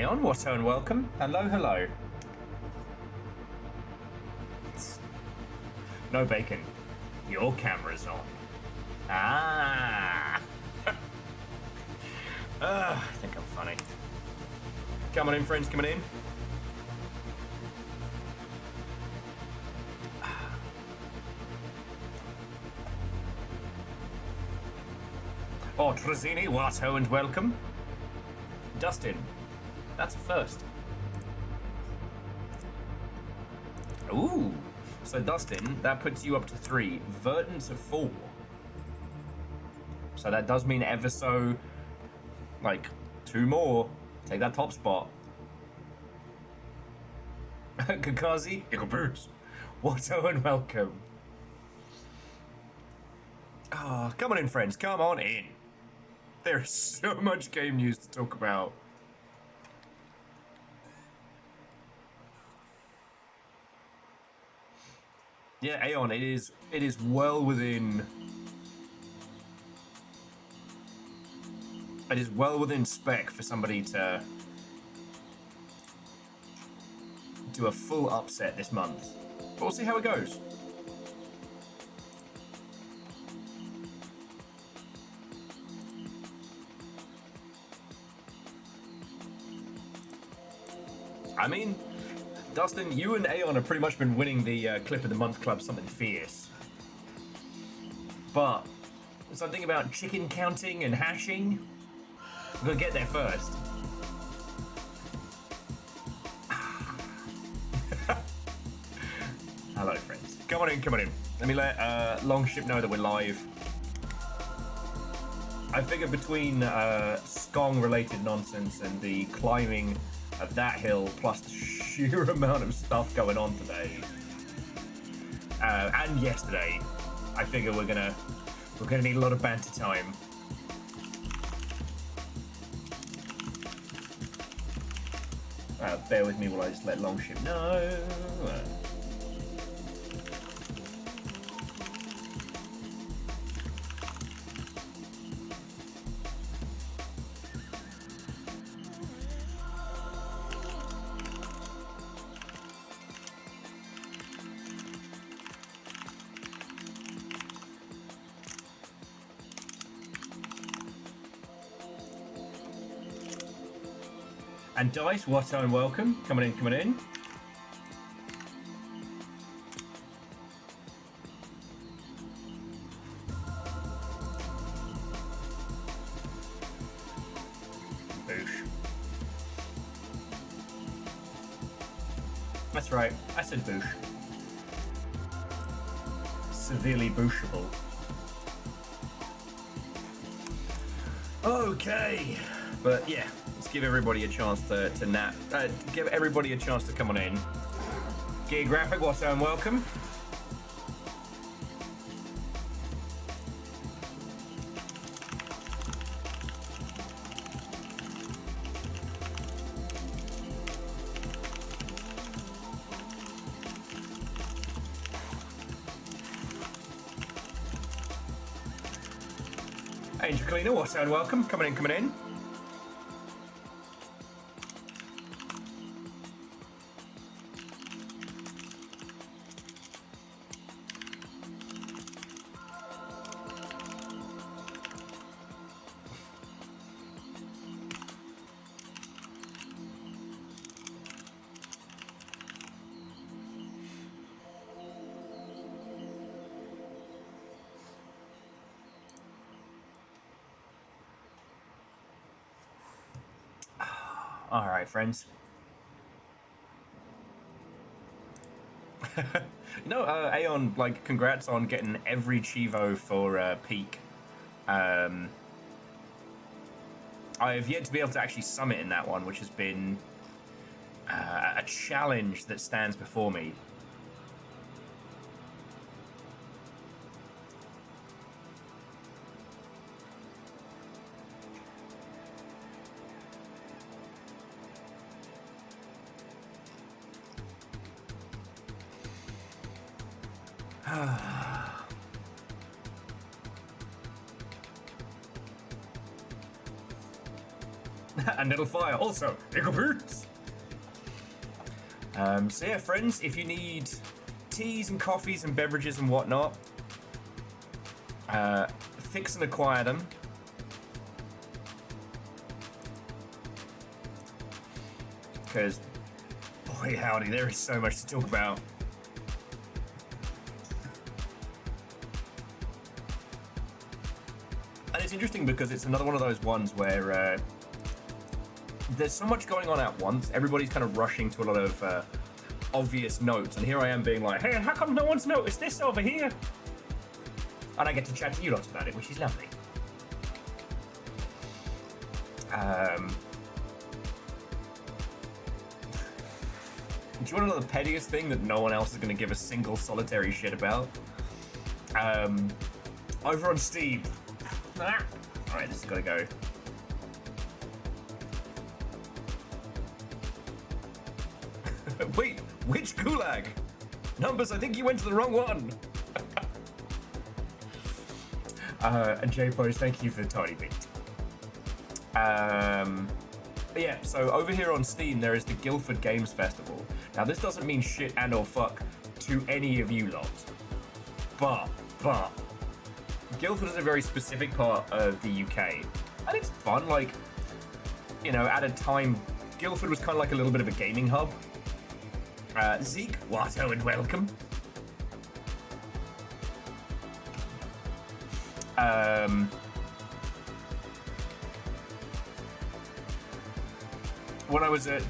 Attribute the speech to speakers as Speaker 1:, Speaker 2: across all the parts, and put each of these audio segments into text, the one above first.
Speaker 1: Aeon, what and welcome. Hello, hello. No bacon. Your camera's on. Ah. I think I'm funny. Come on in, friends, coming in. Oh, Trezini, what ho and welcome. Dustin, that's a first. Ooh, so Dustin, that puts you up to 3. Verton to 4. So that does mean ever so, like, 2 more. Take that top spot. Kakazi, Icklebroots, what ho and welcome. Ah, come on in, friends, come on in. There's so much game news to talk about. Yeah, Aeon, it is well within. It is well within spec for somebody to do a full upset this month. But we'll see how it goes. I mean, Dustin, you and Aeon have pretty much been winning the Clip of the Month Club Something Fierce. But something about chicken counting and hashing, we're gonna get there first. Hello, friends. Come on in, come on in. Let me let Longship know that we're live. I figure between Skong-related nonsense and the climbing of that hill, plus the sheer amount of stuff going on today and yesterday, I figure we're gonna need a lot of banter time. Bear with me while I just let Longship know. And Dice, what and welcome. Coming in, coming in. Boosh. That's right, I said boosh. Severely booshable. Okay, but yeah. Give everybody a chance to nap. Give everybody a chance to come on in. Geographic, what's and welcome. Angel Cleaner, what's and welcome. Coming in, coming in. All right, friends. Aeon, like, congrats on getting every Chivo for Peak. I have yet to be able to actually summit in that one, which has been a challenge that stands before me. and it'll fire. Also, Eagle Boots. So yeah, friends, if you need teas and coffees and beverages and whatnot, fix and acquire them. Because, boy howdy, there is so much to talk about. And it's interesting because it's another one of those ones where there's so much going on at once. Everybody's kind of rushing to a lot of obvious notes. And here I am being like, hey, how come no one's noticed this over here? And I get to chat to you lots about it, which is lovely. Do you want to know the pettiest thing that no one else is going to give a single solitary shit about? Over on Steam. Alright, this has got to go. Wait, which gulag? Numbers, I think you went to the wrong one. And J-Pose, thank you for the tiny bit. Yeah, so over here on Steam, there is the Guildford Games Festival. Now, this doesn't mean shit and or fuck to any of you lot. But, Guildford is a very specific part of the UK. And it's fun, like, you know, at a time, Guildford was kind of like a little bit of a gaming hub. Zeke, Watto, and welcome. When I was at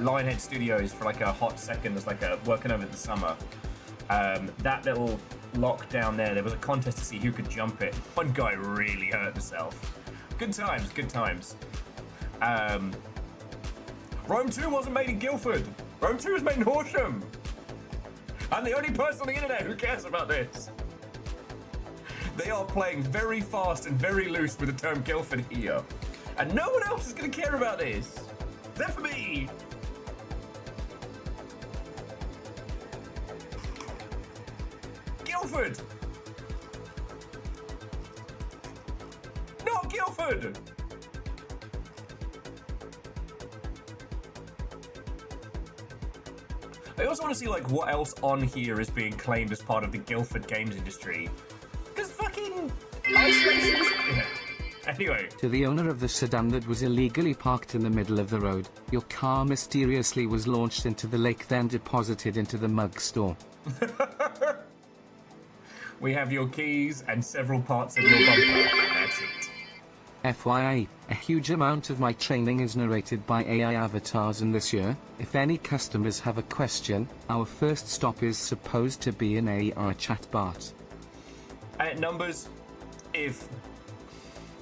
Speaker 1: Lionhead Studios for like a hot second, as like working over the summer, that little lock down there was a contest to see who could jump it. One guy really hurt himself. Good times, good times. Rome 2 wasn't made in Guildford. Rome 2 was made in Horsham. I'm the only person on the internet who cares about this. They are playing very fast and very loose with the term Guildford here. And no one else is going to care about this. Except for me. Guildford. Not Guildford. I also want to see like what else on here is being claimed as part of the Guildford games industry. Because fucking ice races. Yeah. Anyway.
Speaker 2: To the owner of the sedan that was illegally parked in the middle of the road, your car mysteriously was launched into the lake, then deposited into the mug store.
Speaker 1: We have your keys and several parts of your bumper. That's it.
Speaker 2: FYI, a huge amount of my training is narrated by AI avatars, and this year, if any customers have a question, our first stop is supposed to be an AI chatbot.
Speaker 1: Numbers, if...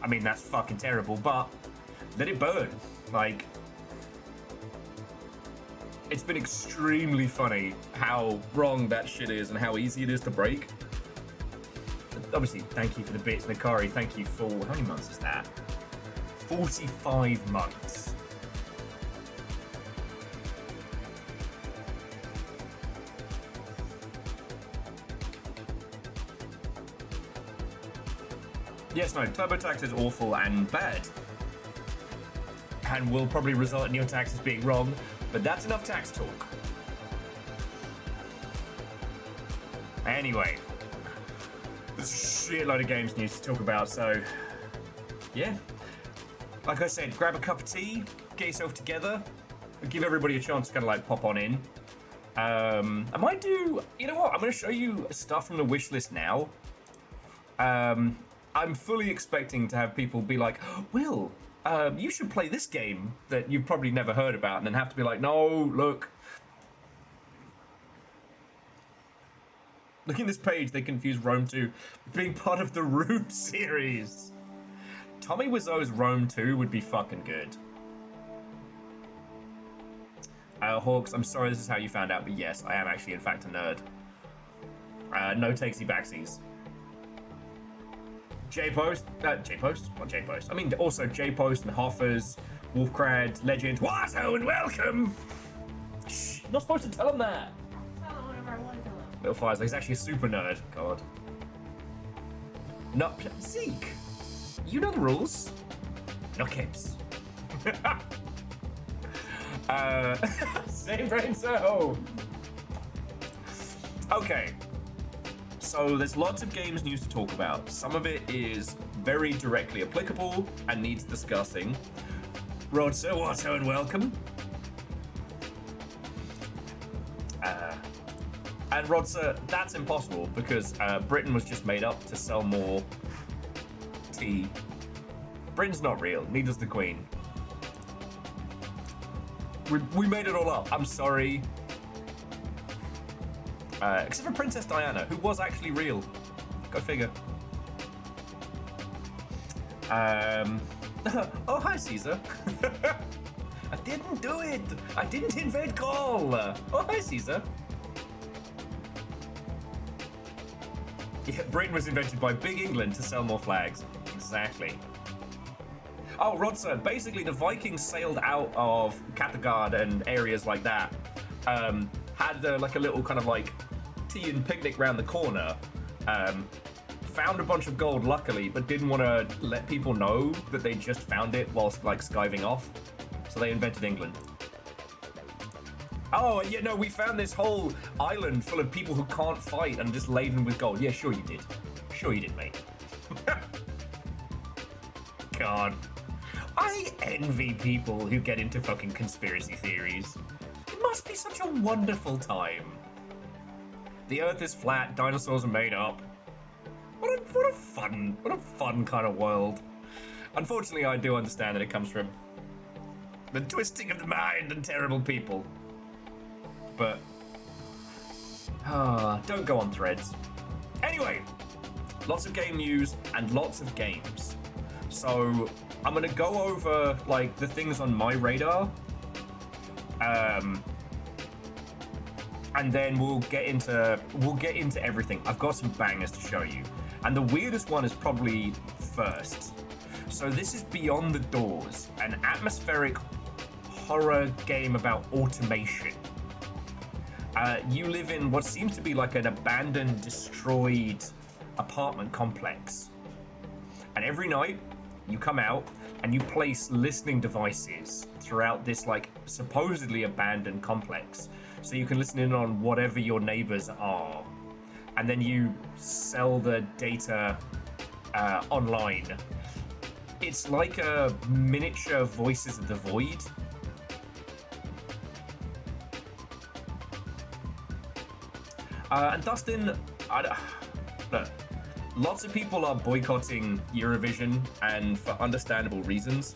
Speaker 1: I mean, that's fucking terrible, but let it burn. Like, it's been extremely funny how wrong that shit is and how easy it is to break. Obviously, thank you for the bits, Nakari. Thank you for... How many months is that? 45 months. Yes, no, TurboTax is awful and bad. And will probably result in your taxes being wrong, but that's enough tax talk. Anyway. There's a shitload of games news to talk about, so... Yeah. Like I said, grab a cup of tea, get yourself together, give everybody a chance to kind of like pop on in. I might do... You know what? I'm going to show you stuff from the wish list now. I'm fully expecting to have people be like, Will, you should play this game that you've probably never heard about, and then have to be like, no, look. Looking at this page, they confuse Rome 2 with being part of the Root series. Tommy Wiseau's Rome 2 would be fucking good. Hawks, I'm sorry this is how you found out, but yes, I am actually in fact a nerd. No takesy backsies. J-Post? J-Post? What J-Post? I mean, also J-Post and Hoffers, Wolfcrad, Legend, Watto, and welcome! Shh, not supposed to tell him that!
Speaker 3: Tell him whatever I want to tell him.
Speaker 1: Little Fire's like, he's actually a super nerd. God. No, Zeke! You know the rules. No kids. Same brain cell. Okay. So there's lots of games news to talk about. Some of it is very directly applicable and needs discussing. Rod Sir Watto and welcome. And Rod Sir, that's impossible because Britain was just made up to sell more tea. Britain's not real, neither's the Queen. We made it all up. I'm sorry. Except for Princess Diana, who was actually real. Go figure. Oh, hi, Caesar. I didn't do it. I didn't invade Gaul. Oh, hi, Caesar. Yeah, Britain was invented by Big England to sell more flags. Exactly. Oh, Rodser, basically the Vikings sailed out of Kattegat and areas like that. Had like a little kind of like tea and picnic round the corner. Found a bunch of gold, luckily, but didn't want to let people know that they just found it whilst like skiving off. So they invented England. Oh, yeah, no, we found this whole island full of people who can't fight and just laden with gold. Yeah, sure you did. Sure you did, mate. God. I envy people who get into fucking conspiracy theories. It must be such a wonderful time. The Earth is flat, dinosaurs are made up. What a fun kind of world. Unfortunately, I do understand that it comes from the twisting of the mind and terrible people. But don't go on threads. Anyway, lots of game news and lots of games. So I'm gonna go over like the things on my radar, and then we'll get into everything. I've got some bangers to show you, and the weirdest one is probably first. So this is Beyond the Doors, an atmospheric horror game about automation. You live in what seems to be like an abandoned, destroyed apartment complex. And every night, you come out and you place listening devices throughout this like supposedly abandoned complex. So you can listen in on whatever your neighbors are. And then you sell the data online. It's like a miniature Voices of the Void. And Dustin, look, lots of people are boycotting Eurovision, and for understandable reasons.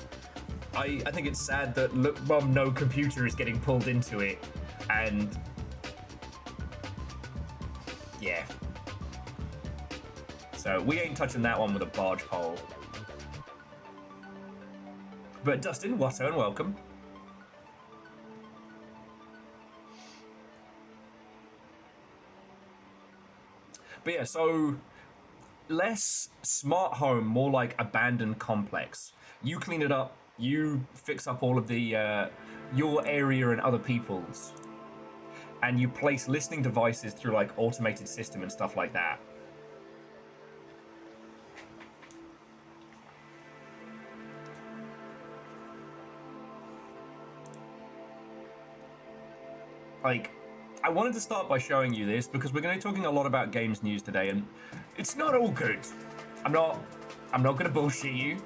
Speaker 1: I think it's sad that Look Mum No Computer is getting pulled into it, and yeah. So we ain't touching that one with a barge pole. But Dustin, Watto, and welcome. But yeah, so less smart home, more like abandoned complex. You clean it up, you fix up all of the your area and other people's, and you place listening devices through like automated system and stuff like that. Like, I wanted to start by showing you this because we're going to be talking a lot about games news today, and it's not all good. I'm not going to bullshit you.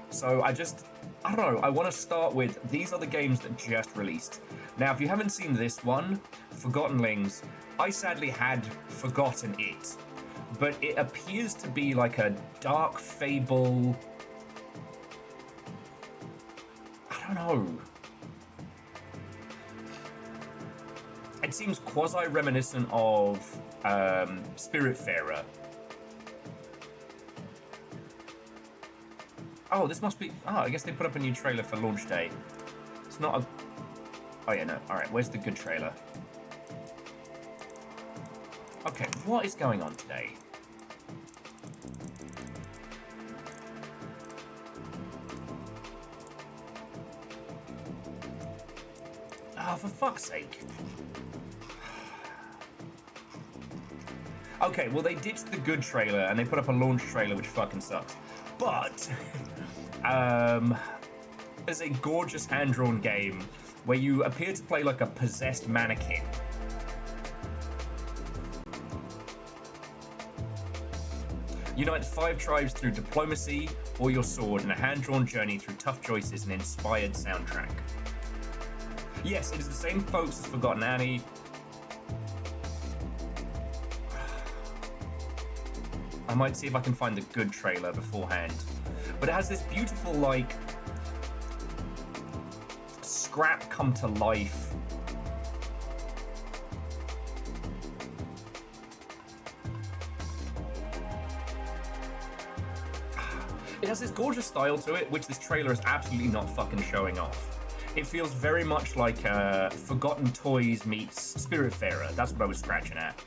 Speaker 1: So I don't know, I want to start with, these are the games that just released. Now, if you haven't seen this one, Forgottenlings, I sadly had forgotten it, but it appears to be like a dark fable. I don't know. It seems quasi-reminiscent of Spiritfarer. Oh, this must be... Oh, I guess they put up a new trailer for launch day. It's not a... Oh, yeah, no. Alright, where's the good trailer? Okay, what is going on today? Oh, for fuck's sake. Okay, well, they ditched the good trailer and they put up a launch trailer, which fucking sucks. But, is a gorgeous hand-drawn game where you appear to play like a possessed mannequin. Unite 5 tribes through diplomacy or your sword in a hand-drawn journey through tough choices and inspired soundtrack. Yes, it is the same folks as Forgotten Annie. I might see if I can find the good trailer beforehand. But it has this beautiful, like, scrap come to life. It has this gorgeous style to it, which this trailer is absolutely not fucking showing off. It feels very much like Forgotten Toys meets Spiritfarer. That's what I was scratching at.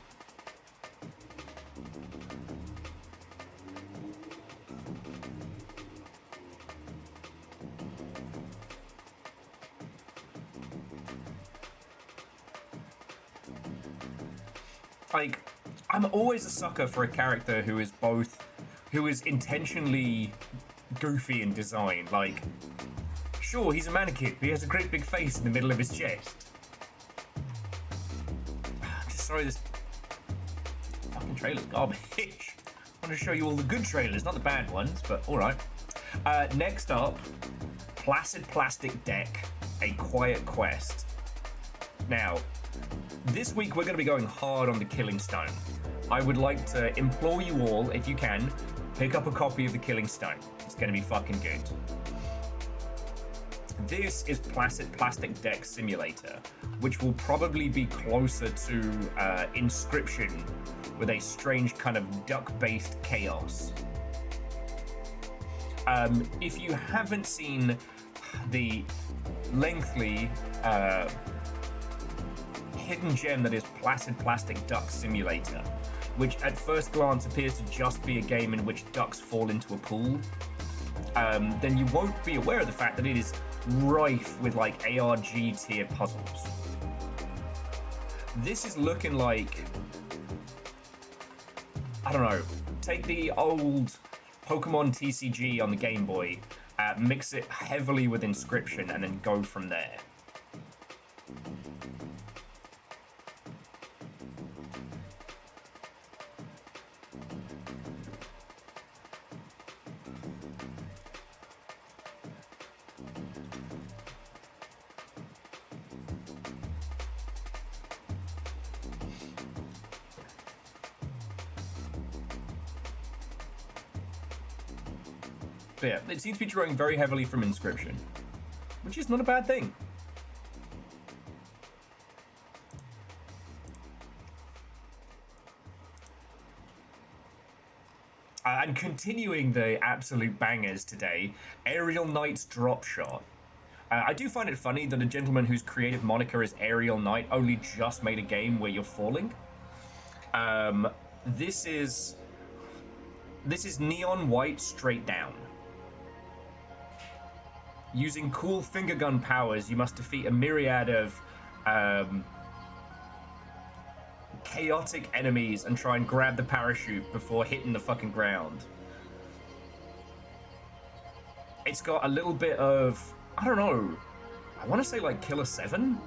Speaker 1: Like, I'm always a sucker for a character who is intentionally goofy in design. Like, sure, he's a mannequin, but he has a great big face in the middle of his chest. Sorry, this fucking trailer's garbage. I want to show you all the good trailers, not the bad ones, but alright. Next up, Placid Plastic Deck, A Quiet Quest. Now, this week we're going to be going hard on the Killing Stone. I would like to implore you all, if you can, pick up a copy of the Killing Stone. It's going to be fucking good. This is Placid Plastic Deck Simulator, which will probably be closer to Inscription with a strange kind of duck-based chaos. If you haven't seen the lengthy hidden gem that is Placid Plastic Duck Simulator, which at first glance appears to just be a game in which ducks fall into a pool, then you won't be aware of the fact that it is rife with like ARG tier puzzles. This is looking like, I don't know, take the old Pokemon TCG on the Game Boy, mix it heavily with Inscription, and then go from there. But yeah, it seems to be drawing very heavily from Inscription, which is not a bad thing. And continuing the absolute bangers today, Aerial Knight's Drop Shot. I do find it funny that a gentleman whose creative moniker is Aerial Knight only just made a game where you're falling. This is neon white straight down. Using cool finger gun powers, you must defeat a myriad of chaotic enemies and try and grab the parachute before hitting the fucking ground. It's got a little bit of, I don't know, I want to say like Killer 7?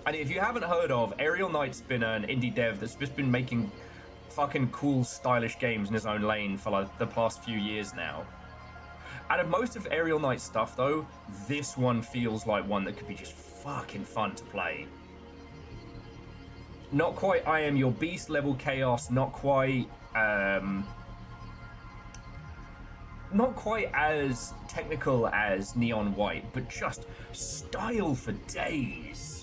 Speaker 1: And if you haven't heard of, Aerial Knight's been an indie dev that's just been making fucking cool, stylish games in his own lane for like the past few years now. Out of most of Aerial Knight's stuff, though, this one feels like one that could be just fucking fun to play. Not quite I Am Your Beast level chaos, not quite as technical as Neon White, but just style for days.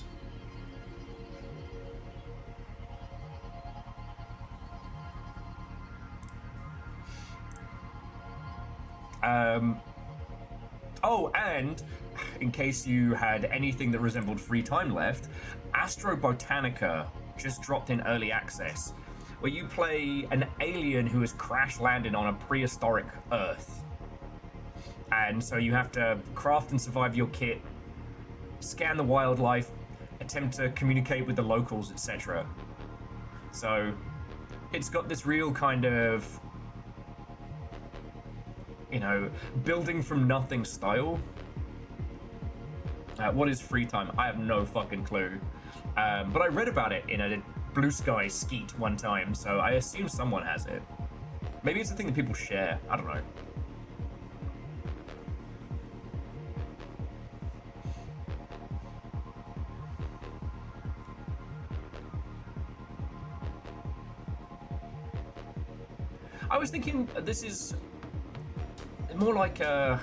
Speaker 1: Oh, and in case you had anything that resembled free time left, Astro Botanica just dropped in early access, where you play an alien who has crash landed on a prehistoric Earth. And so you have to craft and survive your kit, scan the wildlife, attempt to communicate with the locals, etc. So it's got this real kind of you know, building from nothing style. What is free time? I have no fucking clue. But I read about it in a Blue Sky skeet one time, so I assume someone has it. Maybe it's a thing that people share. I don't know. I was thinking this is more like a...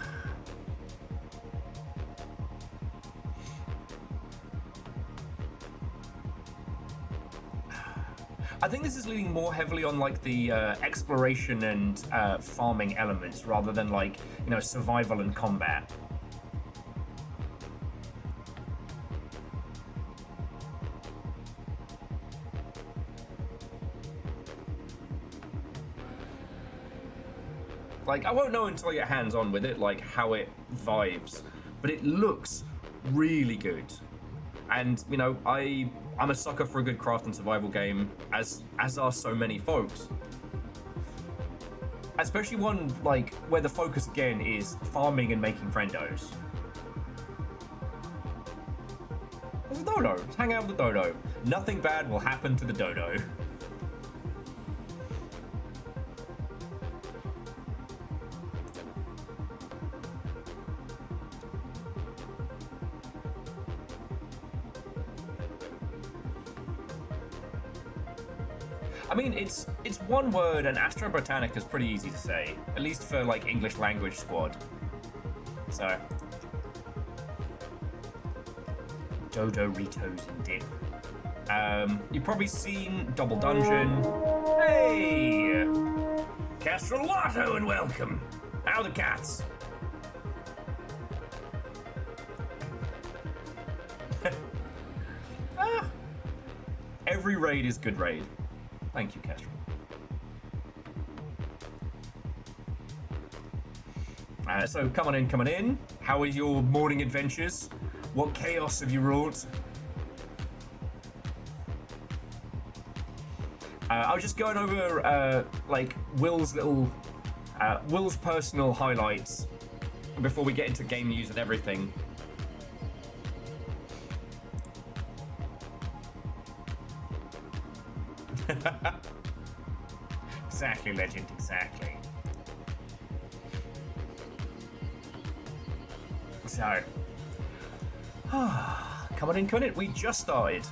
Speaker 1: I think this is leaning more heavily on like the exploration and farming elements rather than like, you know, survival and combat. Like, I won't know until I get hands-on with it, like, how it vibes. But it looks really good. And, you know, I'm a sucker for a good craft and survival game, as are so many folks. Especially one, like, where the focus, again, is farming and making friendos. There's a dodo. Let's hang out with the dodo. Nothing bad will happen to the dodo. I mean, it's one word, and Astro Botanic is pretty easy to say, at least for like English language squad. So, Dodoritos and dip. You've probably seen Double Dungeon. Hey, Castrallato and welcome. How are the cats? Every raid is good raid. Thank you, Kestrel. So, come on in. How are your morning adventures? What chaos have you wrought? I was just going over, like, Will's personal highlights before we get into game news and everything. Exactly, legend, exactly. So, come on in. We just started,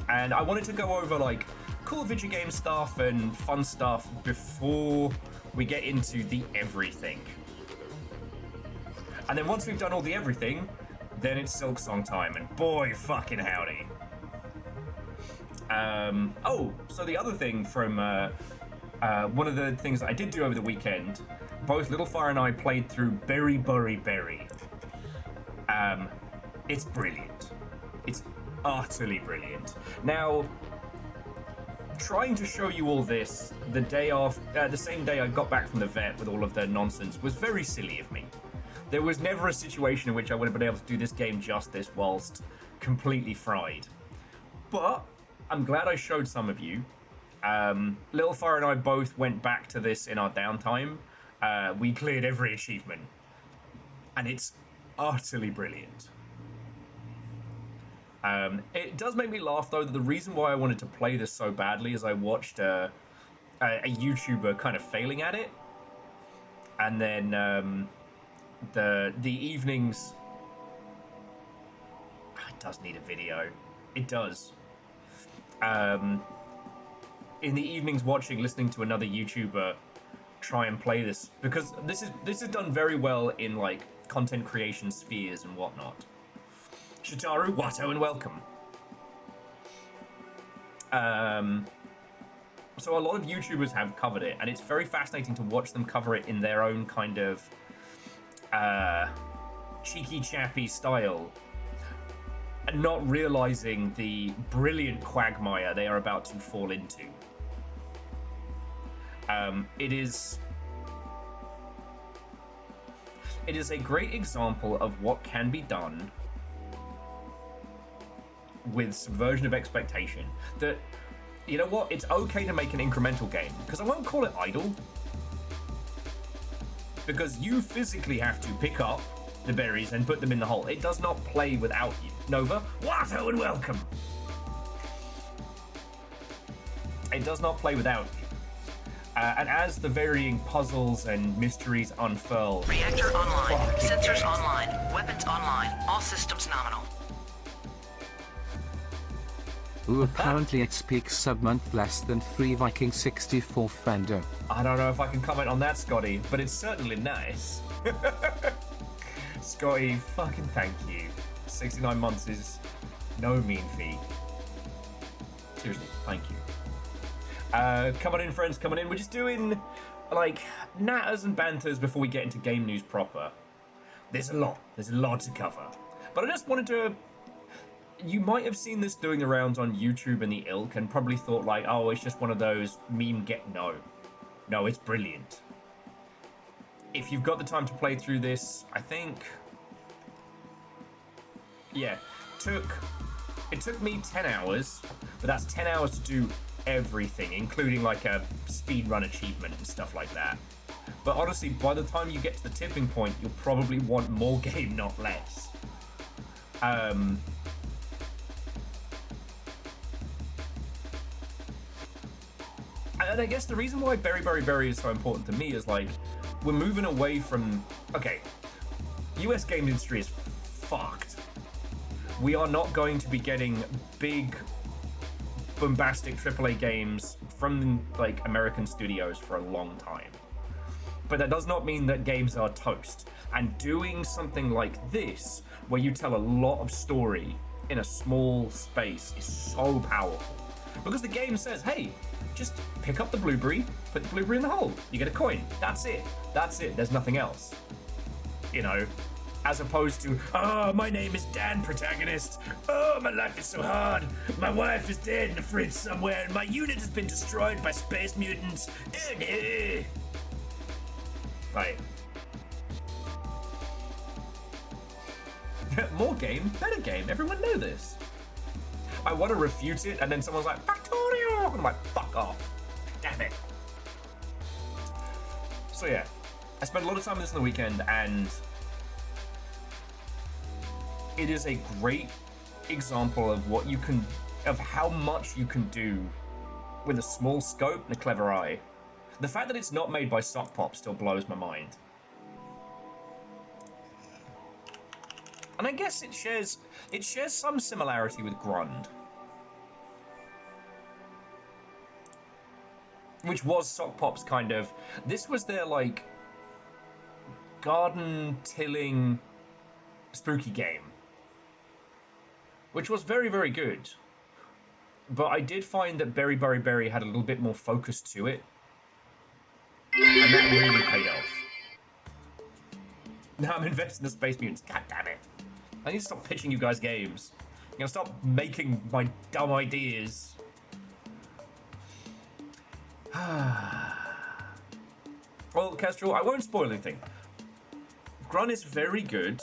Speaker 1: and I wanted to go over like cool video game stuff and fun stuff before we get into the everything. And then once we've done all the everything, then it's Silksong time, and boy fucking howdy. Oh, so the other thing from one of the things that I did do over the weekend, both Little Fire and I played through Berry. It's brilliant. It's utterly brilliant. Now, trying to show you all this the day after, the same day I got back from the vet with all of the nonsense was very silly of me. There was never a situation in which I would have been able to do this game justice whilst completely fried. But I'm glad I showed some of you. Little Fire and I both went back to this in our downtime. We cleared every achievement. And it's utterly brilliant. It does make me laugh, though, that the reason why I wanted to play this so badly is I watched a YouTuber kind of failing at it. And then the evenings... It does need a video. It does. In the evenings listening to another YouTuber try and play this, because this is done very well in like content creation spheres and whatnot. Shitaru, Watto, and welcome. So a lot of YouTubers have covered it, and it's very fascinating to watch them cover it in their own kind of cheeky chappy style, and not realizing the brilliant quagmire they are about to fall into. It is a great example of what can be done with subversion of expectation. That, you know what, it's okay to make an incremental game, because I won't call it idle. because you physically have to pick up the berries and put them in the hole. It does not play without you. Nova, Watto and welcome. It does not play without you. And as the varying puzzles and mysteries unfurl...
Speaker 4: Reactor online. Sensors online. Weapons online. All systems nominal.
Speaker 2: Ooh, apparently it speaks sub-month less than 3 Viking 64 Fender.
Speaker 1: I don't know if I can comment on that, Scotty, but it's certainly nice. Scotty, fucking thank you. 69 months is no mean feat. Seriously, thank you. Come on in, friends, come on in. We're just doing, like, natters and banters before we get into game news proper. There's a lot to cover. But I just wanted to... You might have seen this doing the rounds on YouTube and the ilk and probably thought, like, oh, it's just one of those meme get... No, it's brilliant. If you've got the time to play through this, I think... Yeah, it took me 10 hours, but that's 10 hours to do everything, including like a speedrun achievement and stuff like that. But honestly, by the time you get to the tipping point, you'll probably want more game, not less. And I guess the reason why Berry is so important to me is, like, we're moving away from... Okay, US game industry is fucked. We are not going to be getting big, bombastic AAA games from, like, American studios for a long time. But that does not mean that games are toast. And doing something like this, where you tell a lot of story in a small space, is so powerful. Because the game says, hey, just pick up the blueberry, put the blueberry in the hole, you get a coin. That's it. There's nothing else. You know? As opposed to, oh, my name is Dan, protagonist. Oh, my life is so hard. My wife is dead in the fridge somewhere, and my unit has been destroyed by space mutants. Right. More game, better game. Everyone know this. I want to refute it, and then someone's like, Factorio! And I'm like, fuck off. Damn it. So yeah, I spent a lot of time on this on the weekend, and it is a great example of what you can, of how much you can do with a small scope and a clever eye. The fact that it's not made by Sock Pop still blows my mind. And I guess it shares some similarity with Grund, which was Sock Pop's kind of, this was their, like, garden tilling spooky game, which was very, very good. But I did find that Berry had a little bit more focus to it, and that really paid off. Now I'm investing in the Space Mutants. God damn it. I need to stop pitching you guys games. I'm gonna stop making my dumb ideas. Well, Kestrel, I won't spoil anything. Grun is very good.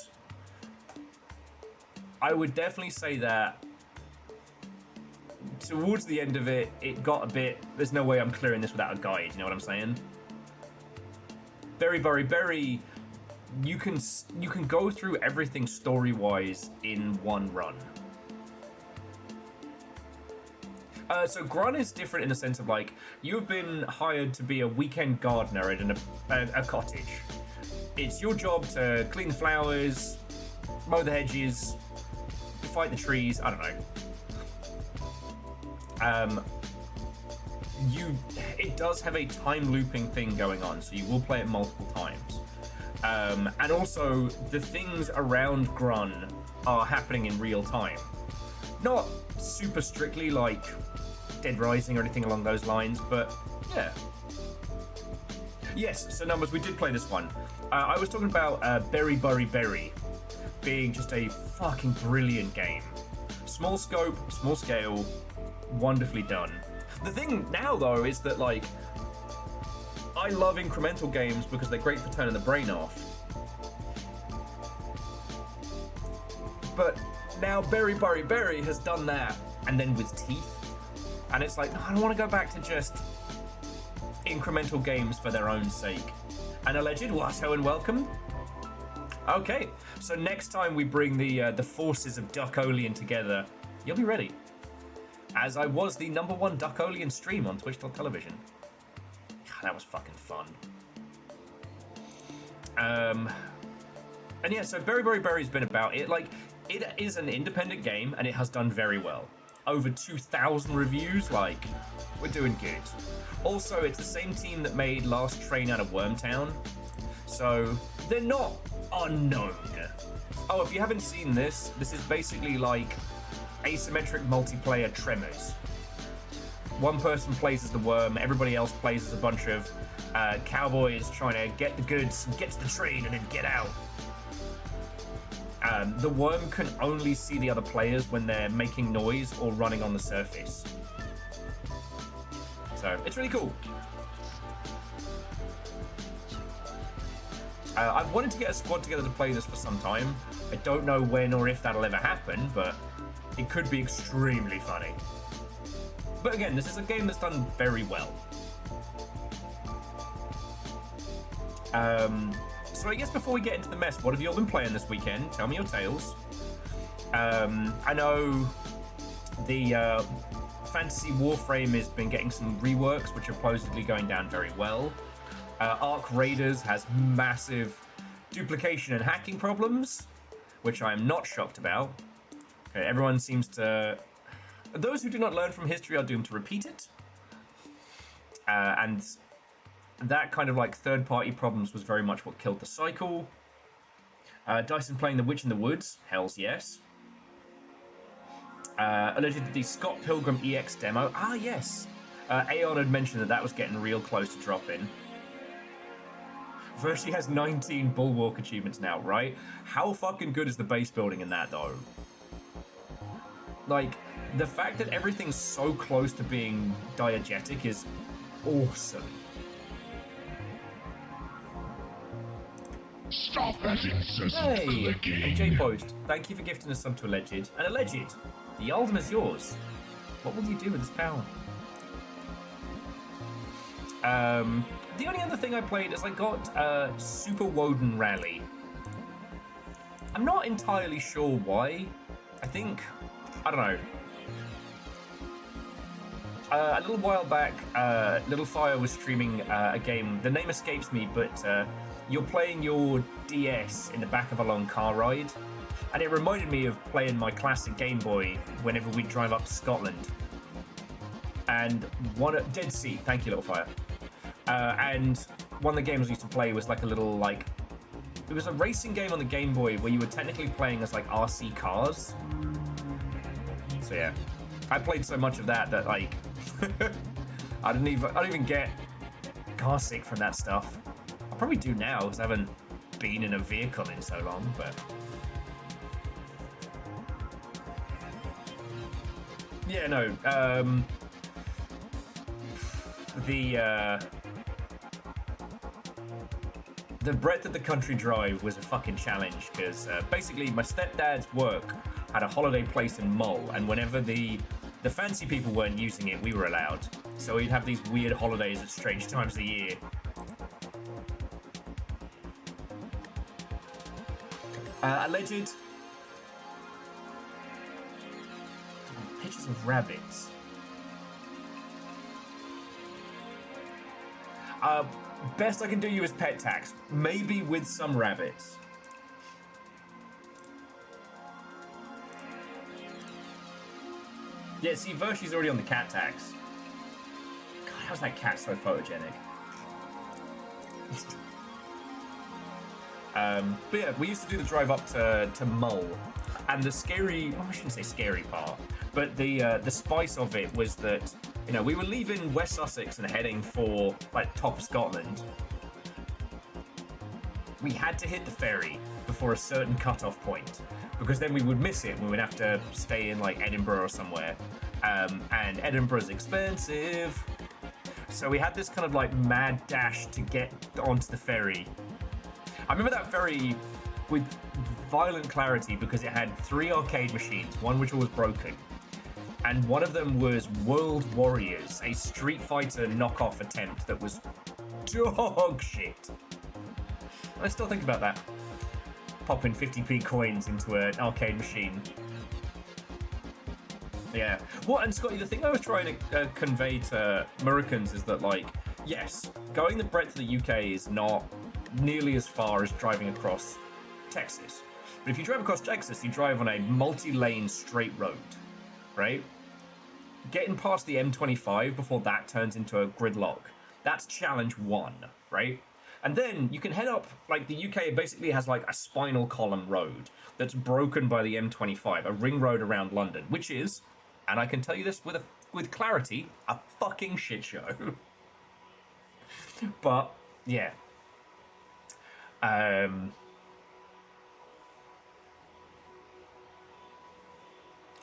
Speaker 1: I would definitely say that towards the end of it, it got a bit... There's no way I'm clearing this without a guide, you know what I'm saying? Berry, you can go through everything story-wise in one run. So Grun is different in the sense of, like, you've been hired to be a weekend gardener in a cottage. It's your job to clean the flowers, mow the hedges, fight the trees, I don't know. It does have a time looping thing going on, so you will play it multiple times. And also, the things around Grun are happening in real time. Not super strictly like Dead Rising or anything along those lines, but yeah. Yes, so Numbers, we did play this one. I was talking about Berry being just a fucking brilliant game. Small scope, small scale, wonderfully done. The thing now, though, is that, like, I love incremental games because they're great for turning the brain off. But now Berry has done that, and then with teeth. And it's like, no, I don't want to go back to just incremental games for their own sake. And Alleged, Watto, and welcome. Okay, so next time we bring the forces of Duckolian together, you'll be ready. As I was the #1 Duckolian stream on Twitch.tv. That was fucking fun. And yeah, so Berry's been about it. Like, it is an independent game, and it has done very well. Over 2,000 reviews, like, we're doing good. Also, it's the same team that made Last Train Out of Wormtown, so they're not unknown. Oh, if you haven't seen this, this is basically like asymmetric multiplayer Tremors. One person plays as the worm, everybody else plays as a bunch of cowboys trying to get the goods, get to the train, and then get out. The worm can only see the other players when they're making noise or running on the surface. So, it's really cool. I've wanted to get a squad together to play this for some time. I don't know when or if that'll ever happen, but it could be extremely funny. But again, this is a game that's done very well. So I guess before we get into the mess, what have you all been playing this weekend? Tell me your tales. I know the Fantasy Warframe has been getting some reworks, which are supposedly going down very well. Arc Raiders has massive duplication and hacking problems, which I am not shocked about. Okay, everyone seems to... Those who do not learn from history are doomed to repeat it. And that kind of like third-party problems was very much what killed the cycle. Dyson playing The Witch in the Woods. Hells yes. Allegedly the Scott Pilgrim EX demo. Ah, yes. Aeon had mentioned that that was getting real close to dropping. Virtually has 19 Bulwark achievements now, right? How fucking good is the base building in that, though? Like, the fact that everything's so close to being diegetic is awesome.
Speaker 5: Stop that incessant
Speaker 1: Hey,
Speaker 5: clicking.
Speaker 1: and J Post, thank you for gifting a sub to Alleged. And Alleged, the Alderm is yours. What will you do with this power? The only other thing I played is I got Super Woden Rally. I'm not entirely sure why. I think, I don't know. A little while back, Little Fire was streaming a game. The name escapes me, but you're playing your DS in the back of a long car ride. And it reminded me of playing my classic Game Boy whenever we'd drive up to Scotland. And Dead Sea, thank you, Little Fire. And one of the games I used to play was like a little, like, it was a racing game on the Game Boy where you were technically playing as like RC cars. So yeah, I played so much of that that like, I don't even get car sick from that stuff. I probably do now because I haven't been in a vehicle in so long, but. Yeah, no, the breadth of the country drive was a fucking challenge because basically my stepdad's work had a holiday place in Mull, and whenever the fancy people weren't using it, we were allowed. So we'd have these weird holidays at strange times of the year. Alleged pictures of rabbits. Best I can do you is pet tax, maybe with some rabbits. Yeah, see, Vershi's already on the cat tax. God, how's that cat so photogenic? But yeah, we used to do the drive up to Mull, and the scary, well, I shouldn't say scary part, but the spice of it was that, you know, we were leaving West Sussex and heading for like top Scotland. We had to hit the ferry before a certain cut-off point, because then we would miss it and we would have to stay in like Edinburgh or somewhere, and Edinburgh's expensive. So we had this kind of like mad dash to get onto the ferry. I remember that ferry with violent clarity because it had 3 arcade machines, one which was broken, and one of them was World Warriors, a Street Fighter knockoff attempt that was dog shit. I still think about that. Popping 50p coins into an arcade machine. Yeah. What, and Scotty, the thing I was trying to convey to Americans is that, like, yes, going the breadth of the UK is not nearly as far as driving across Texas. But if you drive across Texas, you drive on a multi-lane straight road, right? Getting past the M25 before that turns into a gridlock, that's challenge 1, right? And then you can head up, like, the UK basically has, like, a spinal column road that's broken by the M25, a ring road around London, which is, and I can tell you this with clarity, a fucking shit show. But, yeah. A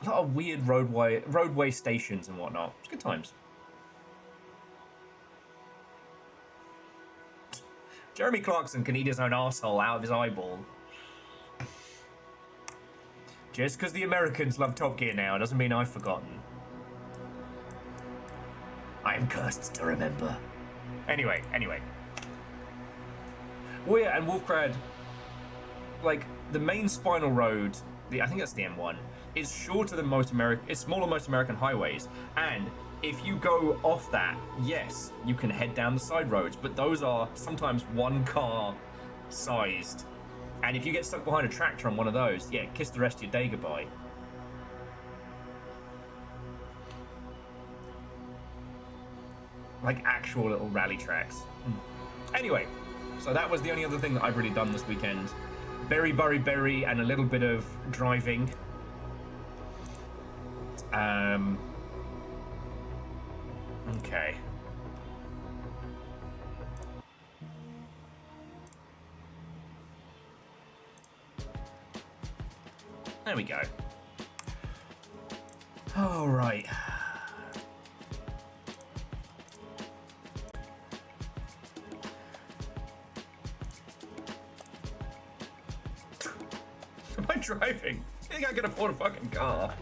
Speaker 1: lot of weird roadway stations and whatnot. It's good times. Jeremy Clarkson can eat his own arsehole out of his eyeball. Just because the Americans love Top Gear now doesn't mean I've forgotten. I am cursed to remember. Anyway. Well, yeah, and Wolfcrad, like, the main spinal road, I think that's the M1, is shorter than it's smaller than most American highways, and if you go off that, yes, you can head down the side roads, but those are sometimes one car sized. And if you get stuck behind a tractor on one of those, yeah, kiss the rest of your day goodbye. Like actual little rally tracks. Anyway, so that was the only other thing that I've really done this weekend. Berry, and a little bit of driving. Okay. There we go. All right. Am I driving? I think I can afford a fucking car.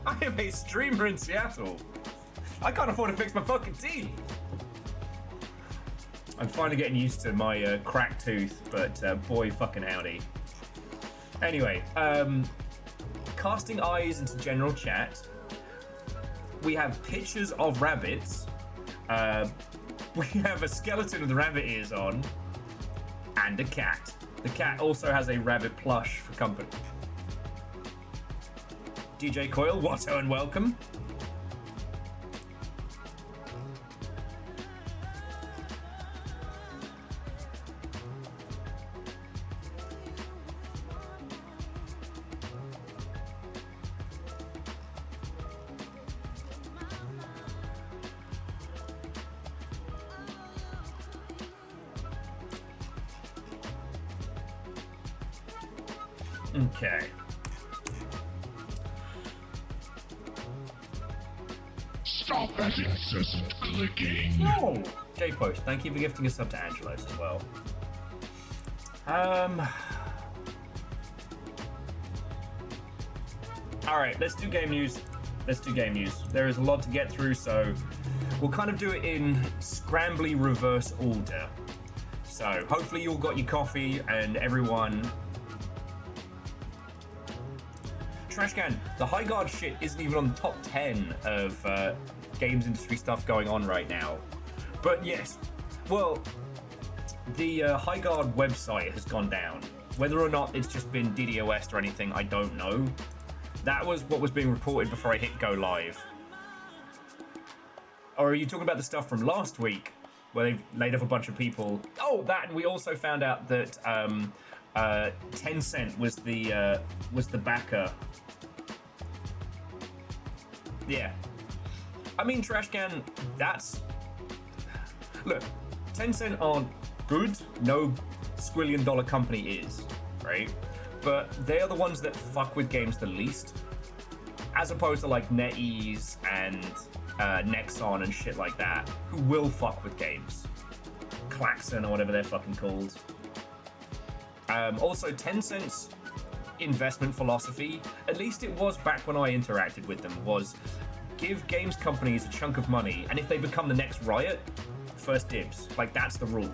Speaker 1: I am a streamer in Seattle. I can't afford to fix my fucking teeth. I'm finally getting used to my cracked tooth, but boy fucking howdy. Anyway, casting eyes into general chat. We have pictures of rabbits. We have a skeleton with the rabbit ears on. And a cat. The cat also has a rabbit plush for company. DJ Coil, Watto and welcome. Okay.
Speaker 5: Stop that incessant clicking.
Speaker 1: No! J-Post, thank you for gifting a sub to Angelos as well. Alright, let's do game news. There is a lot to get through, so we'll kind of do it in scrambly reverse order. So, hopefully you all got your coffee and everyone... Trashcan, the high guard shit isn't even on the top 10 of games industry stuff going on right now. But yes, well, the high guard website has gone down. Whether or not it's just been DDoS'd or anything, I don't know. That was what was being reported before I hit go live. Or are you talking about the stuff from last week, where they've laid off a bunch of people? Oh, that, and we also found out that Tencent was the backer. Yeah. I mean, Trashcan, that's... Look, Tencent aren't good. No squillion-dollar company is, right? But they are the ones that fuck with games the least. As opposed to, like, NetEase and Nexon and shit like that, who will fuck with games. Klaxon or whatever they're fucking called. Also, Tencent's investment philosophy, at least it was back when I interacted with them, was give games companies a chunk of money, and if they become the next Riot, first dibs. Like, that's the rule.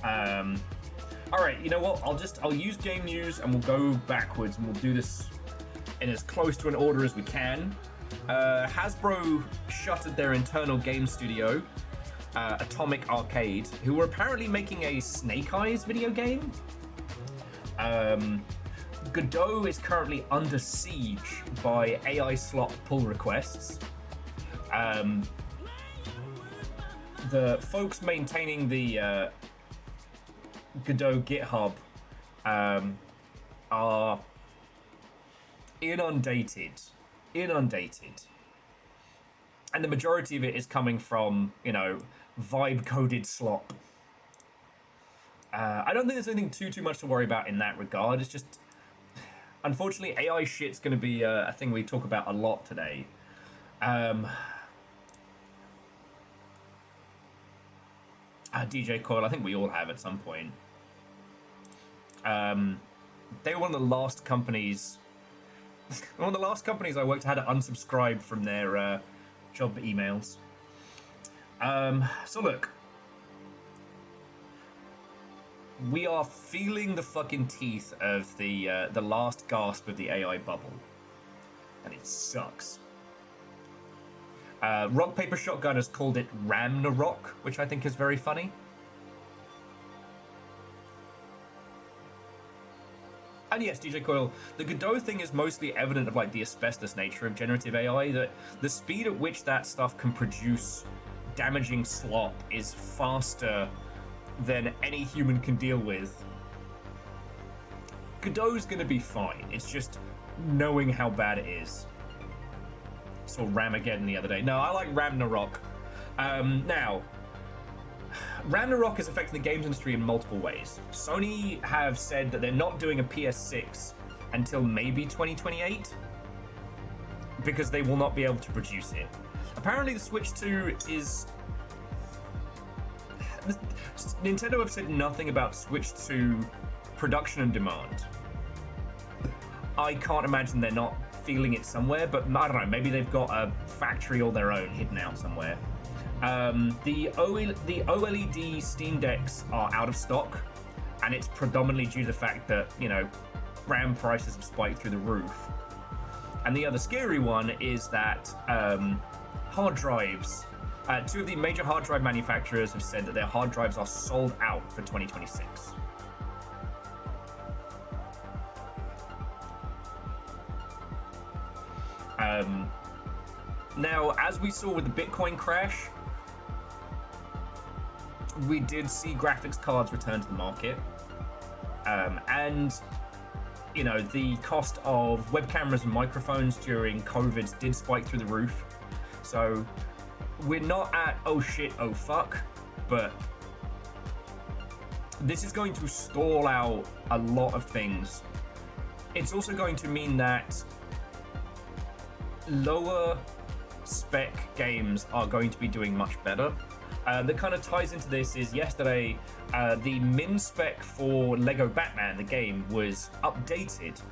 Speaker 1: All right, you know what? I'll use game news and we'll go backwards and we'll do this in as close to an order as we can. Hasbro shuttered their internal game studio, Atomic Arcade, who were apparently making a Snake Eyes video game. Godot is currently under siege by AI slot pull requests. The folks maintaining the Godot GitHub are inundated, and the majority of it is coming from, you know, vibe-coded slop. I don't think there's anything too much to worry about in that regard. It's just, unfortunately, AI shit's going to be a thing we talk about a lot today. DJ Coil, I think we all have at some point. They were one of the last companies. One of the last companies I worked at had to unsubscribe from their job emails. So look, we are feeling the fucking teeth of the last gasp of the AI bubble, and it sucks. Rock Paper Shotgun has called it Ramnarok, which I think is very funny. And yes, DJ Coil, the Godot thing is mostly evident of like the asbestos nature of generative AI, that the speed at which that stuff can produce damaging slop is faster than any human can deal with. Godot's gonna be fine. It's just knowing how bad it is. Saw Ramageddon the other day. No, I like Ramnarok. Now, Ragnarok is affecting the games industry in multiple ways. Sony have said that they're not doing a PS6 until maybe 2028 because they will not be able to produce it. Apparently the Switch 2 is... Nintendo have said nothing about Switch 2 production and demand. I can't imagine they're not feeling it somewhere, but I don't know, maybe they've got a factory all their own hidden out somewhere. The OLED Steam Decks are out of stock, and it's predominantly due to the fact that, you know, RAM prices have spiked through the roof. And the other scary one is that hard drives, two of the major hard drive manufacturers have said that their hard drives are sold out for 2026. Now, as we saw with the Bitcoin crash, we did see graphics cards return to the market, and you know, the cost of web cameras and microphones during COVID did spike through the roof. So we're not at oh shit, oh fuck, but this is going to stall out a lot of things. It's also going to mean that lower spec games are going to be doing much better. That kind of ties into this is yesterday, the min spec for Lego Batman, the game, was updated,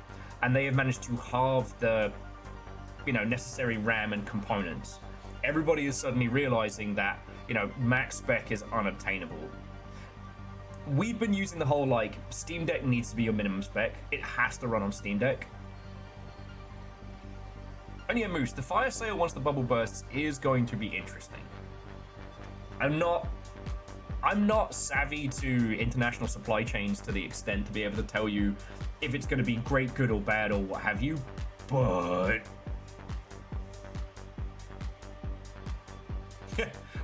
Speaker 1: and they have managed to halve the, you know, necessary RAM and components. Everybody is suddenly realizing that, you know, max spec is unobtainable. We've been using the whole, like, Steam Deck needs to be your minimum spec. It has to run on Steam Deck. And yeah, Moose, the fire sale once the bubble bursts is going to be interesting. I'm not savvy to international supply chains to the extent to be able to tell you if it's going to be great, good, or bad, or what have you, but...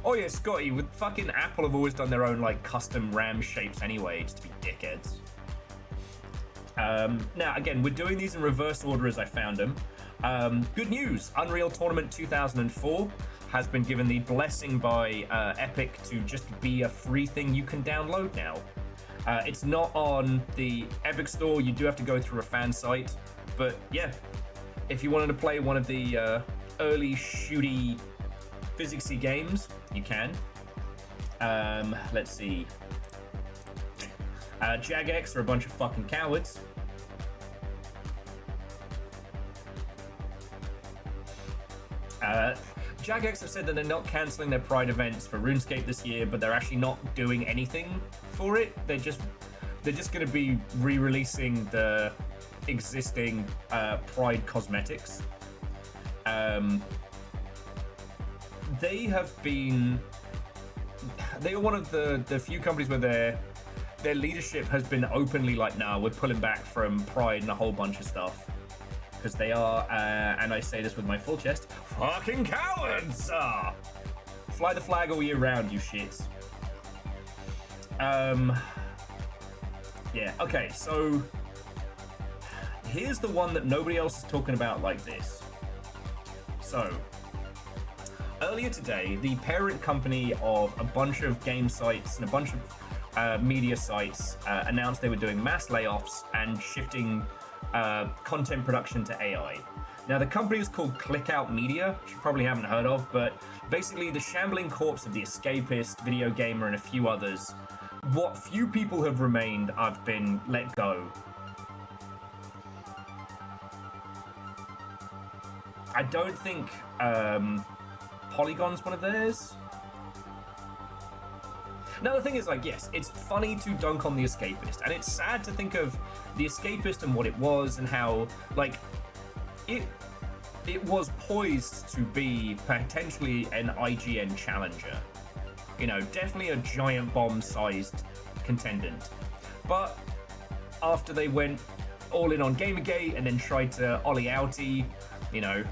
Speaker 1: Oh yeah, Scotty, with fucking Apple have always done their own, like, custom RAM shapes anyway, just to be dickheads. Now, again, we're doing these in reverse order as I found them. Good news, Unreal Tournament 2004 has been given the blessing by Epic to just be a free thing you can download now. It's not on the Epic Store, you do have to go through a fan site, but yeah, if you wanted to play one of the early shooty physicsy games, you can. Let's see. Jagex are a bunch of fucking cowards. Jagex have said that they're not cancelling their Pride events for RuneScape this year, but they're actually not doing anything for it. They're just going to be re-releasing the existing Pride cosmetics. They are one of the few companies where their leadership has been openly like, nah, we're pulling back from Pride and a whole bunch of stuff. Because they are, and I say this with my full chest, fucking cowards! Fly the flag all year round, you shits. Yeah, okay, so here's the one that nobody else is talking about like this. So, earlier today, the parent company of a bunch of game sites and a bunch of media sites announced they were doing mass layoffs and shifting content production to AI. Now, the company is called Clickout Media, which you probably haven't heard of, but basically the shambling corpse of The Escapist, Video Gamer, and a few others. What few people have remained have been let go. I don't think Polygon's one of theirs. Now, the thing is, like, yes, it's funny to dunk on The Escapist, and it's sad to think of The Escapist and what it was and how, like, it was poised to be potentially an IGN challenger. You know, definitely a giant bomb-sized contendant. But after they went all in on Gamergate and then tried to ollie outie, you know,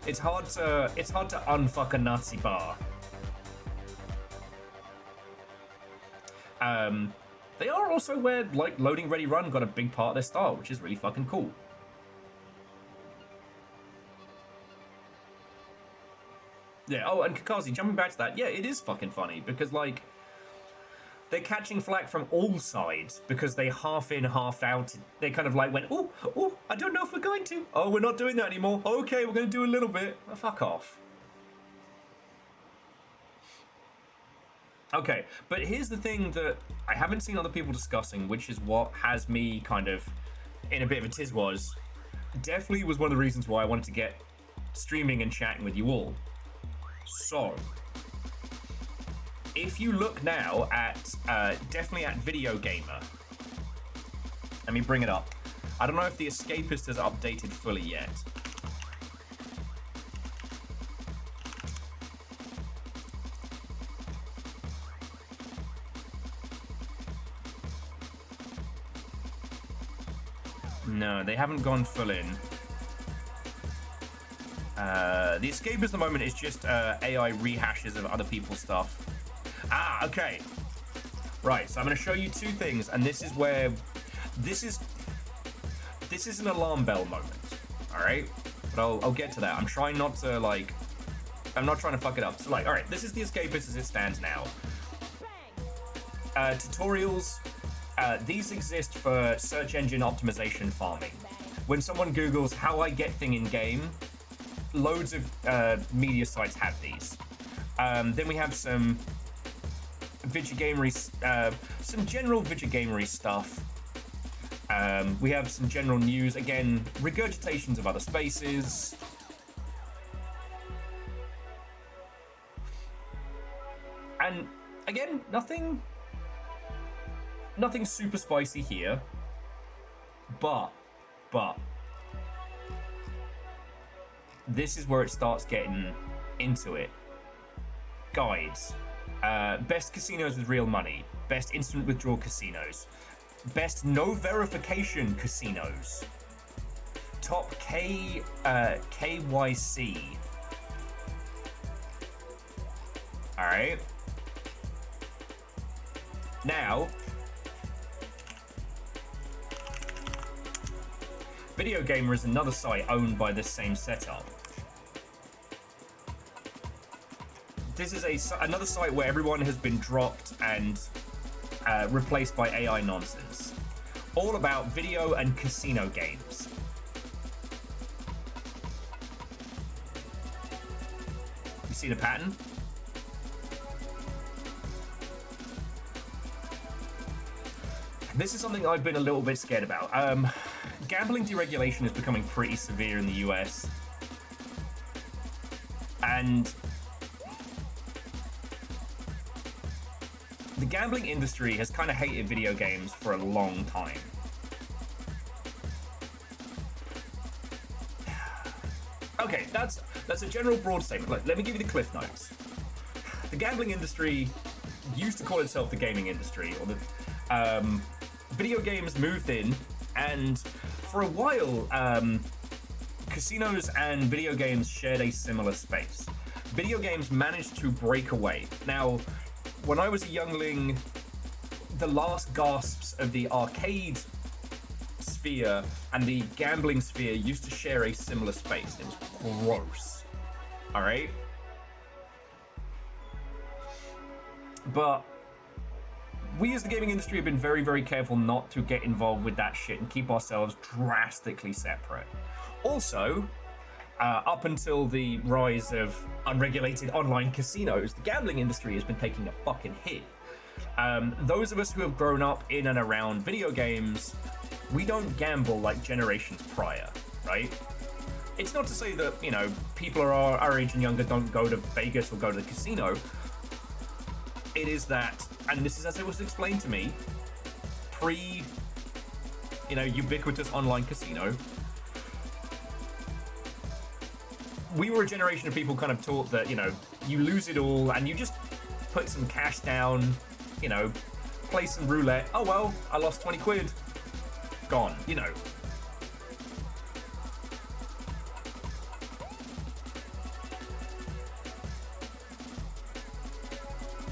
Speaker 1: it's hard to unfuck a Nazi bar. They are also where, like, Loading Ready Run got a big part of their style, which is really fucking cool. Yeah, oh, and Kakazi, jumping back to that, yeah, it is fucking funny, because, like, they're catching flack from all sides, because they half in, half out, they kind of, like, went, oh, I don't know if we're going to. Oh, we're not doing that anymore. Okay, we're going to do a little bit. Oh, fuck off. Okay, but here's the thing that I haven't seen other people discussing, which is what has me kind of in a bit of a tizwaz. Definitely was one of the reasons why I wanted to get streaming and chatting with you all. So, if you look now at, definitely at Video Gamer, let me bring it up. I don't know if The Escapist has updated fully yet. No, they haven't gone full in. The Escapist at the moment is just AI rehashes of other people's stuff. Ah, okay. Right, so I'm going to show you two things, and this is where... This is an alarm bell moment, alright? But I'll get to that. I'm trying not to, like... I'm not trying to fuck it up. So, like, alright, this is The Escapist as it stands now. Tutorials... these exist for search engine optimization farming. When someone Googles how I get thing in game, loads of media sites have these. Then we have some vidgamery, some general vidgamery stuff. We have some general news, again, regurgitations of other spaces. And again, nothing super spicy here, but this is where it starts getting into it. Guides. Best casinos with real money. Best instant withdrawal casinos. Best no verification casinos. Top KYC. Alright. Now, Video Gamer is another site owned by this same setup. This is another site where everyone has been dropped and replaced by AI nonsense. All about video and casino games. You see the pattern? This is something I've been a little bit scared about. Gambling deregulation is becoming pretty severe in the US. And the gambling industry has kind of hated video games for a long time. Okay, that's a general broad statement. Let me give you the cliff notes. The gambling industry used to call itself the gaming industry, or the video games moved in, and for a while, casinos and video games shared a similar space. Video games managed to break away. Now, when I was a youngling, the last gasps of the arcade sphere and the gambling sphere used to share a similar space. It was gross. All right? But we as the gaming industry have been very, very careful not to get involved with that shit and keep ourselves drastically separate. Also, up until the rise of unregulated online casinos, the gambling industry has been taking a fucking hit. Those of us who have grown up in and around video games, we don't gamble like generations prior, right? It's not to say that, you know, people our age and younger don't go to Vegas or go to the casino. It is that, and this is as it was explained to me, ubiquitous online casino, we were a generation of people kind of taught that, you know, you lose it all and you just put some cash down, you know, play some roulette. Oh, well, I lost 20 quid. Gone, you know.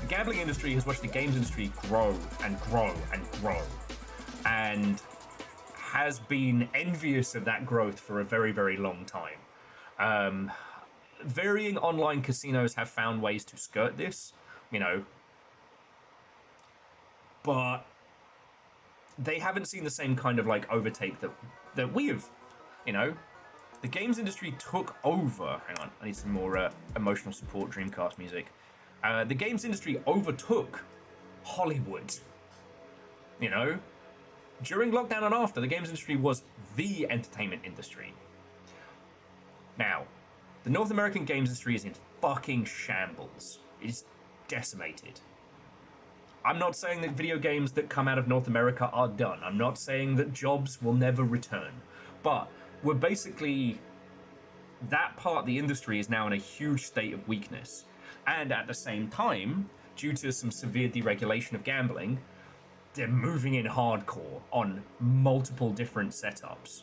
Speaker 1: The gambling industry has watched the games industry grow and grow and grow, and has been envious of that growth for a very, very long time. Varying online casinos have found ways to skirt this, you know, but they haven't seen the same kind of like overtake that we have, you know. The games industry took over. Hang on, I need some more emotional support Dreamcast music. The games industry overtook Hollywood, you know. During lockdown and after, the games industry was the entertainment industry. Now, the North American games industry is in fucking shambles. It's decimated. I'm not saying that video games that come out of North America are done. I'm not saying that jobs will never return. But we're basically... that part of the industry is now in a huge state of weakness. And at the same time, due to some severe deregulation of gambling, they're moving in hardcore on multiple different setups.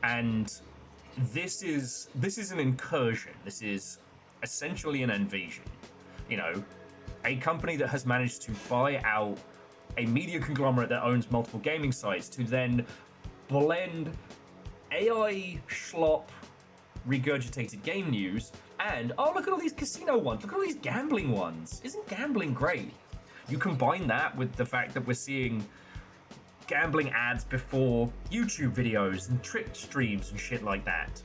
Speaker 1: And this is an incursion. This is essentially an invasion. You know, a company that has managed to buy out a media conglomerate that owns multiple gaming sites to then blend AI schlop regurgitated game news and, oh, look at all these casino ones, look at all these gambling ones. Isn't gambling great? You combine that with the fact that we're seeing gambling ads before YouTube videos and Twitch streams and shit like that.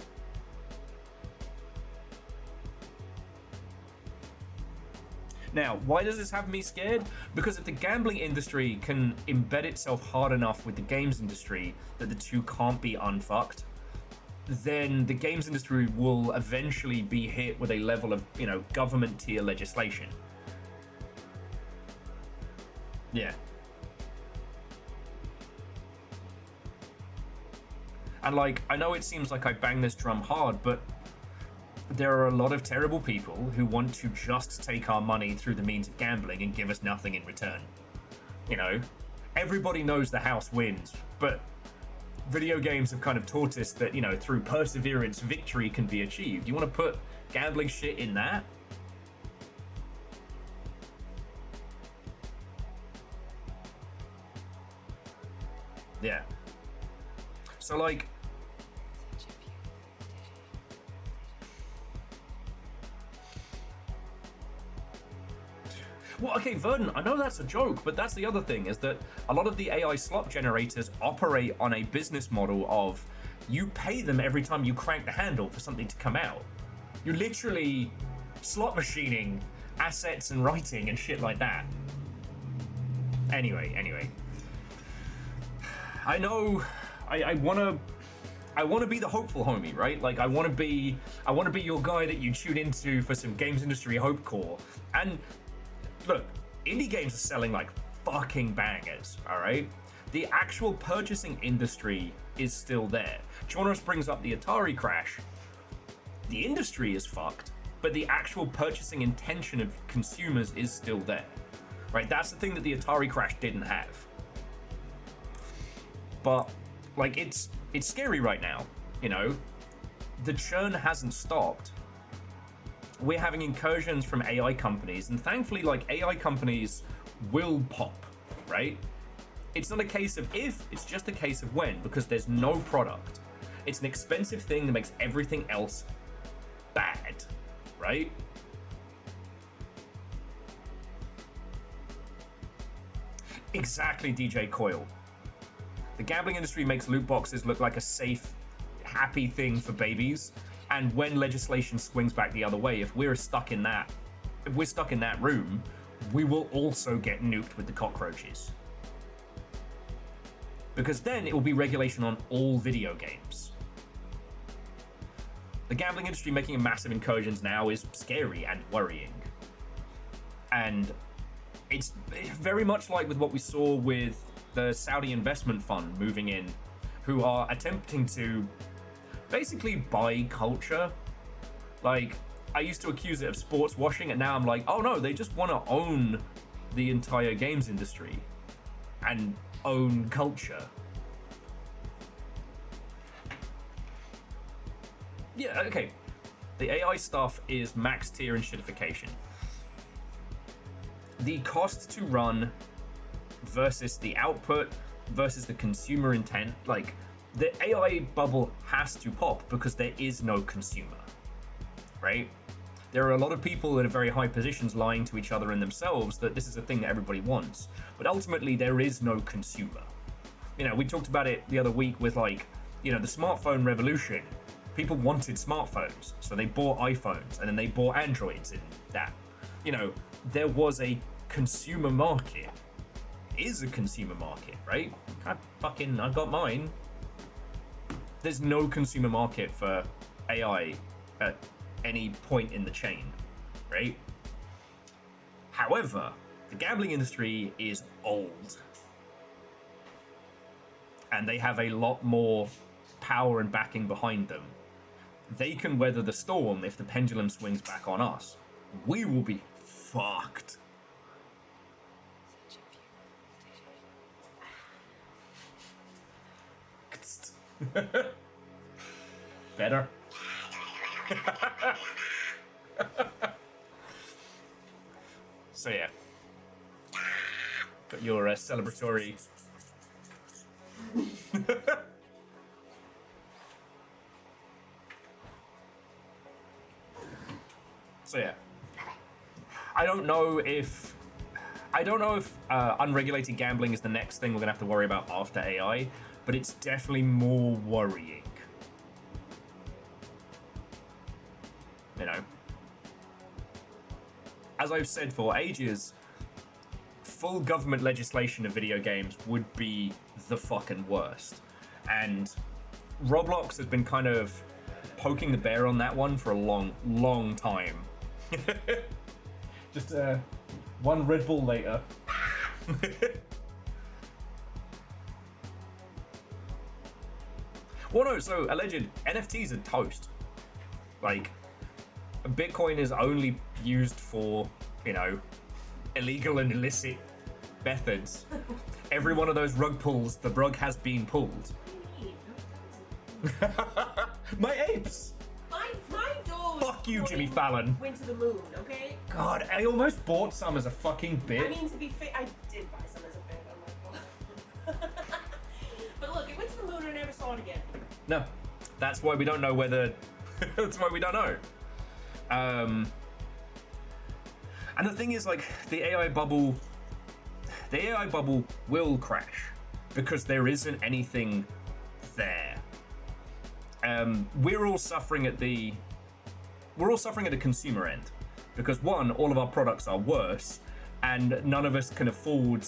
Speaker 1: Now, why does this have me scared? Because if the gambling industry can embed itself hard enough with the games industry that the two can't be unfucked, then the games industry will eventually be hit with a level of, you know, government tier legislation. Yeah. And like, I know it seems like I bang this drum hard, but there are a lot of terrible people who want to just take our money through the means of gambling and give us nothing in return. You know, everybody knows the house wins, but video games have kind of taught us that, you know, through perseverance, victory can be achieved. You want to put gambling shit in that? Yeah. So like, well, okay, Verdant, I know that's a joke, but that's the other thing, is that a lot of the AI slot generators operate on a business model of you pay them every time you crank the handle for something to come out. You're literally slot machining assets and writing and shit like that. Anyway. I know I wanna be the hopeful homie, right? Like I wanna be your guy that you tune into for some games industry hope core. And look, Indie games are selling like fucking bangers, all right? The actual purchasing industry is still there. Jonas brings up the Atari crash. The industry is fucked, but the actual purchasing intention of consumers is still there, right? That's the thing that the Atari crash didn't have. But like, it's scary right now, you know? The churn hasn't stopped. We're having incursions from AI companies, and thankfully, like, AI companies will pop, right? It's not a case of if, it's just a case of when, because there's no product. It's an expensive thing that makes everything else bad, right? Exactly, DJ Coil. The gambling industry makes loot boxes look like a safe, happy thing for babies. And when legislation swings back the other way, if we're stuck in that room, we will also get nuked with the cockroaches. Because then it will be regulation on all video games. The gambling industry making massive incursions now is scary and worrying. And it's very much like with what we saw with the Saudi investment fund moving in, who are attempting to basically buy culture. Like, I used to accuse it of sports washing, and now I'm like, oh no, they just want to own the entire games industry and own culture. Yeah, okay. The AI stuff is max tier and shitification. The cost to run versus the output versus the consumer intent, like, the AI bubble has to pop because there is no consumer, right? There are a lot of people in very high positions lying to each other and themselves that this is a thing that everybody wants, but ultimately there is no consumer. You know, we talked about it the other week with, like, you know, the smartphone revolution. People wanted smartphones, so they bought iPhones, and then they bought Androids in that. You know, there was a consumer market. Is a consumer market, right? I got mine. There's no consumer market for AI at any point in the chain, right? However, the gambling industry is old. And they have a lot more power and backing behind them. They can weather the storm if the pendulum swings back on us. We will be fucked. Better. So yeah, got your celebratory. So yeah, I don't know if unregulated gambling is the next thing we're gonna have to worry about after AI, but it's definitely more worrying. You know, as I've said for ages, full government legislation of video games would be the fucking worst. And Roblox has been kind of poking the bear on that one for a long time. Just one Red Bull later. Well, no, so alleged NFTs are toast. Like, Bitcoin is only used for, you know, illegal and illicit methods. Every one of those rug pulls, the rug has been pulled.
Speaker 3: What do you mean?
Speaker 1: My apes!
Speaker 3: My dog.
Speaker 1: Fuck you, Jimmy Fallon.
Speaker 3: Went to the moon, okay?
Speaker 1: God, I almost bought some as a fucking bit.
Speaker 3: I mean, to be fair, I did buy some as a bit. I'm like, well. But look, it went to the moon and I never saw it again.
Speaker 1: No, that's why we don't know whether. That's why we don't know. And the thing is, like, the AI bubble will crash because there isn't anything there. We're all suffering at the consumer end because, one, all of our products are worse, and none of us can afford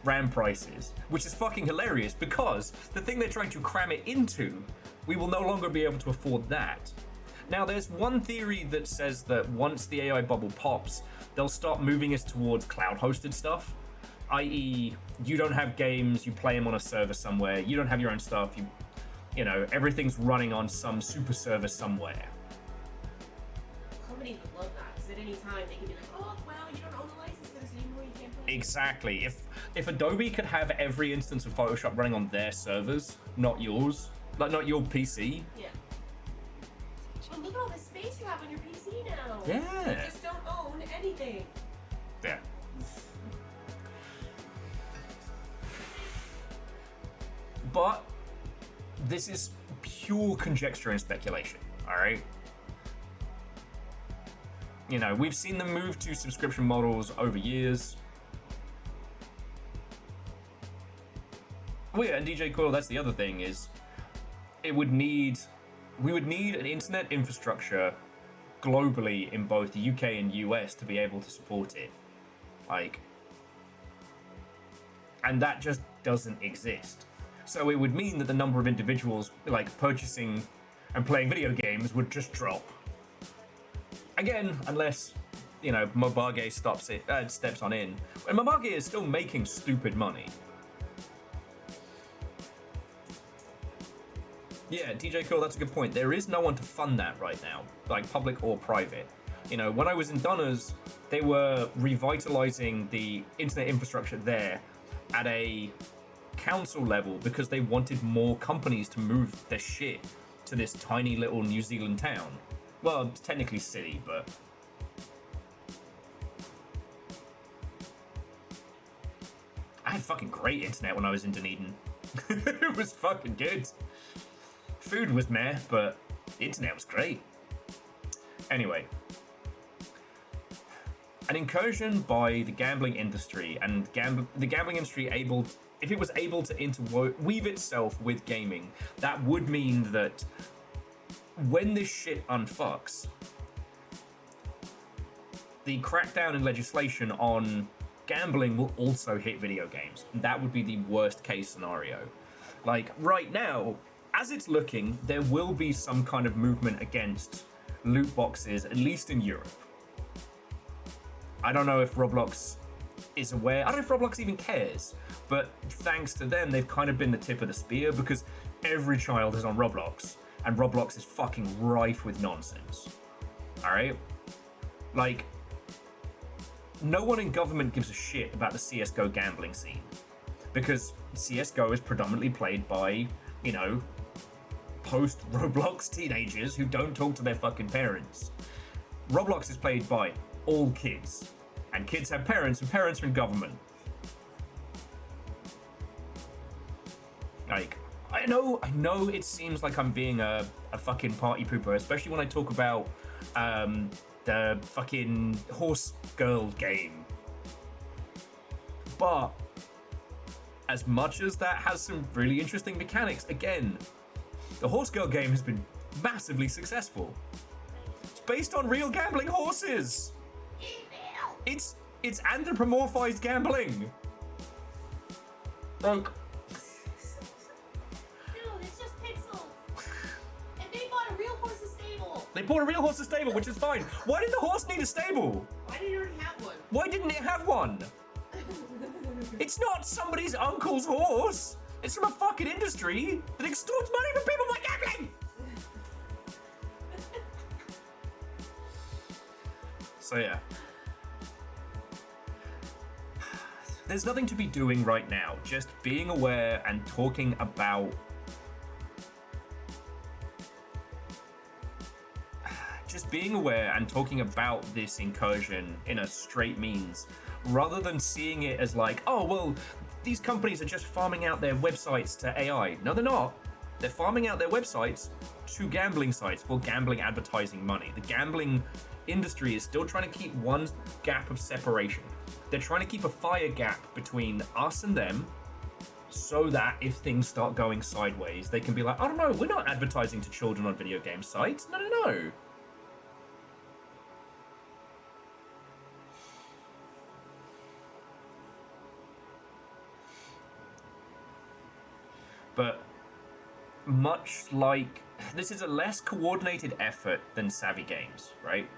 Speaker 1: RAM prices, which is fucking hilarious because the thing they're trying to cram it into, we will no longer be able to afford that. Now, there's one theory that says that once the AI bubble pops, they'll start moving us towards cloud-hosted stuff, i.e., you don't have games, you play them on a server somewhere, you don't have your own stuff, you know, everything's running on some super server somewhere.
Speaker 3: Companies would love that, because at any time they can be like, oh, well, you don't own the license for this anymore, you can't play.
Speaker 1: Exactly. If Adobe could have every instance of Photoshop running on their servers, not yours, like not your PC.
Speaker 3: Yeah. Oh, look at all the space you have on your PC now.
Speaker 1: Yeah.
Speaker 3: You just don't own anything.
Speaker 1: Yeah. But this is pure conjecture and speculation, all right? You know, we've seen them move to subscription models over years. Well, yeah, and DJ Coil, that's the other thing, is we would need an internet infrastructure globally in both the UK and US to be able to support it. Like, and that just doesn't exist. So it would mean that the number of individuals, like, purchasing and playing video games would just drop. Again, unless, you know, Mobage steps on in. And Mobage is still making stupid money. Yeah, DJ Cool, that's a good point. There is no one to fund that right now, like public or private. You know, when I was in Dunners, they were revitalizing the internet infrastructure there at a council level because they wanted more companies to move their shit to this tiny little New Zealand town. Well, it's technically city, but... I had fucking great internet when I was in Dunedin. It was fucking good. Food was meh, but the internet was great. Anyway. An incursion by the gambling industry and the gambling industry if it was able to interweave itself with gaming, that would mean that when this shit unfucks, the crackdown in legislation on gambling will also hit video games. That would be the worst case scenario. Like, right now, as it's looking, there will be some kind of movement against loot boxes, at least in Europe. I don't know if Roblox is aware. I don't know if Roblox even cares. But thanks to them, they've kind of been the tip of the spear because every child is on Roblox. And Roblox is fucking rife with nonsense. Alright? Like, no one in government gives a shit about the CSGO gambling scene. Because CSGO is predominantly played by, you know, post-Roblox teenagers who don't talk to their fucking parents. Roblox is played by all kids. And kids have parents, and parents are in government. Like, I know it seems like I'm being a fucking party pooper, especially when I talk about the fucking horse girl game. But as much as that has some really interesting mechanics, again, the horse girl game has been massively successful. It's based on real gambling horses. It's anthropomorphized gambling. Like,
Speaker 3: No, it's just pixels. And they bought a real horse's stable.
Speaker 1: they bought a real horse's stable, which is fine. Why did the horse need a stable?
Speaker 3: Why did you already have one?
Speaker 1: Why didn't it have one? It's not somebody's uncle's horse. It's from a fucking industry that extorts money from people by gambling. So yeah. There's nothing to be doing right now, just being aware and talking about this incursion in a straight means, rather than seeing it as like, oh, well, these companies are just farming out their websites to AI. No, they're not. They're farming out their websites to gambling sites for gambling advertising money. The gambling industry is still trying to keep one gap of separation. They're trying to keep a fire gap between us and them so that if things start going sideways, they can be like, I don't know, we're not advertising to children on video game sites. No. But much like this is a less coordinated effort than Savvy Games, right?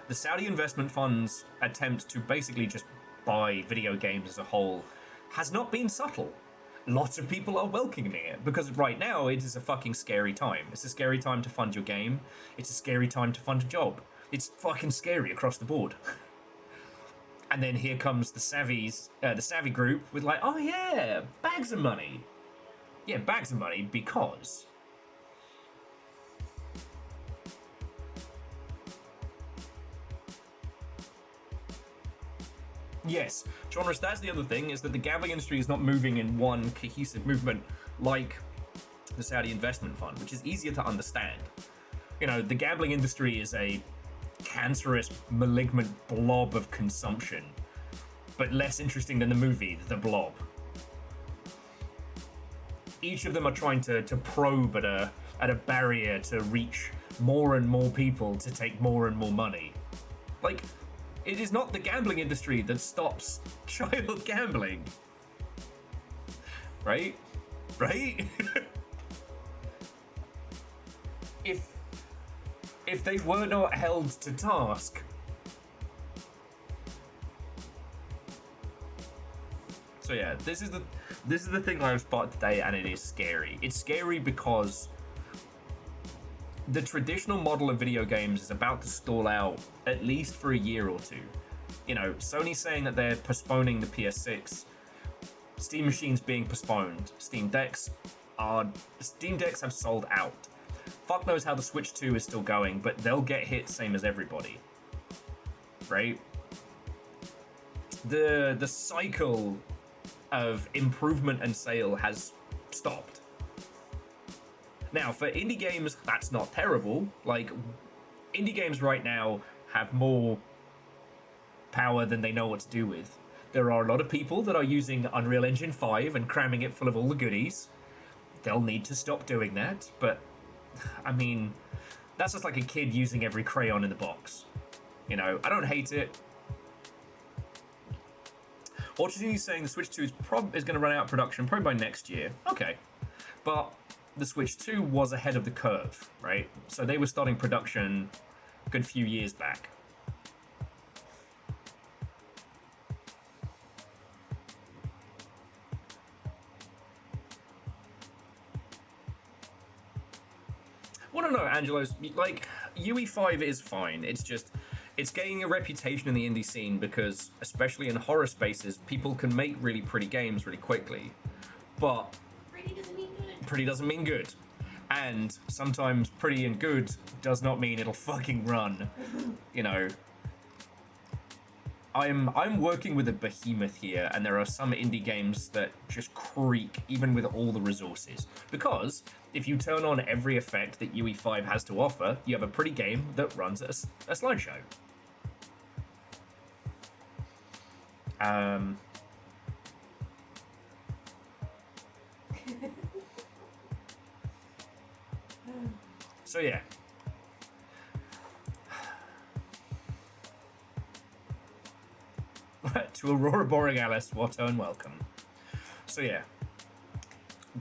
Speaker 1: The Saudi investment fund's attempt to basically just buy video games as a whole has not been subtle. Lots of people are welcoming it because right now it is a fucking scary time. It's a scary time to fund your game. It's a scary time to fund a job. It's fucking scary across the board. And then here comes the Savvy group with like, oh yeah, bags of money. Yeah, bags of money because yes, genres, that's the other thing, is that the gambling industry is not moving in one cohesive movement like the Saudi investment fund, which is easier to understand. You know, the gambling industry is a cancerous, malignant blob of consumption, but less interesting than the movie, The Blob. Each of them are trying to probe at a barrier to reach more and more people to take more and more money. Like, it is not the gambling industry that stops child gambling. Right? Right? If they were not held to task. So yeah, this is the thing I've spotted today, and it is scary. It's scary because the traditional model of video games is about to stall out at least for a year or two. You know, Sony's saying that they're postponing the PS6, Steam machines being postponed, Steam Decks have sold out. Fuck knows how the Switch 2 is still going, but they'll get hit same as everybody. Right? The cycle of improvement and sale has stopped. Now, for indie games, that's not terrible. Like, indie games right now have more power than they know what to do with. There are a lot of people that are using Unreal Engine 5 and cramming it full of all the goodies. They'll need to stop doing that, but, I mean, that's just like a kid using every crayon in the box. You know, I don't hate it. Fortunately, saying the Switch 2 is going to run out of production probably by next year. Okay. But the Switch 2 was ahead of the curve, right? So they were starting production a good few years back. Well, no, Angelos, like, UE5 is fine. It's just, it's gaining a reputation in the indie scene because, especially in horror spaces, people can make really pretty games really quickly. But
Speaker 3: Pretty doesn't mean good.
Speaker 1: pretty doesn't mean good. And sometimes pretty and good does not mean it'll fucking run. You know, I'm working with a behemoth here, and there are some indie games that just creak even with all the resources. Because if you turn on every effect that UE5 has to offer, you have a pretty game that runs a slideshow. So yeah. To Aurora Borealis, what and welcome. So yeah,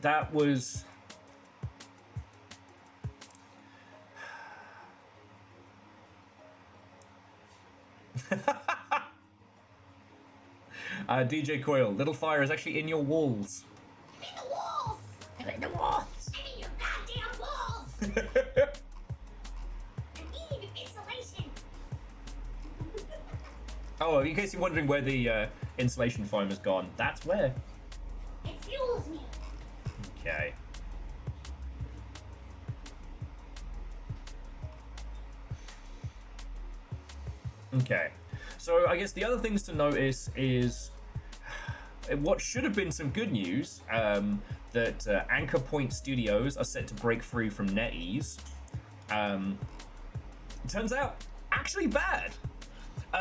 Speaker 1: that was DJ Coil, Little Fire is actually in your walls.
Speaker 3: In the walls!
Speaker 1: In the walls!
Speaker 3: I'm in your goddamn walls! I'm eating insulation!
Speaker 1: Oh, in case you're wondering where the insulation foam has gone, that's where.
Speaker 3: It fuels me!
Speaker 1: Okay. Okay. So I guess the other things to notice is what should have been some good news, that Anchor Point Studios are set to break free from NetEase. Turns out, actually bad.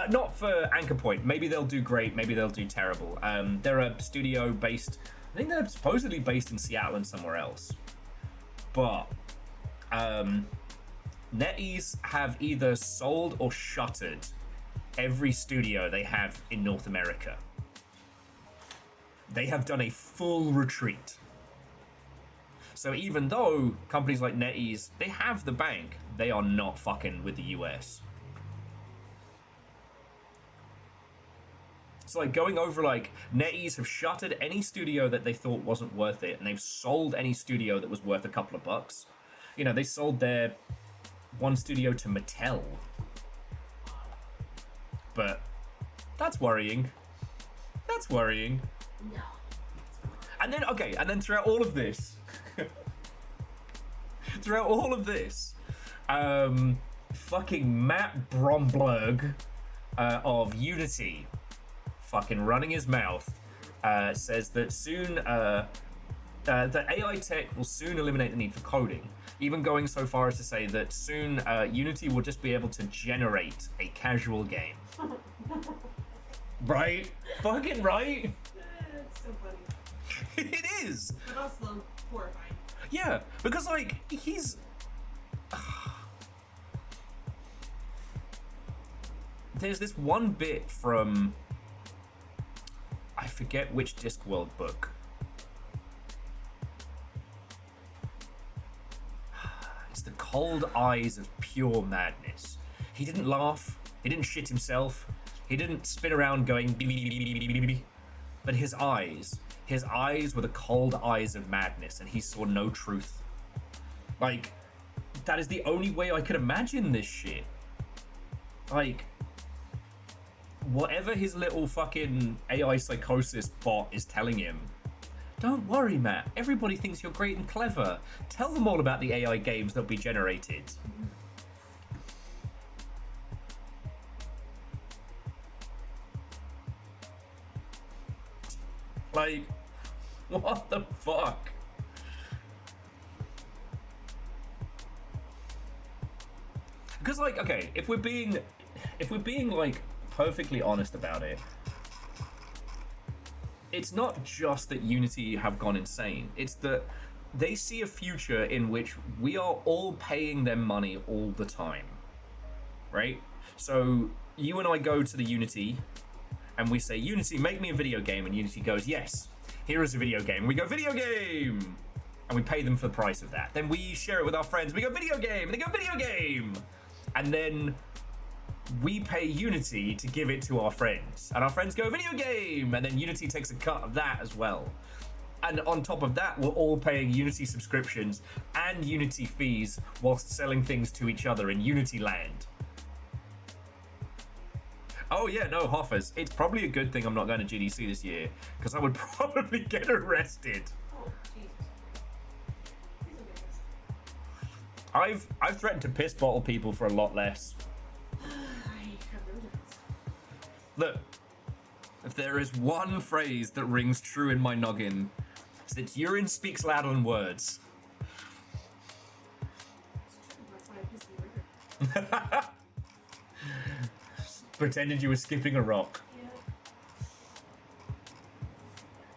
Speaker 1: Not for Anchor Point. Maybe they'll do great, maybe they'll do terrible. They're a studio based, I think they're supposedly based in Seattle and somewhere else. But NetEase have either sold or shuttered every studio they have in North America. They have done a full retreat. So even though companies like NetEase, they have the bank, they are not fucking with the US. It's like going over, like, NetEase have shuttered any studio that they thought wasn't worth it, and they've sold any studio that was worth a couple of bucks. You know, they sold their one studio to Mattel. But that's worrying. That's worrying.
Speaker 3: No.
Speaker 1: And then, okay, and then throughout all of this, fucking Matt Bromberg of Unity, fucking running his mouth, says that soon, that AI tech will soon eliminate the need for coding, even going so far as to say that soon Unity will just be able to generate a casual game. Right? Fucking right?
Speaker 3: It's so funny.
Speaker 1: It is!
Speaker 3: But also horrifying.
Speaker 1: Yeah, because, like, he's... There's this one bit from... I forget which Discworld book. It's The Cold Eyes of Pure Madness. He didn't laugh. He didn't shit himself. He didn't spin around going... But his eyes were the cold eyes of madness, and he saw no truth. Like, that is the only way I could imagine this shit. Like, whatever his little fucking AI psychosis bot is telling him, don't worry, Matt. Everybody thinks you're great and clever. Tell them all about the AI games that'll be generated. Like, what the fuck? Because, like, okay, if we're being like perfectly honest about it, it's not just that Unity have gone insane. It's that they see a future in which we are all paying them money all the time, right? So you and I go to the Unity and we say, Unity, make me a video game. And Unity goes, yes, here is a video game. We go, video game! And we pay them for the price of that. Then we share it with our friends. We go, video game! And they go, video game! And then we pay Unity to give it to our friends. And our friends go, video game! And then Unity takes a cut of that as well. And on top of that, we're all paying Unity subscriptions and Unity fees whilst selling things to each other in Unity land. Oh yeah, no, Hoffers. It's probably a good thing I'm not going to GDC this year, because I would probably get arrested.
Speaker 3: Oh, Jesus. These are videos.
Speaker 1: I've threatened to piss bottle people for a lot less.
Speaker 3: I have no doubts.
Speaker 1: Look, if there is one phrase that rings true in my noggin, it's that urine speaks louder than words.
Speaker 3: It's true. That's why I pissed in the river.
Speaker 1: Pretended you were skipping a rock.
Speaker 3: Yeah.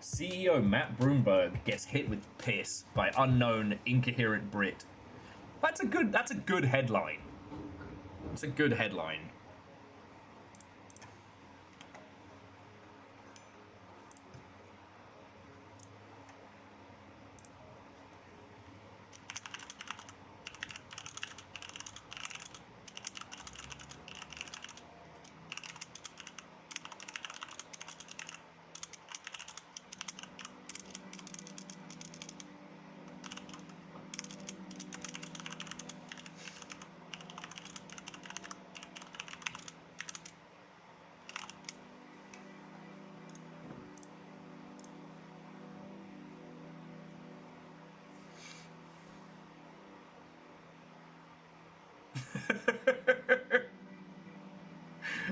Speaker 1: CEO Matt Broomberg gets hit with piss by unknown incoherent Brit. That's a good headline. It's a good headline.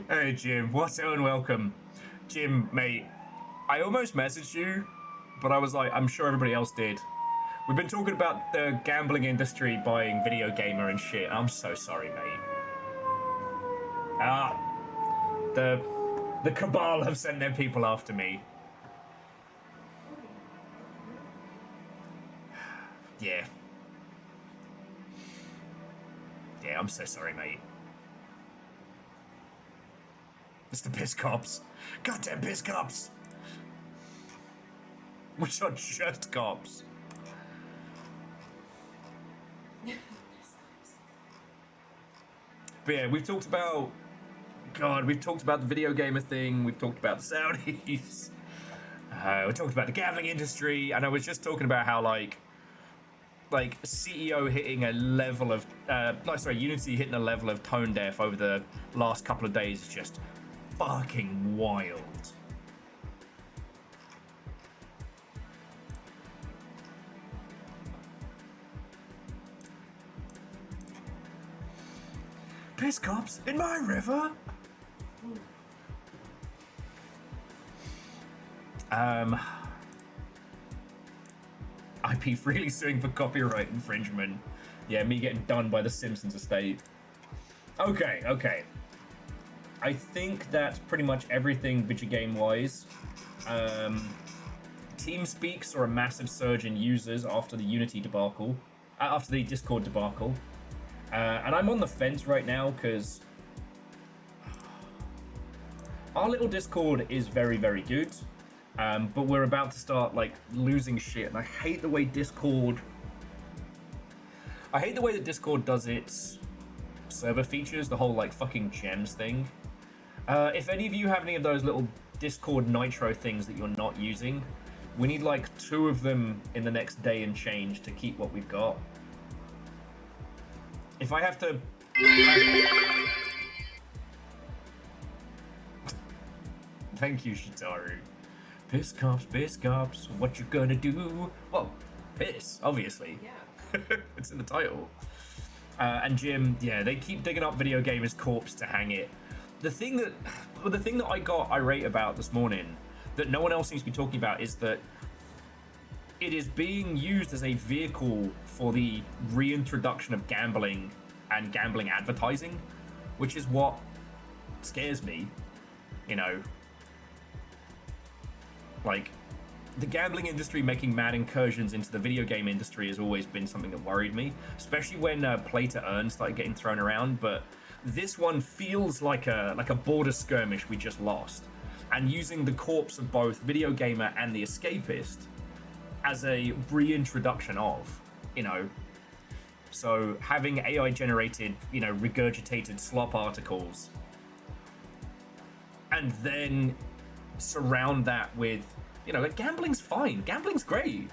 Speaker 1: Hey Jim, what's up and welcome. Jim, mate, I almost messaged you, but I was like, I'm sure everybody else did. We've been talking about the gambling industry buying Video Gamer and shit. I'm so sorry, mate. The cabal have sent their people after me. Yeah. Yeah, I'm so sorry, mate. It's the piss cops. Goddamn piss cops! Which are just cops. But yeah, we've talked about the video gamer thing. We've talked about the Saudis. We talked about the gambling industry, and I was just talking about how like CEO hitting a level of Unity hitting a level of tone deaf over the last couple of days is just fucking wild. Piss cops in my river. IP freely suing for copyright infringement. Yeah, me getting done by the Simpsons estate. Okay. I think that's pretty much everything video game wise. TeamSpeak saw a massive surge in users after the Unity debacle, after the Discord debacle. And I'm on the fence right now because our little Discord is very, very good. But we're about to start like losing shit, and I hate the way Discord does its server features, the whole like fucking gems thing. If any of you have any of those little Discord Nitro things that you're not using, we need like 2 of them in the next day and change to keep what we've got. If I have to... Thank you, Shitaru. Piss cops, what you gonna do? Well, piss, obviously.
Speaker 3: Yeah.
Speaker 1: It's in the title. And Jim, yeah, they keep digging up Video Gamer's corpse to hang it. The thing that I got irate about this morning, that no one else seems to be talking about, is that it is being used as a vehicle for the reintroduction of gambling and gambling advertising, which is what scares me, you know. Like, the gambling industry making mad incursions into the video game industry has always been something that worried me, especially when play to earn started getting thrown around. But this one feels like a border skirmish we just lost, and using the corpse of both Video Gamer and the Escapist as a reintroduction of, you know. So having AI generated, you know, regurgitated slop articles, and then surround that with, you know, like, gambling's fine. Gambling's great.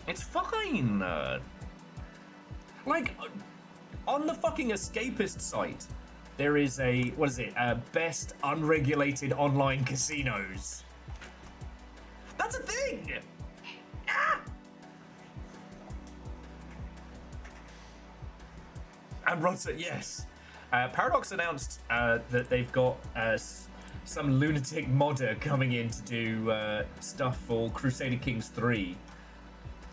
Speaker 1: It's fine. Like, on the fucking Escapist site, there is a, what is it? Best unregulated online casinos. That's a thing! Ah! And Rod said, yes. Paradox announced that they've got some lunatic modder coming in to do stuff for Crusader Kings 3.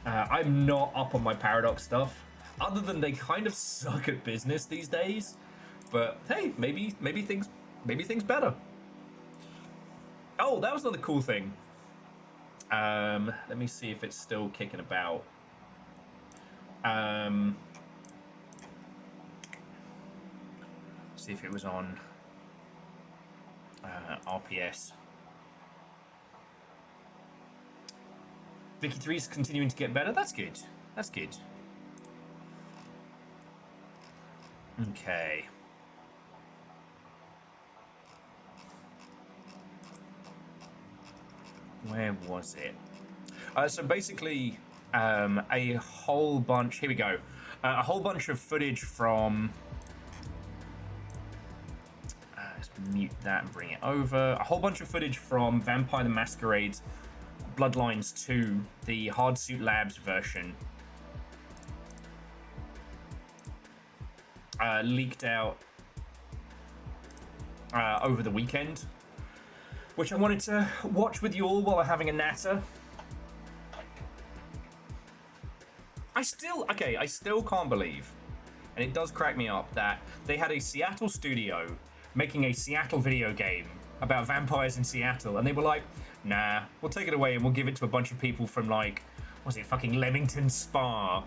Speaker 1: I'm not up on my Paradox stuff, other than they kind of suck at business these days. But hey, maybe things better. Oh, that was another cool thing. Let me see if it's still kicking about. See if it was on RPS. Vicky 3 is continuing to get better. That's good. That's good. Okay. Where was it? So basically, a whole bunch. Here we go. A whole bunch of footage from. Let's mute that and bring it over. A whole bunch of footage from Vampire the Masquerade Bloodlines 2, the Hardsuit Labs version. Leaked out over the weekend, which I wanted to watch with you all while I'm having a natter. I still can't believe, and it does crack me up, that they had a Seattle studio making a Seattle video game about vampires in Seattle, and they were like, nah, we'll take it away and we'll give it to a bunch of people from, like, was it fucking Leamington Spa?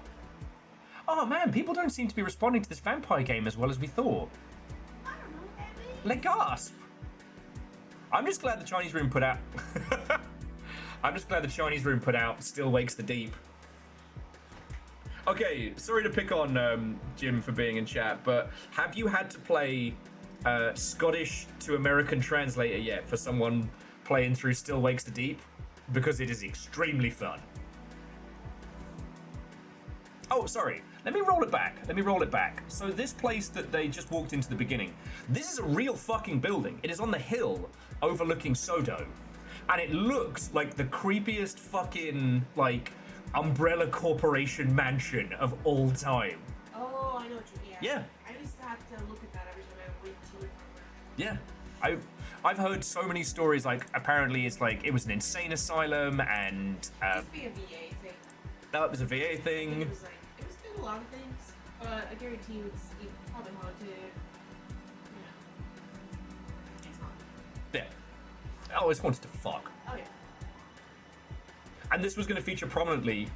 Speaker 1: Oh man, people don't seem to be responding to this vampire game as well as we thought.
Speaker 3: I don't know what that means.
Speaker 1: Like, gasp! I'm just glad the Chinese room put out. I'm just glad the Chinese room put out Still Wakes the Deep. Okay, sorry to pick on Jim for being in chat, but have you had to play Scottish to American translator yet for someone playing through Still Wakes the Deep? Because it is extremely fun. Oh, sorry. Let me roll it back. So this place that they just walked into the beginning, this is a real fucking building. It is on the hill overlooking Sodo. And it looks like the creepiest fucking, like, Umbrella Corporation mansion of all time.
Speaker 3: Oh, I know what you mean.
Speaker 1: Yeah.
Speaker 3: I used to have to look at that every time I went to it.
Speaker 1: Yeah. I've heard so many stories, like, apparently it's like, it was an insane asylum, and,
Speaker 3: Just be a VA thing.
Speaker 1: that was a VA
Speaker 3: It
Speaker 1: thing.
Speaker 3: was like, it was doing a lot of things, but I guarantee you it's probably haunted. It's haunted.
Speaker 1: Yeah. I always wanted to fuck.
Speaker 3: Oh, yeah.
Speaker 1: And this was going to feature prominently.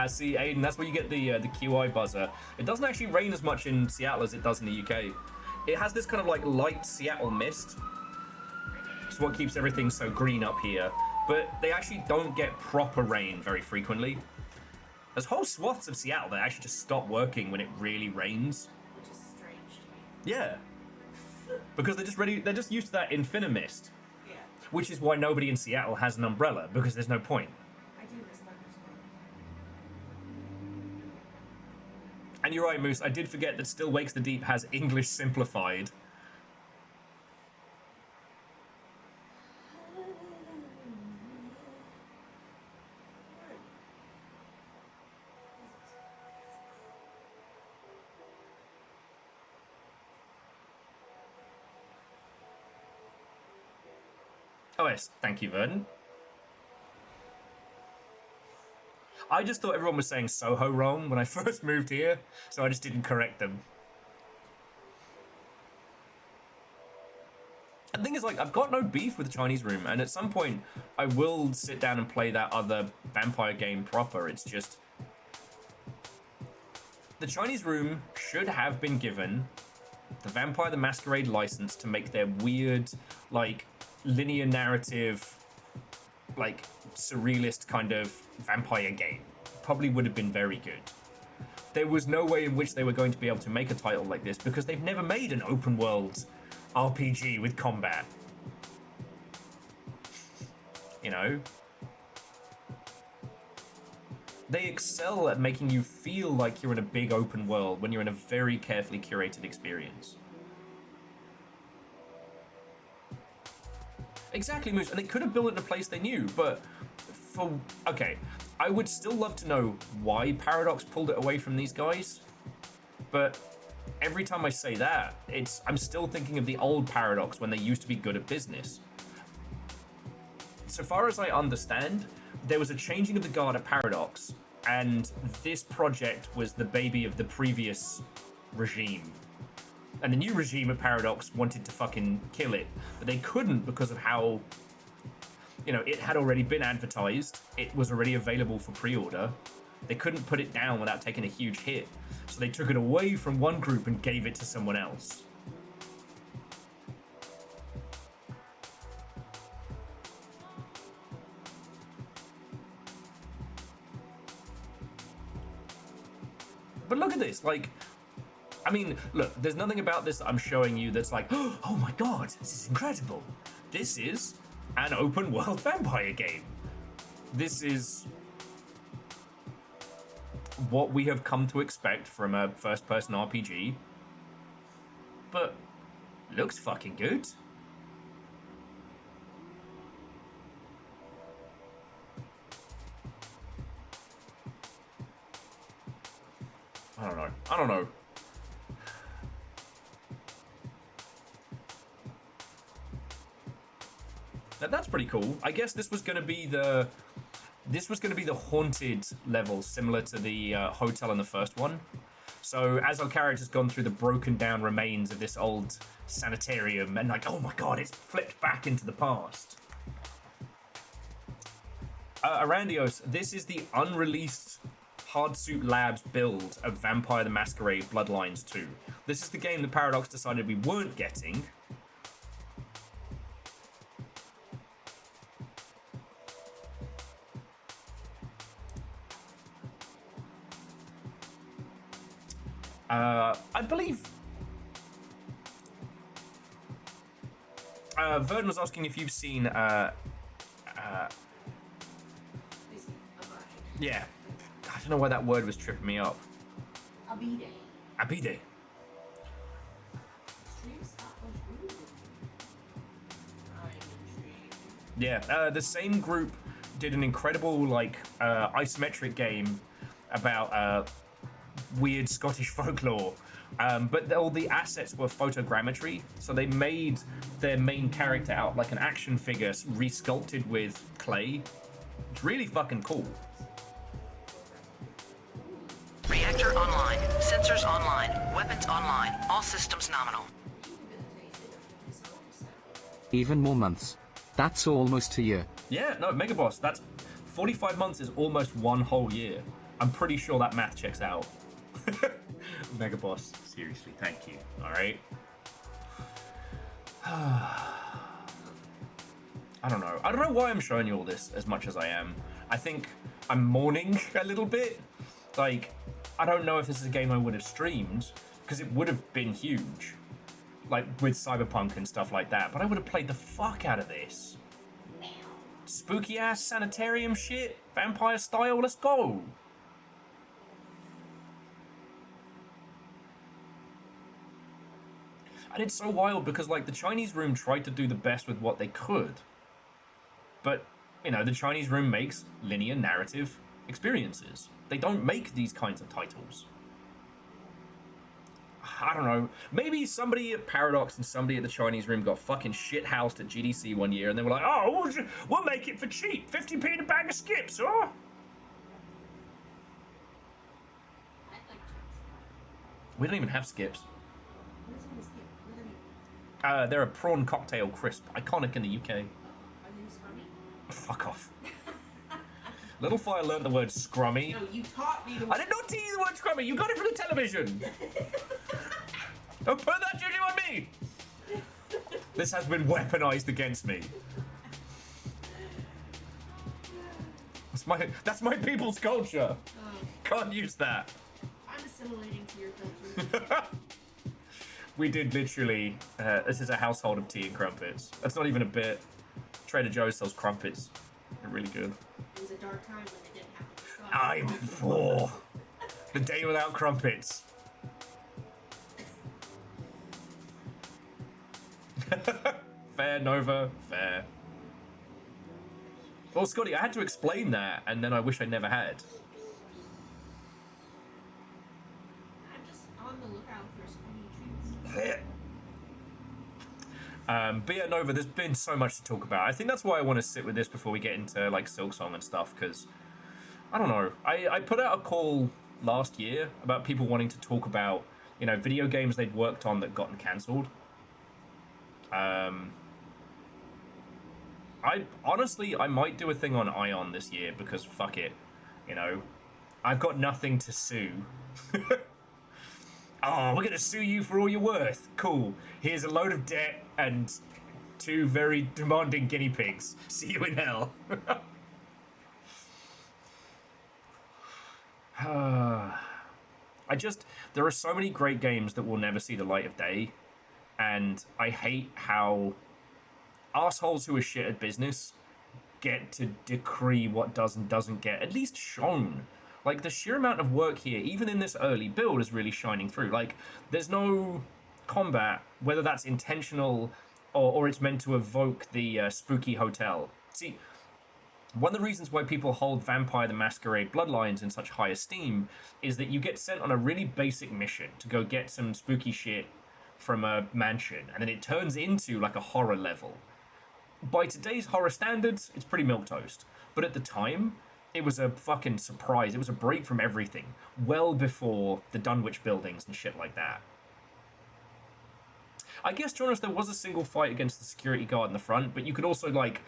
Speaker 1: See, Aiden, that's where you get the QI buzzer. It doesn't actually rain as much in Seattle as it does in the UK. It has this kind of like light Seattle mist. It's what keeps everything so green up here. But they actually don't get proper rain very frequently. There's whole swaths of Seattle that actually just stop working when it really rains.
Speaker 3: Which is strange to me.
Speaker 1: Yeah. Because they're just used to that Infinimist.
Speaker 3: Yeah.
Speaker 1: Which is why nobody in Seattle has an umbrella, because there's no point.
Speaker 3: I do miss thunderstorms.
Speaker 1: And you're right, Moose, I did forget that Still Wakes the Deep has English simplified. Oh yes, thank you, Verdant. I just thought everyone was saying Soho wrong when I first moved here, so I just didn't correct them. And the thing is, like, I've got no beef with the Chinese room, and at some point I will sit down and play that other vampire game proper. It's just... the Chinese room should have been given the Vampire the Masquerade license to make their weird, like, linear narrative, like, surrealist kind of vampire game. Probably would have been very good. There was no way in which they were going to be able to make a title like this because they've never made an open world RPG with combat. You know? They excel at making you feel like you're in a big open world when you're in a very carefully curated experience. Exactly, Moose, and they could have built it in a place they knew, but okay, I would still love to know why Paradox pulled it away from these guys, but every time I say that, I'm still thinking of the old Paradox when they used to be good at business. So far as I understand, there was a changing of the guard at Paradox, and this project was the baby of the previous regime. And the new regime at Paradox wanted to fucking kill it, but they couldn't because of how, you know, it had already been advertised. It was already available for pre-order. They couldn't put it down without taking a huge hit. So they took it away from one group and gave it to someone else. But look at this, like, I mean, look, there's nothing about this that I'm showing you that's like, oh my god, this is incredible. This is an open world vampire game. This is what we have come to expect from a first person RPG. But looks fucking good. I don't know. Now, that's pretty cool. I guess this was going to be the haunted level, similar to the hotel in the first one. So as our character's gone through the broken down remains of this old sanitarium, and like, oh my god, it's flipped back into the past. Arandios, this is the unreleased Hardsuit Labs build of Vampire the Masquerade Bloodlines 2. This is the game that Paradox decided we weren't getting. I believe Vernon was asking if you've seen
Speaker 3: Basically,
Speaker 1: yeah. I don't know why that word was tripping me up.
Speaker 3: Abide.
Speaker 1: Abide.
Speaker 3: Stream stop. Ooh. I'm intrigued.
Speaker 1: Yeah, the same group did an incredible like isometric game about weird Scottish folklore, but all the assets were photogrammetry, so they made their main character out like an action figure resculpted with clay. It's really fucking cool.
Speaker 4: Reactor online. Sensors online. Weapons online. All systems nominal.
Speaker 2: Even more months. That's almost a year.
Speaker 1: Yeah, no, Mega Boss, that's 45 months is almost one whole year. I'm pretty sure that math checks out. Mega Boss, seriously, thank you. All right. I don't know. I don't know why I'm showing you all this as much as I am. I think I'm mourning a little bit. Like, I don't know if this is a game I would have streamed, because it would have been huge. Like, with Cyberpunk and stuff like that. But I would have played the fuck out of this. Spooky ass sanitarium shit, vampire style, let's go. And it's so wild because like the Chinese room tried to do the best with what they could. But, you know, the Chinese room makes linear narrative experiences. They don't make these kinds of titles. I don't know. Maybe somebody at Paradox and somebody at the Chinese room got fucking shit-housed at GDC one year and they were like, oh, we'll make it for cheap. 50p in a bag of skips, huh? We don't even have skips. They're a prawn cocktail crisp, iconic in the UK.
Speaker 3: Are they scrummy?
Speaker 1: Fuck off. Little Fire learned the word scrummy.
Speaker 3: No, you taught me the
Speaker 1: I did not teach you the word scrummy. You got it from the television. Don't put that judging on me. This has been weaponized against me. That's my people's culture. Can't use that.
Speaker 3: I'm assimilating to your culture.
Speaker 1: We did literally. This is a household of tea and crumpets. That's not even a bit. Trader Joe's sells crumpets. They're really good.
Speaker 3: It was a dark time when they didn't have the stuff.
Speaker 1: I'm poor. The day without crumpets. Fair, Nova, fair. Well, Scotty, I had to explain that, and then I wish I never had.
Speaker 3: I'm just on the lookout for scrummy treats.
Speaker 1: But yeah, Nova, there's been so much to talk about. I think that's why I want to sit with this before we get into like Silksong and stuff, because I don't know. I put out a call last year about people wanting to talk about, you know, video games they'd worked on that gotten cancelled. I honestly, I might do a thing on Ion this year because fuck it, you know, I've got nothing to sue. Oh, we're gonna sue you for all you're worth. Cool. Here's a load of debt and 2 very demanding guinea pigs. See you in hell. There are so many great games that will never see the light of day, and I hate how assholes who are shit at business get to decree what does and doesn't get at least shown. Like, the sheer amount of work here, even in this early build, is really shining through. Like, there's no combat, whether that's intentional or it's meant to evoke the spooky hotel. See, one of the reasons why people hold Vampire the Masquerade Bloodlines in such high esteem is that you get sent on a really basic mission to go get some spooky shit from a mansion, and then it turns into like a horror level. By today's horror standards, it's pretty milquetoast. But at the time, it was a fucking surprise. It was a break from everything. Well before the Dunwich buildings and shit like that. I guess, Jonas, there was a single fight against the security guard in the front, but you could also, like,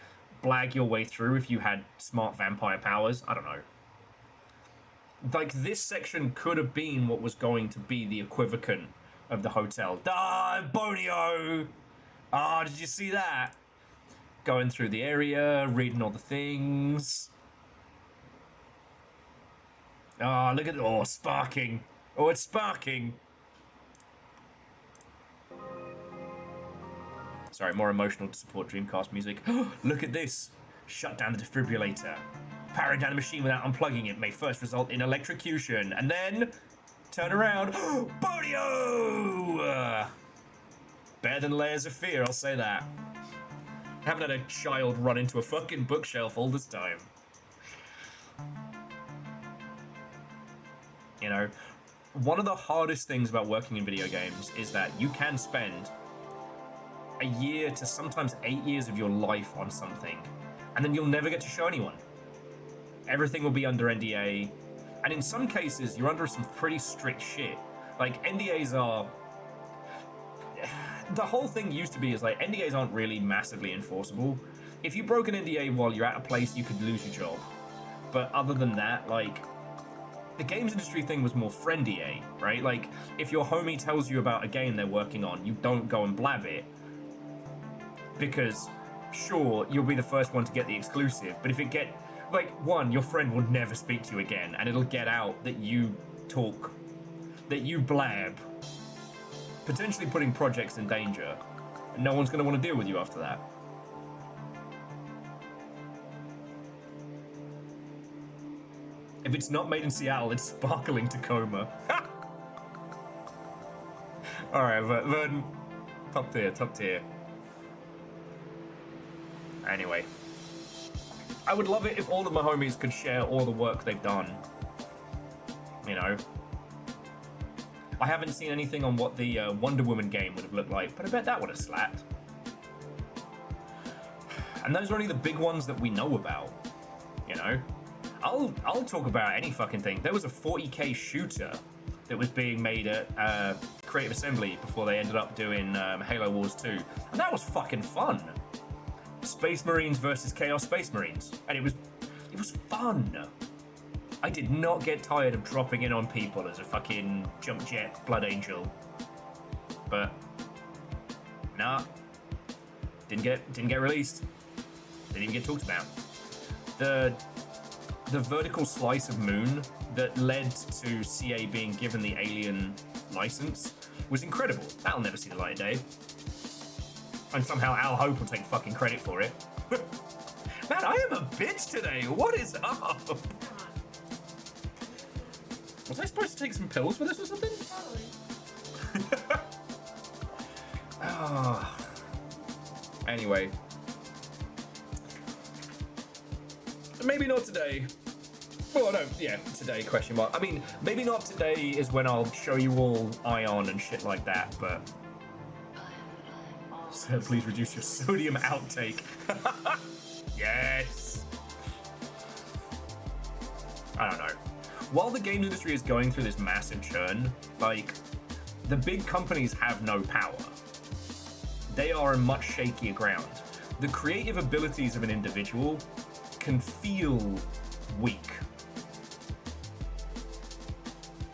Speaker 1: blag your way through if you had smart vampire powers. I don't know. Like, this section could have been what was going to be the equivocant of the hotel. Ah, Bonio! Ah, did you see that? Going through the area, reading all the things. Ah, look at it. Oh, sparking. Oh, it's sparking. sorry, more emotional to support Dreamcast music. Look at this. Shut down the defibrillator. Powering down the machine without unplugging it may first result in electrocution, and then turn around. Bodio! Better than Layers of Fear, I'll say that. I haven't had a child run into a fucking bookshelf all this time. You know, one of the hardest things about working in video games is that you can spend a year to sometimes 8 years of your life on something, and then you'll never get to show anyone. Everything will be under NDA, and in some cases, you're under some pretty strict shit. Like, NDAs are... The whole thing used to be is, like, NDAs aren't really massively enforceable. If you broke an NDA while you're at a place, you could lose your job. But other than that, like, the games industry thing was more friend-DA, right? Like, if your homie tells you about a game they're working on, you don't go and blab it. Because, sure, you'll be the first one to get the exclusive, but if it get... Like, one, your friend will never speak to you again, and it'll get out that you talk, that you blab, potentially putting projects in danger, and no one's going to want to deal with you after that. If it's not made in Seattle, it's sparkling Tacoma. Alright, Verdant, top tier, top tier. Anyway. I would love it if all of my homies could share all the work they've done. You know? I haven't seen anything on what the Wonder Woman game would have looked like, but I bet that would have slapped. And those are only the big ones that we know about. You know? I'll talk about any fucking thing. There was a 40k shooter that was being made at Creative Assembly before they ended up doing Halo Wars 2. And that was fucking fun. Space Marines versus Chaos Space Marines, and it was fun. I did not get tired of dropping in on people as a fucking jump jet blood angel, but nah, didn't get released. Didn't even get talked about. The vertical slice of moon that led to CA being given the Alien license was incredible. That'll never see the light of day. And somehow Al Hope will take fucking credit for it. Man, I am a bitch today. What is up? Was I supposed to take some pills for this or something?
Speaker 3: Probably.
Speaker 1: Oh. Anyway. Maybe not today. Well, no, yeah, today, question mark. I mean, maybe not today is when I'll show you all Ion and shit like that, but... So please reduce your sodium outtake. Yes! I don't know. While the games industry is going through this massive churn, like, the big companies have no power. They are in much shakier ground. The creative abilities of an individual can feel weak.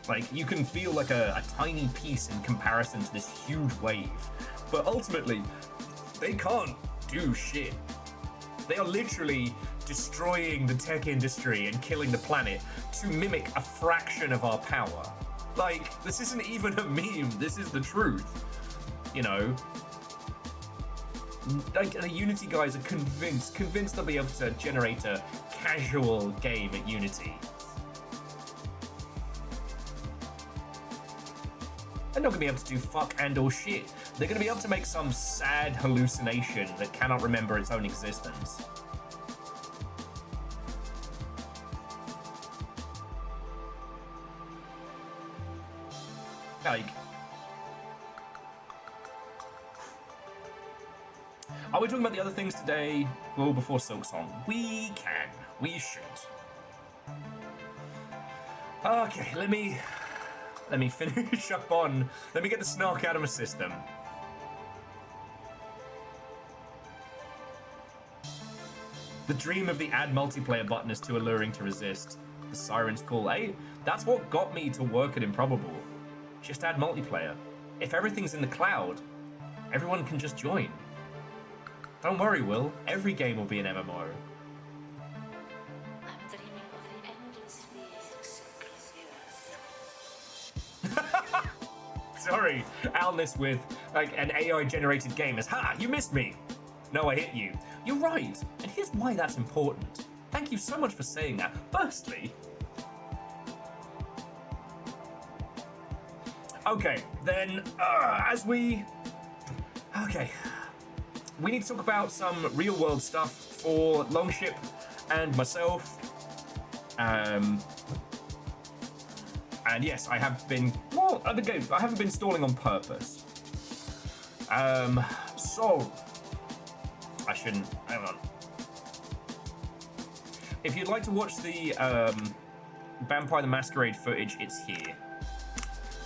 Speaker 1: Like, you can feel like a tiny piece in comparison to this huge wave. But ultimately, they can't do shit. They are literally destroying the tech industry and killing the planet to mimic a fraction of our power. Like, this isn't even a meme, this is the truth. You know? Like, the Unity guys are convinced they'll be able to generate a casual game at Unity. They're not going to be able to do fuck and or shit. They're going to be able to make some sad hallucination that cannot remember its own existence. Like... Are we talking about the other things today? Well, before Silksong. We can. We should. Okay, let me finish up on... Let me get the snark out of my system. The dream of the add multiplayer button is too alluring to resist. The siren's call. Hey, that's what got me to work at Improbable. Just add multiplayer. If everything's in the cloud, everyone can just join. Don't worry, Will. Every game will be an MMO.
Speaker 6: I'm dreaming of the endlessly
Speaker 1: Sorry, Alness with like an AI-generated game is, ha, you missed me. No, I hit you. You're right, and here's why that's important. Thank you so much for saying that. Firstly, okay, then we need to talk about some real-world stuff for Longship and myself. And yes, I have been, well, again, I haven't been stalling on purpose. So, I shouldn't, hang on. If you'd like to watch the Vampire the Masquerade footage, it's here.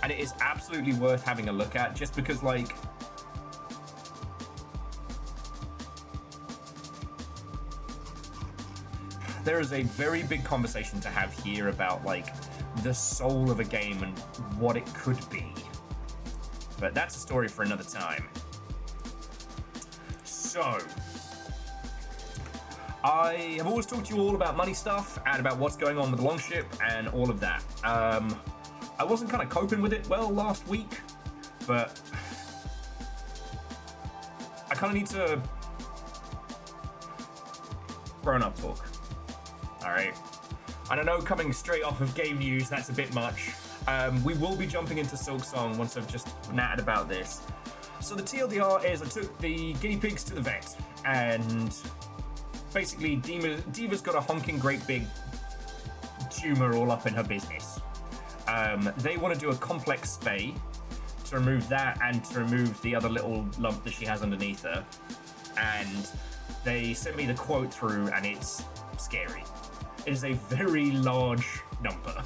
Speaker 1: And it is absolutely worth having a look at, just because, like, there is a very big conversation to have here about, like, the soul of a game and what it could be. But that's a story for another time. So, I have always talked to you all about money stuff and about what's going on with the Longship and all of that. I wasn't kind of coping with it well last week, but I kind of need to grown-up talk. Alright. I don't know, coming straight off of game news, that's a bit much. We will be jumping into Silksong once I've just nattered about this. So the TLDR is I took the guinea pigs to the vet, and basically Diva's got a honking great big tumor all up in her business. They want to do a complex spay to remove that and to remove the other little lump that she has underneath her. And they sent me the quote through, and it's scary. It is a very large number.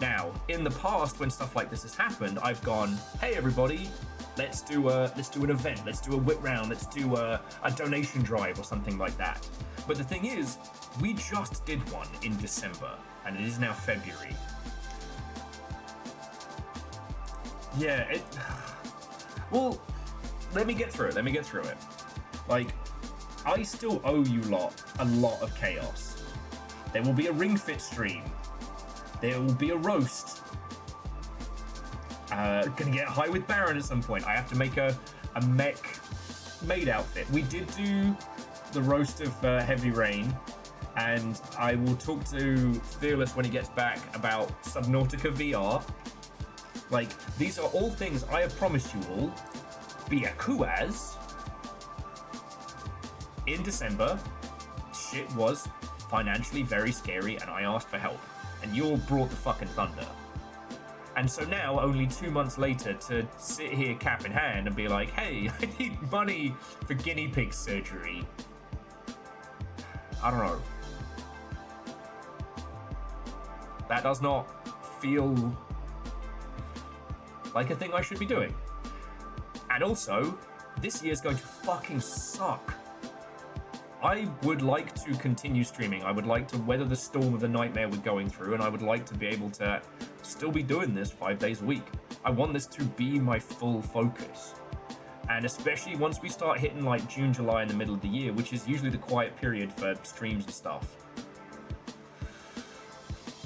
Speaker 1: Now, in the past, when stuff like this has happened, I've gone, hey everybody, let's do an event, let's do a whip round, let's do a donation drive or something like that. But the thing is, we just did one in December, and it is now February. Yeah, well, let me get through it. Like, I still owe you lot a lot of chaos. There will be a Ring Fit stream. There will be a roast. Gonna get high with Baron at some point. I have to make a mech maid outfit. We did do the roast of Heavy Rain, and I will talk to Fearless when he gets back about Subnautica VR. Like, these are all things I have promised you all. Biakuaz. In December, shit was financially very scary, and I asked for help. And you all brought the fucking thunder. And so now, only 2 months later, to sit here cap in hand and be like, hey, I need money for guinea pig surgery. I don't know. That does not feel like a thing I should be doing. And also, this year's going to fucking suck. I would like to continue streaming. I would like to weather the storm of the nightmare we're going through, and I would like to be able to still be doing this 5 days a week. I want this to be my full focus. And especially once we start hitting like June, July in the middle of the year, which is usually the quiet period for streams and stuff.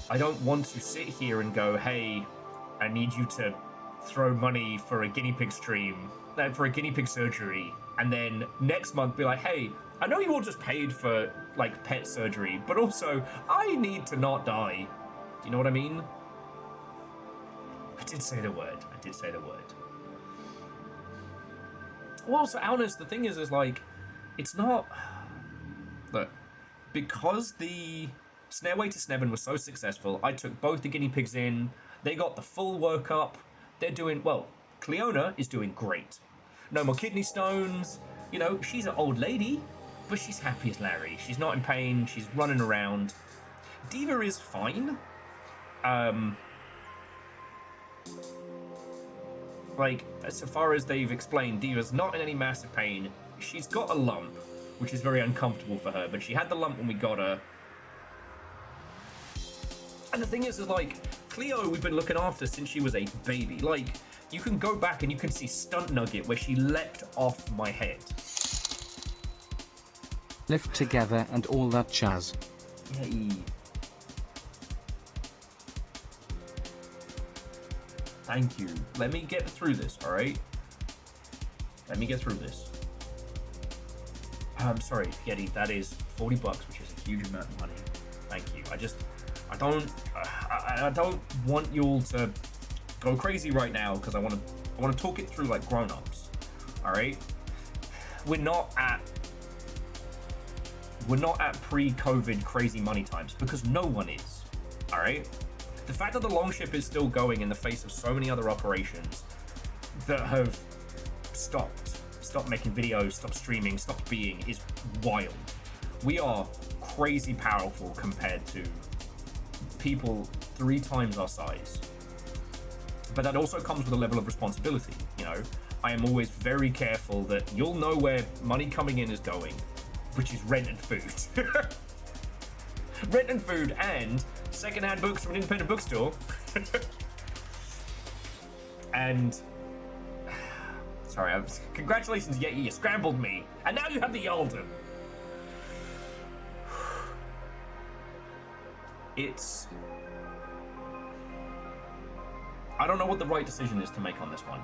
Speaker 1: I don't want to sit here and go, hey, I need you to throw money for a guinea pig stream, for a guinea pig surgery, and then next month be like, hey, I know you all just paid for, like, pet surgery, but also, I need to not die. Do you know what I mean? I did say the word. Well, so, Alnus, the thing is, like, it's not... Look, because the Stairway to Sneven was so successful, I took both the guinea pigs in, they got the full workup, they're doing... Well, Cleona is doing great. No more kidney stones, you know, she's an old lady, but she's happy as Larry. She's not in pain. She's running around. Diva is fine. Like, so far as they've explained, Diva's not in any massive pain. She's got a lump, which is very uncomfortable for her, but she had the lump when we got her. And the thing is like, Cleo we've been looking after since she was a baby. Like, you can go back and you can see Stunt Nugget where she leapt off my head.
Speaker 2: Live together and all that jazz.
Speaker 1: Yay. Thank you. Let me get through this, all right? Let me get through this. I'm sorry, Yeti, that is $40, which is a huge amount of money. Thank you. I don't want you all to go crazy right now because I want to talk it through like grown-ups. All right? We're not at pre-COVID crazy money times because no one is. All right? The fact that the Longship is still going in the face of so many other operations that have stopped making videos, stopped streaming, stopped being is wild. We are crazy powerful compared to people 3 times our size. But that also comes with a level of responsibility, you know. I am always very careful that you'll know where money coming in is going, which is rent and food. Rent and food and secondhand books from an independent bookstore. And sorry, congratulations, Yeti, you scrambled me. And now you have the Yalden. I don't know what the right decision is to make on this one.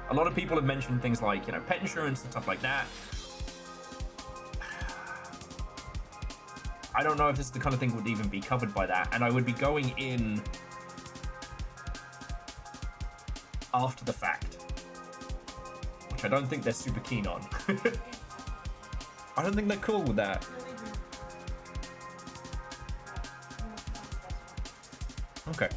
Speaker 1: A lot of people have mentioned things like, you know, pet insurance and stuff like that. I don't know if this is the kind of thing would even be covered by that, and I would be going in after the fact, which I don't think they're super keen on. I don't think they're cool with that. Okay.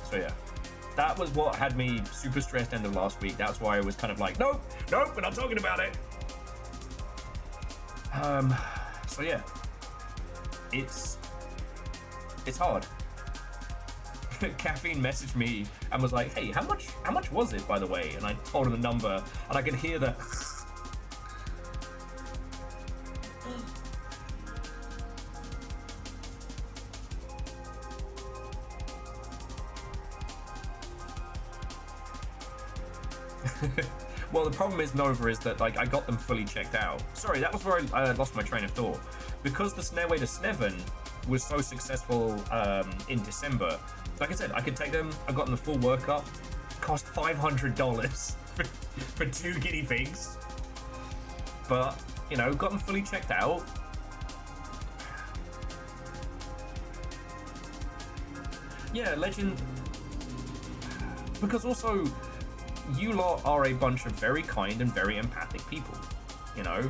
Speaker 1: So yeah, that was what had me super stressed end of last week. That's why I was kind of like, nope, we're not talking about it. So yeah, it's hard. Caffeine messaged me and was like, hey, how much was it, by the way? And I told him the number, and I could hear the well, the problem is, Nova, is that like I got them fully checked out. Sorry, that was where I lost my train of thought. Because the Snareway to Sneven was so successful in December, like I said, I could take them, I got them the full workup, cost $500 for 2 guinea pigs. But, you know, got them fully checked out. Yeah, Legend. Because also, you lot are a bunch of very kind and very empathic people, you know?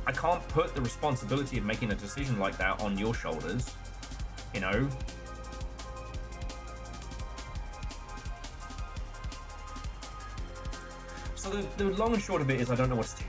Speaker 1: I can't put the responsibility of making a decision like that on your shoulders, you know? So the long and short of it is I don't know what to do.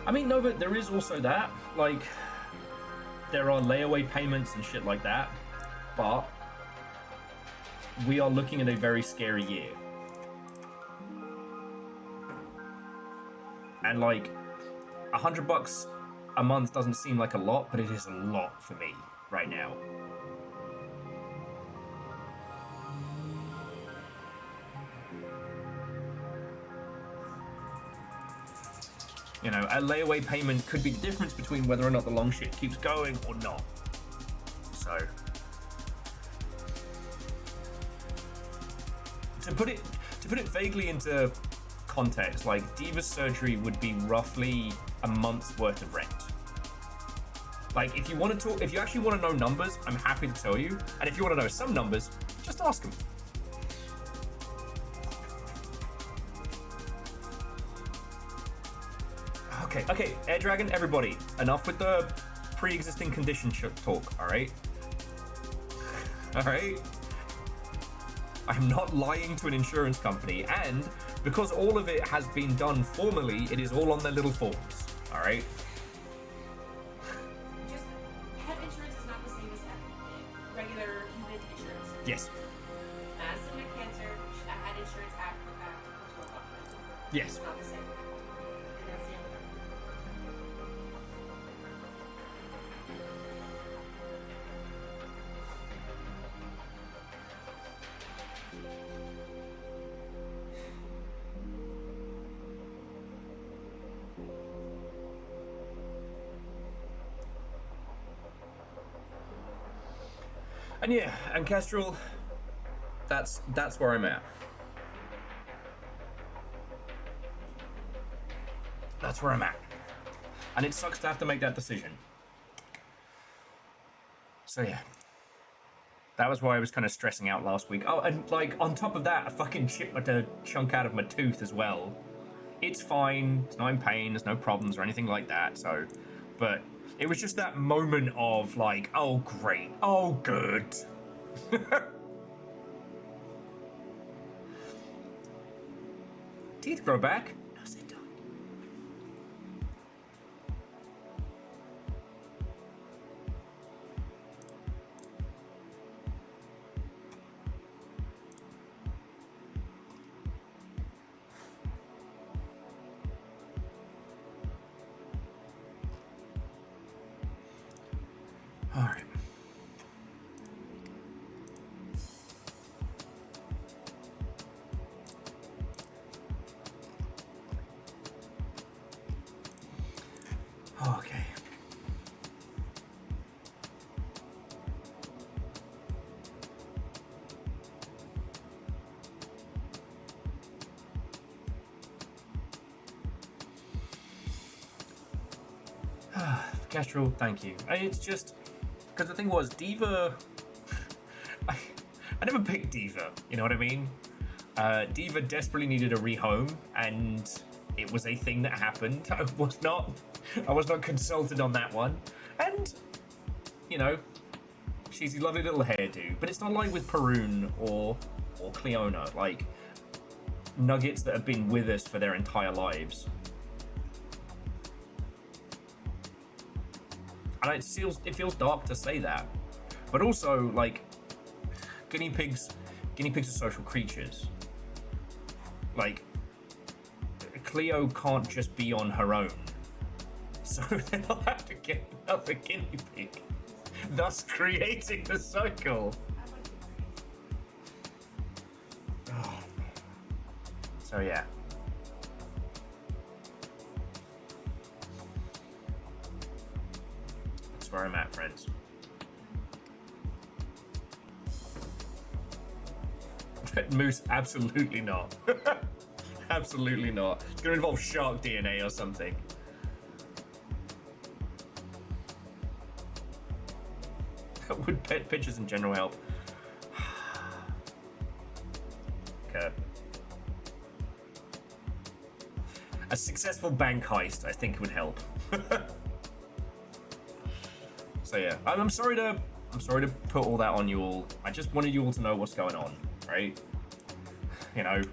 Speaker 1: I mean, no, but there is also that, like, there are layaway payments and shit like that, but we are looking at a very scary year. And like, $100 a month doesn't seem like a lot, but it is a lot for me right now. You know, a layaway payment could be the difference between whether or not the long shit keeps going or not. So, to put it vaguely into context, like Diva's surgery would be roughly a month's worth of rent. Like, if you want to talk, if you actually want to know numbers, I'm happy to tell you. And if you want to know some numbers, just ask them. Okay, Air Dragon, everybody, enough with the pre-existing condition talk, alright? Alright? I'm not lying to an insurance company, and because all of it has been done formally, it is all on their little forms, alright?
Speaker 3: Just, pet insurance is not the same as regular human insurance.
Speaker 1: Yes.
Speaker 3: Madison had cancer, I had insurance after the fact.
Speaker 1: Yes.
Speaker 3: It's not the same. And that's the end of it.
Speaker 1: And yeah, and Kestrel, that's where I'm at. That's where I'm at. And it sucks to have to make that decision. So yeah. That was why I was kind of stressing out last week. Oh, and like on top of that, I fucking chipped a chunk out of my tooth as well. It's fine, it's not in pain, there's no problems or anything like that, so... But it was just that moment of like, oh great, oh good. Teeth grow back? No, they don't. All right. Okay. Kestrel, thank you. It's just because the thing was, Diva. I never picked Diva. You know what I mean? Diva desperately needed a rehome, and it was a thing that happened. I was not consulted on that one, and you know, she's a lovely little hairdo. But it's not like with Perun or Cleona, like nuggets that have been with us for their entire lives. And it feels dark to say that, but also like guinea pigs are social creatures. Like Cleo can't just be on her own, so they'll have to get another guinea pig, thus creating the cycle. Oh. So yeah. Where I'm at, friends. Moose, absolutely not. Absolutely not. It's gonna involve shark DNA or something. Would pet pictures in general help? Okay. A successful bank heist, I think, would help. So yeah, I'm sorry to put all that on you all. I just wanted you all to know what's going on, right? You know.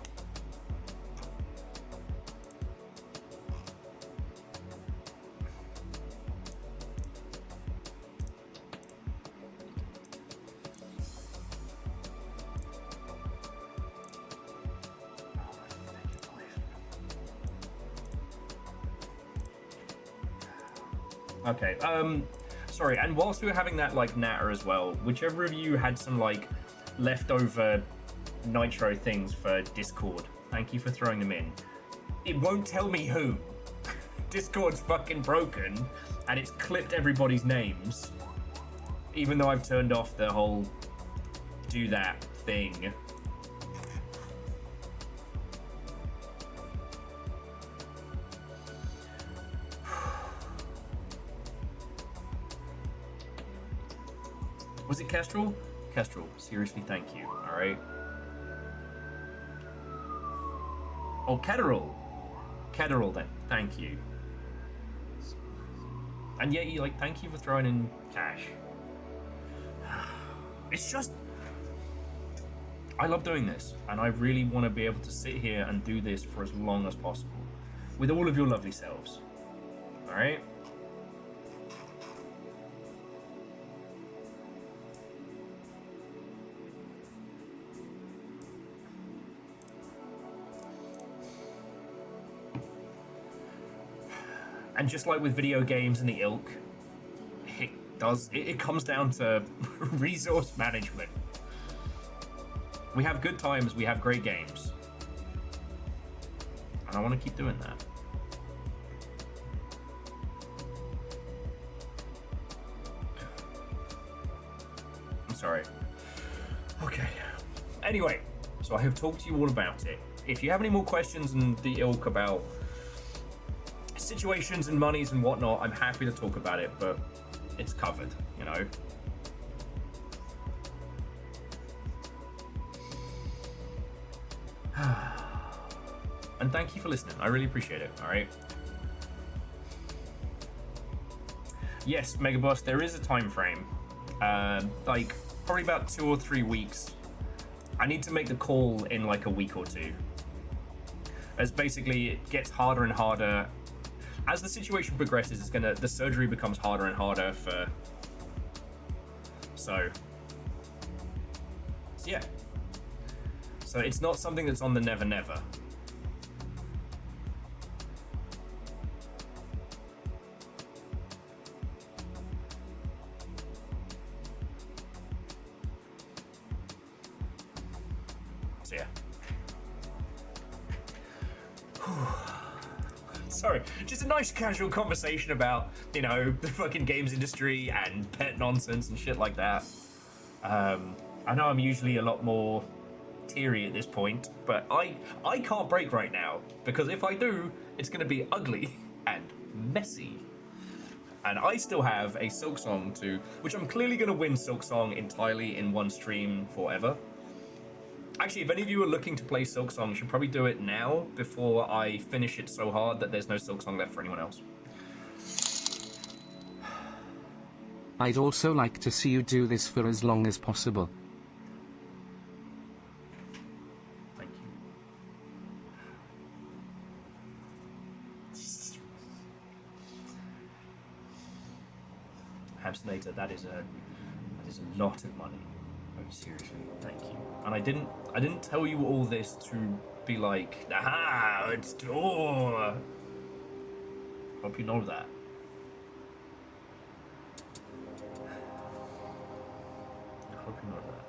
Speaker 1: Okay, sorry, and whilst we were having that, like, natter as well, whichever of you had some, like, leftover nitro things for Discord, thank you for throwing them in. It won't tell me who. Discord's fucking broken, and it's clipped everybody's names, even though I've turned off the whole do that thing. Was it Kestrel? Kestrel, seriously, thank you, alright? Oh, Ketterel. Ketterel, then, thank you. And yeah, you, like, thank you for throwing in cash. It's just... I love doing this, and I really want to be able to sit here and do this for as long as possible. With all of your lovely selves. Alright? And just like with video games and the ilk, it comes down to resource management. We have good times, we have great games. And I want to keep doing that. Sorry. Okay. Anyway, so I have talked to you all about it. If you have any more questions and the ilk about situations and monies and whatnot, I'm happy to talk about it, but it's covered, you know? And thank you for listening. I really appreciate it, alright? Yes, Megaboss, there is a time frame. Like, probably about 2 or 3 weeks. I need to make the call in like a week or two. As basically it gets harder and harder. As the situation progresses, the surgery becomes harder and harder for... So yeah. So it's not something that's on the never never. So yeah. Sorry, just a nice casual conversation about, you know, the fucking games industry and pet nonsense and shit like that. I know I'm usually a lot more teary at this point, but I can't break right now, because if I do, it's going to be ugly and messy. And I still have a Silksong which I'm clearly going to win Silksong entirely in one stream forever. Actually, if any of you are looking to play Silksong, you should probably do it now before I finish it so hard that there's no Silksong left for anyone else.
Speaker 2: I'd also like to see you do this for as long as possible.
Speaker 1: Thank you. Hamsternator, that is a lot of money. Very seriously, thank you. And I didn't tell you all this to be like, aha, it's hope you know that. I hope you know that.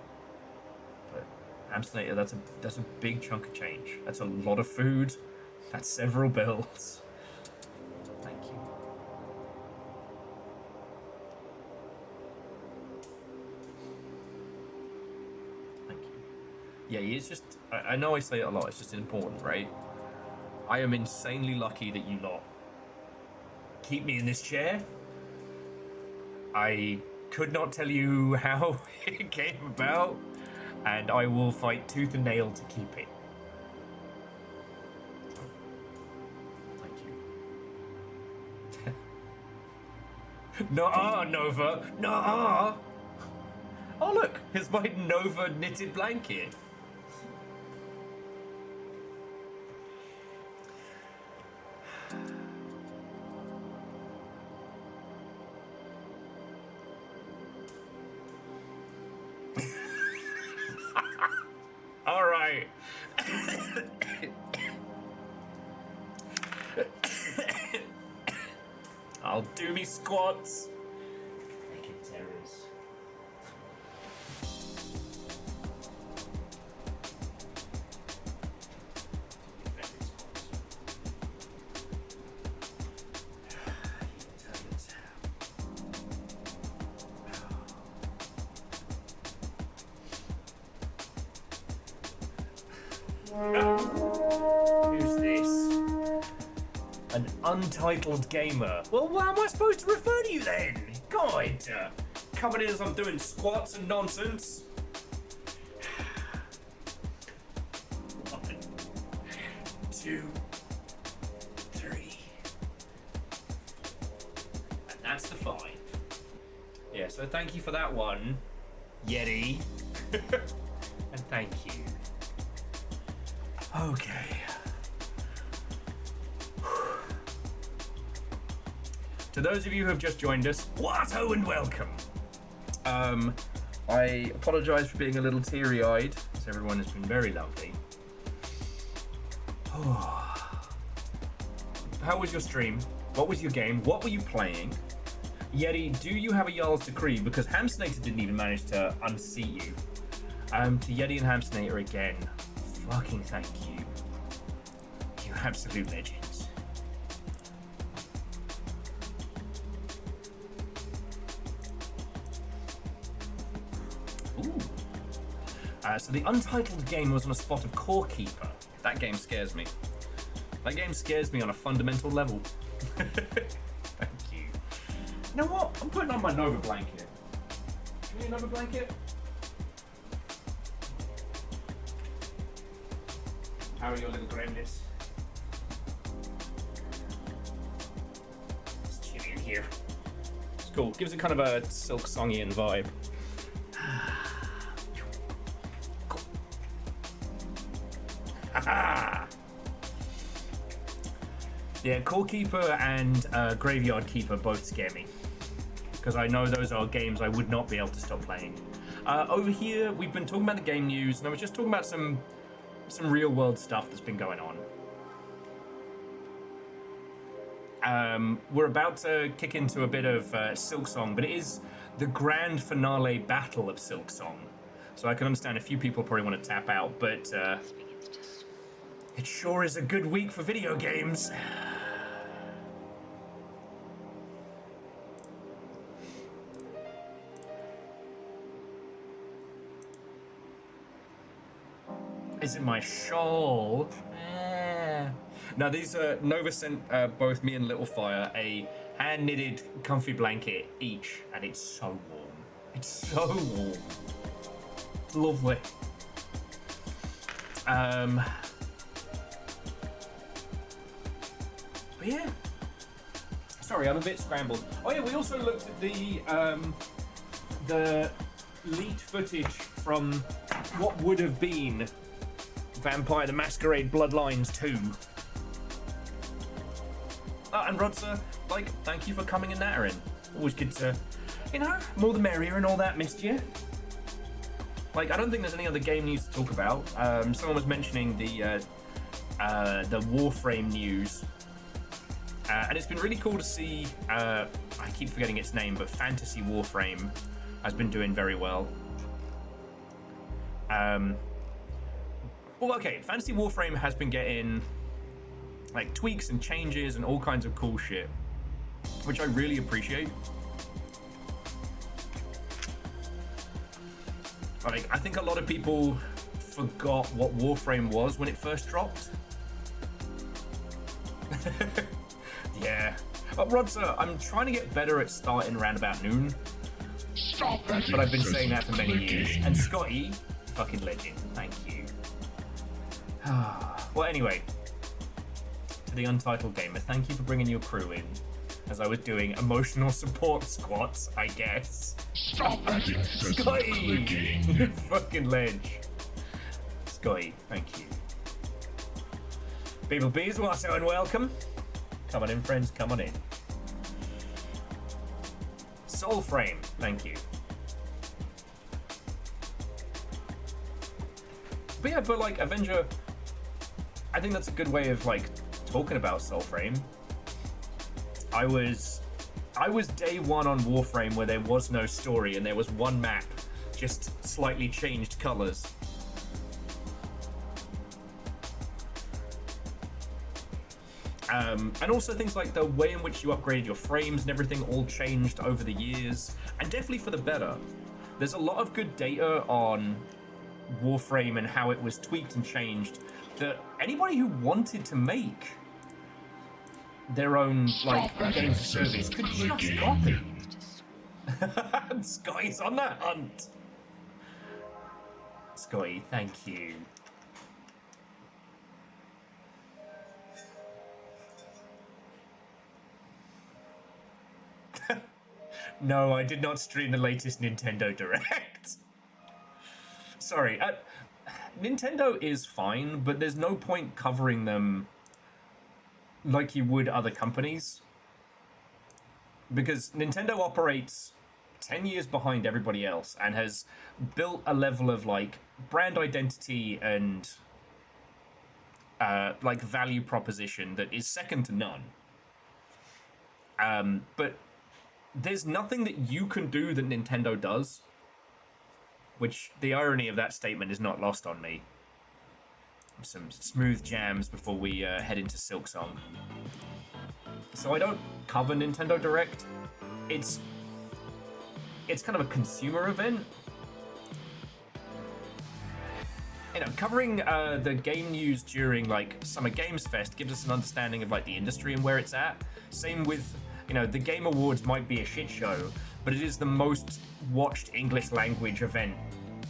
Speaker 1: But Hamsternator, that's a big chunk of change. That's a lot of food. That's several bills. Thank you. Yeah, it's just, I know I say it a lot, it's just important, right? I am insanely lucky that you lot keep me in this chair. I could not tell you how it came about, and I will fight tooth and nail to keep it. Thank you. Nuh-uh, Nova! Nuh-uh! Oh look, here's my Nova knitted blanket. All right. I'll do me squats. Naked terrors. Who's this? An untitled gamer. Well, what am I supposed to refer to you then? God, coming in as I'm doing squats and nonsense. 1, 2, 3, and that's the 5. Yeah, so thank you for that one, Yeti. And thank you. Okay. To those of you who have just joined us, what-o and welcome. I apologise for being a little teary-eyed, as everyone has been very lovely. How was your stream? What was your game? What were you playing? Yeti, do you have a Jarl's Decree? Because Hamsternator didn't even manage to unseat you. To Yeti and Hamsternator again, fucking thank you. You absolute legends. Ooh. So the untitled game was on a spot of Core Keeper. That game scares me. That game scares me on a fundamental level. Thank you. You know what? I'm putting on my Nova blanket. Give me a Nova blanket. How are your little gremlins? It's chilly in here. It's cool. Gives it kind of a Silksongian vibe. Yeah, Core Keeper and Graveyard Keeper both scare me, because I know those are games I would not be able to stop playing. Over here, we've been talking about the game news, and I was just talking about some real world stuff that's been going on. We're about to kick into a bit of Silksong, but it is the grand finale battle of Silksong. So I can understand a few people probably want to tap out, but it sure is a good week for video games. Is it my shawl? Now these Nova sent both me and Littlefire a hand-knitted comfy blanket each, and it's so warm. It's so warm. It's lovely. But yeah. Sorry, I'm a bit scrambled. Oh yeah, we also looked at the leaked footage from what would have been Vampire the Masquerade Bloodlines 2. And Rodser, thank you for coming and nattering. Always good to, more the merrier and all that, missed you. I don't think there's any other game news to talk about. Someone was mentioning the Warframe news. And it's been really cool to see, I keep forgetting its name, but Fantasy Warframe has been doing very well. Well, okay, Fantasy Warframe has been getting tweaks and changes and all kinds of cool shit, which I really appreciate. I think a lot of people forgot what Warframe was when it first dropped. Yeah. Rodser, I'm trying to get better at starting around about noon.
Speaker 5: Stop that.
Speaker 1: But I've been saying that for many years. And Scotty, fucking legend. Thank you. Well, anyway, to the Untitled Gamer, thank you for bringing your crew in, as I was doing emotional support squats, I guess.
Speaker 5: Stop that incessant
Speaker 1: Scotty!
Speaker 5: clicking.
Speaker 1: Fucking ledge. Scotty, thank you. People Beeswax and welcome. Come on in, friends, come on in. Soulframe, thank you. But yeah, but Avenger, I think that's a good way of talking about Soulframe. I was day one on Warframe where there was no story and there was one map, just slightly changed colors. And also things like the way in which you upgraded your frames and everything all changed over the years, and definitely for the better. There's a lot of good data on Warframe and how it was tweaked and changed that anybody who wanted to make their own games of service could just copy. Scotty's on that hunt. Scotty, thank you. No, I did not stream the latest Nintendo Direct. Sorry, Nintendo is fine, but there's no point covering them like you would other companies. Because Nintendo operates 10 years behind everybody else and has built a level of brand identity and value proposition that is second to none. But there's nothing that you can do that Nintendo does, which the irony of that statement is not lost on me. Some smooth jams before we head into Silksong. So I don't cover Nintendo Direct. It's kind of a consumer event. covering the game news during like Summer Games Fest gives us an understanding of like the industry and where it's at. Same with, the Game Awards might be a shit show, but it is the most watched English language event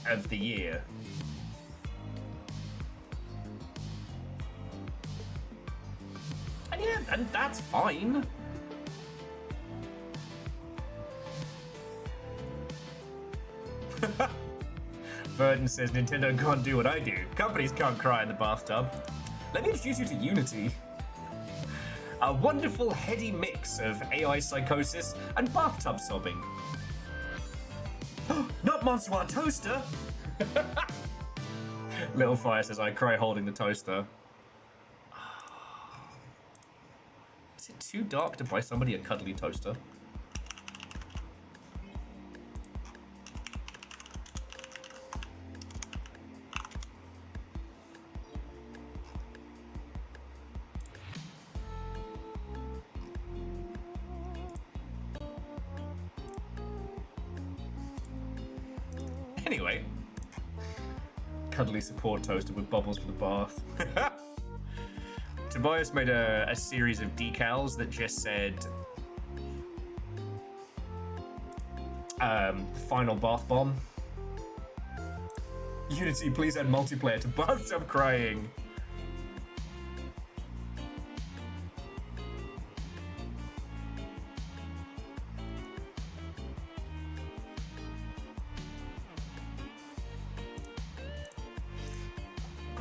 Speaker 1: of the year. And yeah, and that's fine. Verdon says Nintendo can't do what I do. Companies can't cry in the bathtub. Let me introduce you to Unity. A wonderful heady mix of AI psychosis and bathtub sobbing. Not Monsoir Toaster! Little Fire says I cry holding the toaster. Is it too dark to buy somebody a cuddly toaster? Anyway, cuddly support toaster with bubbles for the bath. Tobias made a series of decals that just said final bath bomb. Unity, please add multiplayer to bathtub crying.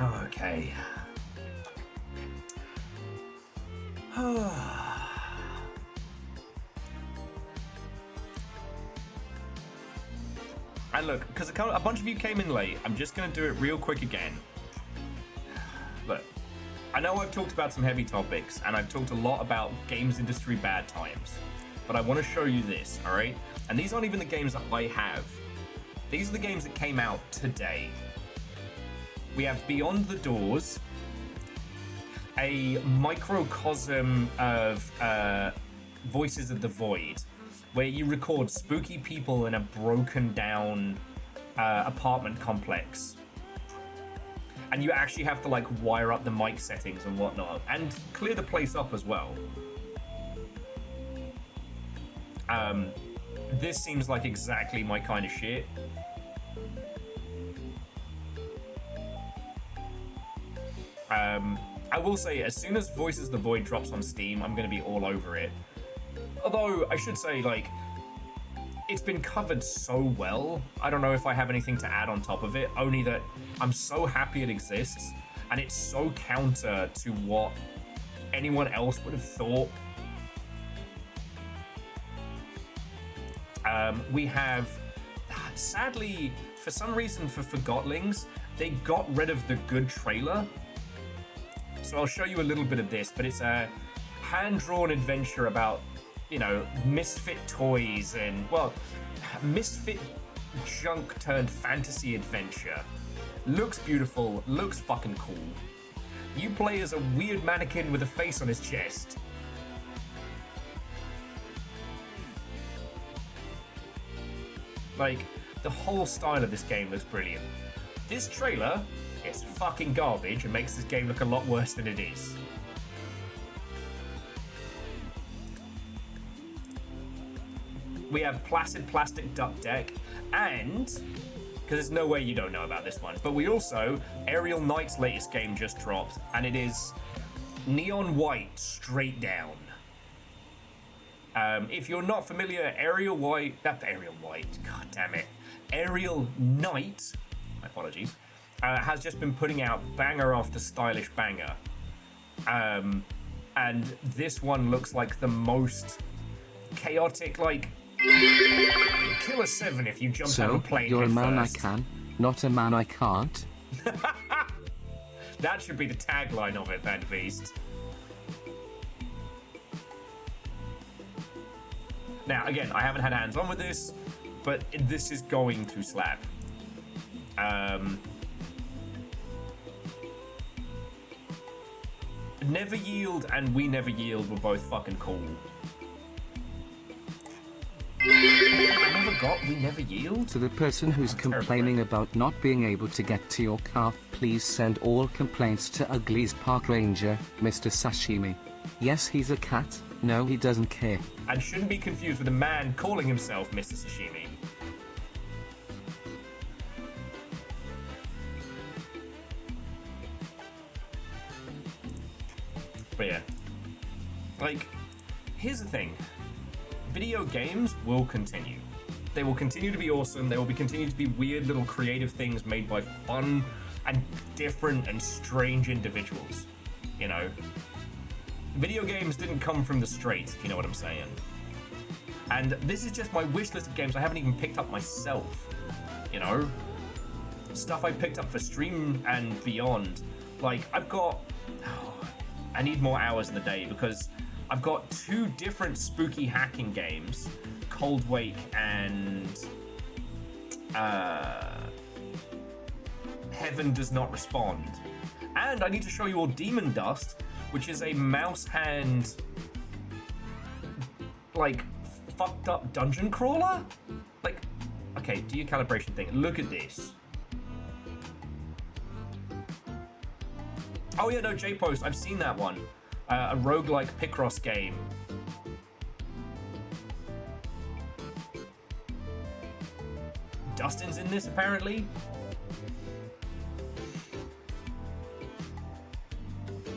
Speaker 1: Okay. And look, because a bunch of you came in late, I'm just going to do it real quick again. Look, I know I've talked about some heavy topics, and I've talked a lot about games industry bad times, but I want to show you this, alright? And these aren't even the games that I have. These are the games that came out today. We have Beyond the Doors, a microcosm of Voices of the Void, where you record spooky people in a broken down apartment complex. And you actually have to like wire up the mic settings and whatnot, and clear the place up as well. This seems like exactly my kind of shit. I will say, as soon as Voices of the Void drops on Steam, I'm going to be all over it. Although, I should say, like, it's been covered so well, I don't know if I have anything to add on top of it, only that I'm so happy it exists, and it's so counter to what anyone else would have thought. We have, sadly, for some reason for Forgotlings, they got rid of the good trailer. So I'll show you a little bit of this, but it's a hand-drawn adventure about, misfit toys and, well, misfit junk turned fantasy adventure. Looks beautiful, looks fucking cool. You play as a weird mannequin with a face on his chest. Like, the whole style of this game looks brilliant. This trailer is fucking garbage and makes this game look a lot worse than it is. We have Placid Plastic Duck Deck, and, because there's no way you don't know about this one, but we also, Aerial Knight's latest game just dropped, and it is Neon White Straight Down. If you're not familiar, Aerial Knight, my apologies, has just been putting out banger after stylish banger. And this one looks like the most chaotic, like, Killer 7 if you jumped out of a plane.
Speaker 2: You're a man
Speaker 1: first.
Speaker 2: I can, not a man I can't.
Speaker 1: That should be the tagline of it, Van Beast. Now, again, I haven't had hands-on with this, but this is going to slap. Never Yield and We Never Yield were both fucking cool. I never forgot we never yield?
Speaker 2: To the person who's complaining about not being able to get to your car, please send all complaints to Ugly's park ranger, Mr. Sashimi. Yes, he's a cat. No, he doesn't care.
Speaker 1: And shouldn't be confused with a man calling himself Mr. Sashimi. But yeah. Like, here's the thing. Video games will continue. They will continue to be awesome. They will continue to be weird little creative things made by fun and different and strange individuals. You know? Video games didn't come from the straight, if you know what I'm saying. And this is just my wish list of games I haven't even picked up myself. You know? Stuff I picked up for stream and beyond. Like, I've got... I need more hours in the day because I've got 2 different spooky hacking games, Cold Wake and Heaven Does Not Respond. And I need to show you all Demon Dust, which is a mouse hand, like, fucked up dungeon crawler? Like, okay, do your calibration thing. Look at this. Oh yeah, no, J-Post, I've seen that one. A roguelike Picross game. Dustin's in this, apparently.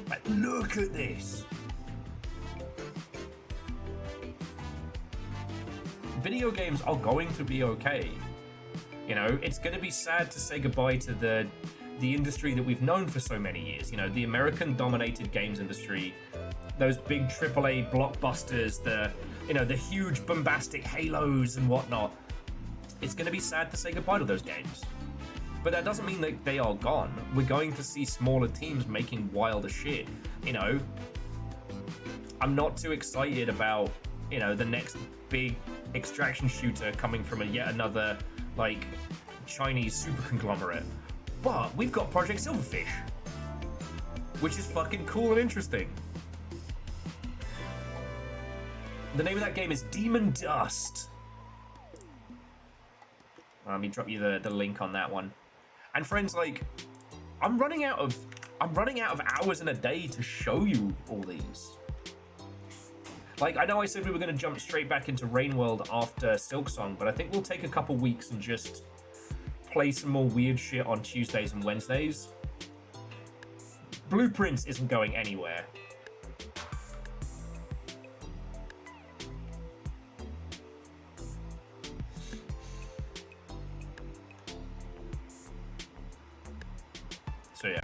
Speaker 1: But look at this. Video games are going to be okay. You know, it's going to be sad to say goodbye to the industry that we've known for so many years. You know, the American-dominated games industry, those big AAA blockbusters, the huge bombastic Halos and whatnot. It's going to be sad to say goodbye to those games. But that doesn't mean that they are gone. We're going to see smaller teams making wilder shit. You know, I'm not too excited about, you know, the next big extraction shooter coming from yet another, like, Chinese super conglomerate. But we've got Project Silverfish, which is fucking cool and interesting. The name of that game is Demon Dust. Let me drop you the link on that one. And friends, like, I'm running out of hours in a day to show you all these. Like, I know I said we were going to jump straight back into Rain World after Silksong, but I think we'll take a couple weeks and just play some more weird shit on Tuesdays and Wednesdays. Blueprints isn't going anywhere. So yeah.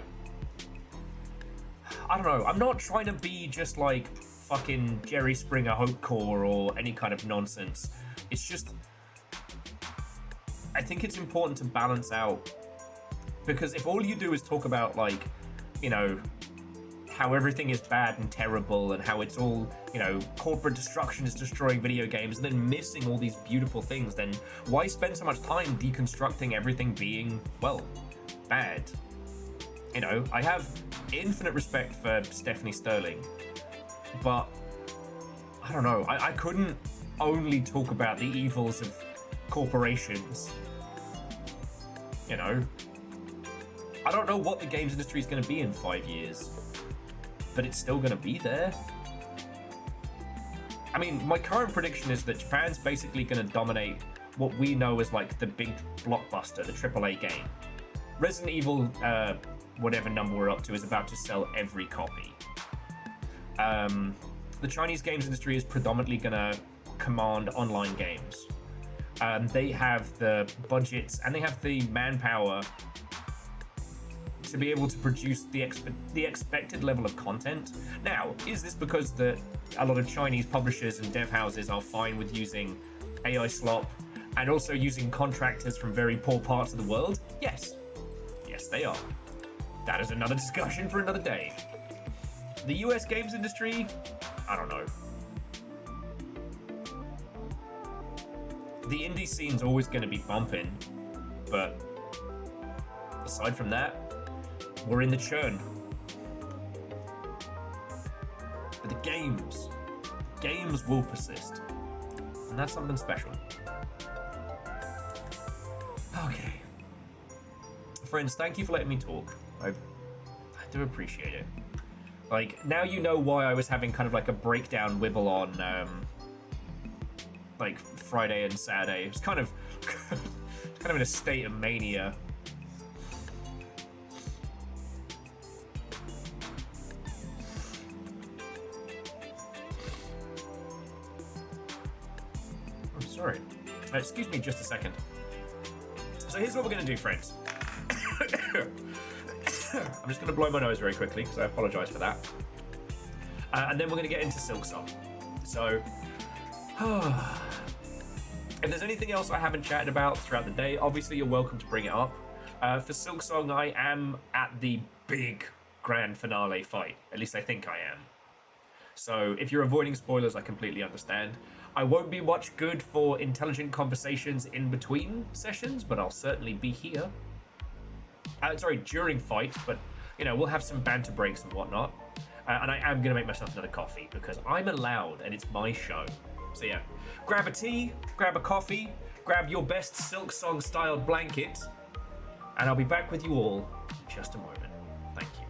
Speaker 1: I don't know, I'm not trying to be just like fucking Jerry Springer Hope Core or any kind of nonsense. It's just, I think it's important to balance out, because if all you do is talk about, like, you know, how everything is bad and terrible and how it's all, you know, corporate destruction is destroying video games and then missing all these beautiful things, then why spend so much time deconstructing everything being, well, bad? You know, I have infinite respect for Stephanie Sterling, but I don't know, I couldn't only talk about the evils of corporations. You know, I don't know what the games industry is going to be in 5 years, but it's still going to be there. I mean, my current prediction is that Japan's basically going to dominate what we know as like the big blockbuster, the AAA game. Resident Evil, whatever number we're up to, is about to sell every copy. The Chinese games industry is predominantly going to command online games. They have the budgets and they have the manpower to be able to produce the expected level of content. Now, is this because a lot of Chinese publishers and dev houses are fine with using AI slop and also using contractors from very poor parts of the world? Yes. Yes, they are. That is another discussion for another day. The US games industry, I don't know. The indie scene's always going to be bumping, but aside from that, we're in the churn. But the games will persist, and that's something special. Friends, thank you for letting me talk. I do appreciate it. Like, now you know why I was having kind of like a breakdown wibble on, like, Friday and Saturday. It was kind of, kind of in a state of mania. I'm sorry. Excuse me just a second. So here's what we're going to do, friends. I'm just going to blow my nose very quickly, because I apologise for that. And then we're going to get into Silksong. So, if there's anything else I haven't chatted about throughout the day, obviously you're welcome to bring it up. For Silksong, I am at the big grand finale fight. At least I think I am. So if you're avoiding spoilers, I completely understand. I won't be much good for intelligent conversations in between sessions, but I'll certainly be here. Sorry, during fights, but, you know, we'll have some banter breaks and whatnot. And I am going to make myself another coffee, because I'm allowed, and it's my show. So yeah, grab a tea, grab a coffee, grab your best Silksong styled blanket, and I'll be back with you all in just a moment. Thank you.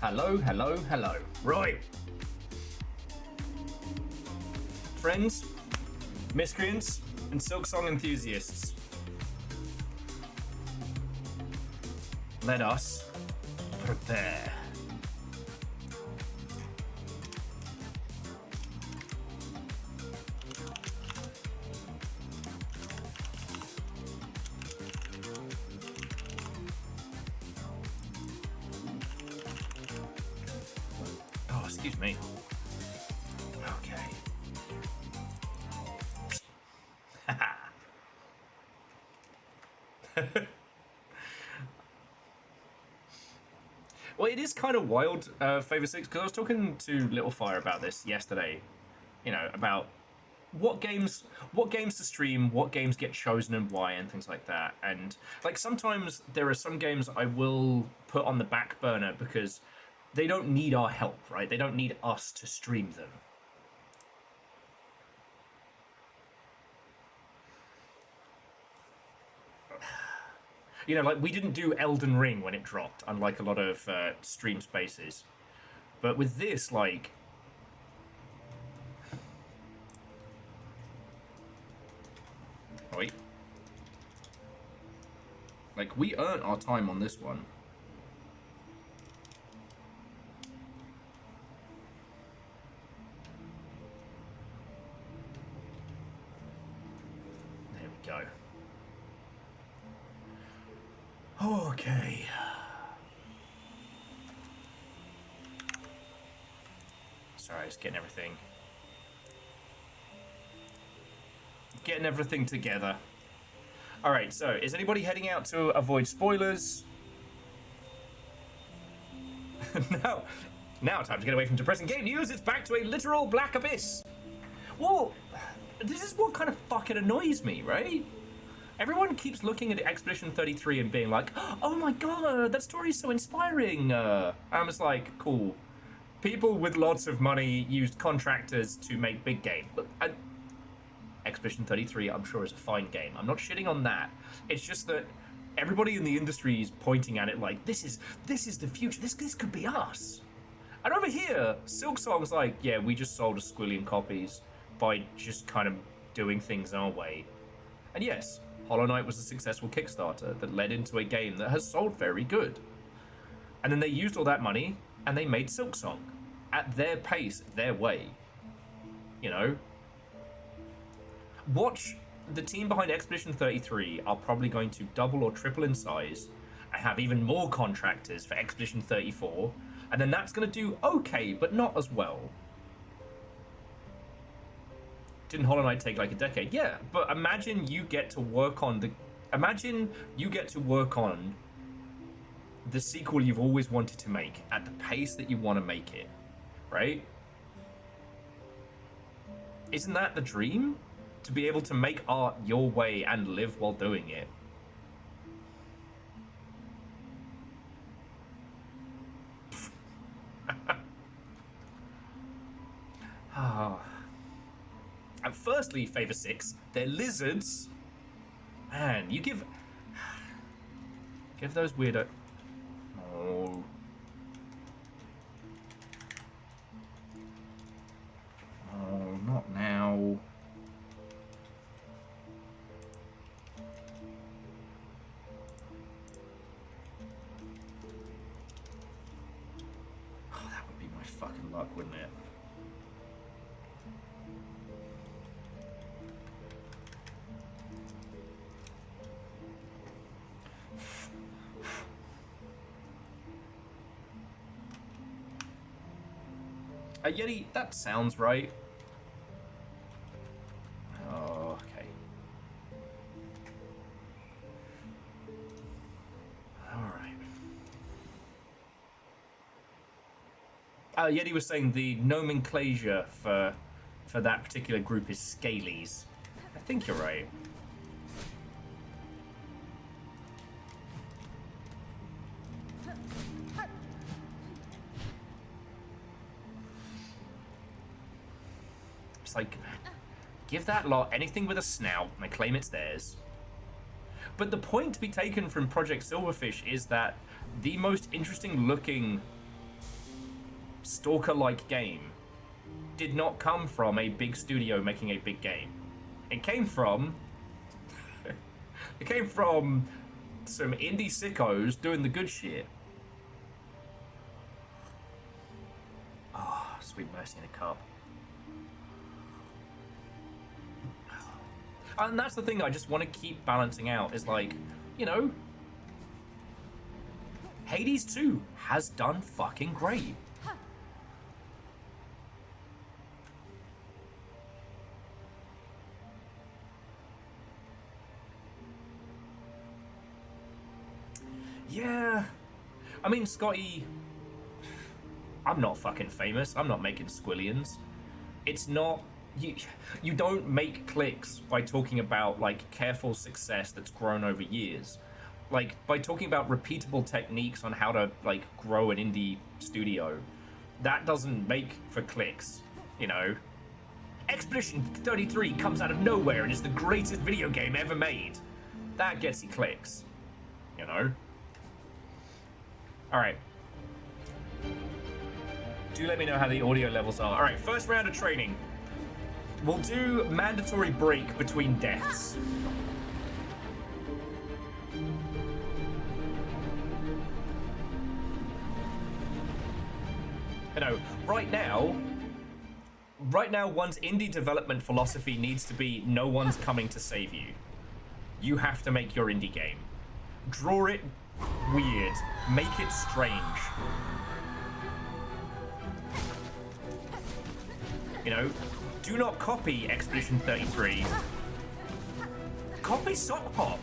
Speaker 1: Hello, hello, hello. Right. Friends, miscreants, and Silksong enthusiasts, let us Prepare. Oh, excuse me. Okay. Well, it is kind of wild, Favor 6, because I was talking to Little Fire about this yesterday. You know, about what games to stream, what games get chosen and why, and things like that. And like sometimes there are some games I will put on the back burner because they don't need our help, right? They don't need us to stream them. You know, like we didn't do Elden Ring when it dropped, unlike a lot of stream spaces. But with this, like, wait, like we earned our time on this one. There we go. Okay. Sorry, just getting everything together. All right, so is anybody heading out to avoid spoilers? Now time to get away from depressing game news. It's back to a literal black abyss. Well, this is what kind of fucking annoys me, right? Everyone keeps looking at Expedition 33 and being like, oh my god, that story's so inspiring. I'm just like, cool. People with lots of money used contractors to make big game. Look, Expedition 33, I'm sure, is a fine game. I'm not shitting on that. It's just that everybody in the industry is pointing at it like, this is the future. This could be us. And over here, Silksong's like, yeah, we just sold a squillion copies by just kind of doing things our way. And yes, Hollow Knight was a successful Kickstarter that led into a game that has sold very good. And then they used all that money and they made Silksong at their pace, their way. You know? Watch, the team behind Expedition 33 are probably going to double or triple in size and have even more contractors for Expedition 34, and then that's going to do okay, but not as well. Didn't Hollow Knight take like a decade? Yeah, but imagine you get to work on the sequel you've always wanted to make at the pace that you want to make it, right? Isn't that the dream? To be able to make art your way and live while doing it. And firstly, Favor 6, they're lizards. Man, you give those weirdo. Oh. Oh, not now. Oh, that would be my fucking luck, wouldn't it? Yeti, that sounds right. Oh, okay. Alright. Yeti was saying the nomenclature for that particular group is scalies. I think you're right. It's like, give that lot anything with a snout and they claim it's theirs. But the point to be taken from Project Silverfish is that the most interesting looking Stalker-like game did not come from a big studio making a big game. It came from some indie sickos doing the good shit. Sweet mercy in a cup. And that's the thing I just want to keep balancing out, is like, you know, Hades 2 has done fucking great. Yeah. I mean, Scotty, I'm not fucking famous. I'm not making squillions. It's not... You don't make clicks by talking about, like, careful success that's grown over years. Like, by talking about repeatable techniques on how to, like, grow an indie studio. That doesn't make for clicks, you know? Expedition 33 comes out of nowhere and is the greatest video game ever made. That gets you clicks, you know? Alright. Do let me know how the audio levels are. Alright, first round of training. We'll do mandatory break between deaths. You know, right now, one's indie development philosophy needs to be no one's coming to save you. You have to make your indie game. Draw it weird. Make it strange. You know, do not copy Expedition 33. Copy Sock Pop.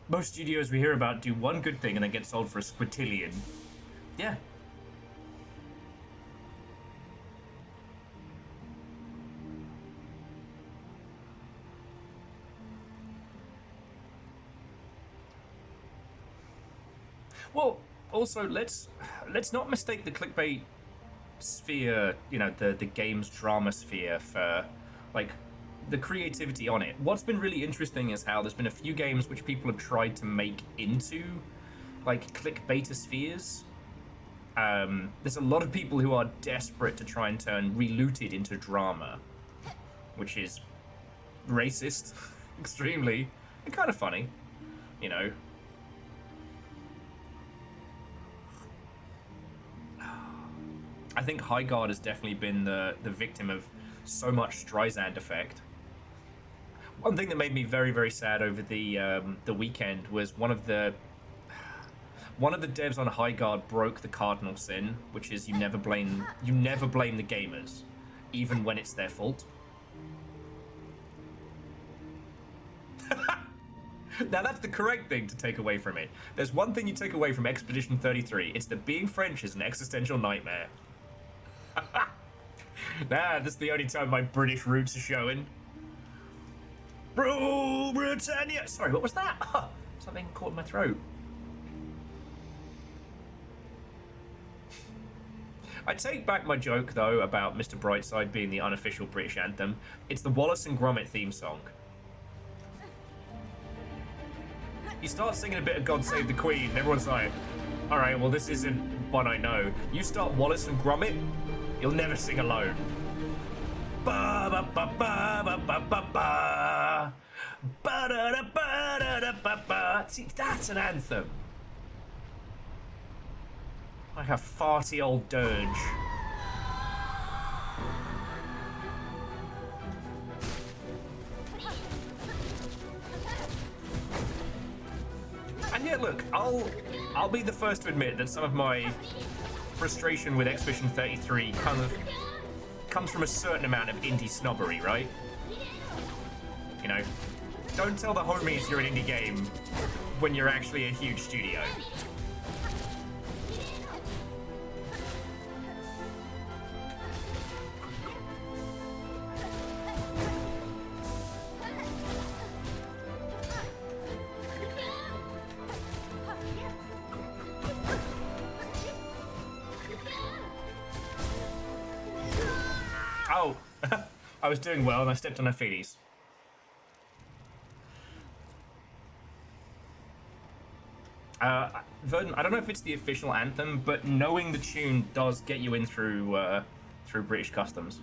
Speaker 1: Most studios we hear about do one good thing and then get sold for a squintillion. Yeah. Well, also let's not mistake the clickbait sphere, you know, the games drama sphere for like the creativity on it. What's been really interesting is how there's been a few games which people have tried to make into like clickbait spheres. There's a lot of people who are desperate to try and turn relooted into drama, which is racist, extremely, and kind of funny, you know. I think Highguard has definitely been the victim of so much Streisand effect. One thing that made me very, very sad over the weekend was one of the devs on Highguard broke the cardinal sin, which is you never blame the gamers, even when it's their fault. Now that's the correct thing to take away from it. There's one thing you take away from Expedition 33. It's that being French is an existential nightmare. That's the only time my British roots are showing. Bro, Britannia! Sorry, what was that? Something caught in my throat. I take back my joke, though, about Mr. Brightside being the unofficial British anthem. It's the Wallace and Gromit theme song. You start singing a bit of God Save the Queen, and everyone's like, alright, well, this isn't one I know. You start Wallace and Gromit, you'll never sing alone. Ba ba ba ba ba ba ba ba. Ba da da ba da da ba ba. See, that's an anthem. Like a farty old dirge. And yeah, look, I'll be the first to admit that some of my frustration with Expedition 33 kind of comes from a certain amount of indie snobbery, right? You know, don't tell the homies you're an indie game when you're actually a huge studio. Oh, I was doing well and I stepped on her feeties. Verdon, I don't know if it's the official anthem, but knowing the tune does get you in through British customs.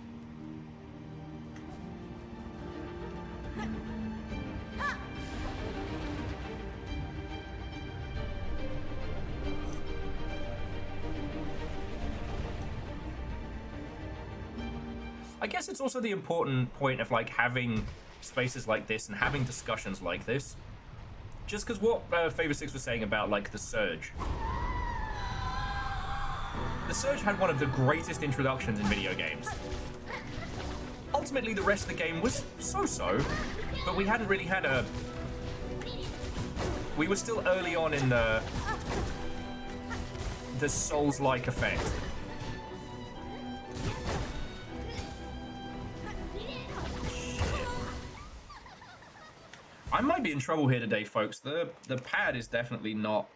Speaker 1: I guess it's also the important point of like having spaces like this and having discussions like this. Just because what Favor 6 was saying about like the Surge. The Surge had one of the greatest introductions in video games. Ultimately, the rest of the game was so-so, but we hadn't really had a... We were still early on in the Souls-like effect. I might be in trouble here today, folks. The pad is definitely not...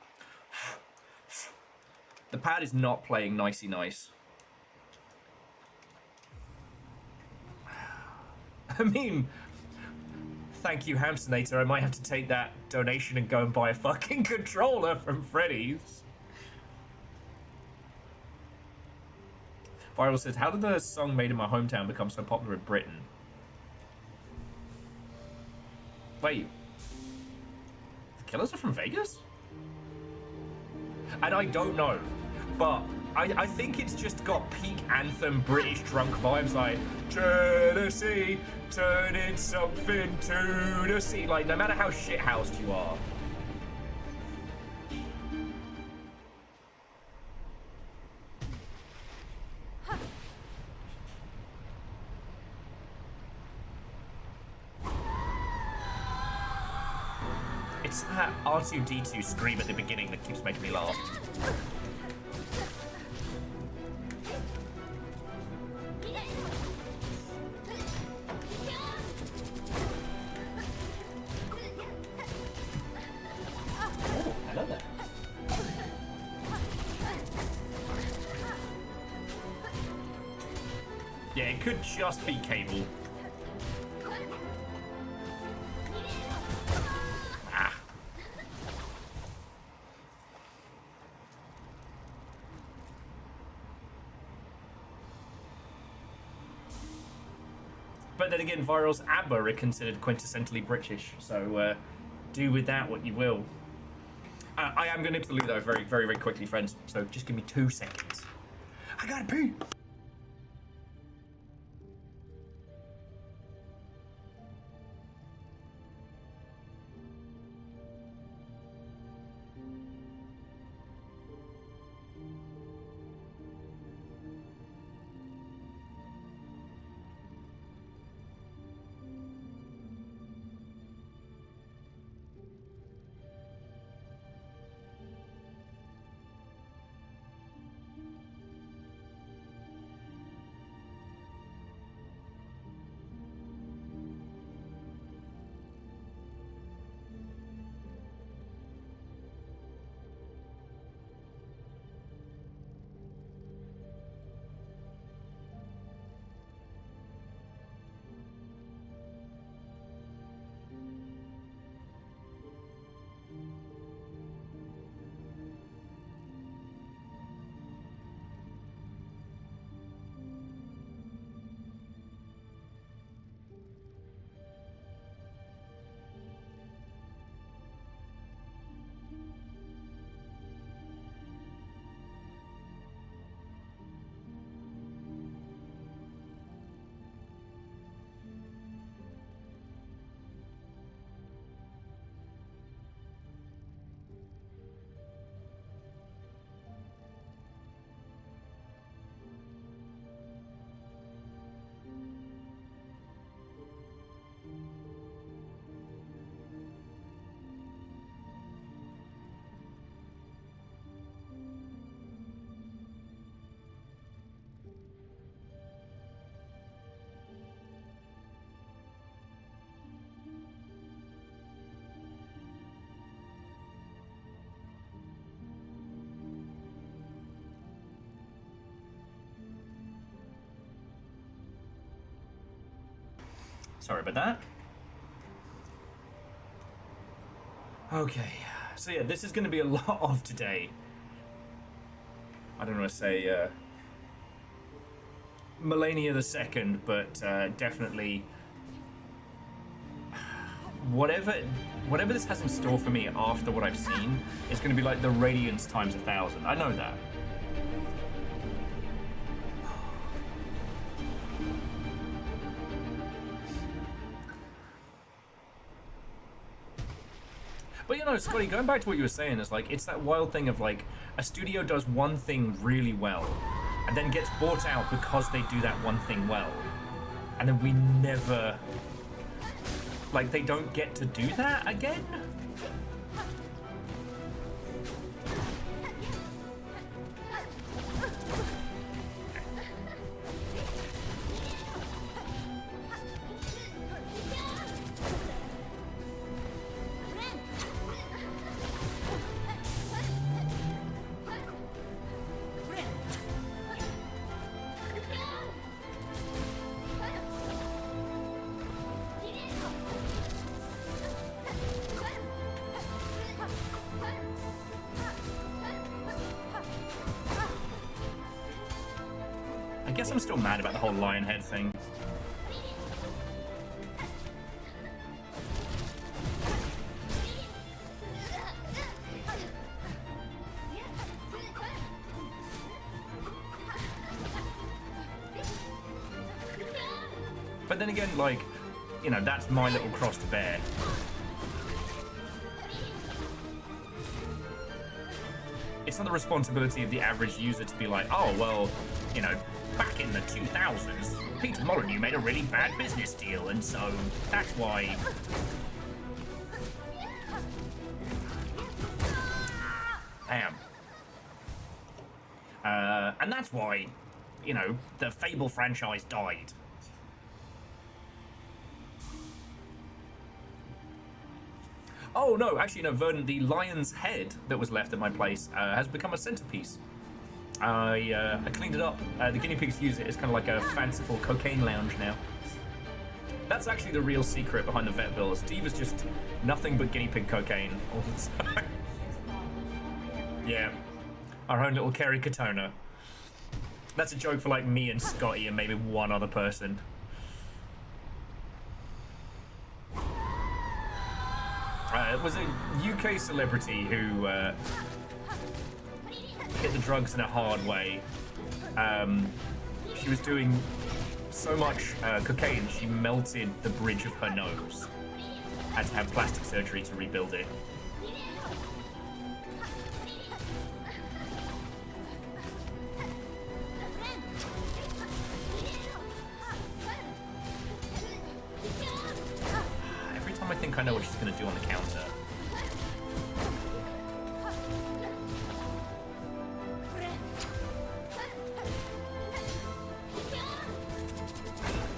Speaker 1: The pad is not playing nicey nice. I mean, thank you, Hamsternator. I might have to take that donation and go and buy a fucking controller from Freddy's. Viral says, how did the song made in my hometown become so popular in Britain? Wait. The Killers are from Vegas? And I don't know, but I think it's just got peak anthem British drunk vibes, like Tennessee, turning something to the sea. Like, no matter how shithoused you are. It's that R2-D2 scream at the beginning that keeps making me laugh. Oh, hello there. Yeah, it could just be Cable. But then again, Viral's ABBA are considered quintessentially British, so do with that what you will. I am going to nip to the loo though very, very, very quickly, friends, so just give me 2 seconds. I gotta pee! Sorry about that. Okay, so yeah, this is going to be a lot of today. I don't want to say Millennia the Second, but definitely whatever this has in store for me after what I've seen is going to be like the Radiance times 1,000. I know that. But you know, Scotty, going back to what you were saying, is like it's that wild thing of like a studio does one thing really well and then gets bought out because they do that one thing well, and then we never, like, they don't get to do that again. I guess I'm still mad about the whole lion head thing. But then again, like, you know, that's my little cross to bear. It's not the responsibility of the average user to be like, oh, well, you know, back in the 2000s, Peter Molyneux made a really bad business deal, and so that's why. Damn. And that's why, you know, the Fable franchise died. Oh no, actually no, Vernon, the lion's head that was left at my place has become a centerpiece. I cleaned it up. The guinea pigs use it as kind of like a fanciful cocaine lounge now. That's actually the real secret behind the vet bill. Steve is just nothing but guinea pig cocaine all the time. Yeah, our own little Kerry Katona. That's a joke for like me and Scotty and maybe one other person. It was a UK celebrity who hit the drugs in a hard way. She was doing so much cocaine, she melted the bridge of her nose. Had to have plastic surgery to rebuild it. Every time I think I know what she's going to do on the counter.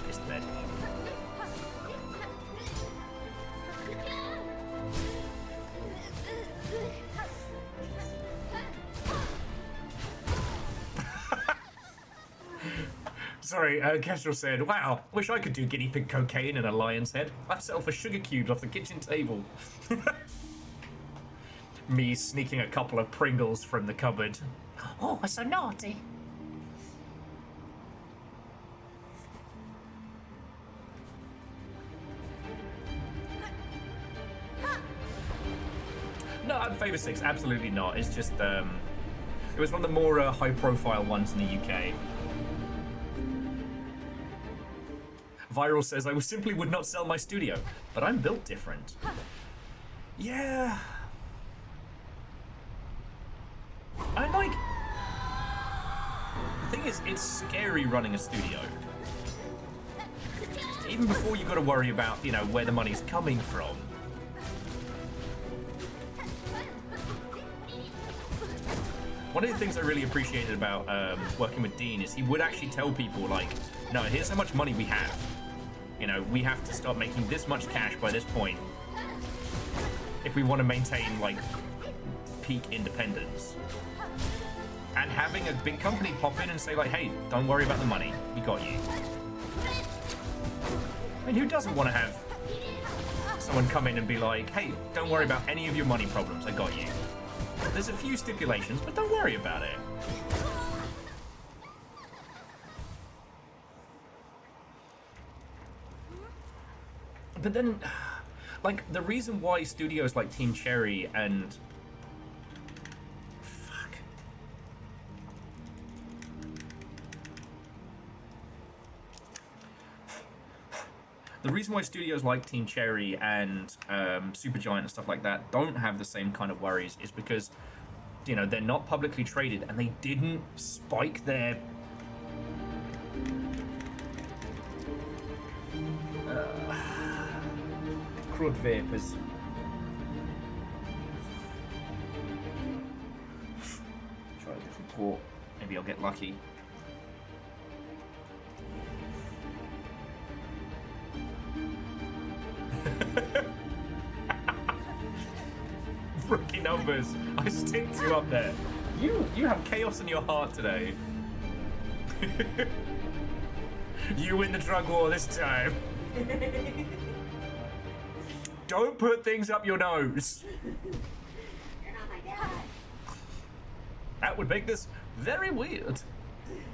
Speaker 1: It's dead. Sorry, Kestrel said, wow, wish I could do guinea pig cocaine in a lion's head. I'd settle for sugar cubes off the kitchen table. Me sneaking a couple of Pringles from the cupboard. Oh, so naughty. No, Favor 6, absolutely not. It's just, it was one of the more high-profile ones in the UK. Viral says, I simply would not sell my studio, but I'm built different. Yeah. I like... The thing is, it's scary running a studio. Even before you got to worry about, you know, where the money's coming from. One of the things I really appreciated about working with Dean is he would actually tell people, like, no, here's how much money we have. You know, we have to start making this much cash by this point if we want to maintain, like, peak independence. And having a big company pop in and say, like, hey, don't worry about the money. We got you. I mean, who doesn't want to have someone come in and be like, hey, don't worry about any of your money problems, I got you. There's a few stipulations, but don't worry about it. But then, like, the reason why studios like Team Cherry and... Fuck. The reason why studios like Team Cherry and Supergiant and stuff like that don't have the same kind of worries is because, you know, they're not publicly traded and they didn't spike their... Crud vapors. Try a different port. Maybe I'll get lucky. Rookie numbers. I stick to up there. You have chaos in your heart today. You win the drug war this time. Don't put things up your nose. That would make this very weird.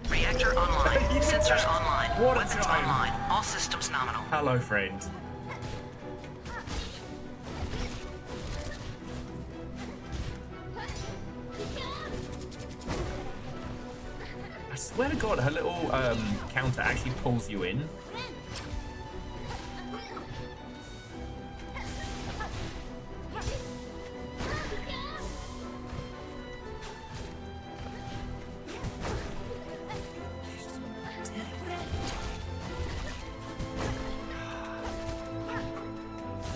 Speaker 4: Reactor online. Sensors online.
Speaker 1: What a
Speaker 4: Weapons
Speaker 1: time.
Speaker 4: online. All systems nominal.
Speaker 1: Hello, friend. I swear to God, her little counter actually pulls you in.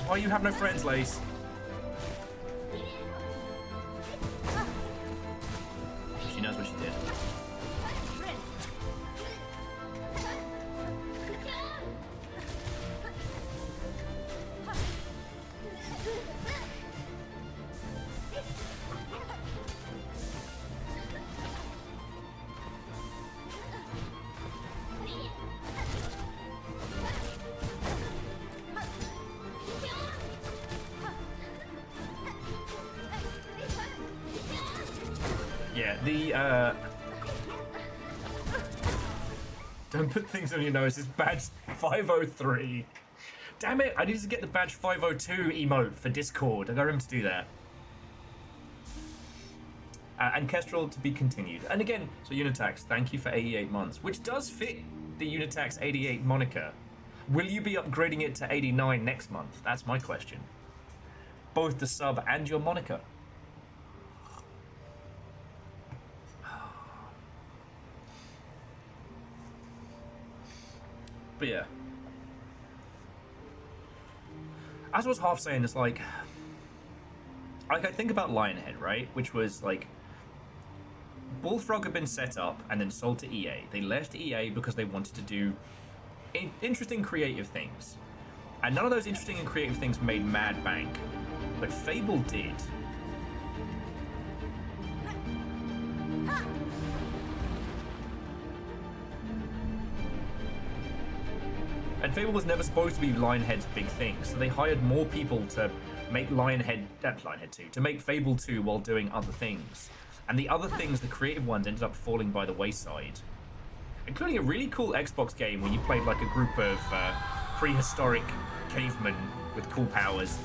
Speaker 1: Why you have no friends, Lace? She knows what she did. Yeah, the don't put things on your nose. It's badge 503. Damn it, I need to get the badge 502 emote for Discord. I gotta remember to do that. And Kestrel to be continued. And again, so Unitax, thank you for 88 months, which does fit the Unitax 88 moniker. Will you be upgrading it to 89 next month? That's my question. Both the sub and your moniker. But yeah. As I was half saying, it's like I think about Lionhead, right? Which was like Bullfrog had been set up and then sold to EA. They left EA because they wanted to do interesting creative things. And none of those interesting and creative things made mad bank. But Fable did. And Fable was never supposed to be Lionhead's big thing, so they hired more people to make Lionhead 2, to make Fable 2 while doing other things. And the other things, the creative ones, ended up falling by the wayside. Including a really cool Xbox game where you played like a group of prehistoric cavemen with cool powers.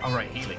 Speaker 1: Alright, healing.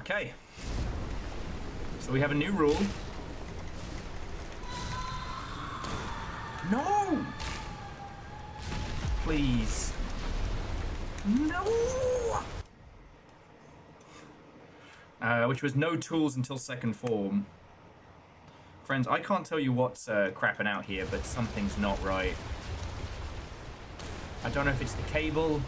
Speaker 1: Okay. So we have a new rule. No! Please. No! Which was no tools until second form. Friends, I can't tell you what's crapping out here, but something's not right. I don't know if it's the cable.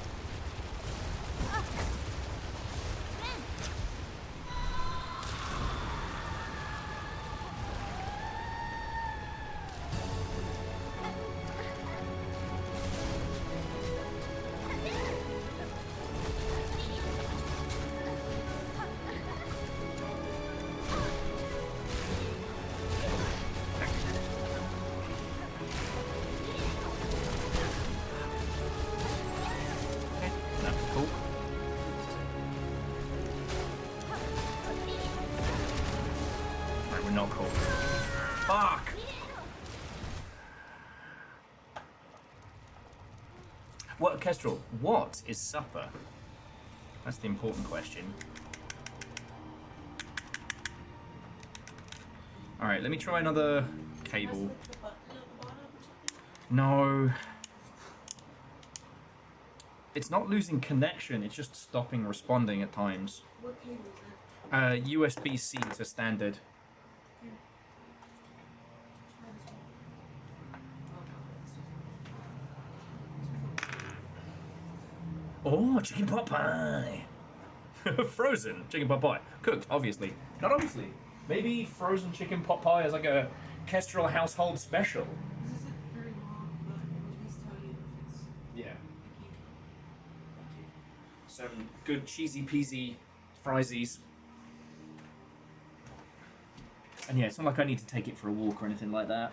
Speaker 1: No, cool. Right, we're not cool. Fuck! What, Kestrel, what is supper? That's the important question. Alright, let me try another cable.
Speaker 3: The button at the bottom or something?
Speaker 1: No. It's not losing connection, it's just stopping responding at times.
Speaker 3: What cable is that?
Speaker 1: USB-C to standard.
Speaker 3: Try this one.
Speaker 1: Oh, chicken pot pie! Frozen chicken pot pie. Cooked, obviously. Not obviously. Maybe frozen chicken pot pie is like a Kestrel household special.
Speaker 3: This isn't very long, but it will at least tell you if it's
Speaker 1: Yeah.
Speaker 3: a cable.
Speaker 1: Some good cheesy peasy friesies. And yeah, it's not like I need to take it for a walk or anything like that.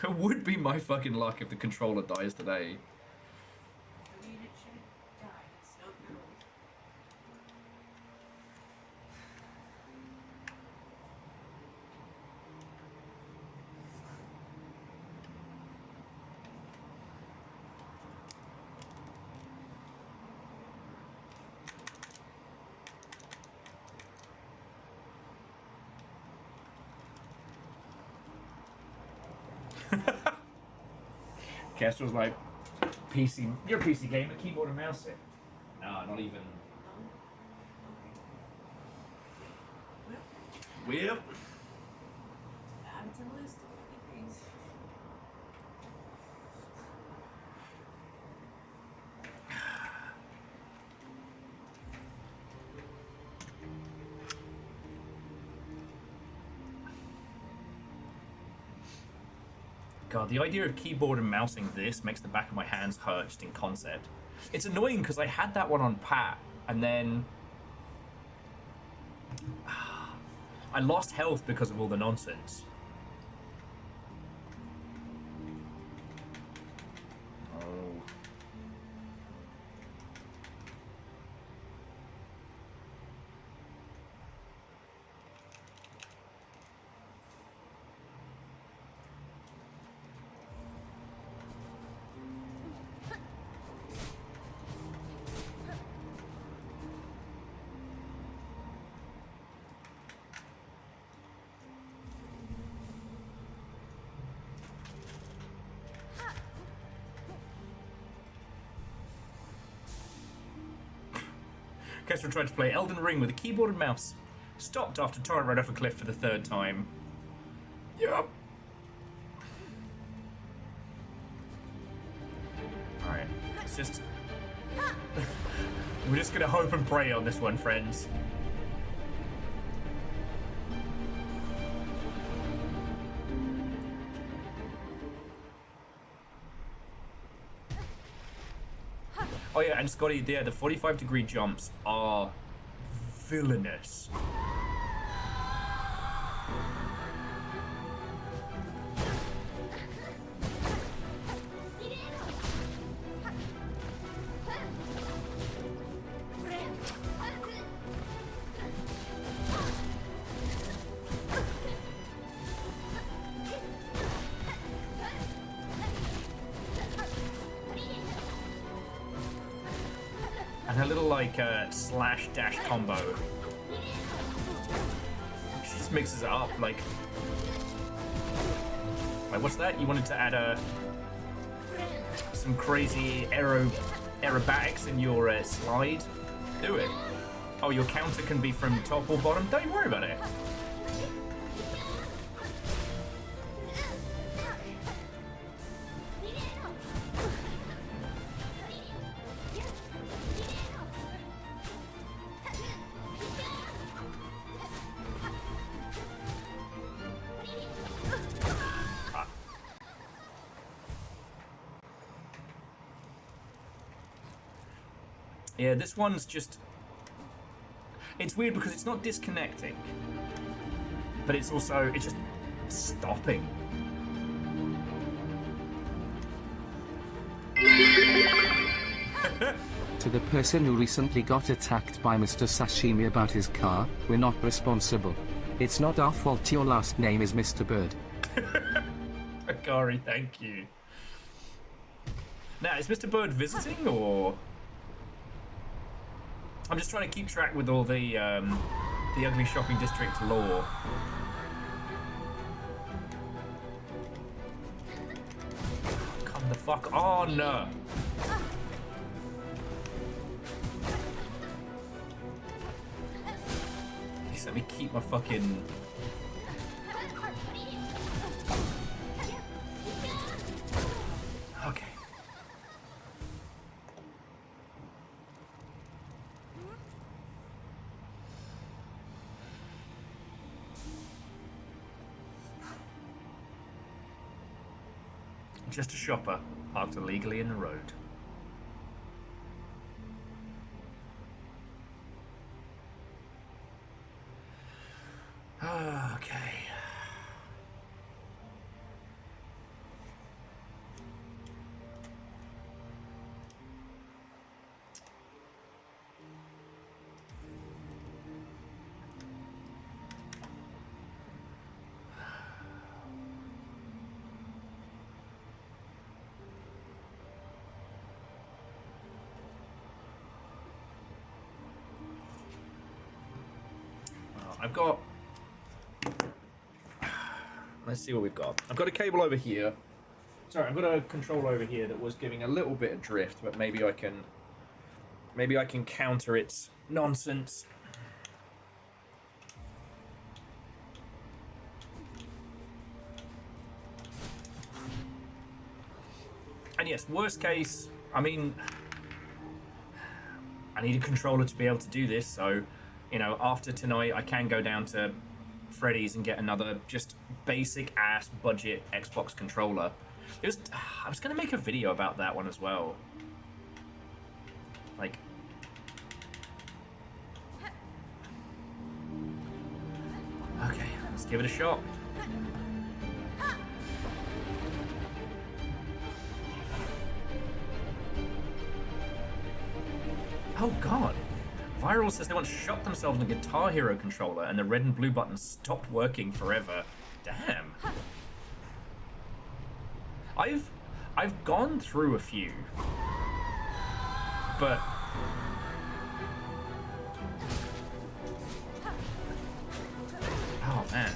Speaker 1: It would be my fucking luck if the controller dies today.
Speaker 3: I mean, it shouldn't die. It's no good.
Speaker 1: Kestrel's like, PC, you're a PC gamer, keyboard and mouse it. No, not even. Whip.
Speaker 3: Add it to the list of 50 things.
Speaker 1: God, the idea of keyboard and mousing this makes the back of my hands hurt just in concept. It's annoying because I had that one on pat, and then I lost health because of all the nonsense. Oh. Kestrel tried to play Elden Ring with a keyboard and mouse. Stopped after torrent right off a cliff for the third time. Yup. Alright, it's just... We're just gonna hope and pray on this one, friends. Oh yeah, and Scotty, yeah, the 45-degree jumps are villainous. And And her little, like, slash dash combo. She just mixes it up, like... Wait, what's that? You wanted to add some crazy aerobatics in your slide? Do it. Oh, your counter can be from top or bottom? Don't worry about it. Yeah, this one's just... It's weird because it's not disconnecting. But it's also... It's just stopping.
Speaker 2: To the person who recently got attacked by Mr. Sashimi about his car, we're not responsible. It's not our fault your last name is Mr. Bird.
Speaker 1: Akari, thank you. Now, is Mr. Bird visiting, or...? I'm just trying to keep track with all the Ugly Shopping District lore. Come the fuck on! Please let me keep my fucking... Okay. Just a shopper, parked illegally in the road. Okay. I've got... Let's see what we've got. I've got a cable over here. Sorry, I've got a controller over here that was giving a little bit of drift, but maybe I can counter its nonsense. And yes, worst case, I mean, I need a controller to be able to do this, so... You know, after tonight, I can go down to Freddy's and get another just basic ass budget Xbox controller. I was gonna make a video about that one as well. Like, okay, let's give it a shot. Oh God. Viral says they once shot themselves in a Guitar Hero controller and the red and blue buttons stopped working forever. Damn. I've gone through a few. But oh man.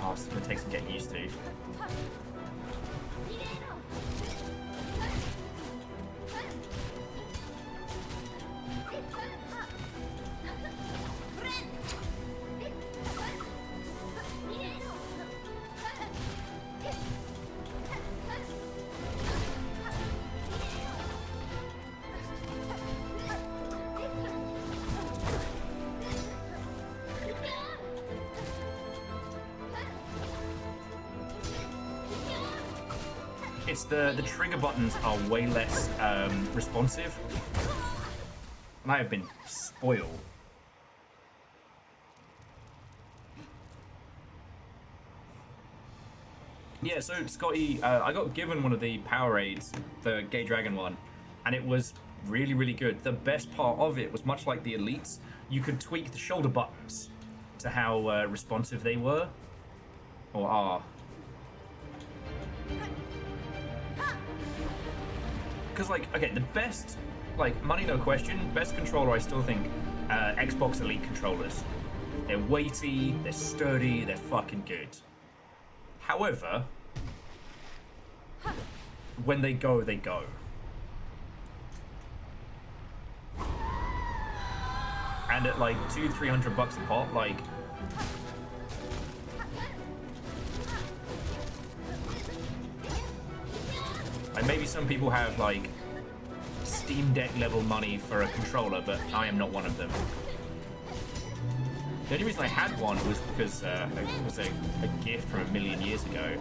Speaker 1: Oh, it's gonna take some getting used to. It's the trigger buttons are way less responsive. And I have been spoiled. Yeah, so Scotty, I got given one of the Powerades, the Gay Dragon one, and it was really, really good. The best part of it was much like the Elites, you could tweak the shoulder buttons to how responsive they were, or are. Because, like, okay, the best like, money no question, best controller I still think, Xbox Elite controllers. They're weighty, they're sturdy, they're fucking good. However, when they go, they go. And at like $200-300 a pop, like, maybe some people have like Steam Deck level money for a controller, but I am not one of them. The only reason I had one was because it was a gift from 1,000,000 years ago.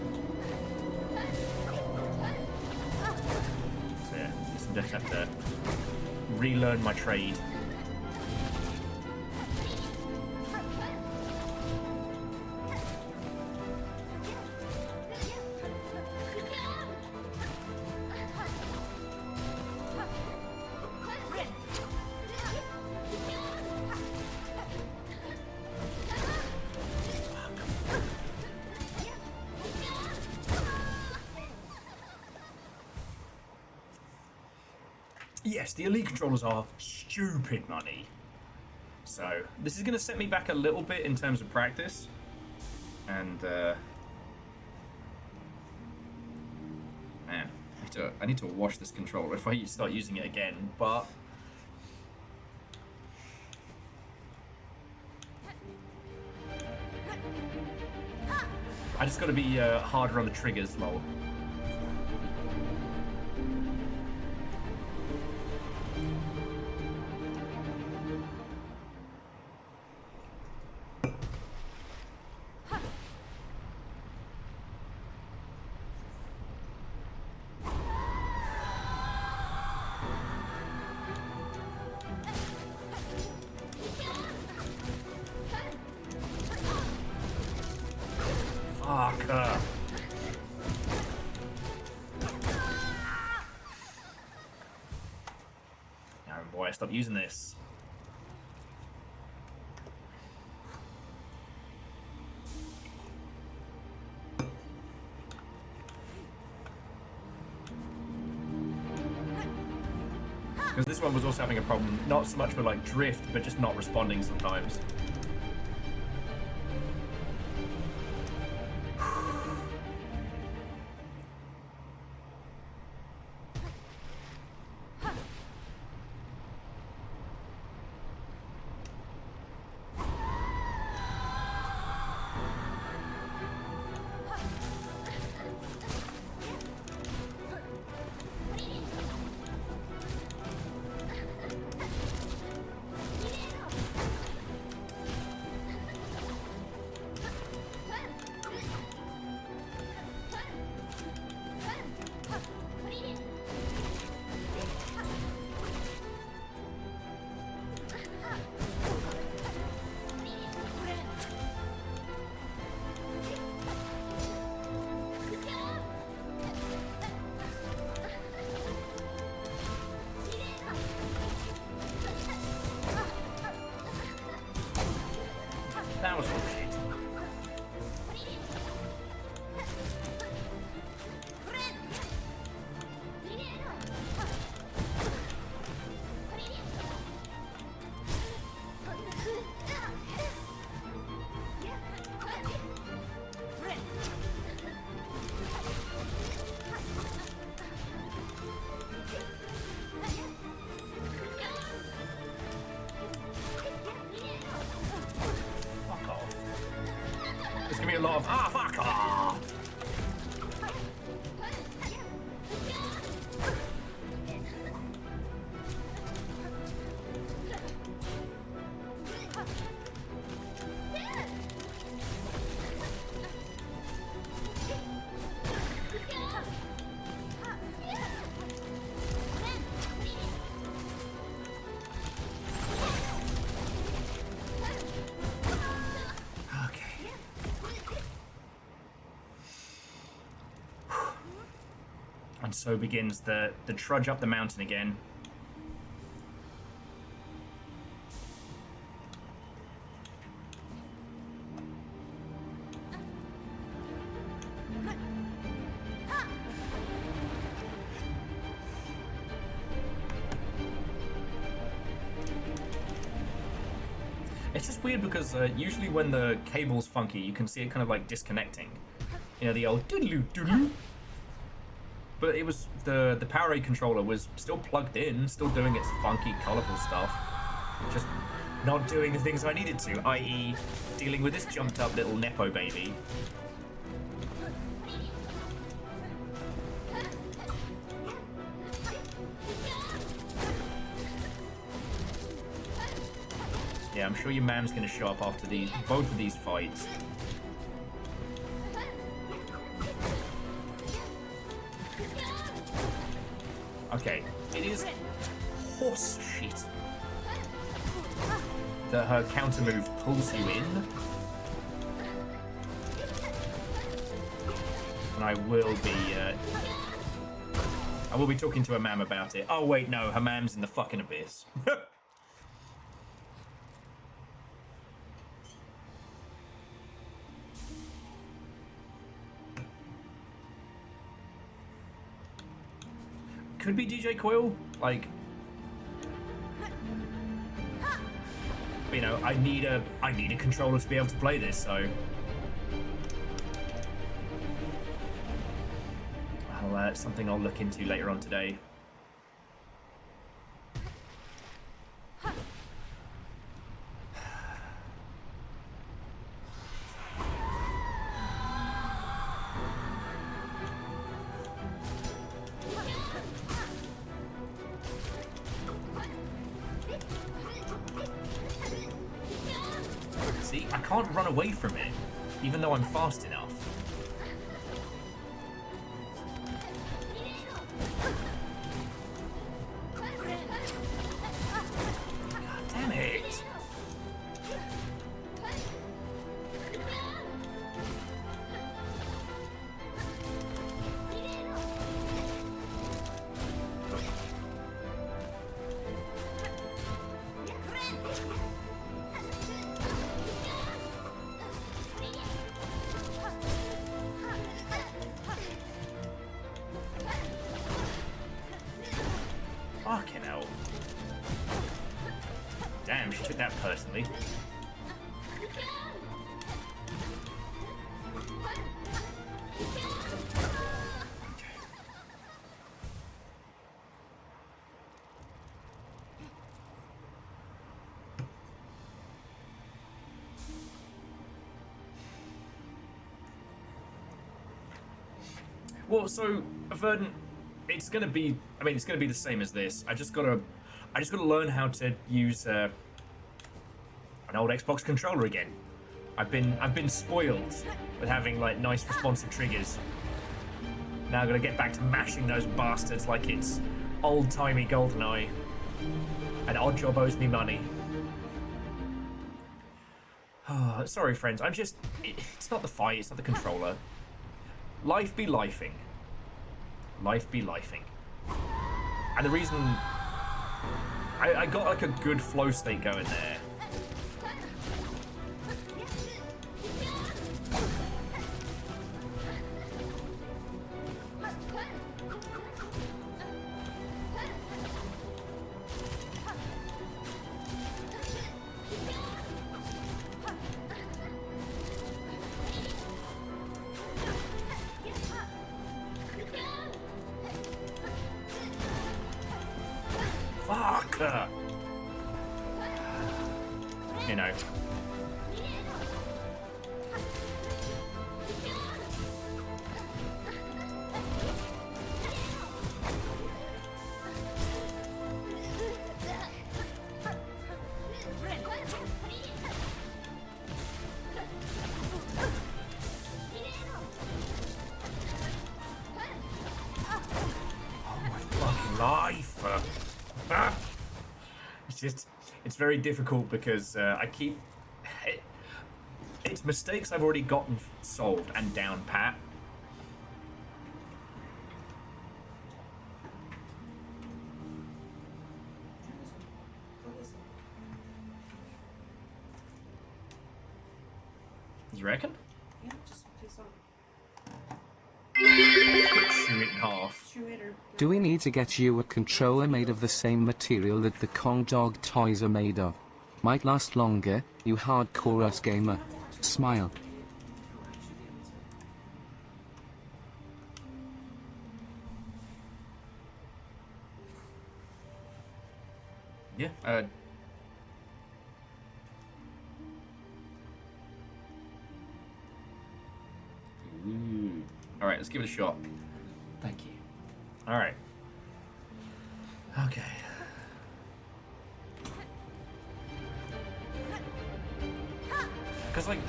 Speaker 1: So yeah, I just have to relearn my trade. Yes, the Elite controllers are stupid money. So, this is going to set me back a little bit in terms of practice. And, man, I need to wash this controller if I start using it again, but I just got to be harder on the triggers, lol. Fuck. Now, boy, stop using this. Because this one was also having a problem, not so much with like drift, but just not responding sometimes. That was bullshit. There's gonna be a lot of fuck off. And so begins the trudge up the mountain again. It's just weird because usually when the cable's funky, you can see it kind of like disconnecting. You know, the old doodaloo doodaloo. But it was the Powerade controller was still plugged in, still doing its funky, colourful stuff. Just not doing the things I needed to, i.e. dealing with this jumped up little Nepo baby. Yeah, I'm sure your mam's gonna show up after both of these fights. Okay, it is horse shit that her counter move pulls you in. And I will be talking to her mam about it. Oh wait, no, her mam's in the fucking abyss. Could be DJ Coil, like, but, you know, I need a controller to be able to play this, so something I'll look into later on today. See, I can't run away from it, even though I'm fast enough. God damn it! Fucking hell. Damn, she took that personally. Well, so, Verdant, it's gonna be the same as this. I just gotta learn how to use an old Xbox controller again. I've been spoiled with having like nice responsive triggers. Now I gotta get back to mashing those bastards like it's old-timey GoldenEye. And Oddjob owes me money. Oh, sorry friends, it's not the fight, it's not the controller. Life be lifing. Life be lifing. And the reason I got like a good flow state going there. Fuck! You know. Oh my fucking life! It's very difficult because it's mistakes I've already gotten solved and down pat. You reckon?
Speaker 3: Yeah, just piss on.
Speaker 1: Chew it in half.
Speaker 3: Chew it or...
Speaker 2: Do we need to get you a controller made of the same material that the Kong Dog toys are made of? Might last longer, you hardcore us gamer. Smile.
Speaker 1: Yeah, Ooh. Alright, let's give it a shot. Thank you. Alright. Okay. Because like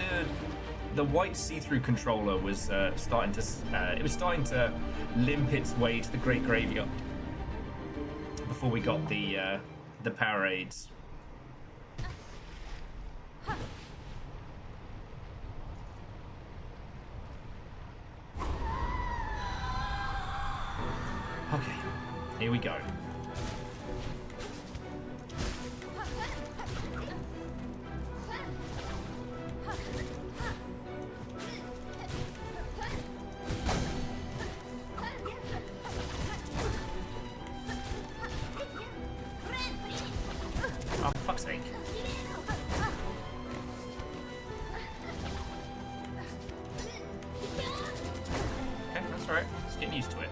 Speaker 1: the white see-through controller was starting to limp its way to the Great Graveyard before we got the power aids. Okay, here we go. Oh, for fuck's sake. Okay, that's alright. Just getting used to it.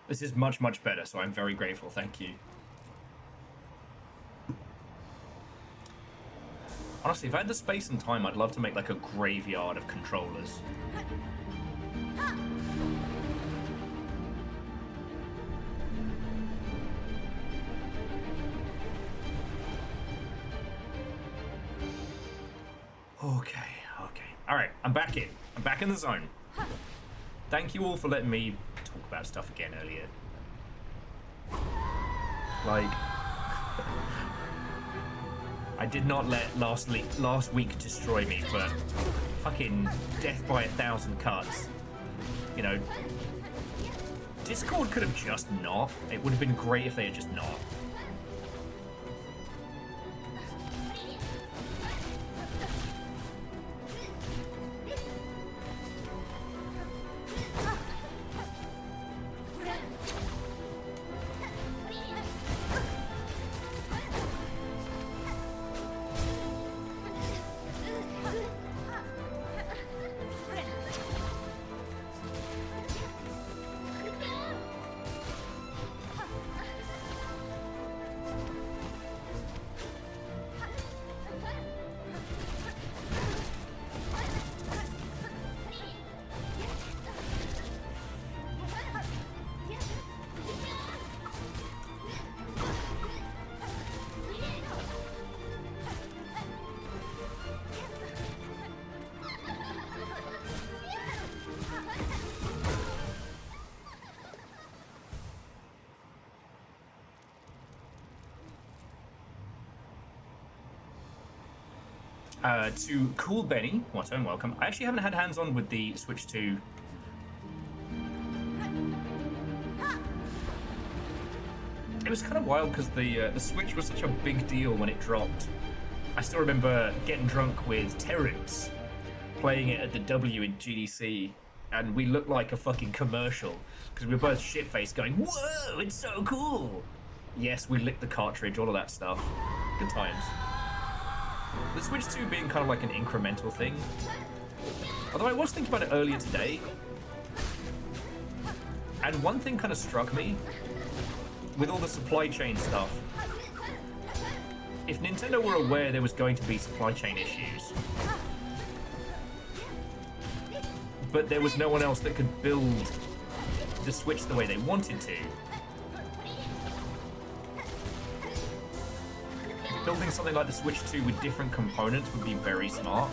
Speaker 1: This is much, much better, so I'm very grateful. Thank you. Honestly, if I had the space and time, I'd love to make like a graveyard of controllers. Okay. Alright, I'm back in. I'm back in the zone. Thank you all for letting me talk about stuff again earlier. Like, I did not let last week destroy me, but fucking death by 1,000 cuts. You know, Discord could have just not. It would have been great if they had just not. To Cool Benny, what and welcome. I actually haven't had hands-on with the Switch 2. It was kind of wild because the Switch was such a big deal when it dropped. I still remember getting drunk with Terrence, playing it at the W in GDC, and we looked like a fucking commercial because we were both shit-faced going, "Whoa, it's so cool!" Yes, we licked the cartridge, all of that stuff. Good times. The Switch 2 being kind of like an incremental thing. Although I was thinking about it earlier today, and one thing kind of struck me with all the supply chain stuff. If Nintendo were aware there was going to be supply chain issues, but there was no one else that could build the Switch the way they wanted to, building something like the Switch 2 with different components would be very smart.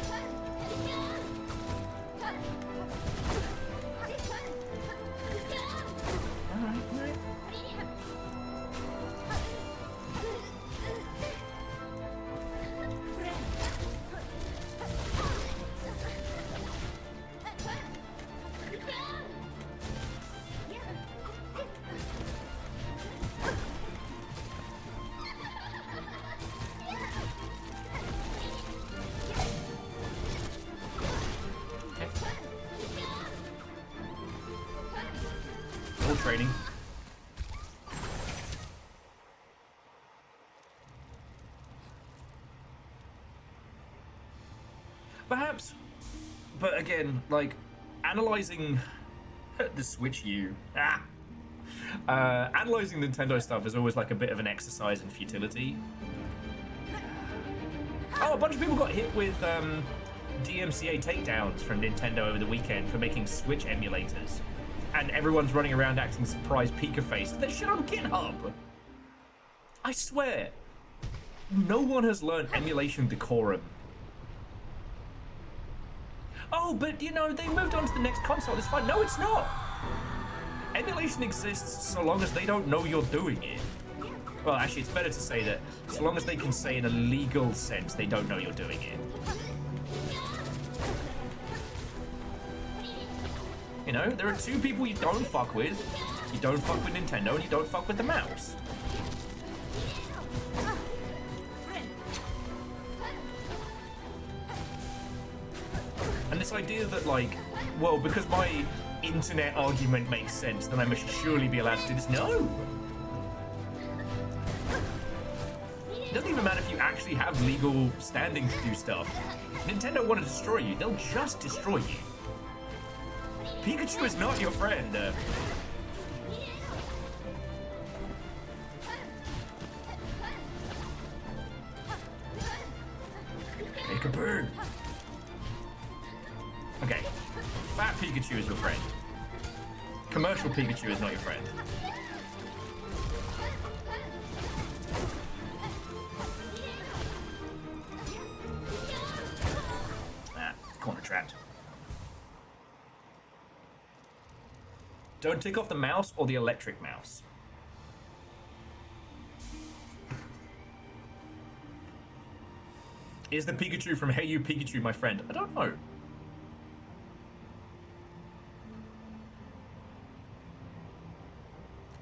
Speaker 1: All training. Perhaps, but again, like, analyzing the Switch U. Analyzing Nintendo stuff is always like a bit of an exercise in futility. Oh, a bunch of people got hit with DMCA takedowns from Nintendo over the weekend for making Switch emulators. And everyone's running around acting surprised Pika face. That shit on GitHub! I swear, no one has learned emulation decorum. Oh, but you know, they moved on to the next console, it's fine. No, it's not! Emulation exists so long as they don't know you're doing it. Well, actually, it's better to say that so long as they can say in a legal sense they don't know you're doing it. You know, there are two people you don't fuck with. You don't fuck with Nintendo and you don't fuck with the mouse. And this idea that, like, well, because my internet argument makes sense, then I must surely be allowed to do this. No! It doesn't even matter if you actually have legal standing to do stuff. Nintendo want to destroy you, they'll just destroy you. Pikachu is not your friend. Take a burn. Okay, fat Pikachu is your friend. Commercial Pikachu is not your friend. Corner trapped. Don't tick off the mouse or the electric mouse. Is the Pikachu from Hey You Pikachu my friend? I don't know.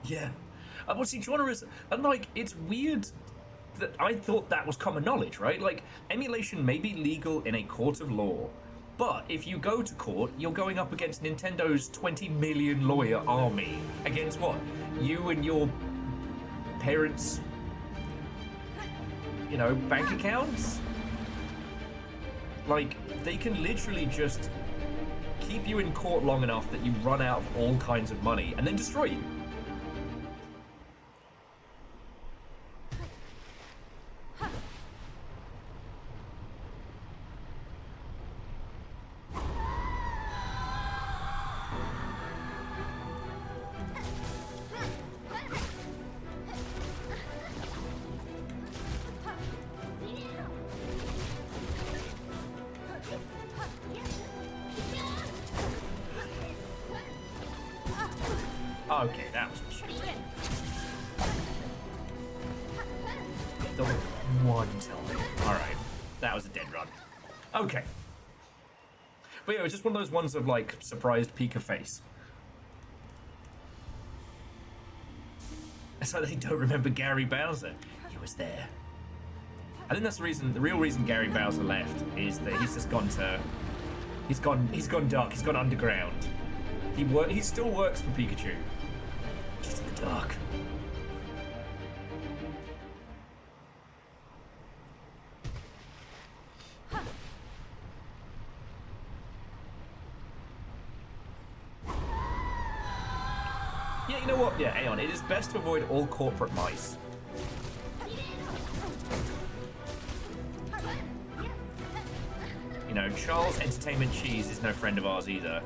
Speaker 1: Yeah. Well, see, genre is... And, like, it's weird that I thought that was common knowledge, right? Like, emulation may be legal in a court of law, but if you go to court, you're going up against Nintendo's 20 million lawyer army. Against what? You and your parents', you know, bank accounts? Like, they can literally just keep you in court long enough that you run out of all kinds of money and then destroy you. Okay, that was shit. The one time. Alright. That was a dead run. Okay. But yeah, it was just one of those ones of, like, surprised Pika face. It's like they don't remember Gary Bowser. He was there. I think that's the reason, the real reason Gary Bowser left is that he's just gone to... He's gone dark, he's gone underground. He still works for Pikachu. Just in the dark. Yeah, you know what? Yeah, Aeon, it is best to avoid all corporate mice. You know, Charles Entertainment Cheese is no friend of ours either.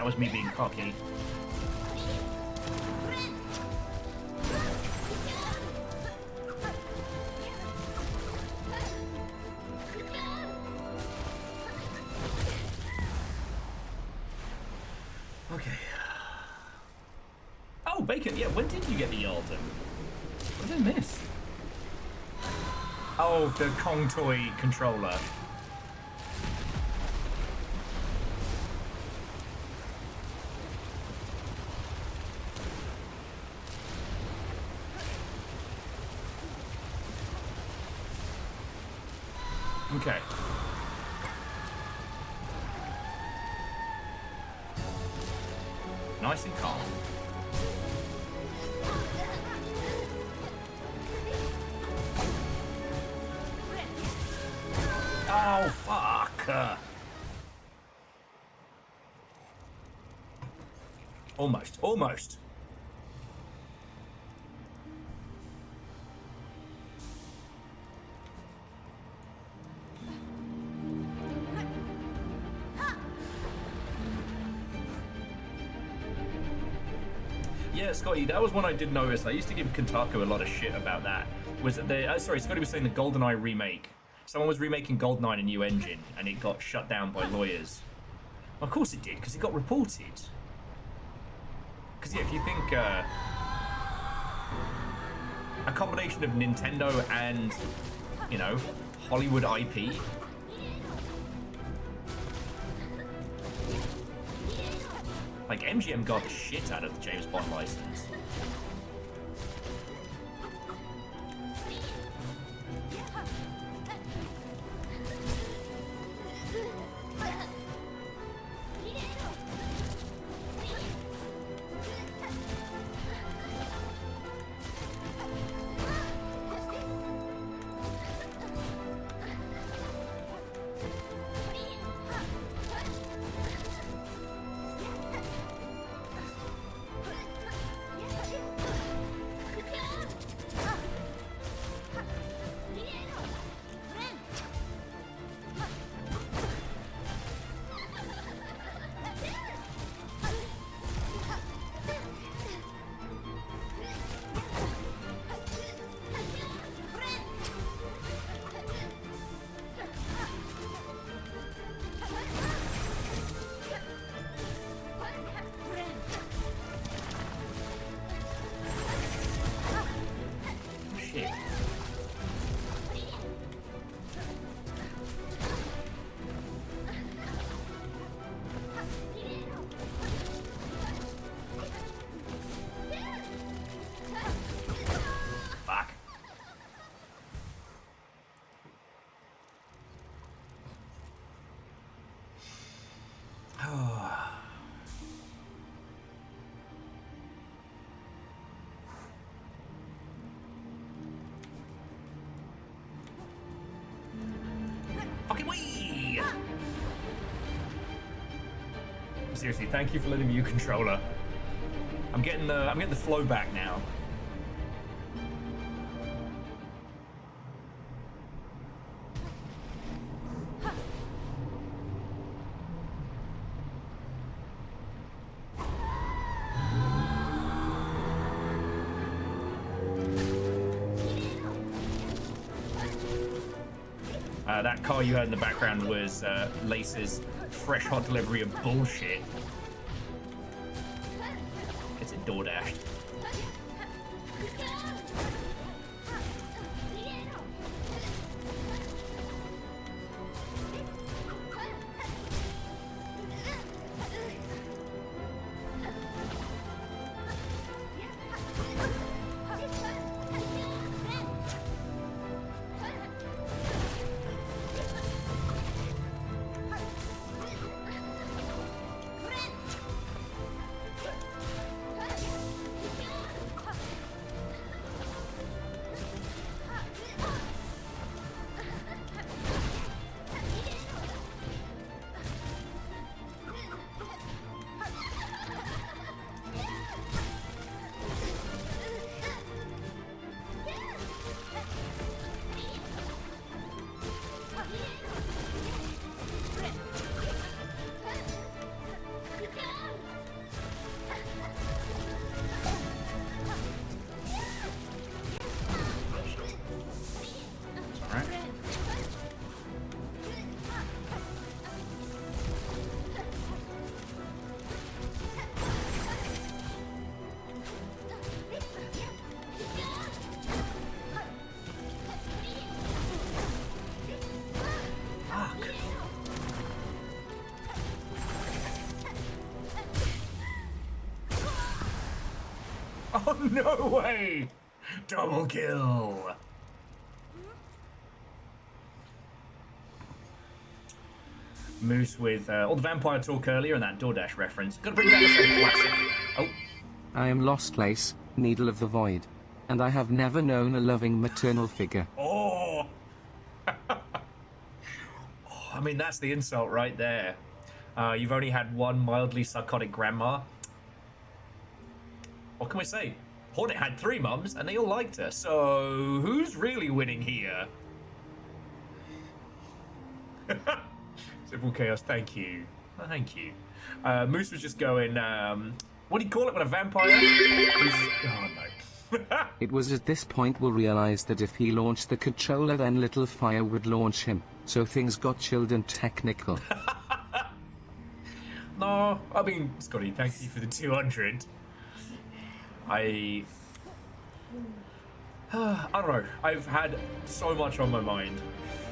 Speaker 1: That was me being cocky. Okay. Oh, Bacon, yeah, when did you get the Alden? What did I miss? Oh, the Kong toy controller. Okay. Nice and calm. Oh, fuck. Almost, almost. Yeah, Scotty, that was one I did notice. I used to give Kotaku a lot of shit about that. Was that they? Sorry, Scotty was saying the GoldenEye remake. Someone was remaking GoldenEye in a new engine, and it got shut down by lawyers. Well, of course it did, because it got reported. Because yeah, if you think a combination of Nintendo and, you know, Hollywood IP. Like, MGM got the shit out of the James Bond license. Fucking wee! Seriously, thank you for letting me use controller. I'm getting the flow back now. That car you heard in the background was Lace's fresh hot delivery of bullshit. It's a DoorDash. Oh, no way! Double kill! Moose with all the vampire talk earlier and that DoorDash reference. Gotta bring back some classic. Oh.
Speaker 2: I am Lost Lace, Needle of the Void. And I have never known a loving maternal figure.
Speaker 1: Oh! I mean, that's the insult right there. You've only had one mildly psychotic grandma. What can we say? Hornet had 3 mums, and they all liked her. So, who's really winning here? Simple Chaos, thank you. Thank you. Moose was just going, what do you call it when a vampire? Oh, no.
Speaker 2: It was at this point we'll realize that if he launched the controller then little fire would launch him, so things got chilled and technical.
Speaker 1: No, I mean, Scotty, thank you for the 200. I don't know, I've had so much on my mind,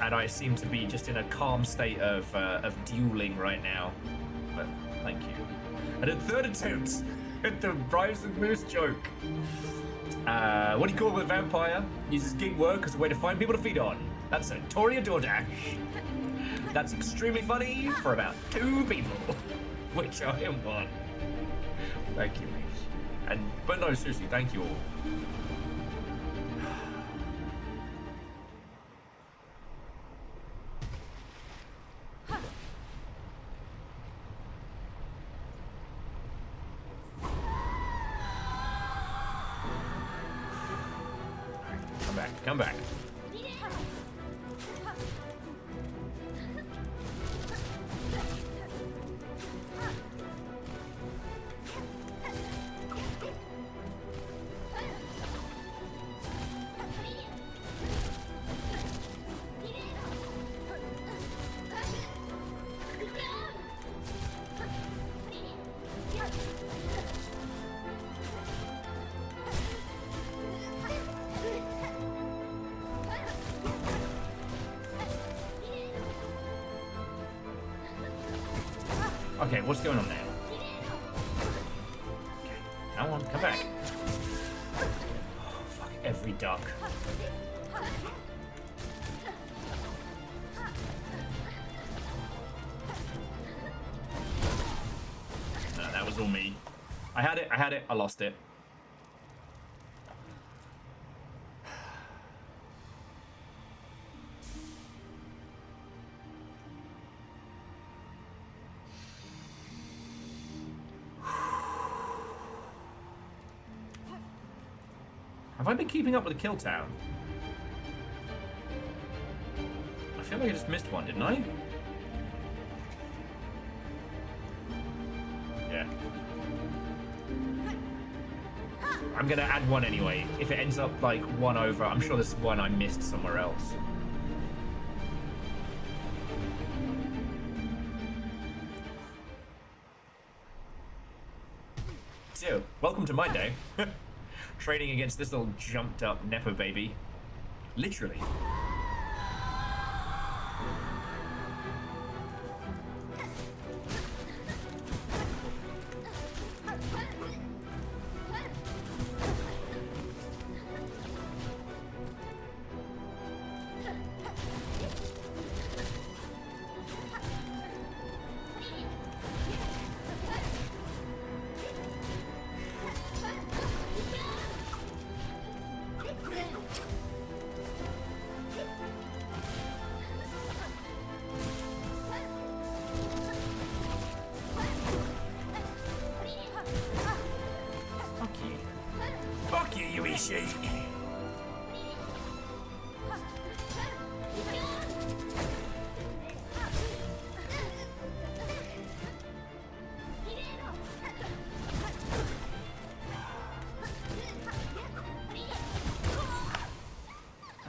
Speaker 1: and I seem to be just in a calm state of dueling right now, but thank you. And a 3rd attempt at the Rise of Moose joke. What do you call it with a vampire? Uses gig work as a way to find people to feed on. That's a Toria DoorDash. That's extremely funny for about 2 people, which I am one. Thank you, Moose. But no, seriously, thank you all. Come back. Okay, what's going on now? Okay, come on, come back. Oh, fuck, every duck. No, that was all me. I had it, I lost it. Have I been keeping up with the kill town? I feel like I just missed one, didn't I? Yeah. I'm gonna add one anyway. If it ends up like 1 over, I'm sure there's one I missed somewhere else. So, welcome to my day. Trading against this little jumped up Nepo baby. Literally.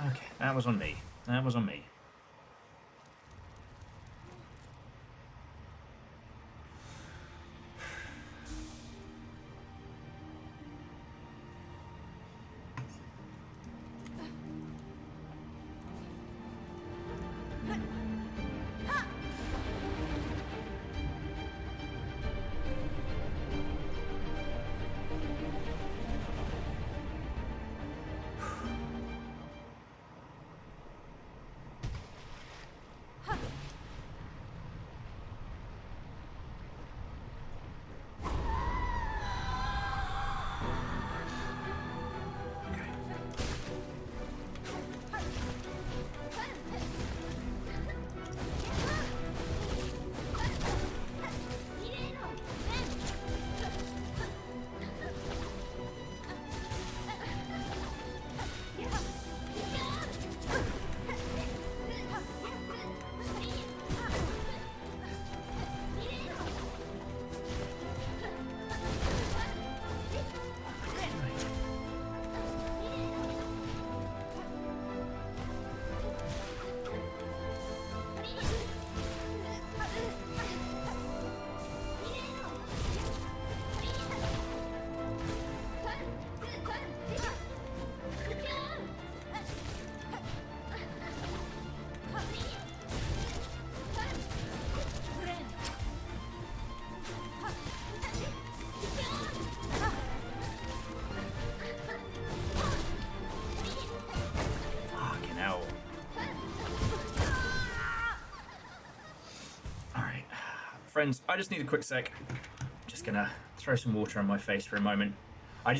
Speaker 1: Okay, that was on me. That was on me. Friends, I just need a quick sec. Just gonna throw some water on my face for a moment. I'm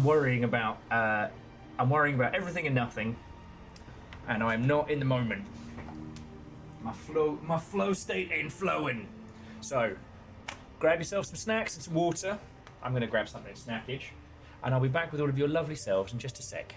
Speaker 1: worrying about everything and nothing, and I'm not in the moment. My flow state ain't flowing. So, grab yourself some snacks and some water. I'm gonna grab something snackage, and I'll be back with all of your lovely selves in just a sec.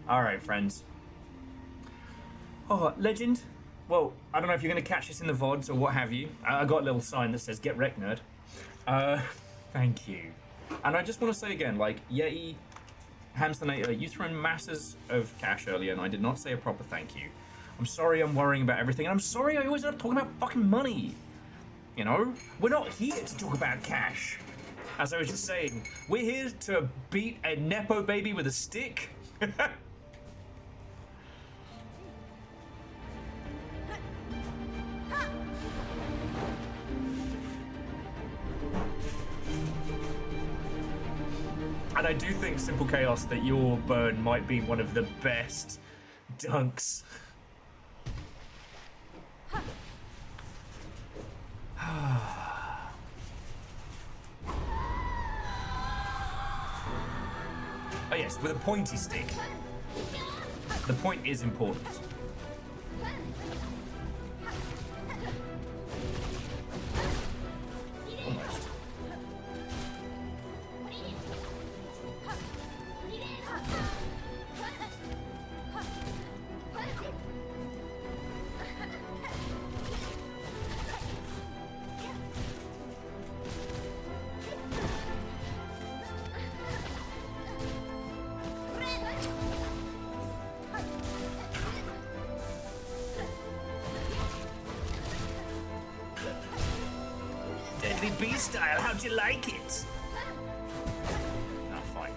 Speaker 1: Alright, friends. Oh, legend. Well, I don't know if you're going to catch this in the VODs or what have you. I got a little sign that says, get wrecked, nerd. Thank you. And I just want to say again, like, Yeti, Hamsternator, you threw in masses of cash earlier and I did not say a proper thank you. I'm sorry I'm worrying about everything, and I'm sorry I always end up talking about fucking money. You know? We're not here to talk about cash. As I was just saying, we're here to beat a Nepo baby with a stick. And I do think, Simple Chaos, that your burn might be one of the best dunks. Oh yes, with a pointy stick. The point is important. Almost. Deadly bee style, how'd you like it? Ah, fine.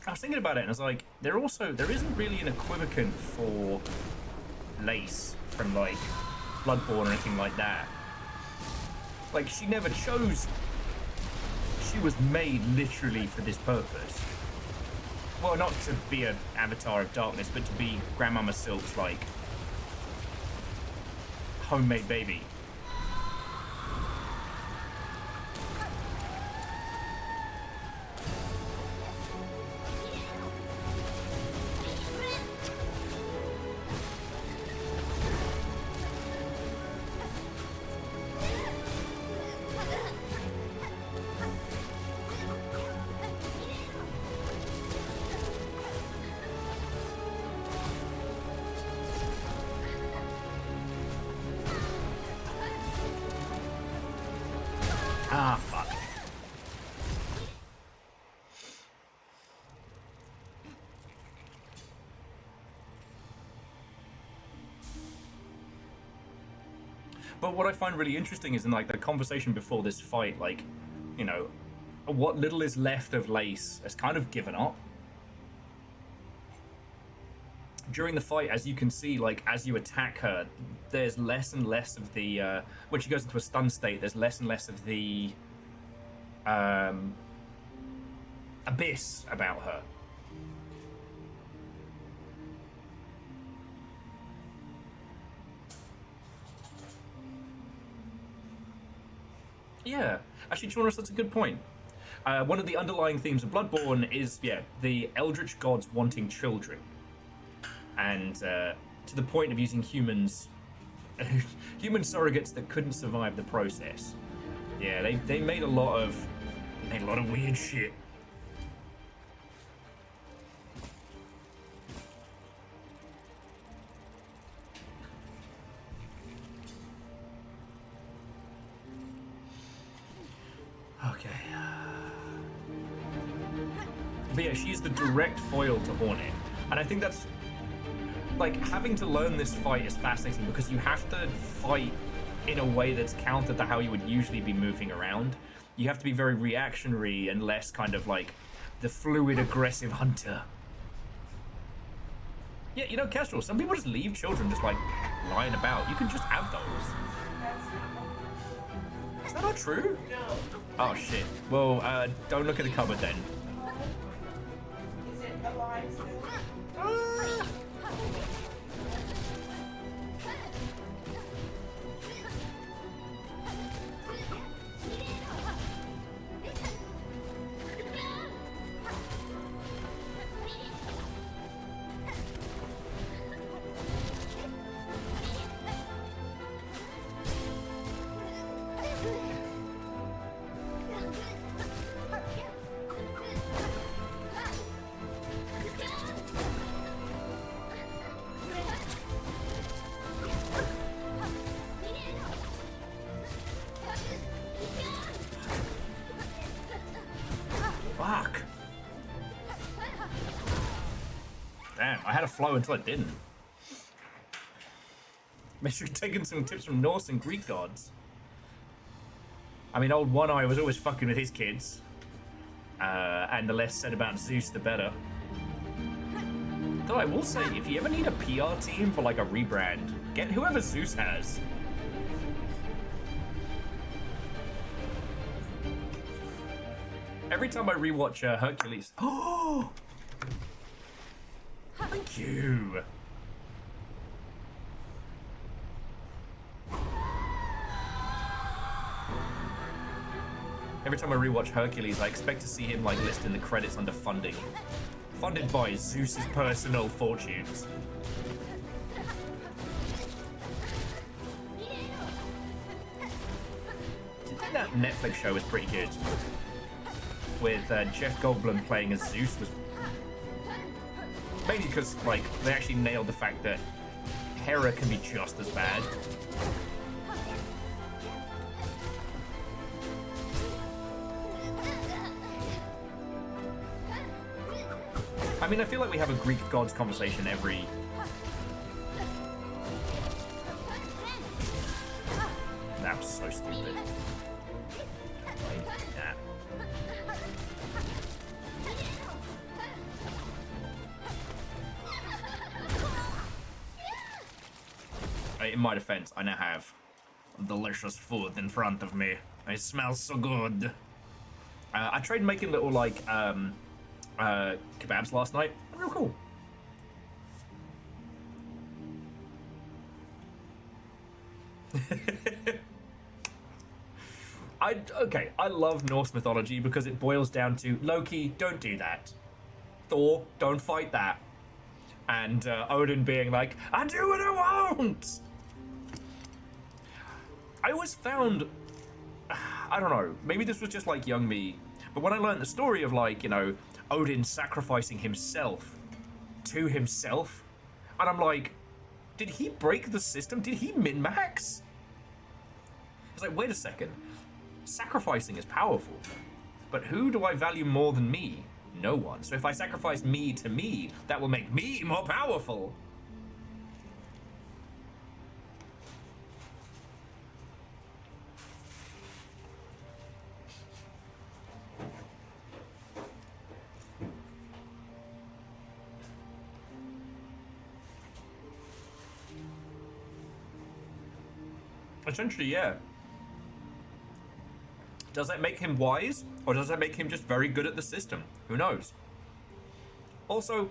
Speaker 1: I was thinking about it and I was like, there isn't really an equivocant for Lace from like Bloodborne or anything like that. Like, she never chose. She was made literally for this purpose. Well, not to be an avatar of darkness, but to be Grandmama Silk's like homemade baby. Ah, fuck. But what I find really interesting is in like the conversation before this fight, like, you know, what little is left of Lace has kind of given up. During the fight, as you can see, like, as you attack her, there's less and less of the, when she goes into a stun state, there's less and less of the, abyss about her. Yeah, actually, to be honest, that's a good point. One of the underlying themes of Bloodborne is, yeah, the Eldritch gods wanting children. And to the point of using humans, human surrogates that couldn't survive the process. Yeah, they made a lot of weird shit. Okay. But yeah, she's the direct foil to Hornet, and I think that's. Like, having to learn this fight is fascinating because you have to fight in a way that's counter to how you would usually be moving around. You have to be very reactionary and less kind of like the fluid, aggressive hunter. Yeah, you know, Kestrel, some people just leave children just like lying about. You can just have those. Is that not true?
Speaker 3: No.
Speaker 1: Oh shit. Well, don't look at the cupboard then.
Speaker 3: Is it alive still?
Speaker 1: Fuck. Damn, I had a flow until I didn't. Make sure you're taking some tips from Norse and Greek gods. I mean, old One Eye was always fucking with his kids. And the less said about Zeus, the better. Though I will say, if you ever need a PR team for like a rebrand, get whoever Zeus has. Every time I rewatch Hercules... Oh! Thank you! Every time I rewatch Hercules, I expect to see him like listing the credits under funding. Funded by Zeus's personal fortunes. I think that Netflix show was pretty good. With Jeff Goldblum playing as Zeus was mainly because like they actually nailed the fact that Hera can be just as bad. I mean, I feel like we have a Greek gods conversation every... That was so stupid. Nah. In my defense, I now have delicious food in front of me. It smells so good. I tried making little, like, kebabs last night. Real cool. I love Norse mythology because it boils down to Loki, don't do that. Thor, don't fight that. And Odin being like, I do what I want! I always found, I don't know, maybe this was just like young me, but when I learned the story of like, you know, Odin sacrificing himself to himself, and I'm like, did he break the system? Did he min-max? It's like, wait a second. Sacrificing is powerful, but who do I value more than me? No one. So if I sacrifice me to me, that will make me more powerful. Essentially, yeah. Does that make him wise, or does that make him just very good at the system? Who knows? Also,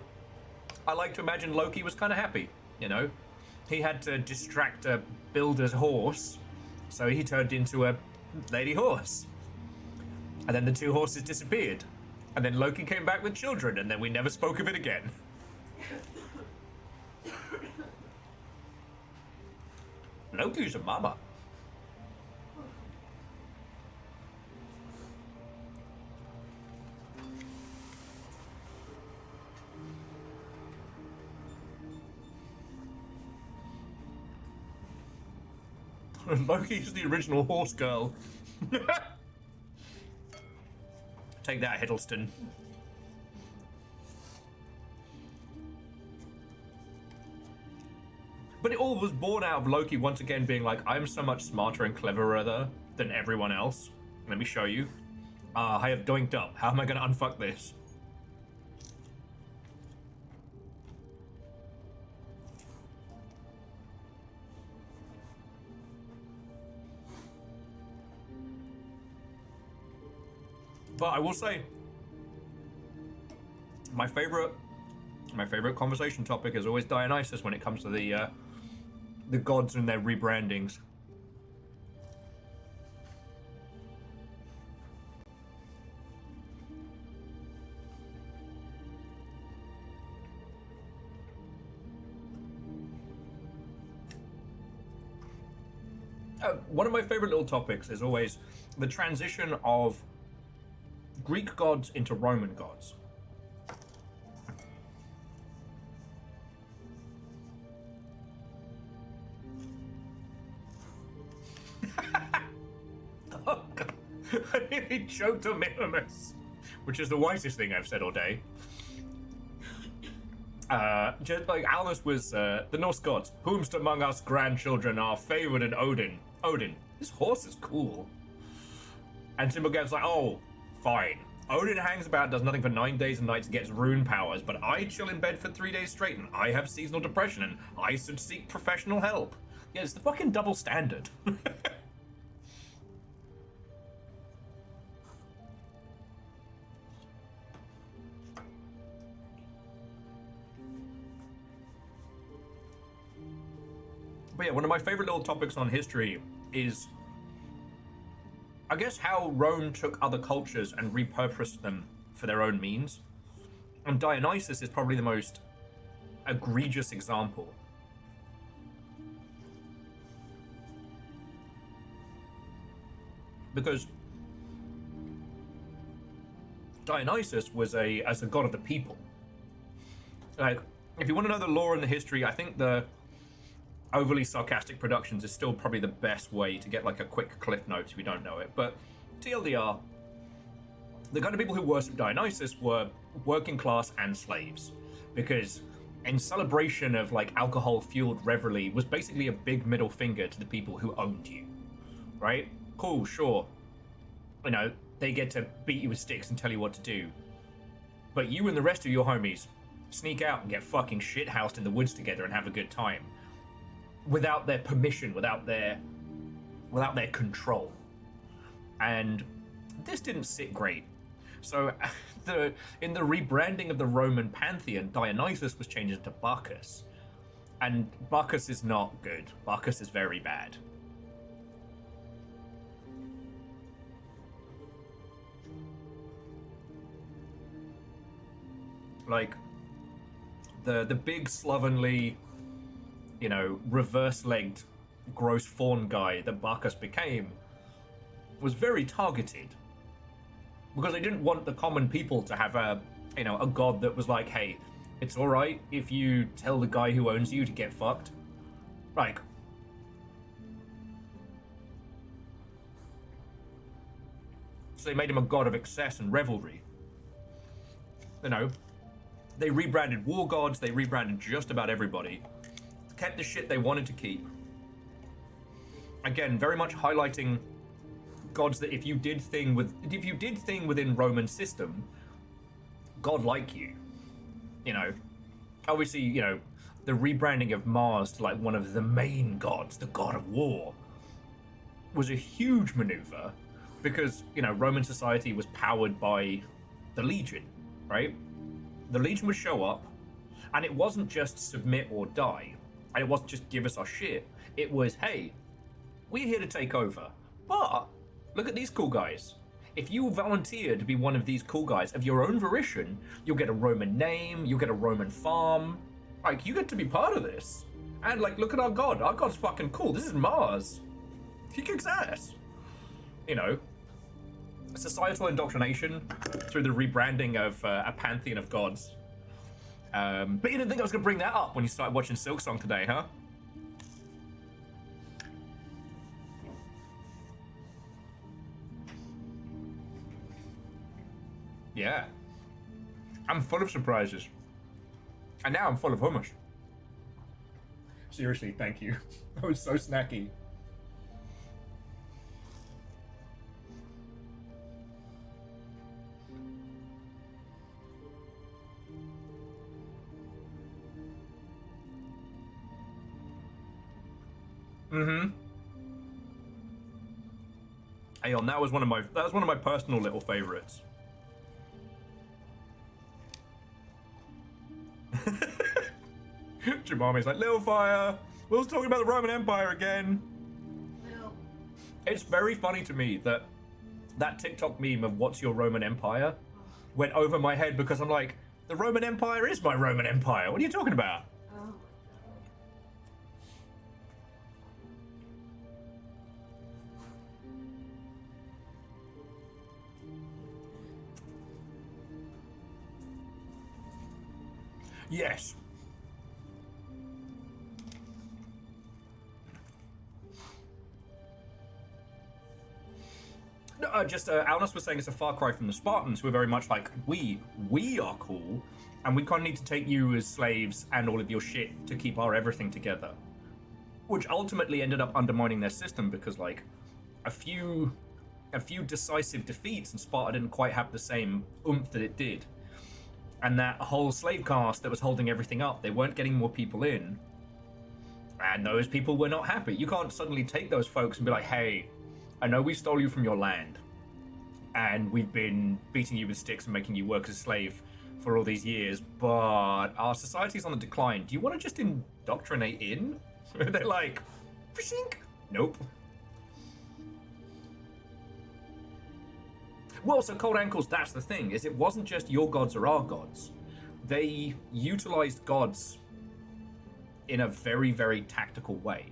Speaker 1: I like to imagine Loki was kind of happy, you know? He had to distract a builder's horse, so he turned into a lady horse. And then the two horses disappeared. And then Loki came back with children, and then we never spoke of it again. Loki's a mama. Loki's the original horse girl. Take that, Hiddleston. But it all was born out of Loki once again being like, I'm so much smarter and cleverer than everyone else. Let me show you. I have doinked up. How am I going to unfuck this? But I will say, my favorite conversation topic is always Dionysus when it comes to the gods and their rebrandings. One of my favorite little topics is always the transition of Greek gods into Roman gods. Oh God. I nearly choked on Minimus which is the wisest thing I've said all day. Just like Alnus was the Norse gods. Whomst among us grandchildren are favored in Odin? Odin, this horse is cool. And Timbergav's like, oh, fine. Odin hangs about, does nothing for 9 days and nights, gets rune powers, but I chill in bed for 3 days straight, and I have seasonal depression, and I should seek professional help. Yeah, it's the fucking double standard. But yeah, one of my favorite little topics on history is, I guess, how Rome took other cultures and repurposed them for their own means. And Dionysus is probably the most egregious example. Because Dionysus was as a god of the people. Like, if you want to know the lore and the history, I think the overly sarcastic productions is still probably the best way to get like a quick cliff notes if you don't know it. But TLDR, the kind of people who worshipped Dionysus were working class and slaves, because in celebration of like alcohol fueled revelry was basically a big middle finger to the people who owned you, right? Cool, sure, you know, they get to beat you with sticks and tell you what to do, but you and the rest of your homies sneak out and get fucking shithoused in the woods together and have a good time without their permission, without their control. And this didn't sit great. So in the rebranding of the Roman pantheon, Dionysus was changed into Bacchus. And Bacchus is not good. Bacchus is very bad. Like, the big slovenly, you know, reverse-legged gross fawn guy that Bacchus became was very targeted, because they didn't want the common people to have a god that was like, hey, it's all right if you tell the guy who owns you to get fucked. Like, so they made him a god of excess and revelry. You know, they rebranded war gods, they rebranded just about everybody, kept the shit they wanted to keep. Again, very much highlighting gods that if you did thing within Roman system, god like you. You know, obviously, you know, the rebranding of Mars to like one of the main gods, the god of war, was a huge maneuver, because, you know, Roman society was powered by the Legion, right? The Legion would show up, and it wasn't just submit or die, and it wasn't just give us our shit. It was, hey, we're here to take over, but look at these cool guys. If you volunteer to be one of these cool guys of your own volition, you'll get a Roman name, you'll get a Roman farm. Like, you get to be part of this. And like, look at our god. Our god's fucking cool. This is Mars. He kicks ass. You know, societal indoctrination through the rebranding of a pantheon of gods. But you didn't think I was gonna bring that up when you started watching Silksong today, huh? Yeah. I'm full of surprises. And now I'm full of hummus. Seriously, thank you. That was so snacky. Mm-hmm. Aeon, that was one of my personal little favorites. Jemami's like, little fire. Will's talking about the Roman Empire again.
Speaker 3: No.
Speaker 1: It's very funny to me that TikTok meme of what's your Roman Empire went over my head, because I'm like, the Roman Empire is my Roman Empire. What are you talking about?
Speaker 3: Oh my god.
Speaker 1: Yes. No, Alnus was saying it's a far cry from the Spartans, who are very much like, we are cool, and we kind of need to take you as slaves and all of your shit to keep our everything together. Which ultimately ended up undermining their system because, like, a few decisive defeats and Sparta didn't quite have the same oomph that it did. And that whole slave caste that was holding everything up, they weren't getting more people in. And those people were not happy. You can't suddenly take those folks and be like, hey, I know we stole you from your land, and we've been beating you with sticks and making you work as a slave for all these years, but our society's on the decline. Do you want to just indoctrinate in? They're like, Pshink. Nope. Well, so Cold Ankles, that's the thing, is it wasn't just your gods or our gods. They utilized gods in a very, very tactical way.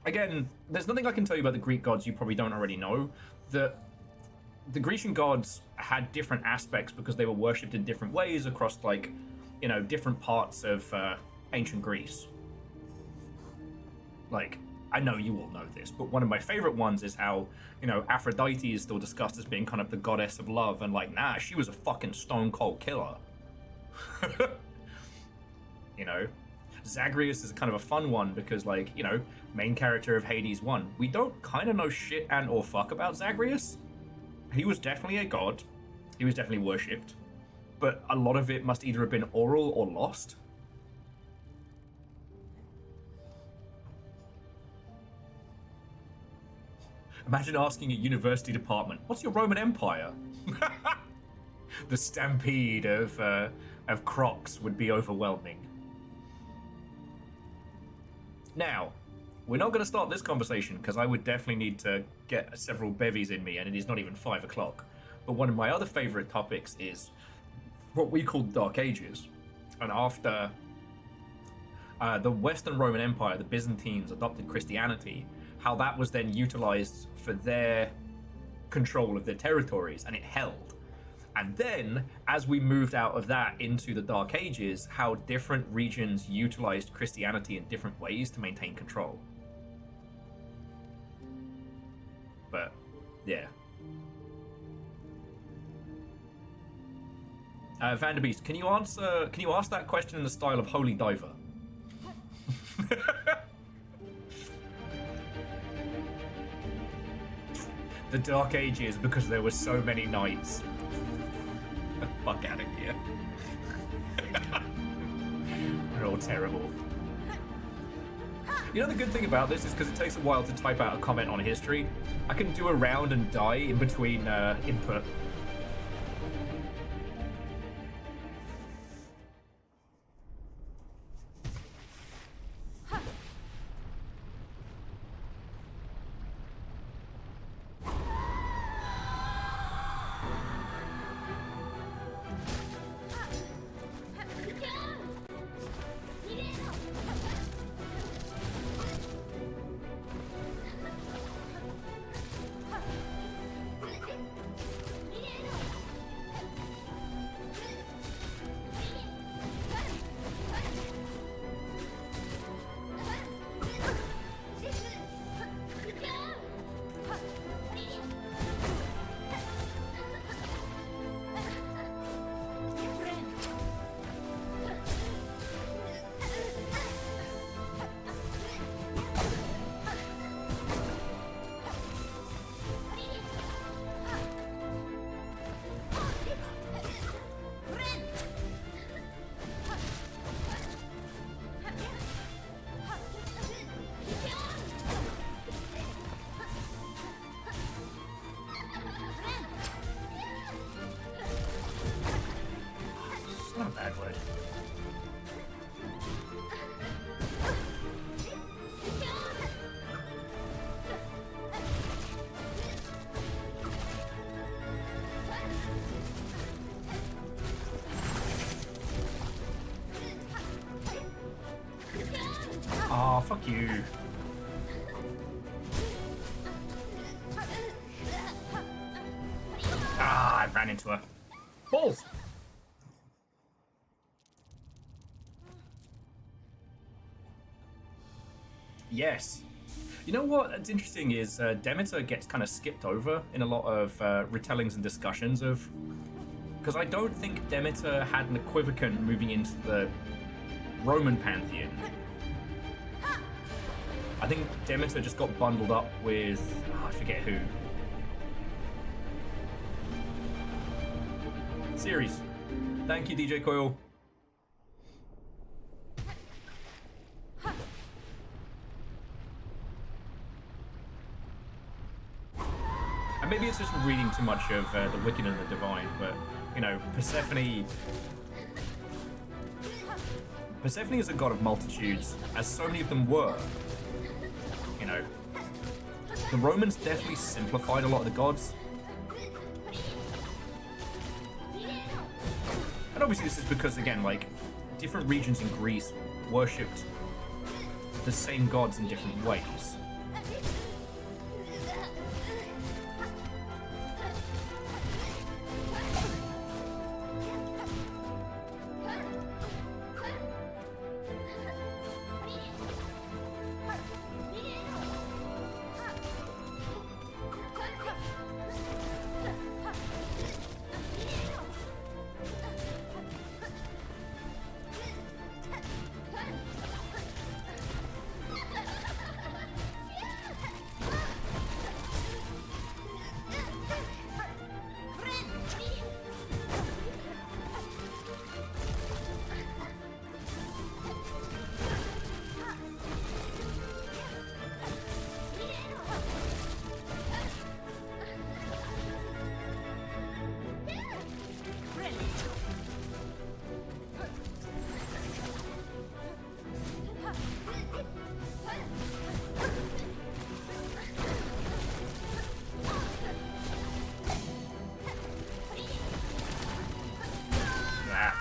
Speaker 1: Again, there's nothing I can tell you about the Greek gods you probably don't already know. The Grecian gods had different aspects because they were worshipped in different ways across, like, you know, different parts of ancient Greece. Like, I know you all know this, but one of my favorite ones is how, you know, Aphrodite is still discussed as being kind of the goddess of love, and like, nah, she was a fucking stone cold killer. You know, Zagreus is kind of a fun one because, like, you know, main character of Hades 1. We don't kind of know shit and or fuck about Zagreus. He was definitely a god. He was definitely worshipped. But a lot of it must either have been oral or lost. Imagine asking a university department, what's your Roman Empire? The stampede of crocs would be overwhelming. Now, we're not going to start this conversation because I would definitely need to get several bevies in me, and it is not even 5 o'clock. But one of my other favorite topics is what we call Dark Ages. And after the Western Roman Empire, the Byzantines adopted Christianity, how that was then utilized for their control of their territories, and it held. And then, as we moved out of that into the Dark Ages, how different regions utilized Christianity in different ways to maintain control. But, yeah. Vanderbeest, can you ask that question in the style of Holy Diver? The Dark Ages, because there were so many knights. Fuck out of here. They're all terrible. You know, the good thing about this is because it takes a while to type out a comment on history, I can do a round and die in between input. Not a bad word. Aw, fuck you. Ah, I ran into her. Balls! Yes. You know what's interesting is Demeter gets kind of skipped over in a lot of retellings and discussions of, because I don't think Demeter had an equivalent moving into the Roman pantheon. I think Demeter just got bundled up with, I forget who. Series. Thank you, DJ Coil. And maybe it's just reading too much of the Wicked and the Divine, but, you know, Persephone is a god of multitudes, as so many of them were. You know, the Romans definitely simplified a lot of the gods. And obviously this is because, again, like, different regions in Greece worshipped the same gods in different ways.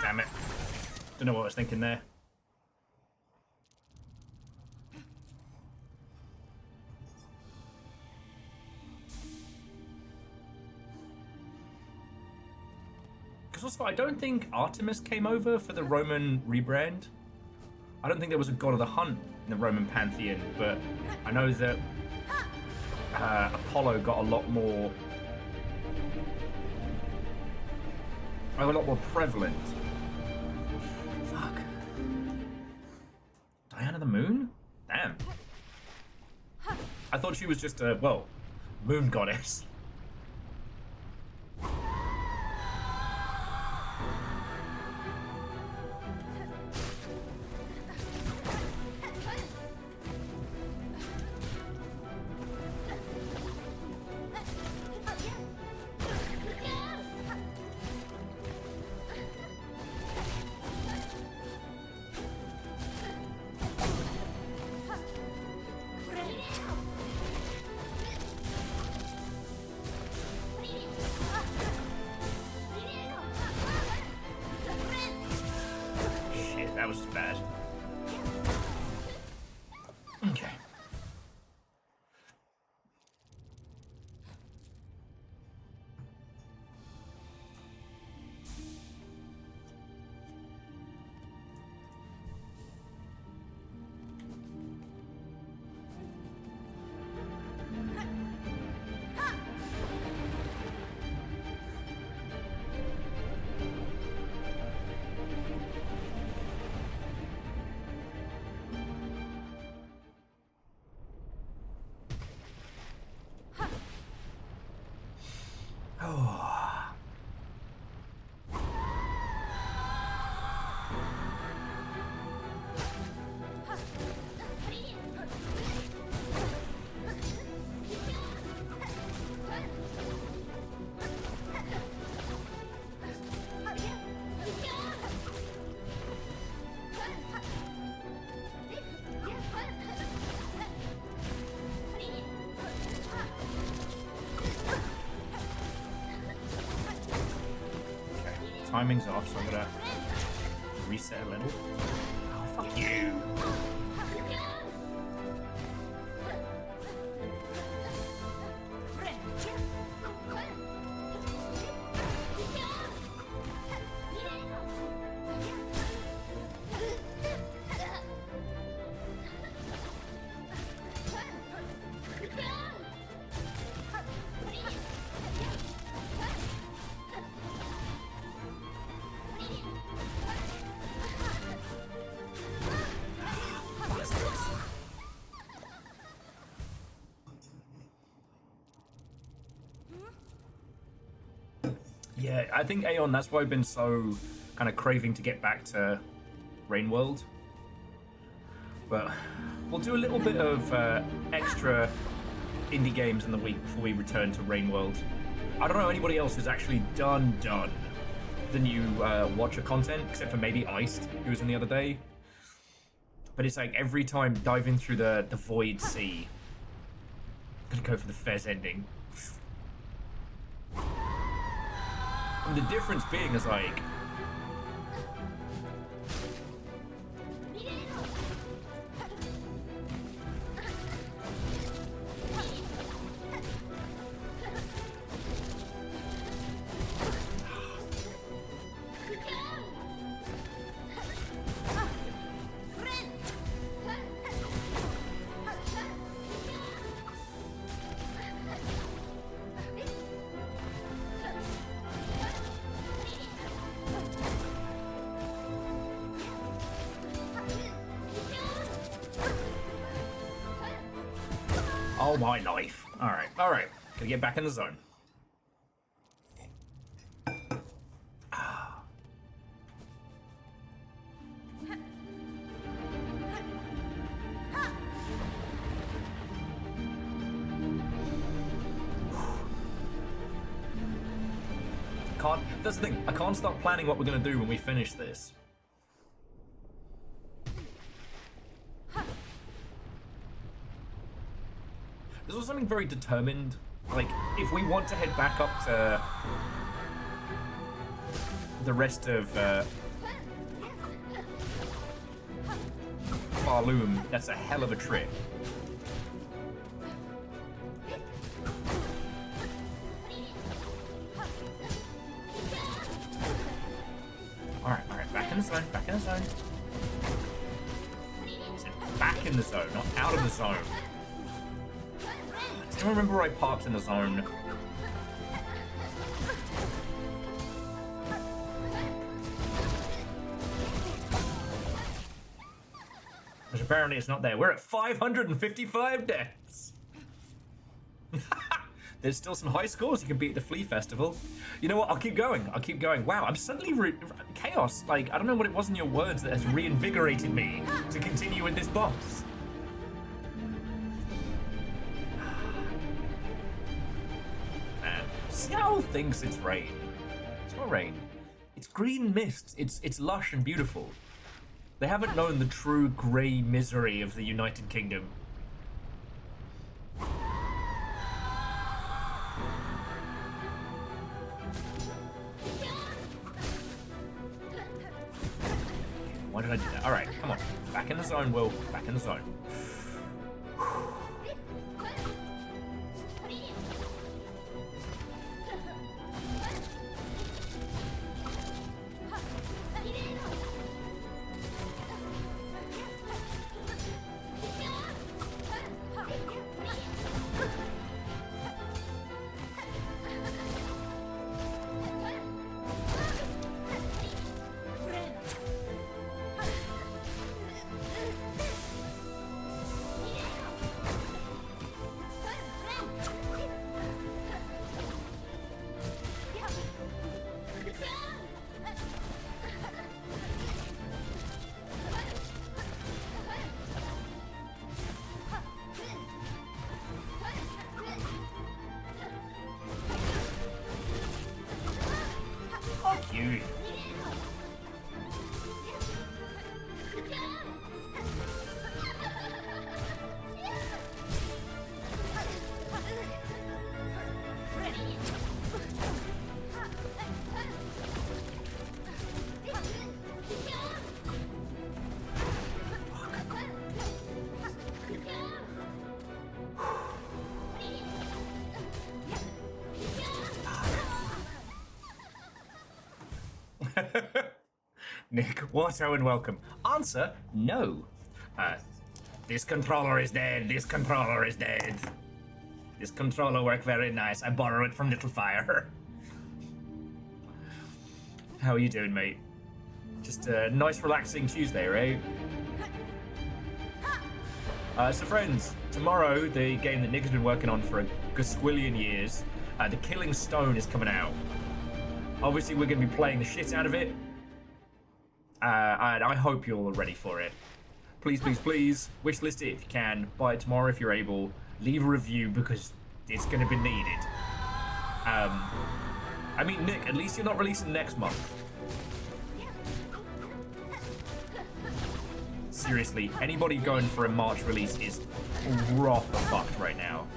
Speaker 1: Damn it. Don't know what I was thinking there. Because also, I don't think Artemis came over for the Roman rebrand. I don't think there was a god of the hunt in the Roman pantheon, but I know that Apollo got a lot more prevalent. Fuck. Diana the Moon? Damn. I thought she was just a, well, moon goddess. That was just bad. Okay. Timing's off, so I'm gonna reset a little. Oh, fuck you! Yeah, I think Aeon, that's why I've been so kind of craving to get back to Rain World. But we'll do a little bit of extra indie games in the week before we return to Rain World. I don't know anybody else who's actually done the new Watcher content, except for maybe Iced, who was in the other day. But it's like every time diving through the Void Sea. I'm gonna go for the Fez ending. And the difference being is like, oh my life. Alright, alright. Gotta get back in the zone. That's the thing, I can't start planning what we're gonna do when we finish this. This was something very determined. Like, if we want to head back up to the rest of Farloom, that's a hell of a trip. Alright, back in the zone, back in the zone. Back in the zone, not out of the zone. I don't remember where I parked in the zone. Which apparently it's not there. We're at 555 deaths. There's still some high scores you can beat at the Flea Festival. You know what? I'll keep going. I'll keep going. Wow, I'm suddenly chaos. Like, I don't know what it was in your words that has reinvigorated me to continue with this boss. Seattle thinks it's rain. It's not rain. It's green mist. It's lush and beautiful. They haven't known the true grey misery of the United Kingdom. Why did I do that? Alright, come on. Back in the zone, Will. Back in the zone. You. Nick, what and welcome. Answer, no. This controller is dead, this controller is dead. This controller worked very nice. I borrowed it from Little Fire. How are you doing, mate? Just a nice relaxing Tuesday, right? So friends, tomorrow, the game that Nick has been working on for a gazillion years, The Killing Stone is coming out. Obviously, we're going to be playing the shit out of it. And I hope you're all ready for it. Please, please, please, wishlist it if you can. Buy it tomorrow if you're able. Leave a review because it's going to be needed. I mean, Nick, at least you're not releasing next month. Seriously, anybody going for a March release is proper fucked right now.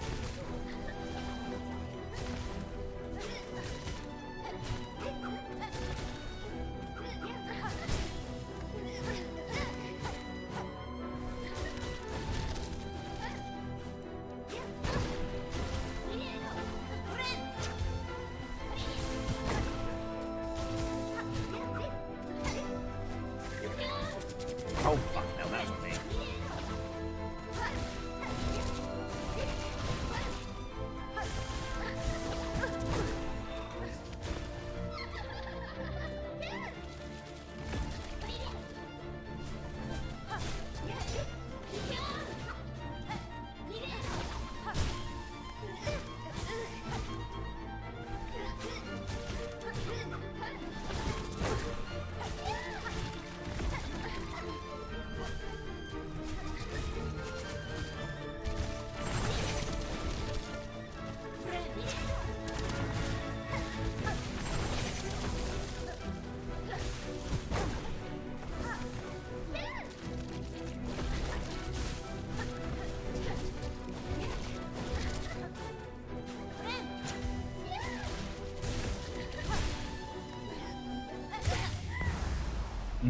Speaker 1: Oh fuck, no, that was on me.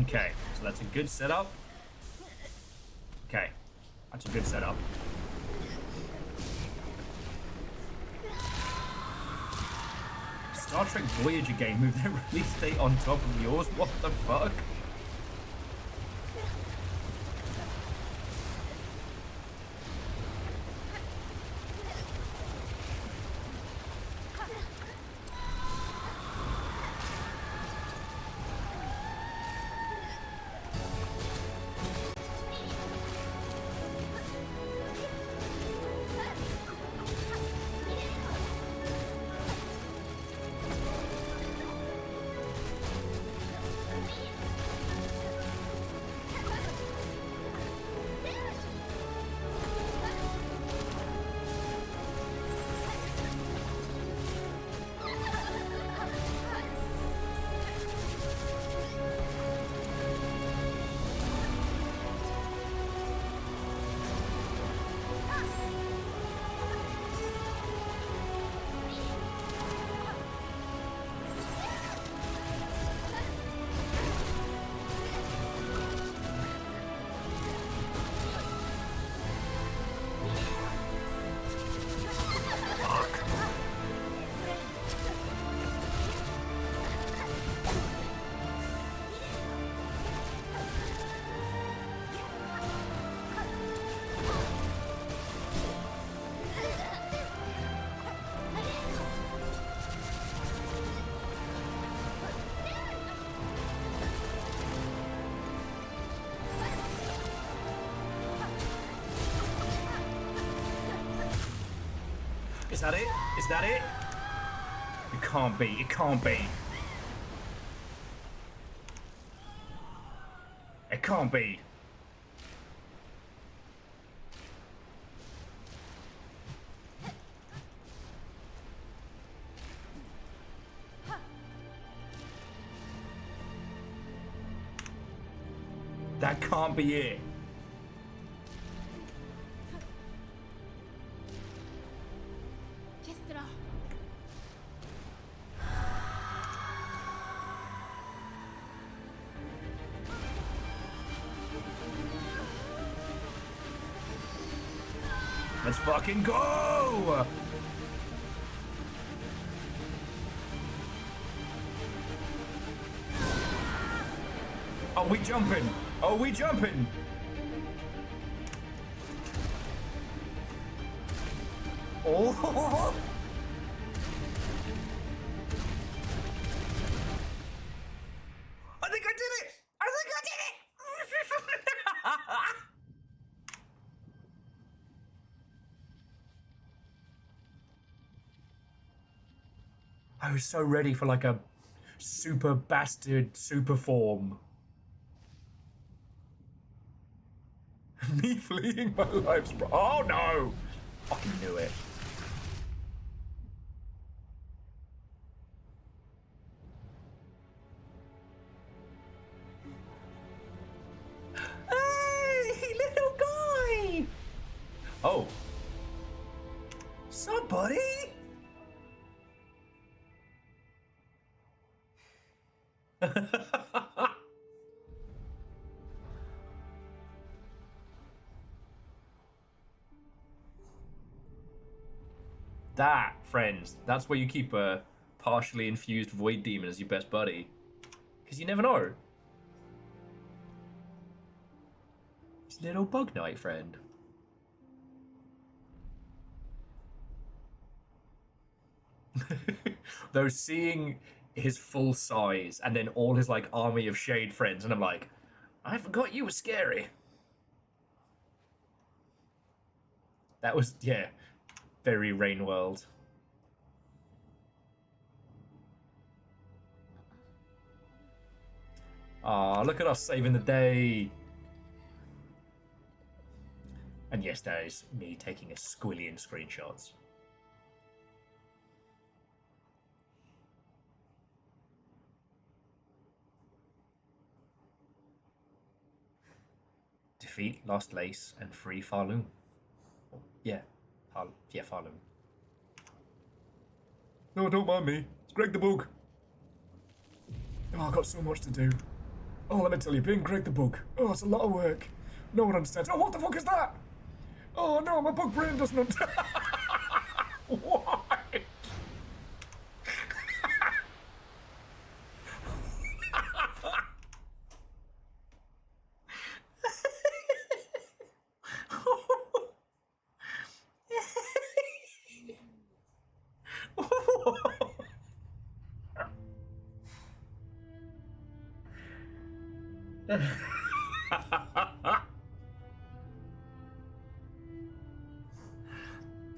Speaker 1: Okay, so that's a good setup. Okay, that's a good setup. Star Trek Voyager game moved their release date on top of yours? What the fuck? Is that it? Is that it? It can't be. It can't be. It can't be. That can't be it. Let's fucking go! Are we jumping? Are we jumping? Oh! I think I did it! I think I did it! I was so ready for like a super bastard super form. Me fleeing my life. Oh no! Fucking knew it. Hey, little guy! Oh. Sup, buddy? That, friends, that's where you keep a partially infused void demon as your best buddy. Because you never know. His little bug knight friend. Though seeing his full size and then all his like army of shade friends, and I'm like, I forgot you were scary. That was, yeah, very Rain World. Ah, look at us saving the day. And yes, that is me taking a squillion screenshots. Defeat Lost Lace and free Farloon. Yeah, Farloon. No, don't mind me. It's Greg the Bug. Oh, I've got so much to do. Oh, let me tell you, being Greg the Bug. Oh, it's a lot of work. No one understands. Oh, what the fuck is that? Oh no, my bug brain doesn't understand. Why?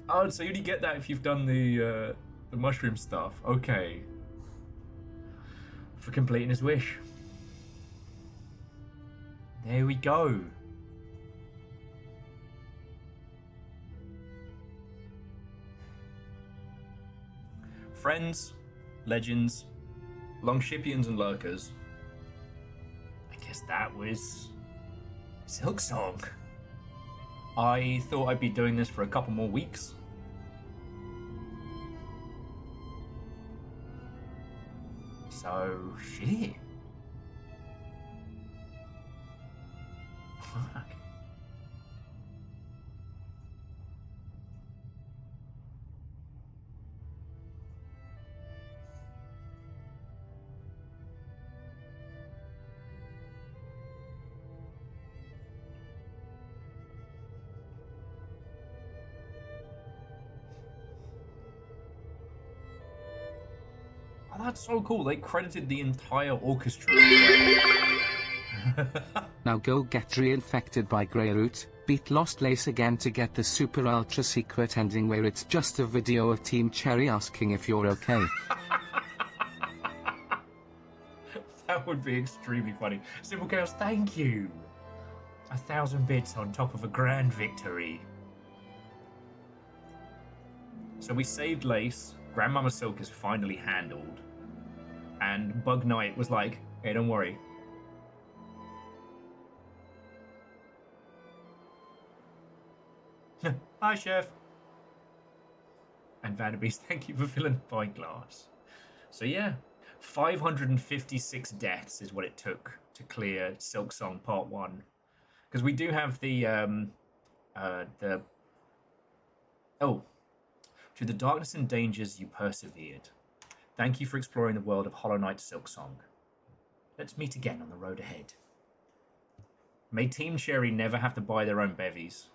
Speaker 1: Oh, so you only get that if you've done the mushroom stuff. Okay. For completing his wish. There we go. Friends, legends, Longshipians and lurkers. I guess that was Silksong. I thought I'd be doing this for a couple more weeks. So, shit. Fuck. Oh, that's so cool. They credited the entire orchestra.
Speaker 2: Now go get reinfected by Greyroot, beat Lost Lace again to get the super ultra secret ending where it's just a video of Team Cherry asking if you're okay.
Speaker 1: That would be extremely funny. Simple Chaos, thank you. 1,000 bits on top of a grand victory. So we saved Lace, Grandmama Silk is finally handled, and Bug Knight was like, hey, don't worry. Hi, Chef. And Vanderbeest, thank you for filling the pint glass. So yeah, 556 deaths is what it took to clear Silksong Part 1. Because we do have the oh, through the darkness and dangers you persevered. Thank you for exploring the world of Hollow Knight Silksong. Let's meet again on the road ahead. May Team Cherry never have to buy their own bevies.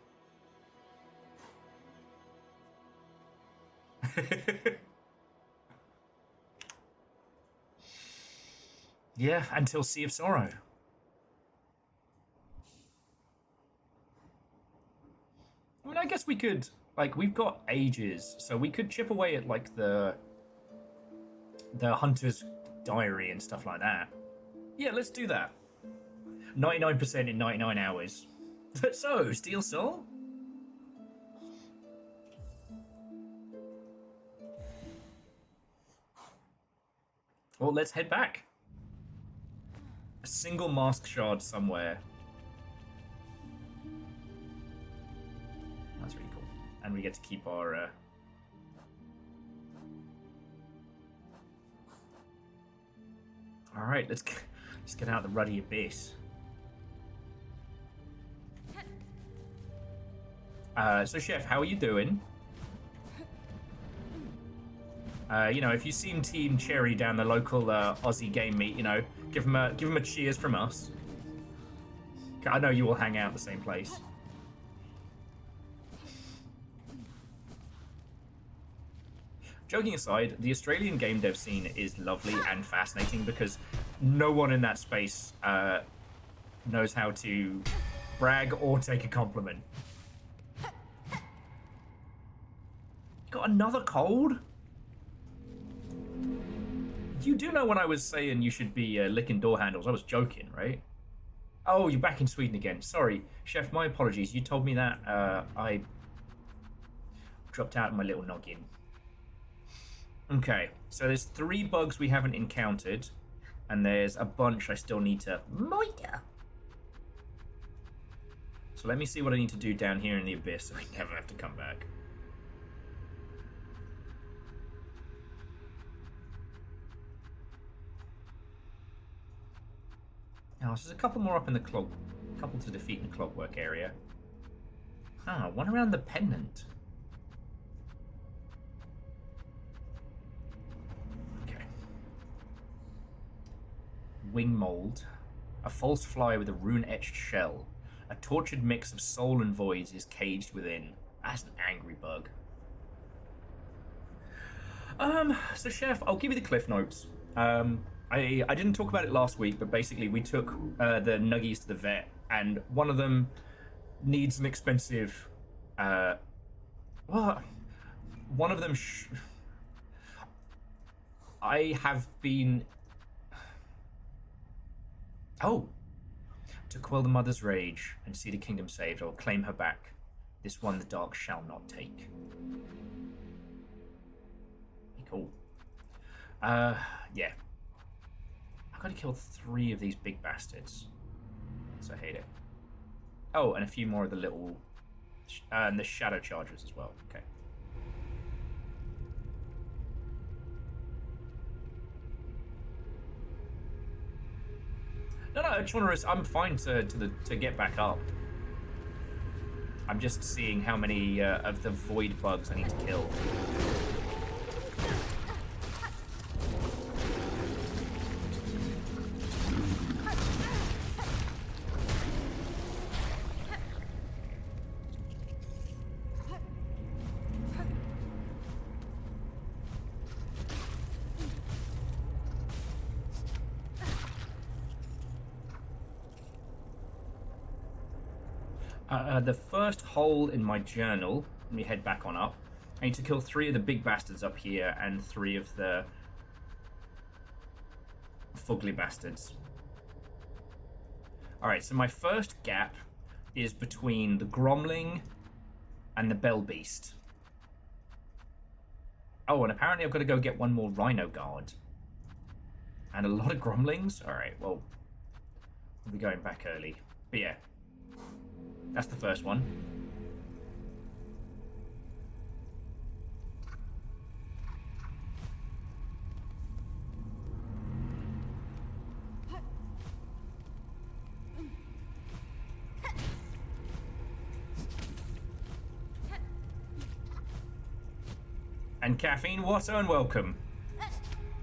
Speaker 1: Yeah, until Sea of Sorrow. I mean, I guess we could, like, we've got ages, so we could chip away at, like, the Hunter's diary and stuff like that. Yeah, let's do that. 99% in 99 hours. So, Steel Soul? Well, let's head back. A single mask shard somewhere. That's really cool. And we get to keep our... Alright, let's get out of the ruddy abyss. So, Chef, how are you doing? You know, if you've seen Team Cherry down the local Aussie game meet, you know, give them a cheers from us. I know you all hang out in the same place. Joking aside, the Australian game dev scene is lovely and fascinating because no one in that space knows how to brag or take a compliment. Got another cold? You do know when I was saying you should be licking door handles, I was joking, right? Oh, you're back in Sweden again. Sorry, Chef, my apologies. You told me that. I dropped out of my little noggin. Okay, so there's 3 bugs we haven't encountered, and there's a bunch I still need to monitor. So let me see what I need to do down here in the abyss so I never have to come back. Now, so there's a couple more up in the clog, couple to defeat in the clockwork area. Ah, one around the pendant. Okay. Wing mold. A false fly with a rune-etched shell. A tortured mix of soul and voids is caged within. That's an angry bug. So Chef, I'll give you the cliff notes. I didn't talk about it last week, but basically we took the nuggies to the vet, and one of them needs an expensive... well, one of them... I have been... Oh! To quell the mother's rage and see the kingdom saved, I will claim her back. This one the dark shall not take. Cool. Yeah. I've got to kill 3 of these big bastards. So I hate it. Oh, and a few more of the little... and the shadow chargers as well. Okay. No, I just want to... I'm fine to get back up. I'm just seeing how many of the void bugs I need to kill. The first hole in my journal, let me head back on up. I need to kill 3 of the big bastards up here and 3 of the fugly bastards. Alright, so my first gap is between the Gromling and the Bell Beast. Oh, and apparently I've got to go get one more Rhino Guard. And a lot of Gromlings? Alright, well, we'll be going back early. But yeah. That's the first one. And Caffeine, what unwelcome.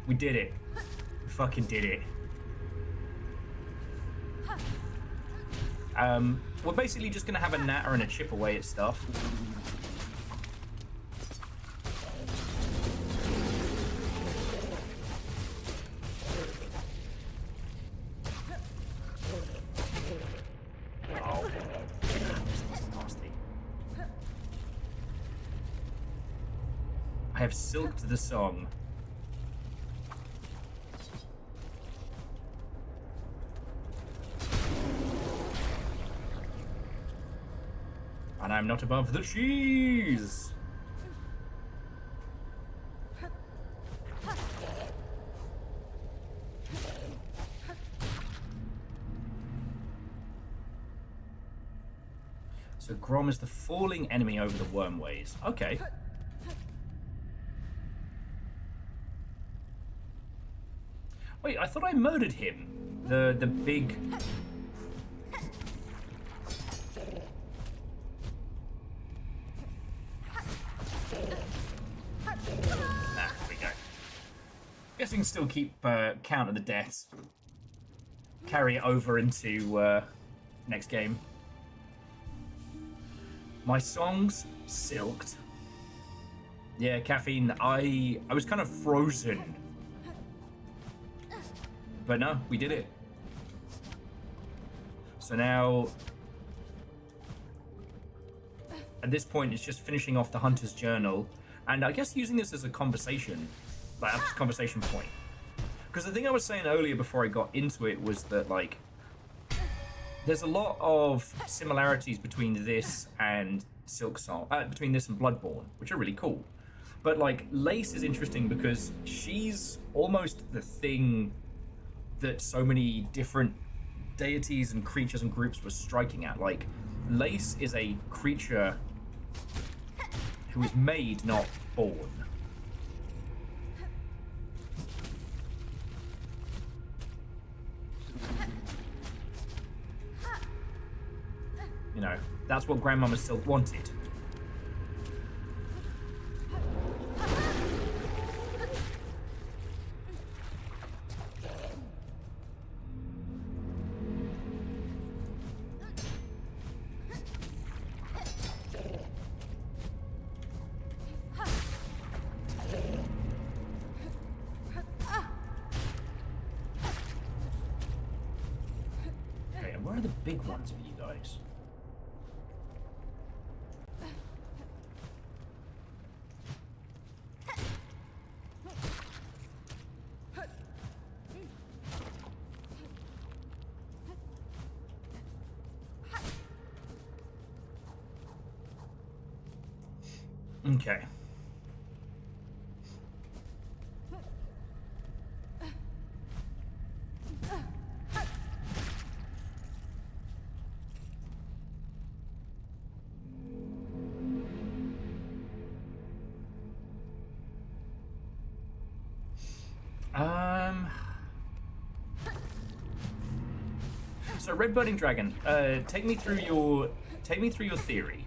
Speaker 1: We did it. We fucking did it. We're basically just gonna have a natter and a chip away at stuff. Oh, this is nasty. I have silked the song. And I'm not above the cheese. So Grom is the falling enemy over the wormways. Okay. Wait, I thought I murdered him. The big... Ah, there we go. Guess we can still keep count of the deaths. Carry it over into next game. My songs, Silked. Yeah, Caffeine, I was kind of frozen. But no, we did it. So now, at this point, it's just finishing off the Hunter's Journal, and I guess using this as a conversation, like a conversation point. Because the thing I was saying earlier before I got into it was that, like, there's a lot of similarities between this and Silksong, between this and Bloodborne, which are really cool. But, like, Lace is interesting because she's almost the thing that so many different deities and creatures and groups were striking at. Like, Lace is a creature who is made, not born. You know, that's what Grandmama Silk wanted. Okay, and where are the big ones for you guys? Okay. So Red Burning Dragon, take me through your theory.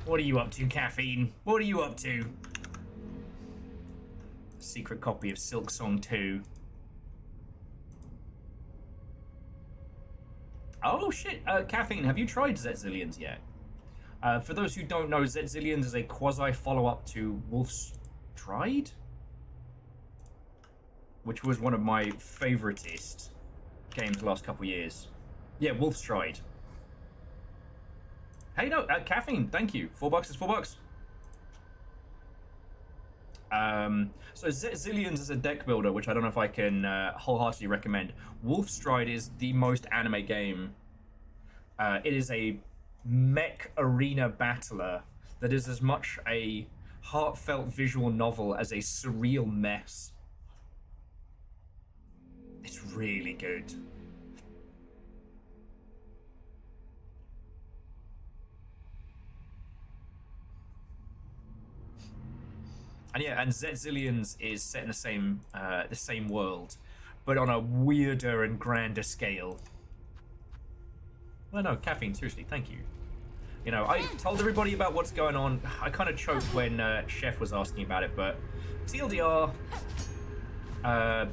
Speaker 1: What are you up to, Caffeine? What are you up to? Secret copy of Silksong 2. Oh shit, Caffeine, have you tried Zetzillions yet? For those who don't know, Zetzillions is a quasi follow-up to Wolf's Stride? Which was one of my favoritist games the last couple years. Yeah, Wolf's Stride. Hey, no, Caffeine, thank you. $4 is $4. So Zillions is a deck builder, which I don't know if I can wholeheartedly recommend. Wolf's Stride is the most anime game. It is a mech arena battler that is as much a heartfelt visual novel as a surreal mess. It's really good. And yeah, and Zetzillions is set in the same world, but on a weirder and grander scale. Well, no, Caffeine, seriously, thank you. You know, I told everybody about what's going on. I kind of choked when Chef was asking about it, but TLDR, the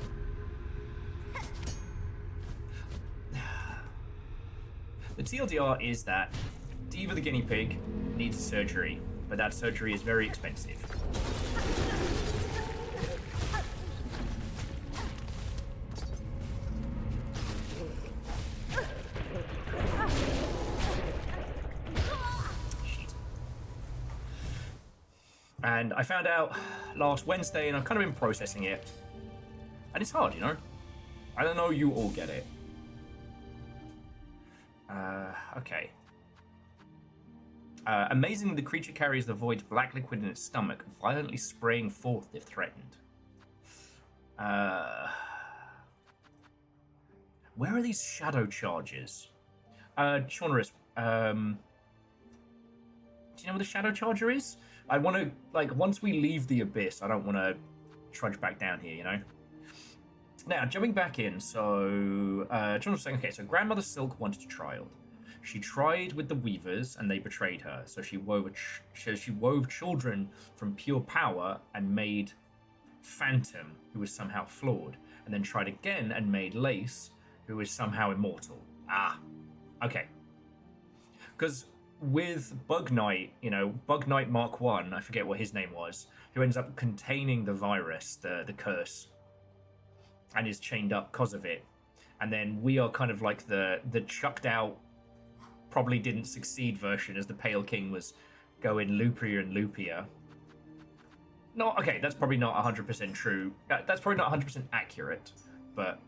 Speaker 1: TLDR is that Diva the guinea pig needs surgery, but that surgery is very expensive. And I found out last Wednesday, and I've kind of been processing it. And it's hard, you know? I don't know you all get it. Okay. Amazingly, the creature carries the void's black liquid in its stomach, violently spraying forth if threatened. Where are these shadow charges? Shaunaris, do you know where the shadow charger is? I want to, like, once we leave the abyss, I don't want to trudge back down here, you know? Now, jumping back in, so, John was saying, okay, so Grandmother Silk wanted a child. She tried with the Weavers, and they betrayed her, so she wove children from pure power and made Phantom, who was somehow flawed, and then tried again and made Lace, who is somehow immortal. Ah, okay. Because with Bug Knight, you know, Bug Knight Mark 1, I forget what his name was, who ends up containing the virus, the curse, and is chained up because of it. And then we are kind of like the chucked out, probably didn't succeed version, as the Pale King was going loopier and loopier. No, okay, that's probably not 100% true. That's probably not 100% accurate, but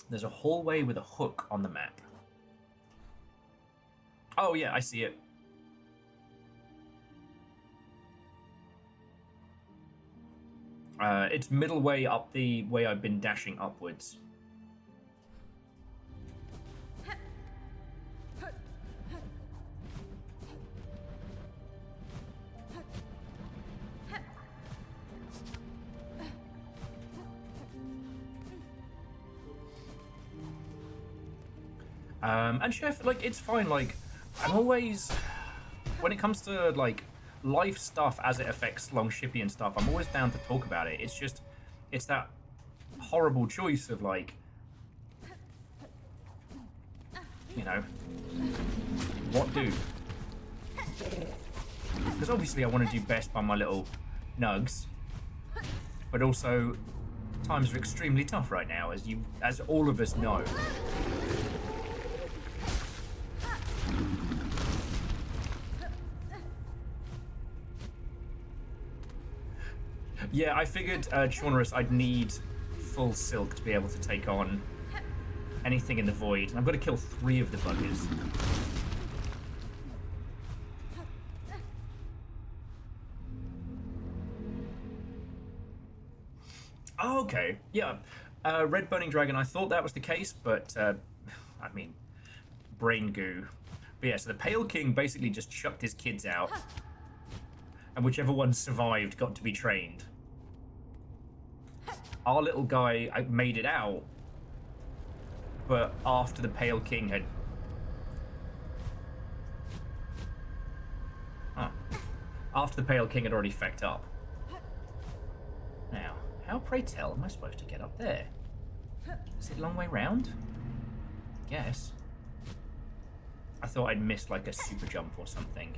Speaker 1: there's a hallway with a hook on the map. Oh yeah, I see it. It's middle way up the way I've been dashing upwards. And Chef, like, it's fine, like, I'm always, when it comes to, like, life stuff as it affects Longshippy and stuff, I'm always down to talk about it. It's just, it's that horrible choice of, like, you know, what do? Because obviously I want to do best by my little nugs, but also times are extremely tough right now, as all of us know. Yeah, I figured, Shaunaris, I'd need full silk to be able to take on anything in the void. And I've got to kill 3 of the buggers. Oh, okay. Yeah. Red Burning Dragon, I thought that was the case, but, I mean, brain goo. But yeah, so the Pale King basically just chucked his kids out. And whichever one survived got to be trained. Our little guy made it out, but after the Pale King had... Huh. After the Pale King had already fecked up. Now, how, pray tell, am I supposed to get up there? Is it a long way round? I guess. I thought I'd missed, like, a super jump or something.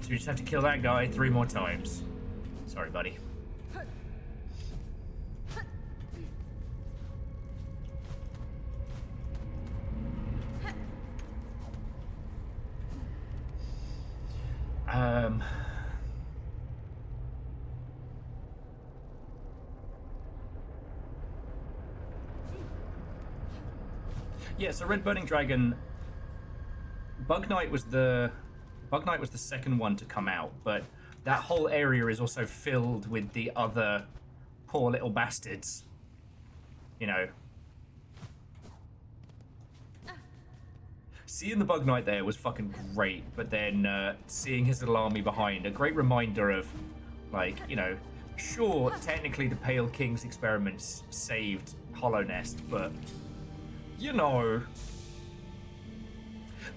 Speaker 1: So we just have to kill that guy 3 more times. Sorry, buddy. Yeah, so Red Burning Dragon... Bug Knight was the second one to come out, but that whole area is also filled with the other poor little bastards. You know. seeing the Bug Knight there was fucking great, but then seeing his little army behind, a great reminder of, like, you know, sure, technically the Pale King's experiments saved Hollow Nest, but, you know,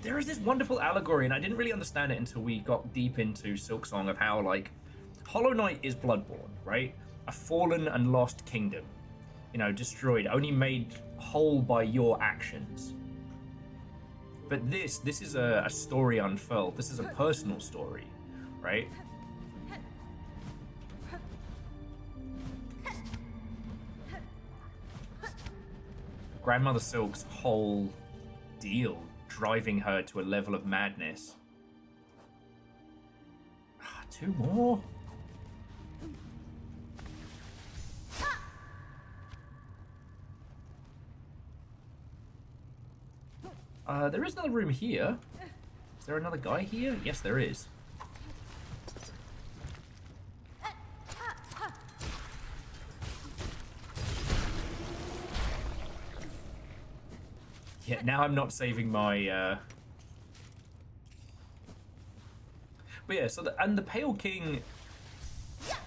Speaker 1: there is this wonderful allegory, and I didn't really understand it until we got deep into Silksong, of how, like, Hollow Knight is Bloodborne, right? A fallen and lost kingdom, you know, destroyed, only made whole by your actions. But this is a story unfurled. This is a personal story, right? Grandmother Silk's whole deal, driving her to a level of madness. 2 more? There is another room here. Is there another guy here? Yes, there is. Yeah, now I'm not saving my, But yeah, so the Pale King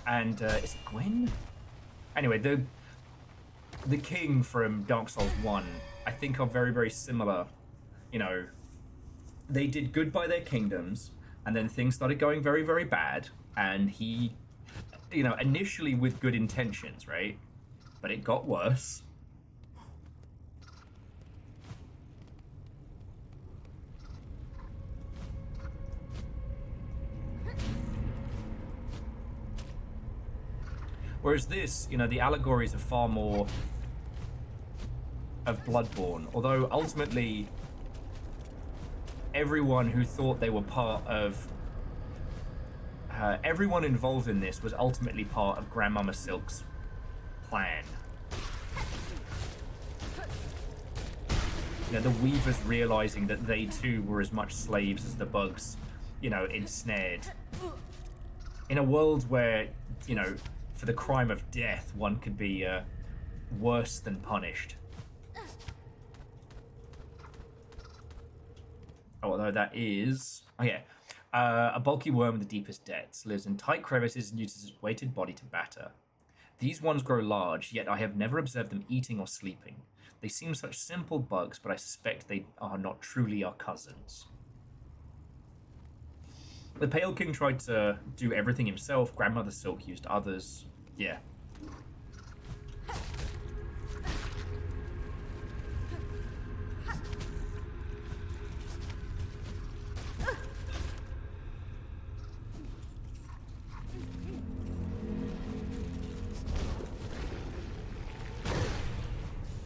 Speaker 1: and, is it Gwyn? Anyway, the king from Dark Souls 1, I think are very, very similar. You know, they did good by their kingdoms, and then things started going very, very bad, and he, you know, initially with good intentions, right? But it got worse. Whereas this, you know, the allegories are far more of Bloodborne, although ultimately everyone who thought they were part of everyone involved in this was ultimately part of Grandmama Silk's plan. You know, the Weavers realizing that they too were as much slaves as the bugs, you know, ensnared. In a world where, you know, for the crime of death, one could be worse than punished. Although that is... Oh, yeah. A bulky worm in the deepest depths lives in tight crevices and uses its weighted body to batter. These ones grow large, yet I have never observed them eating or sleeping. They seem such simple bugs, but I suspect they are not truly our cousins. The Pale King tried to do everything himself. Grandmother Silk used others. Yeah.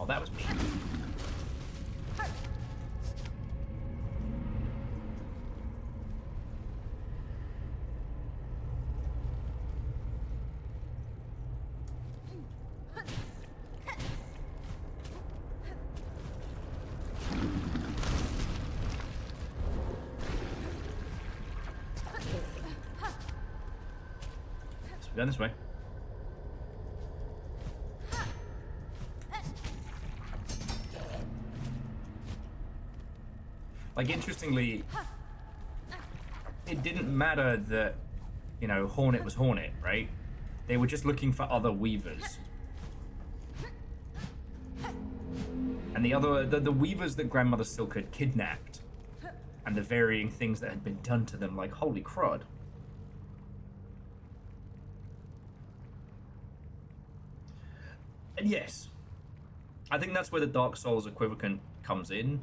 Speaker 1: Oh, that was me. Down this way. Like, interestingly, it didn't matter that, you know, Hornet was Hornet, right? They were just looking for other Weavers. And the Weavers that Grandmother Silk had kidnapped, and the varying things that had been done to them, like, holy crud. And yes, I think that's where the Dark Souls equivalent comes in.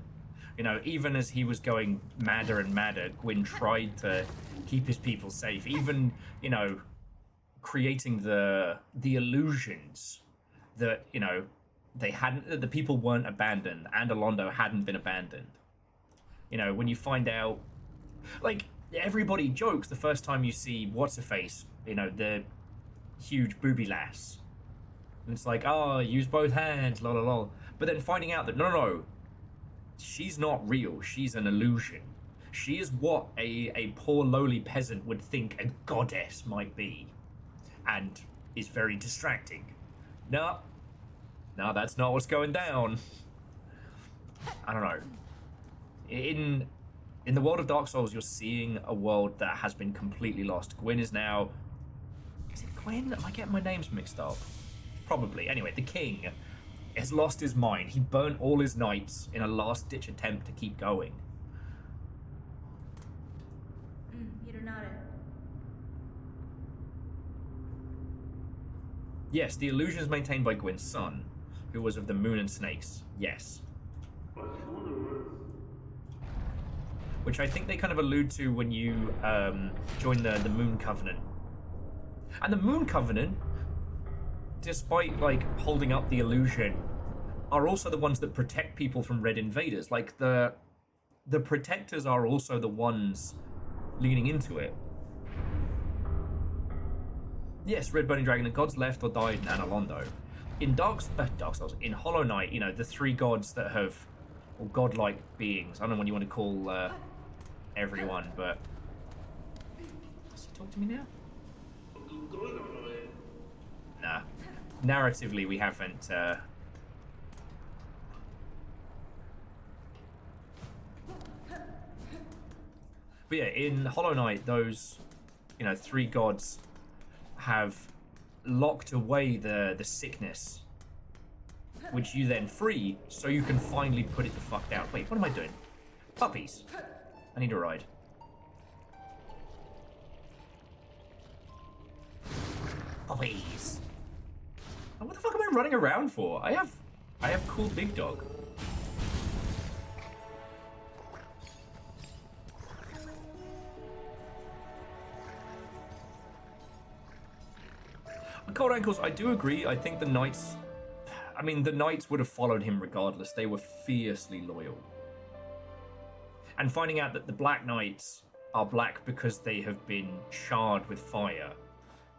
Speaker 1: You know, even as he was going madder and madder, Gwyn tried to keep his people safe. Even, you know, creating the illusions that, you know, that the people weren't abandoned and Alondo hadn't been abandoned. You know, when you find out, like, everybody jokes the first time you see What's-Her-Face, you know, the huge booby lass. And it's like, oh, use both hands, lol, lol, lol. But then finding out that, no, she's not real. She's an illusion. She is what a poor lowly peasant would think a goddess might be. And is very distracting. No, that's not what's going down. I don't know. In the world of Dark Souls, you're seeing a world that has been completely lost. Gwyn is now... Is it Gwyn? Am I getting my names mixed up? Probably. Anyway, the king has lost his mind. He burnt all his knights in a last-ditch attempt to keep going.
Speaker 3: You're not it.
Speaker 1: Yes, the illusion is maintained by Gwyn's son, who was of the moon and snakes. Yes. Which I think they kind of allude to when you join the Moon Covenant. And the Moon Covenant, despite like holding up the illusion, are also the ones that protect people from Red Invaders. Like the protectors are also the ones leaning into it. Yes, Red Burning Dragon, the gods left or died in Analondo. In Dark Souls, in Hollow Knight, you know, the three gods that have, or godlike beings, I don't know what you want to call everyone, but... Does he talk to me now? Nah. Narratively, we haven't... But yeah, in Hollow Knight, those, you know, three gods have locked away the sickness, which you then free, so you can finally put it the fuck down. Wait, what am I doing? Puppies. I need a ride. Puppies. Oh, what the fuck am I running around for? I have cool big dog. Cold Ankles, I do agree. I think the Knights... I mean, the Knights would have followed him regardless. They were fiercely loyal. And finding out that the Black Knights are black because they have been charred with fire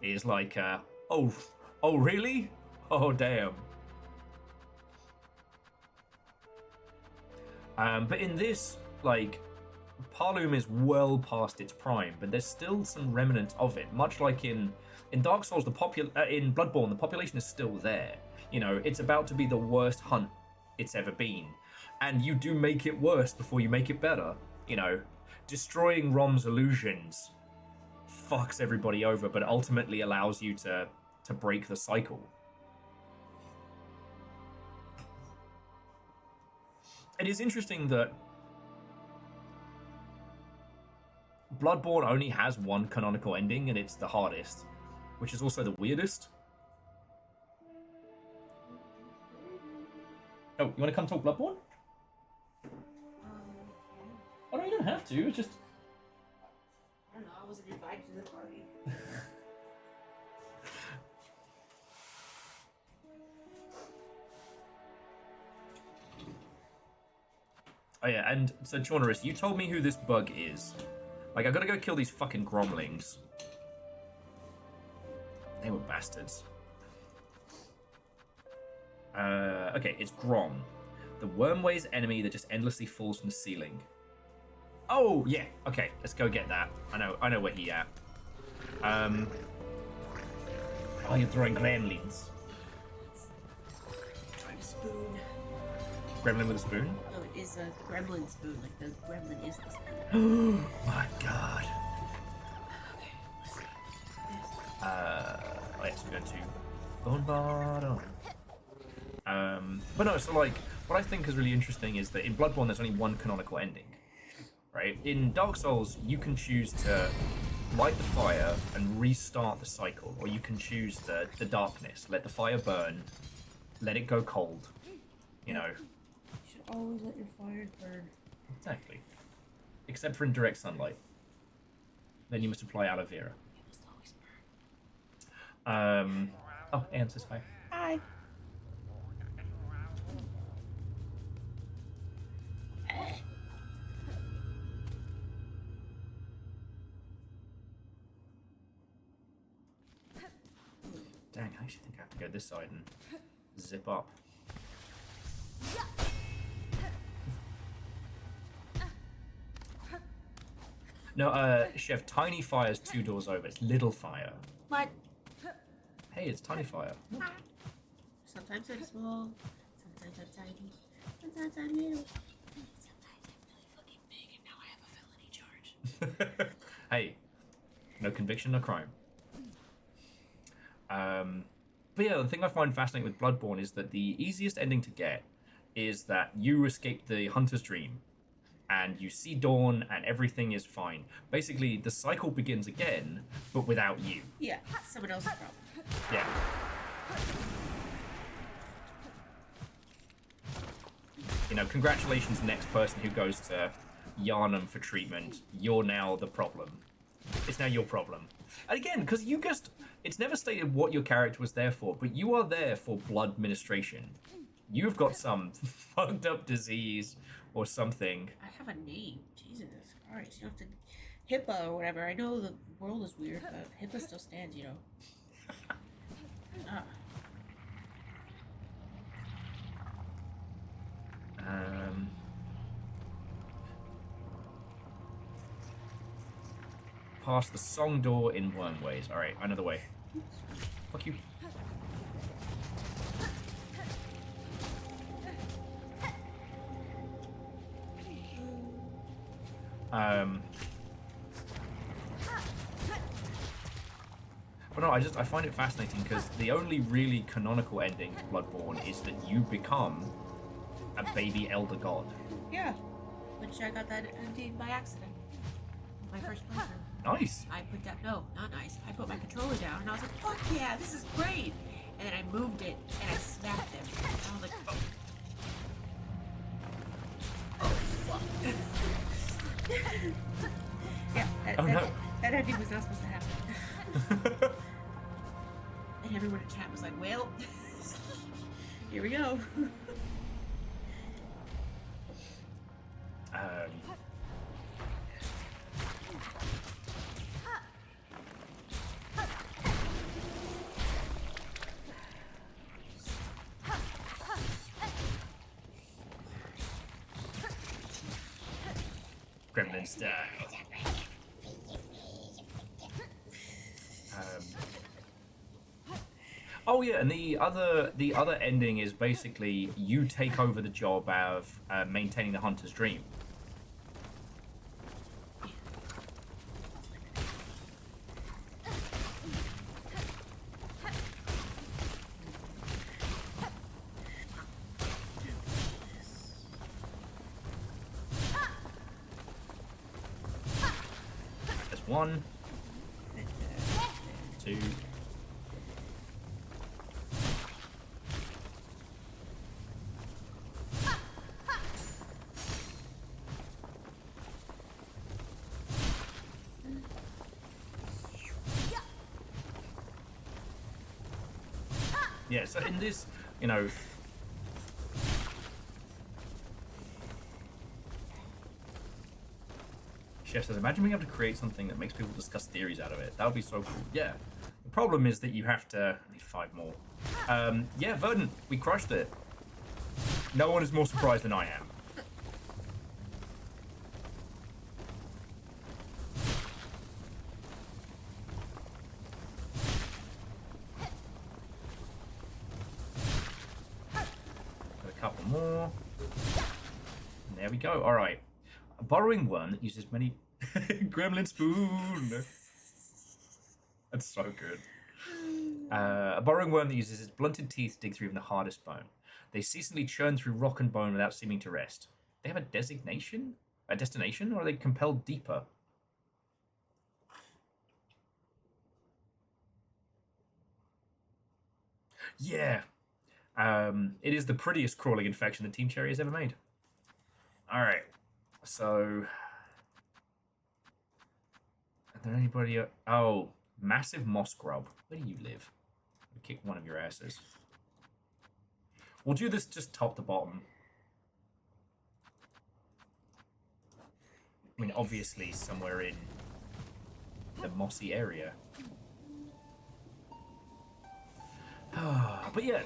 Speaker 1: is like, oh really? Oh, damn. But in this, like, Parloom is well past its prime, but there's still some remnants of it, much like in Dark Souls, in Bloodborne, the population is still there. You know, it's about to be the worst hunt it's ever been. And you do make it worse before you make it better. You know, destroying Rom's illusions fucks everybody over, but ultimately allows you to break the cycle. It is interesting that Bloodborne only has one canonical ending, and it's the hardest, which is also the weirdest. Oh, you want to come talk Bloodborne? Oh, no, you don't have to. It's just...
Speaker 3: I don't know, I wasn't invited to the party.
Speaker 1: Oh yeah, and so Chaunerus, you told me who this bug is. Like, I gotta go kill these fucking gromlings. They were bastards. Okay, it's Grom. The worm weighs enemy that just endlessly falls from the ceiling. Oh, yeah. Okay, let's go get that. I know where he at. Oh, you're throwing gremlins.
Speaker 3: Trying a spoon.
Speaker 1: Gremlin with a spoon?
Speaker 3: No, it is a gremlin spoon. Like, the gremlin is the spoon.
Speaker 1: My god. Let's go to Bone Bottom. But no, so like, what I think is really interesting is that in Bloodborne there's only one canonical ending, right? In Dark Souls, you can choose to light the fire and restart the cycle, or you can choose the darkness, let the fire burn, let it go cold, you know.
Speaker 3: You should always let your fires burn.
Speaker 1: Exactly. Except for in direct sunlight. Then you must apply aloe vera.
Speaker 3: You must always burn.
Speaker 1: Oh, Anne says hi.
Speaker 3: Hi.
Speaker 1: Dang, I actually think I have to go this side and zip up. No, Chef, Tiny Fire's 2 doors over. It's Little Fire.
Speaker 3: What?
Speaker 1: Hey, it's Tiny Fire.
Speaker 3: Sometimes I'm small, sometimes I'm tiny, sometimes I'm little, sometimes I'm really
Speaker 1: Hey, no conviction, no crime. But yeah, the thing I find fascinating with Bloodborne is that the easiest ending to get is that you escape the Hunter's Dream and you see Dawn and everything is fine. Basically, the cycle begins again, but without you.
Speaker 3: Yeah, someone else's problem.
Speaker 1: Yeah. You know, congratulations, next person who goes to Yarnum for treatment. You're now the problem. It's now your problem. And again, because you just... It's never stated what your character was there for, but you are there for blood ministration. You've got some fucked up disease or something.
Speaker 3: I have a name. Jesus Christ. You have to... HIPAA or whatever. I know the world is weird, but HIPAA still stands, you know. Ah.
Speaker 1: Past the song door in Wormways. Alright, another way. Fuck you. But no, I find it fascinating because the only really canonical ending to Bloodborne is that you become a baby elder god.
Speaker 3: Yeah. Which I got that indeed by accident. My first playthrough.
Speaker 1: Nice.
Speaker 3: I put that, no, not nice. I put my controller down and I was like, fuck yeah, this is great. And then I moved it and I smacked him. And I was like, oh. Oh, fuck. Yeah, that ending was not supposed to happen. And everyone in chat was like, well, here we go.
Speaker 1: Gremlin style. Oh yeah, and the other ending is basically you take over the job of maintaining the Hunter's Dream. There's 1, 2. Yeah, so in this, you know... Chef says, imagine being able to create something that makes people discuss theories out of it. That would be so cool. Yeah. The problem is that you have to... I need 5 more. Yeah, Verdant, we crushed it. No one is more surprised than I am. More. And there we go. All right. A burrowing worm that uses many... Gremlin spoon! That's so good. A burrowing worm that uses its blunted teeth to dig through even the hardest bone. They ceaselessly churn through rock and bone without seeming to rest. They have a designation? A destination? Or are they compelled deeper? Yeah. It is the prettiest crawling infection that Team Cherry has ever made. Alright, so... Are there anybody... Oh, massive moss grub. Where do you live? I'll kick one of your asses. We'll do this just top to bottom. I mean, obviously somewhere in the mossy area. But yeah...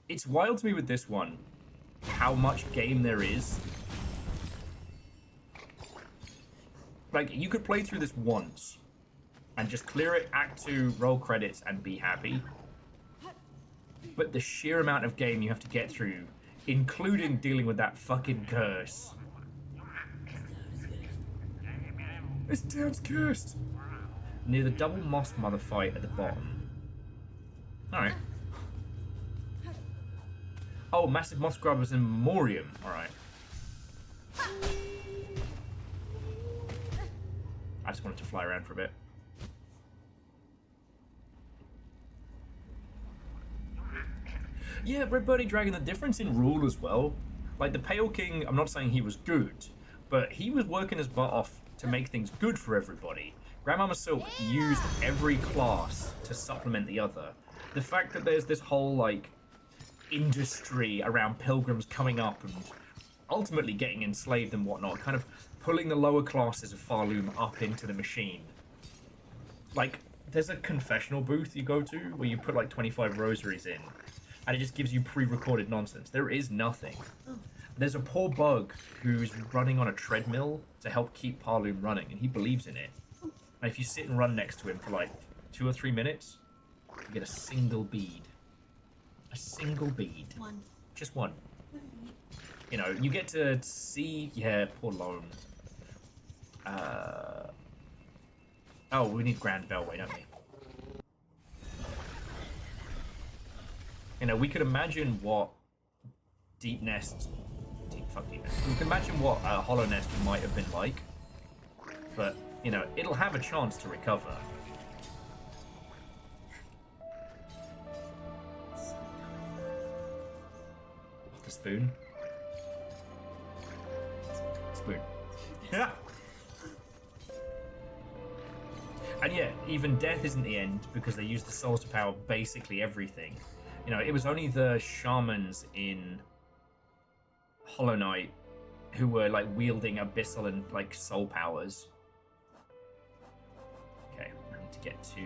Speaker 1: it's wild to me with this one how much game there is. Like, you could play through this once and just clear it, Act 2, roll credits, and be happy. But the sheer amount of game you have to get through including dealing with that fucking curse. This town's cursed. Near the double moss mother fight at the bottom. Alright. Oh, massive moss grubbers in memoriam. Alright. I just wanted to fly around for a bit. Yeah, Red Birdie Dragon, the difference in rule as well. Like, the Pale King, I'm not saying he was good, but he was working his butt off to make things good for everybody. Grandmama Silk used every class to supplement the other. The fact that there's this whole, like, industry around pilgrims coming up and ultimately getting enslaved and whatnot, kind of pulling the lower classes of Farloom up into the machine. Like, there's a confessional booth you go to where you put like 25 rosaries in, and it just gives you pre-recorded nonsense. There is nothing. There's a poor bug who's running on a treadmill to help keep Farloom running, and he believes in it. And if you sit and run next to him for like 2 or 3 minutes, you get a single bead. A single bead.
Speaker 3: One.
Speaker 1: Just one. You know, you get to see... Yeah, poor Lone. Oh, we need Grand Bellway, don't we? You know, we could imagine what Deep Nest... Fuck Deep Nest. We can imagine what Hollow Nest might have been like. But, you know, it'll have a chance to recover. The spoon. Spoon. Yeah. And yeah, even death isn't the end because they use the souls to power basically everything. You know, it was only the shamans in Hollow Knight who were like wielding abyssal and like soul powers. Okay, I need to get to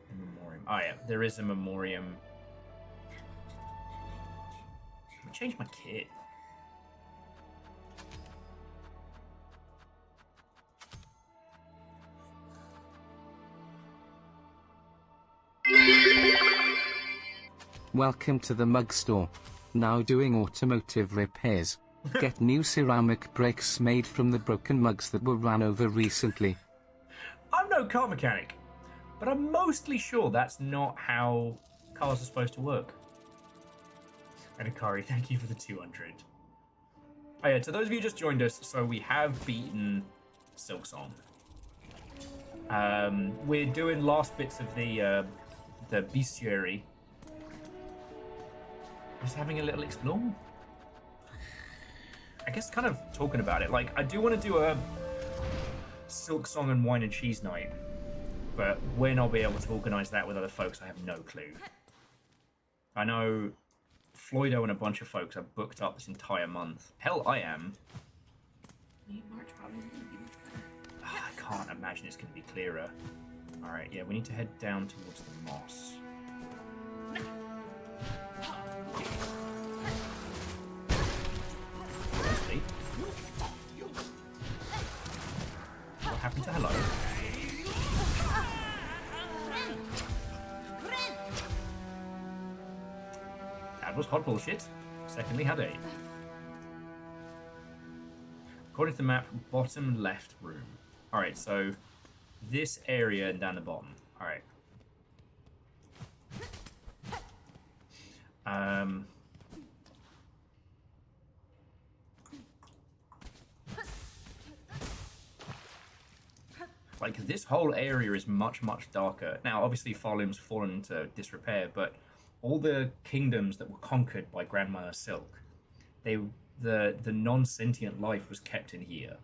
Speaker 1: the memoriam. Oh yeah, there is a memoriam. Let me change my kit.
Speaker 2: Welcome to the mug store. Now doing automotive repairs. Get new ceramic brakes made from the broken mugs that were ran over recently.
Speaker 1: I'm no car mechanic, but I'm mostly sure that's not how cars are supposed to work. And Akari, thank you for the 200. Oh yeah, to those of you who just joined us, so we have beaten Silksong. We're doing last bits of the bestiary. Just having a little explore. I guess kind of talking about it. Like, I do want to do a Silksong and wine and cheese night, but when I'll be able to organise that with other folks, I have no clue. I know Floydo and a bunch of folks are booked up this entire month. Hell, I am.
Speaker 3: March probably isn't going to be much better.
Speaker 1: I can't imagine it's going to be clearer. Alright, yeah, we need to head down towards the moss. Honestly. What happened to hello? That was hot bullshit. Secondly, had a. According to the map, bottom left room. Alright, so this area down the bottom. Alright. Like, this whole area is much, much darker. Now, obviously, Farloom's fallen into disrepair, but all the kingdoms that were conquered by Grandmother Silk, the non-sentient life was kept in here.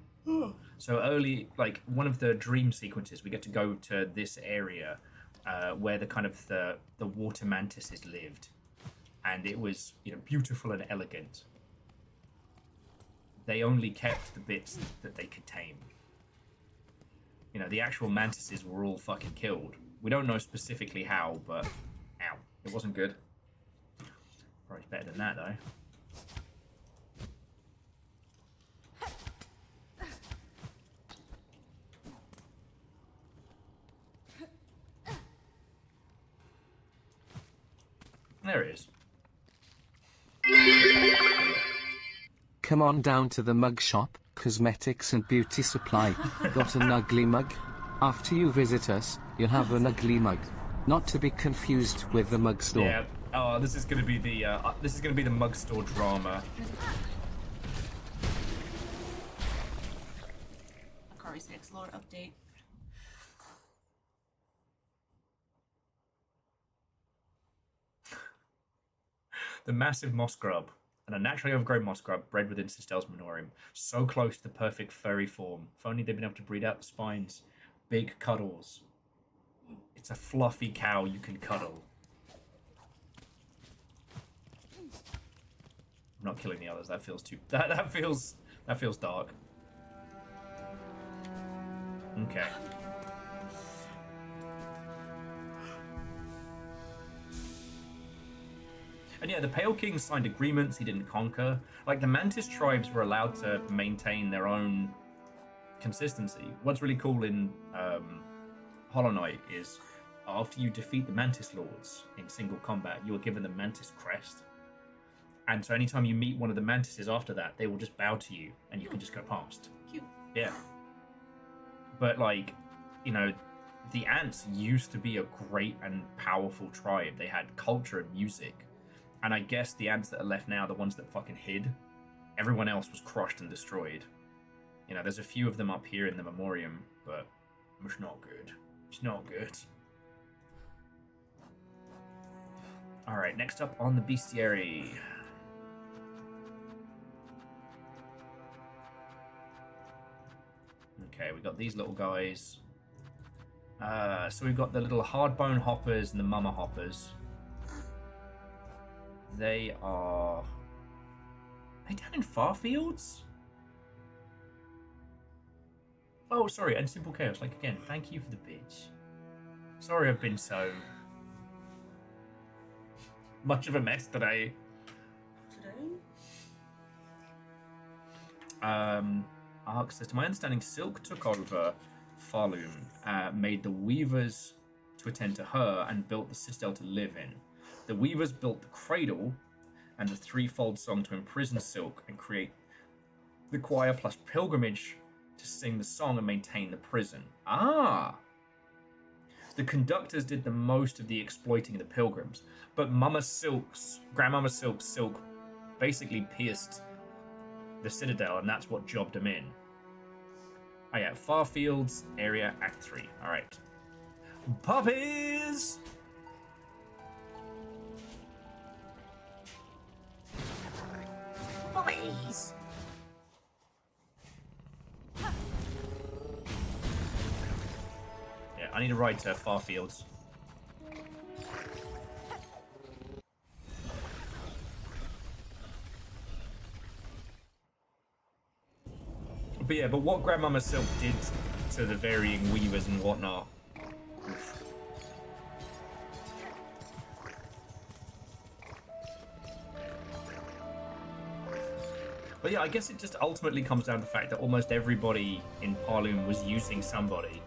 Speaker 1: So early, like, one of the dream sequences, we get to go to this area where the kind of the water mantises lived. And it was, you know, beautiful and elegant. They only kept the bits that they could tame. You know, the actual mantises were all fucking killed. We don't know specifically how, but ow, it wasn't good. Probably better than that, though. There it is.
Speaker 2: Come on down to the mug shop, cosmetics and beauty supply. Got an ugly mug? After you visit us, you'll have an ugly mug. Not to be confused with the mug store.
Speaker 1: Yeah. Oh, this is gonna be the mug store drama.
Speaker 3: Akari's next lore update.
Speaker 1: The massive moss grub, and a naturally overgrown moss grub bred within Sistel's Minorium, so close to the perfect furry form. If only they'd been able to breed out the spines. Big cuddles. It's a fluffy cow you can cuddle. I'm not killing the others. That feels too. That feels dark. Okay. And yeah, the Pale King signed agreements he didn't conquer. Like, the Mantis tribes were allowed to maintain their own consistency. What's really cool in Hollow Knight is after you defeat the Mantis Lords in single combat, you are given the Mantis Crest. And so anytime you meet one of the Mantises after that, they will just bow to you and you can just go past.
Speaker 3: Cute.
Speaker 1: Yeah. But, like, you know, the Ants used to be a great and powerful tribe. They had culture and music. And I guess the Ants that are left now, the ones that fucking hid, everyone else was crushed and destroyed. You know, there's a few of them up here in the Memoriam, but it's not good. It's not good. Alright, next up on the bestiary. Okay, we got these little guys. So we've got the little hardbone hoppers and the mama hoppers. They are they down in Farfields? Oh, sorry, and Simple Chaos. Like, again, thank you for the bitch. Sorry I've been so much of a mess today. Ark says, to my understanding, Silk took over Farloom, made the Weavers to attend to her, and built the citadel to live in. The Weavers built the Cradle and the Threefold Song to imprison Silk and create the choir plus pilgrimage to sing the song and maintain the prison. Ah! The conductors did the most of the exploiting of the pilgrims, but Grandmama Silk basically pierced the citadel, and that's what jobbed them in. Oh yeah, Farfields area, Act 3. Alright. Puppies! Puppies! Yeah, I need a ride to Farfields. But yeah, but what Grandmama Silk did to the varying weavers and whatnot. Oof. But yeah, I guess it just ultimately comes down to the fact that almost everybody in Parloom was using somebody.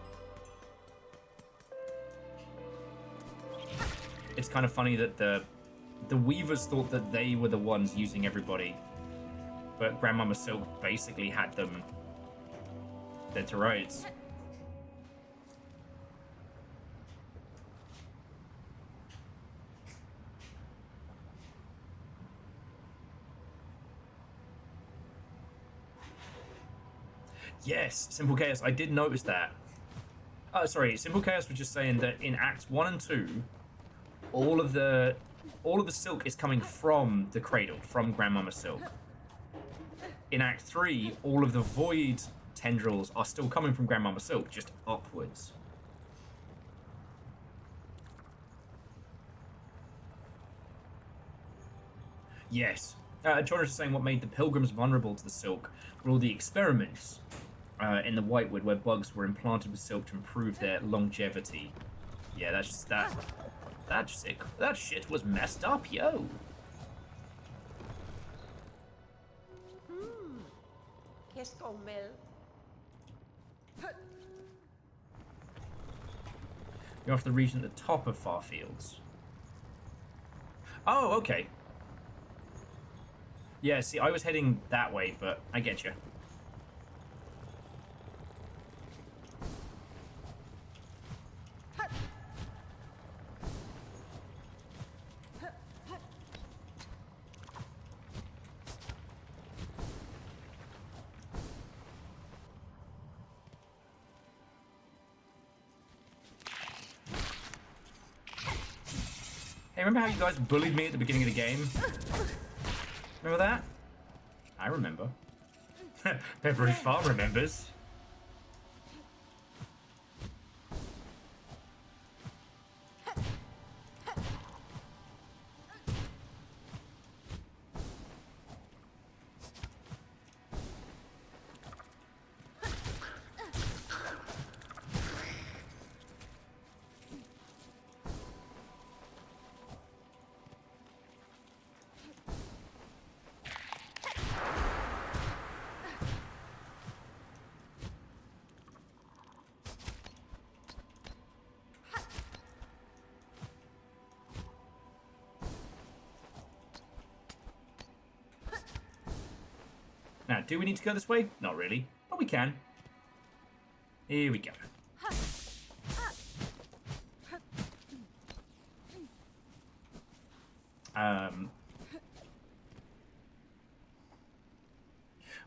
Speaker 1: It's kind of funny that the weavers thought that they were the ones using everybody, but Grandmama Silk basically had them dead to rights. Yes, Simple Chaos, I did notice that. Oh, sorry, Simple Chaos was just saying that in Acts 1 and 2, all of the silk is coming from the cradle, from Grandmama Silk. In Act 3, all of the void tendrils are still coming from Grandmama Silk, just upwards. Yes. Jordan is saying what made the pilgrims vulnerable to the silk were all the experiments in the Whitewood where bugs were implanted with silk to improve their longevity. Yeah, that's just that's sick. That shit was messed up, yo.
Speaker 6: Qu'est-ce qu'on mêle?
Speaker 1: You're off the region at the top of Farfields. Oh, okay. Yeah, see, I was heading that way, but I get you. Hey, remember how you guys bullied me at the beginning of the game? Remember that? I remember. Peppery Farm remembers. Now, do we need to go this way? Not really, but we can. Here we go.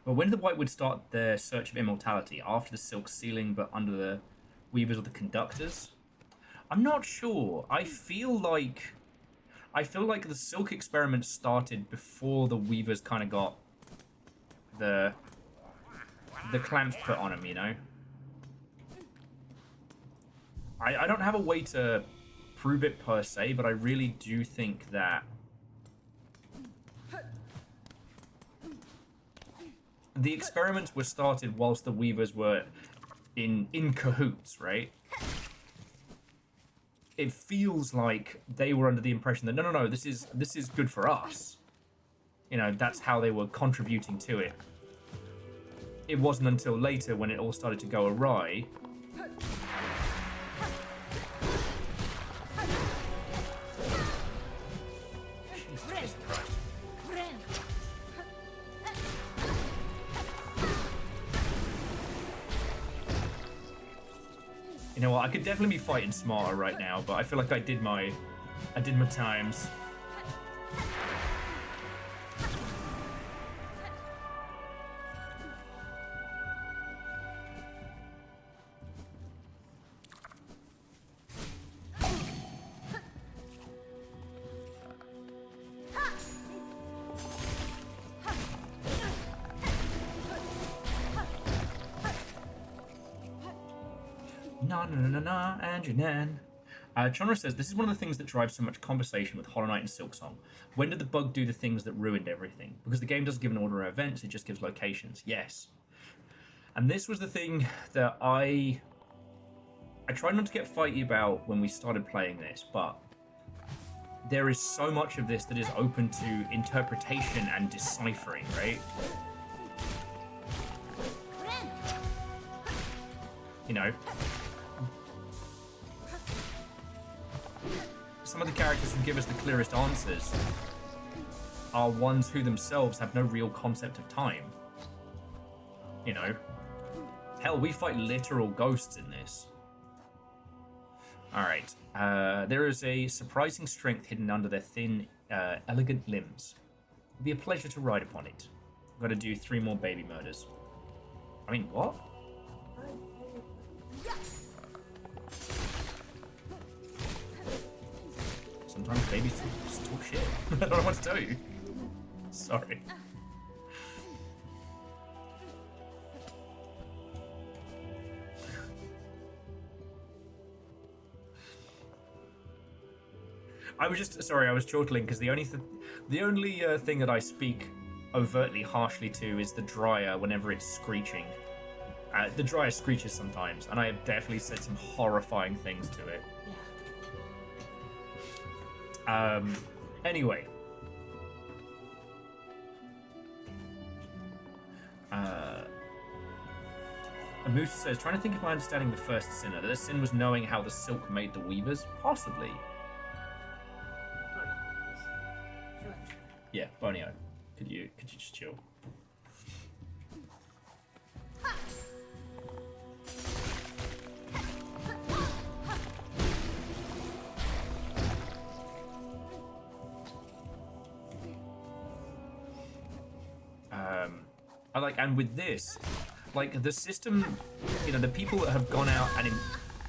Speaker 1: Well, when did the Whitewood start their search of immortality? After the Silk Sealing, but under the Weavers or the Conductors? I'm not sure. I feel like the Silk experiment started before the Weavers kind of got the clamps put on them, you know? I don't have a way to prove it per se, but I really do think that the experiments were started whilst the Weavers were in cahoots, right? It feels like they were under the impression that no, this is good for us. You know, that's how they were contributing to it. It wasn't until later when it all started to go awry. Jesus Christ. You know what? I could definitely be fighting smarter right now, but I feel like I did my times. And your nan. Chandra says, this is one of the things that drives so much conversation with Hollow Knight and Silksong. When did the bug do the things that ruined everything? Because the game doesn't give an order of events, it just gives locations. Yes. And this was the thing that I tried not to get fighty about when we started playing this, but there is so much of this that is open to interpretation and deciphering, right? You know, some of the characters who give us the clearest answers are ones who themselves have no real concept of time. You know, hell, we fight literal ghosts in this. Alright, there is a surprising strength hidden under their thin, elegant limbs. It'll be a pleasure to ride upon it. I've got to do 3 more baby murders. I mean, what? Sometimes babies just talk shit. I don't know what to tell you. Sorry. I was chortling because the only thing that I speak overtly harshly to is the dryer whenever it's screeching. The dryer screeches sometimes, and I have definitely said some horrifying things to it. Anyway. Moose says, trying to think of my understanding the first sinner. The sin was knowing how the silk made the weavers? Possibly. Yeah, Bonio. Could you just chill? And with this, like, the system, you know, the people that have gone out and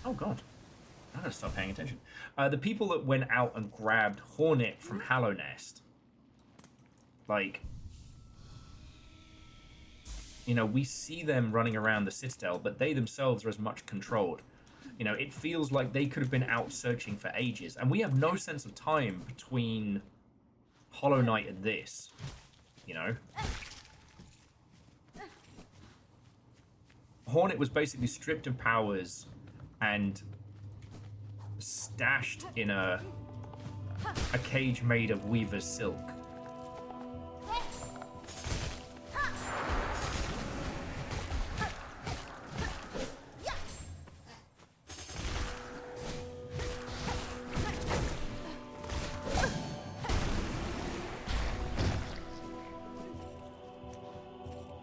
Speaker 1: oh god, I gotta stop paying attention. The people that went out and grabbed Hornet from Hallow Nest, like, you know, we see them running around the Citadel, but they themselves are as much controlled. You know, it feels like they could have been out searching for ages, and we have no sense of time between Hollow Knight and this, you know? Hornet was basically stripped of powers and stashed in a cage made of weaver's silk.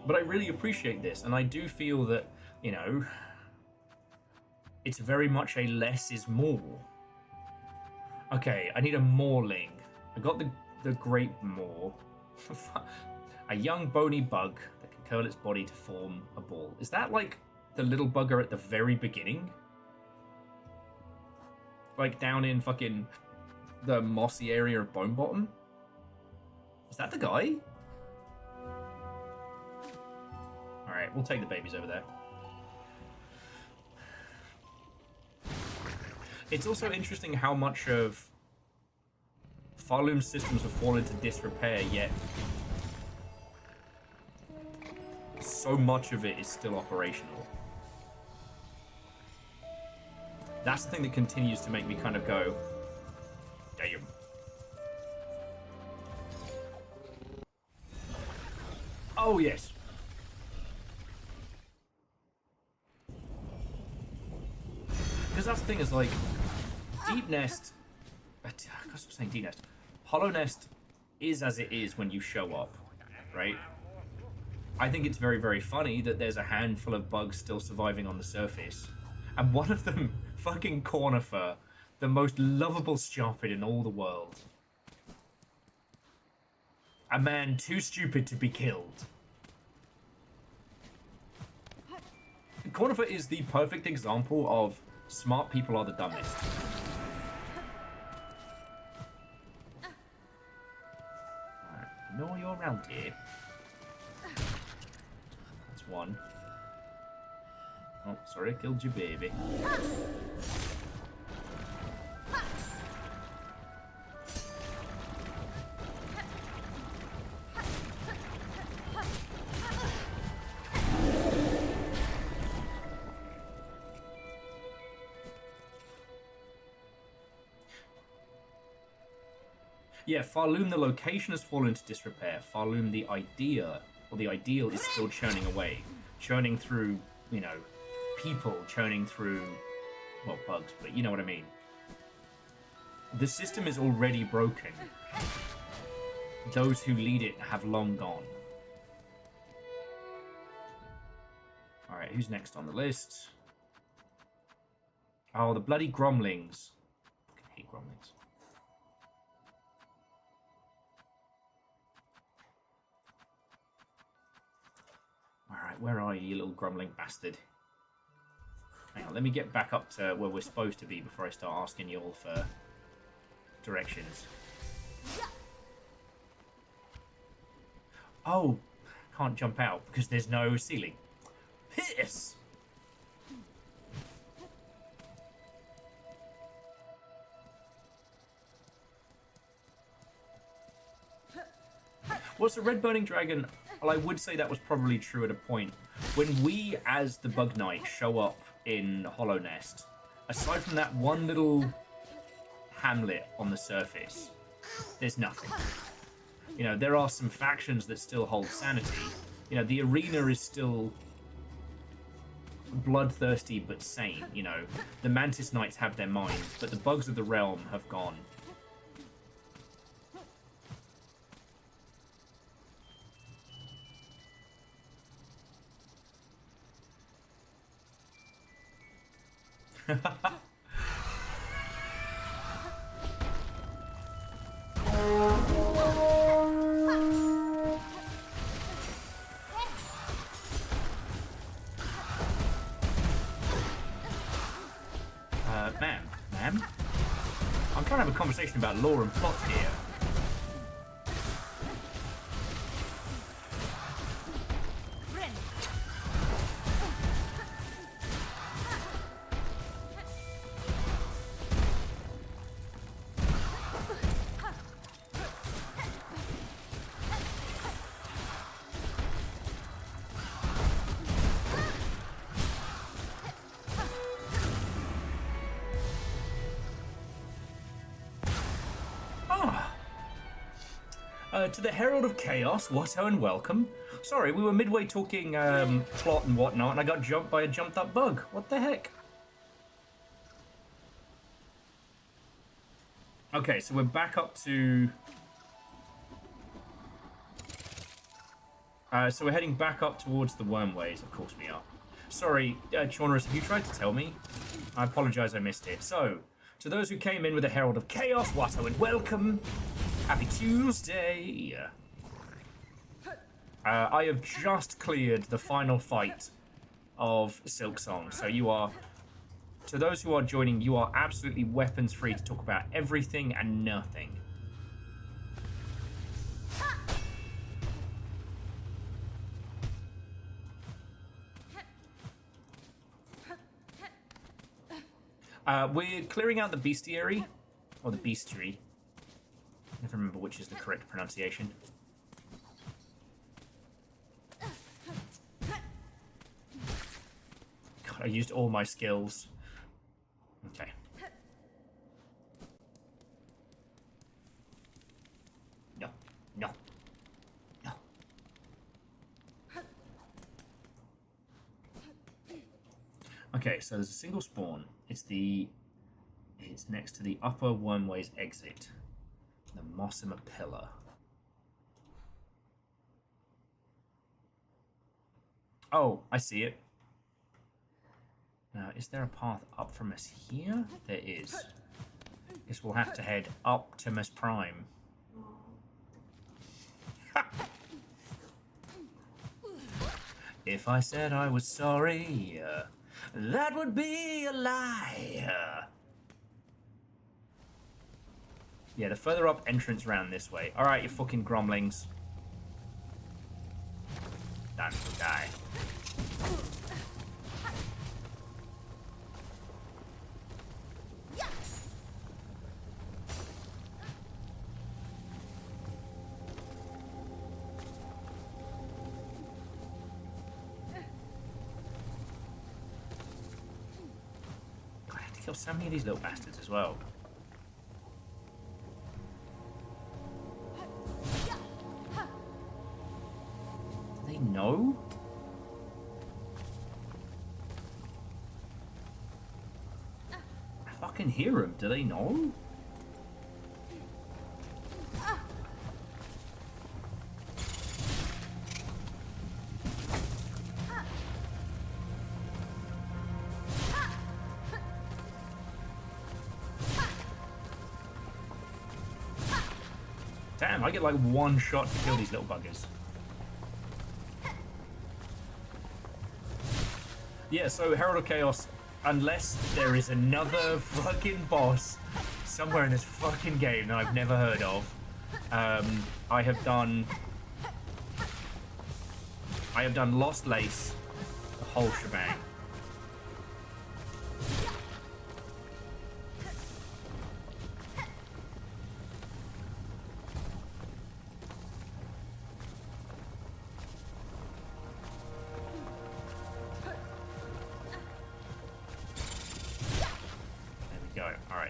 Speaker 1: But I really appreciate this, and I do feel that, you know, it's very much a less is more. Okay, I need a Morling. I got the Great Moor. A young bony bug that can curl its body to form a ball. Is that like the little bugger at the very beginning? Like down in fucking the mossy area of Bone Bottom? Is that the guy? Alright, we'll take the babies over there. It's also interesting how much of Farloom's systems have fallen into disrepair, yet so much of it is still operational. That's the thing that continues to make me kind of go, damn. Oh, yes. Because that's the thing is, like, Deep Nest... I was saying Deep Nest. Hollow Nest is as it is when you show up, right? I think it's very, very funny that there's a handful of bugs still surviving on the surface. And one of them, fucking Cornifer, the most lovable Sharpid in all the world. A man too stupid to be killed. Cornifer is the perfect example of smart people are the dumbest. Alright, know you're around here. That's one. Oh, sorry, I killed your baby. Yeah, Farloom, the location has fallen into disrepair. Farloom, the idea, or the ideal, is still churning away. Churning through, you know, people, churning through, well, bugs, but you know what I mean. The system is already broken. Those who lead it have long gone. Alright, who's next on the list? Oh, the bloody Gromlings. I fucking hate Gromlings. Alright, where are you, you little grumbling bastard? Hang on, let me get back up to where we're supposed to be before I start asking you all for directions. Oh, can't jump out because there's no ceiling. Piss! What's a red burning dragon? Well, I would say that was probably true at a point. When we, as the Bug Knight, show up in Hollow Nest, aside from that one little hamlet on the surface, there's nothing. You know, there are some factions that still hold sanity. You know, the arena is still bloodthirsty but sane, you know. The Mantis Knights have their minds, but the bugs of the realm have gone. Ma'am? I'm trying to have a conversation about lore and plot here. To the Herald of Chaos, whatto and welcome. Sorry, we were midway talking plot and whatnot, and I got jumped by a jumped-up bug. What the heck? Okay, so we're back up to... so we're heading back up towards the Wormways, of course we are. Sorry, Chaunerus, have you tried to tell me? I apologise I missed it. So, to those who came in with the Herald of Chaos, whatto and welcome. Happy Tuesday! I have just cleared the final fight of Silksong, so you are... To those who are joining, you are absolutely weapons free to talk about everything and nothing. We're clearing out the bestiary, or the bestiary. I never remember which is the correct pronunciation. God, I used all my skills. Okay. No, no, no. Okay, so there's a single spawn. It's next to the upper Wormways exit. The Mossima Pillar. Oh, I see it. Now, is there a path up from us here? There is. Guess we'll have to head Optimus Prime. If I said I was sorry, that would be a lie. Yeah, the further up entrance round this way. Alright, you fucking gromlings. Time to die. God, I have to kill so many of these little bastards as well. No? I fucking hear them. Do they know? Damn, I get like one shot to kill these little buggers. Yeah, so Herald of Chaos, unless there is another fucking boss somewhere in this fucking game that I've never heard of, I have done Lost Lace, the whole shebang.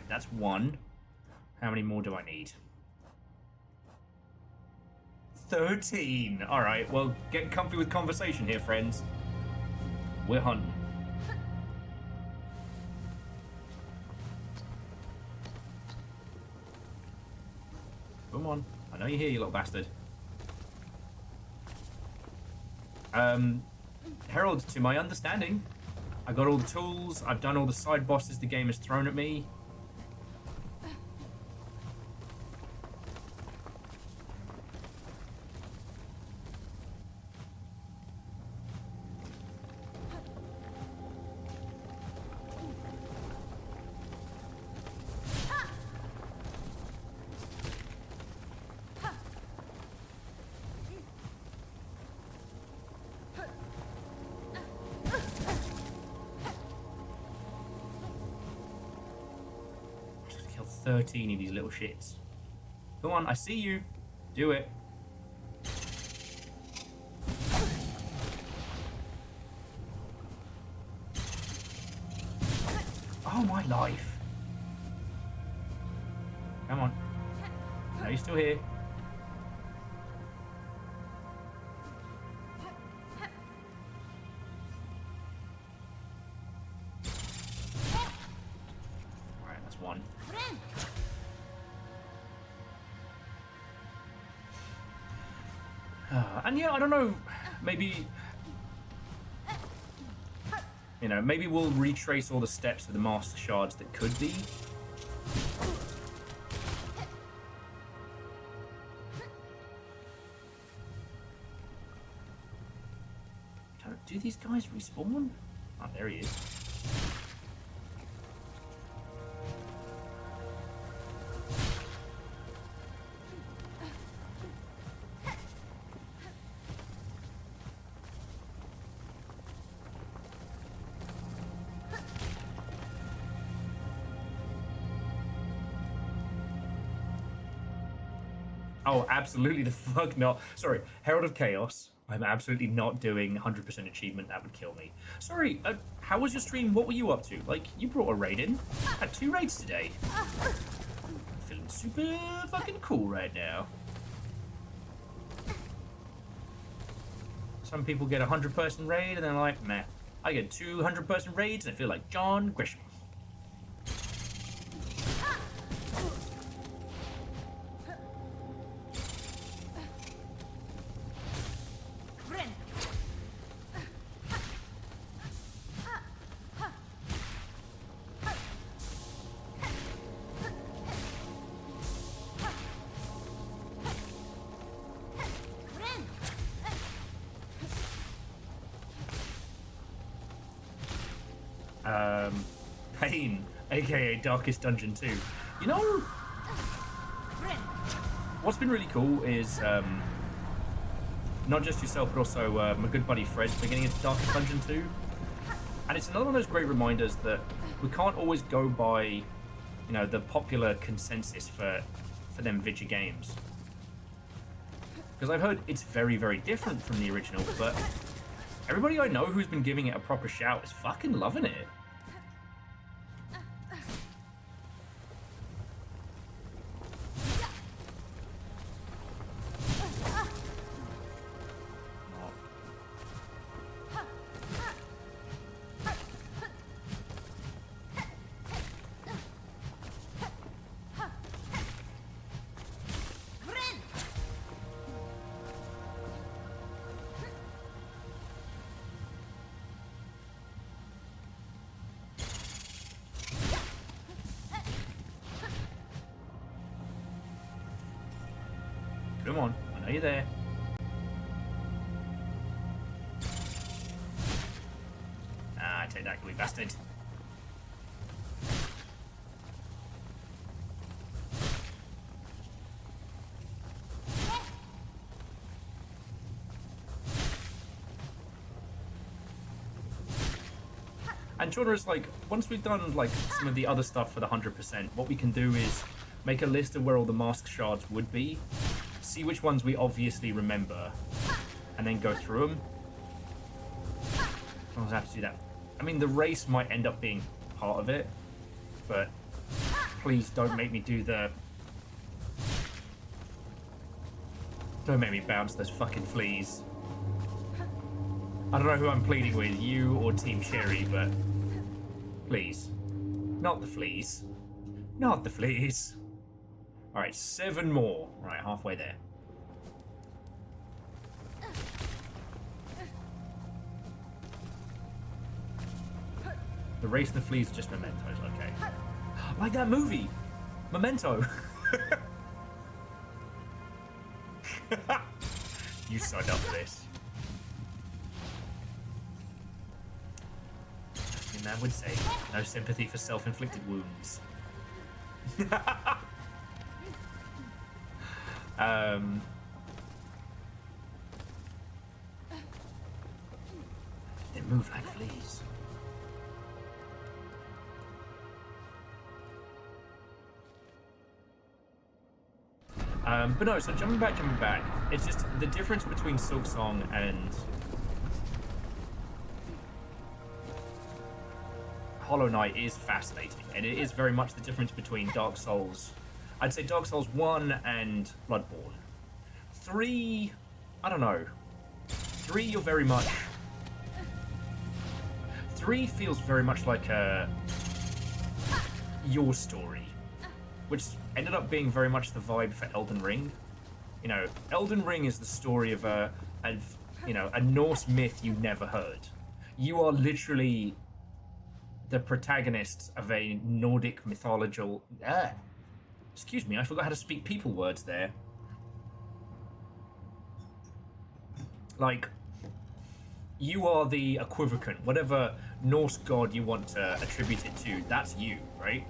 Speaker 1: That's one. How many more do I need? 13! Alright, well, get comfy with conversation here, friends. We're hunting. Come on. I know you're here, you little bastard. Herald, to my understanding, I got all the tools. I've done all the side bosses the game has thrown at me. Just killed 13 of these little shits. Come on, I see you. Do it. Oh, my life. Come on. No, you're still here. Alright, that's one. And yeah, I don't know, maybe, you know, maybe we'll retrace all the steps of the Master Shards that could be. Do these guys respawn? Oh, there he is. Oh, absolutely the fuck not. Sorry, Herald of Chaos. I'm absolutely not doing 100% achievement. That would kill me. Sorry, how was your stream? What were you up to? Like, you brought a raid in. Had 2 raids today. I'm feeling super fucking cool right now. Some people get a 100-person raid and they're like, meh. I get 200-person raids and I feel like John Grisham. Pain, aka Darkest Dungeon 2. You know, what's been really cool is not just yourself, but also my good buddy Fred's beginning into Darkest Dungeon 2. And it's another one of those great reminders that we can't always go by, you know, the popular consensus for them Vidya games. Because I've heard it's very, very different from the original, but everybody I know who's been giving it a proper shout is fucking loving it. Come on, I know you're there. Ah, I take that, you bastard. And Jordan is like, once we've done like some of the other stuff for the 100%, what we can do is make a list of where all the mask shards would be, see which ones we obviously remember, and then go through them. I'll have to do that. I mean, the race might end up being part of it, but please don't make me do the... Don't make me bounce those fucking fleas. I don't know who I'm pleading with, you or Team Sherry, but please. Not the fleas. Not the fleas. Alright, 7 more. Right, halfway there. The race and the fleas are just mementos, okay. Like that movie! Memento! You signed up for this. As your man would say, no sympathy for self-inflicted wounds. They move like fleas. But no, so jumping back, it's just the difference between Silksong and Hollow Knight is fascinating, and it is very much the difference between Dark Souls. I'd say Dark Souls 1 and Bloodborne. 3, I don't know. 3, you're very much... 3 feels very much like your story, which ended up being very much the vibe for Elden Ring. You know, Elden Ring is the story of a Norse myth you never heard. You are literally the protagonist of a Nordic mythological... excuse me, I forgot how to speak people words there. Like, you are the equivocant, whatever Norse god you want to attribute it to, that's you, right?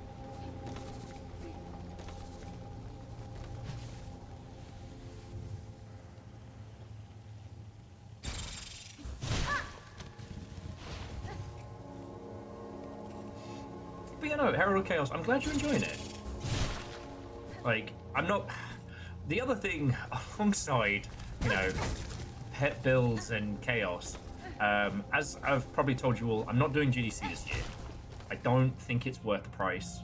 Speaker 1: But you know, Herald of Chaos, I'm glad you're enjoying it. Like, I'm not... The other thing, alongside, you know, pet builds and chaos, as I've probably told you all, I'm not doing GDC this year. I don't think it's worth the price.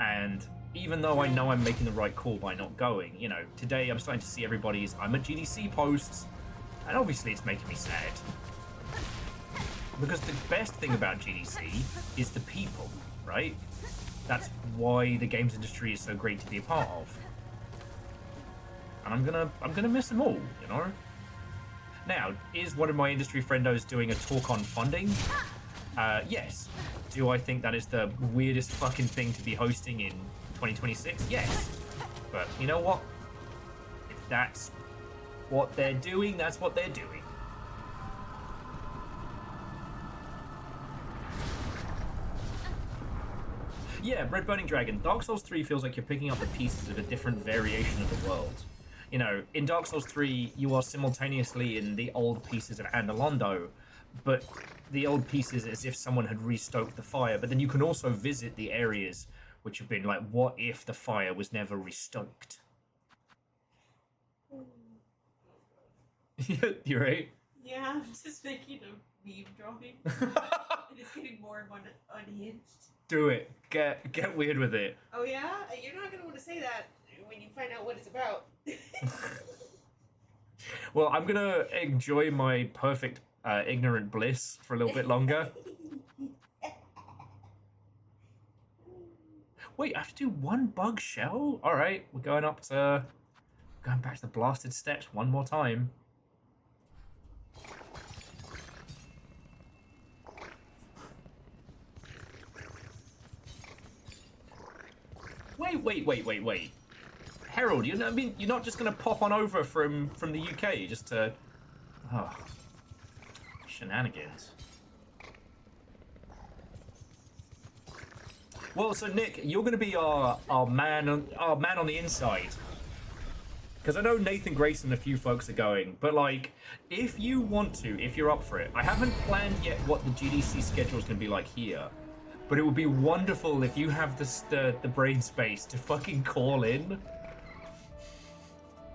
Speaker 1: And even though I know I'm making the right call by not going, you know, today I'm starting to see everybody's I'm at GDC posts, and obviously it's making me sad. Because the best thing about GDC is the people, right? That's why the games industry is so great to be a part of. And I'm gonna miss them all, you know? Now, is one of my industry friendos doing a talk on funding? Yes. Do I think that is the weirdest fucking thing to be hosting in 2026? Yes. But you know what? If that's what they're doing, that's what they're doing. Yeah, Red Burning Dragon. Dark Souls 3 feels like you're picking up the pieces of a different variation of the world. You know, in Dark Souls 3, you are simultaneously in the old pieces of Andalondo, but the old pieces as if someone had restoked the fire. But then you can also visit the areas which have been like, what if the fire was never restoked? You're right?
Speaker 3: Yeah, I'm just making a meme drawing. And it's getting more and more unhinged.
Speaker 1: Do it. Get weird with it.
Speaker 3: Oh yeah? You're not going to want to say that when you find out what it's about.
Speaker 1: Well, I'm gonna enjoy my perfect ignorant bliss for a little bit longer. Wait, I have to do one bug shell? Alright, we're going back to the blasted steps one more time. Wait. Herald, you're not just gonna pop on over from the UK just to... Oh. Shenanigans. Well, so Nick, you're gonna be our man on the inside. Because I know Nathan Grayson and a few folks are going, but like, if you want to, if you're up for it, I haven't planned yet what the GDC schedule is gonna be like here. But it would be wonderful if you have the brain space to fucking call in.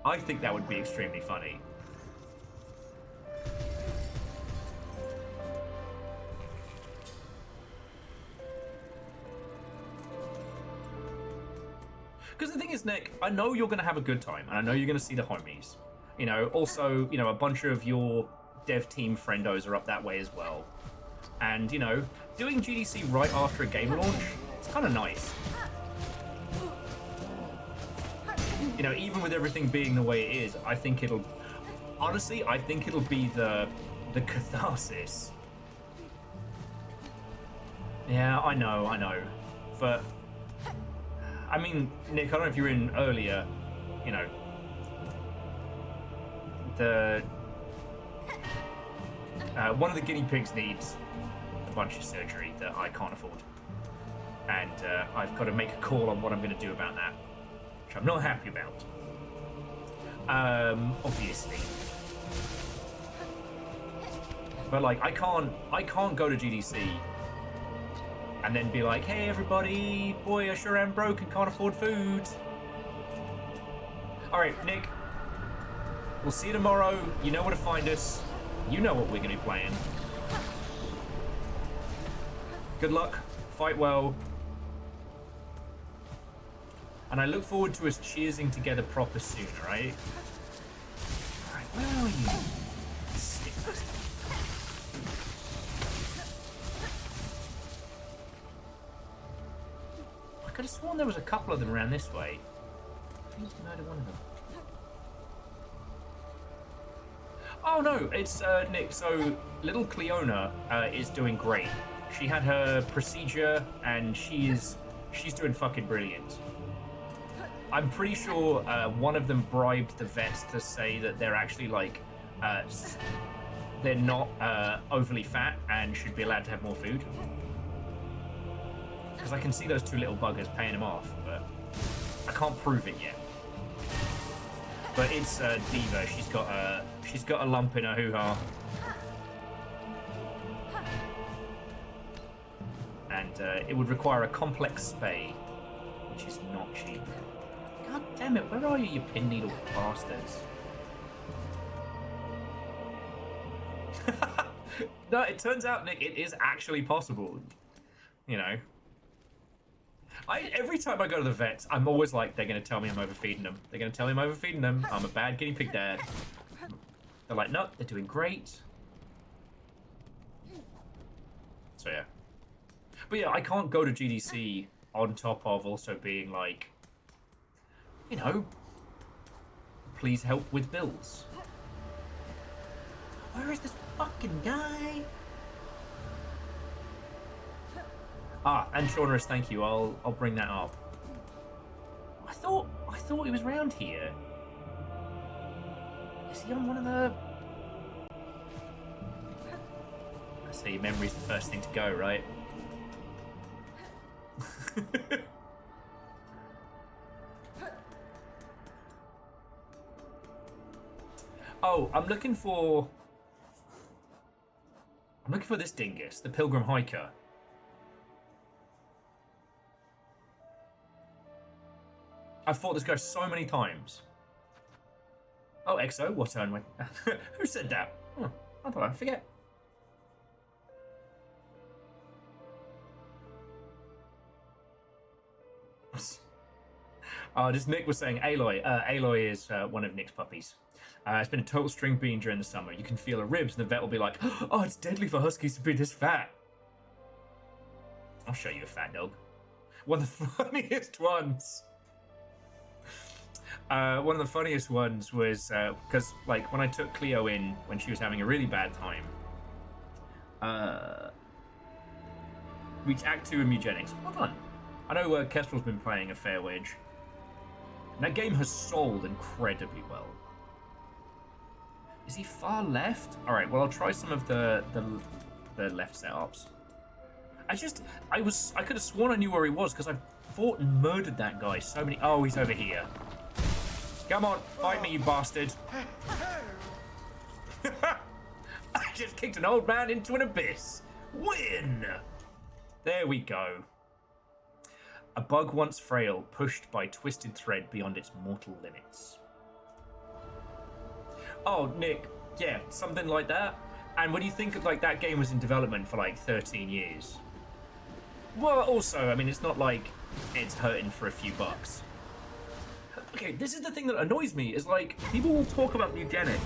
Speaker 1: I think that would be extremely funny. Because the thing is, Nick, I know you're going to have a good time, and I know you're going to see the homies. You know, also, you know, a bunch of your dev team friendos are up that way as well. And, you know, doing GDC right after a game launch, it's kind of nice. You know, even with everything being the way it is, I think it'll... Honestly, I think it'll be the catharsis. Yeah, I know. But, I mean, Nick, I don't know if you were in earlier, you know, one of the guinea pigs needs a bunch of surgery that I can't afford. And I've got to make a call on what I'm going to do about that, which I'm not happy about. Obviously. But like, I can't go to GDC and then be like, hey everybody, boy, I sure am broke and can't afford food. All right, Nick, we'll see you tomorrow. You know where to find us. You know what we're going to be playing. Good luck. Fight well. And I look forward to us cheersing together proper soon, alright? Alright, where are you? Stick bastard. I could have sworn there was a couple of them around this way. I need to murder one of them. Oh no, it's Nick. So little Cleona is doing great. She had her procedure and she's doing fucking brilliant. I'm pretty sure one of them bribed the vets to say that they're actually like they're not overly fat and should be allowed to have more food. Because I can see those two little buggers paying him off, but I can't prove it yet. But it's Diva. She's got a lump in her hoo-ha. And it would require a complex spay, which is not cheap. God damn it, where are you, you pin needle bastards? No, it turns out, Nick, it is actually possible. You know. Every time I go to the vets, I'm always like, they're going to tell me I'm overfeeding them. They're going to tell me I'm overfeeding them. I'm a bad guinea pig dad. They're like, nope, they're doing great. So yeah. But yeah, I can't go to GDC on top of also being like, you know, please help with bills. Where is this fucking guy? Ah, and Shaunerus, thank you. I'll bring that up. I thought he was round here. Is he on one of the? I say memory's the first thing to go, right? Oh, I'm looking for this dingus, the pilgrim hiker. I've fought this guy so many times. Oh, Exo, what turn went? Who said that? Oh, I thought I'd forget. Just Nick was saying Aloy. Aloy is one of Nick's puppies. It's been a total string bean during the summer. You can feel her ribs, and the vet will be like, oh, it's deadly for huskies to be this fat. I'll show you a fat dog. One of the funniest ones. One of the funniest ones was because, like, when I took Cleo in when she was having a really bad time, reached Act 2 in Eugenics. Well done. I know Kestrel's been playing a fair wage. And that game has sold incredibly well. Is he far left? All right. Well, I'll try some of the left setups. I could have sworn I knew where he was because I fought and murdered that guy so many. Oh, he's over here. Come on, fight me, you bastard. I just kicked an old man into an abyss. Win! There we go. A bug once frail, pushed by twisted thread beyond its mortal limits. Oh, Nick, yeah, something like that. And when you think of, like, that game was in development for like 13 years. Well, also, I mean, it's not like it's hurting for a few bucks. Okay, this is the thing that annoys me, is like, people will talk about eugenics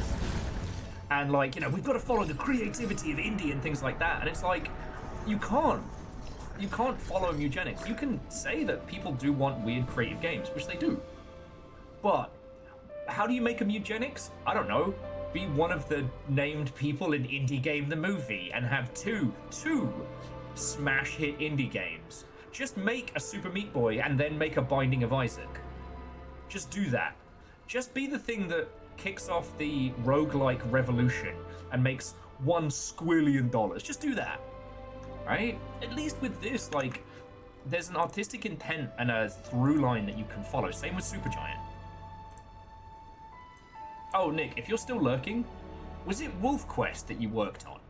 Speaker 1: and like, you know, we've got to follow the creativity of indie and things like that, and it's like, you can't follow eugenics. You can say that people do want weird creative games, which they do, but how do you make them eugenics? I don't know. Be one of the named people in Indie Game the Movie and have two smash hit indie games. Just make a Super Meat Boy and then make a Binding of Isaac. Just do that. Just be the thing that kicks off the roguelike revolution and makes $1 squillion. Just do that. Right? At least with this, like, there's an artistic intent and a through line that you can follow. Same with Supergiant. Oh, Nick, if you're still lurking, was it Wolf Quest that you worked on?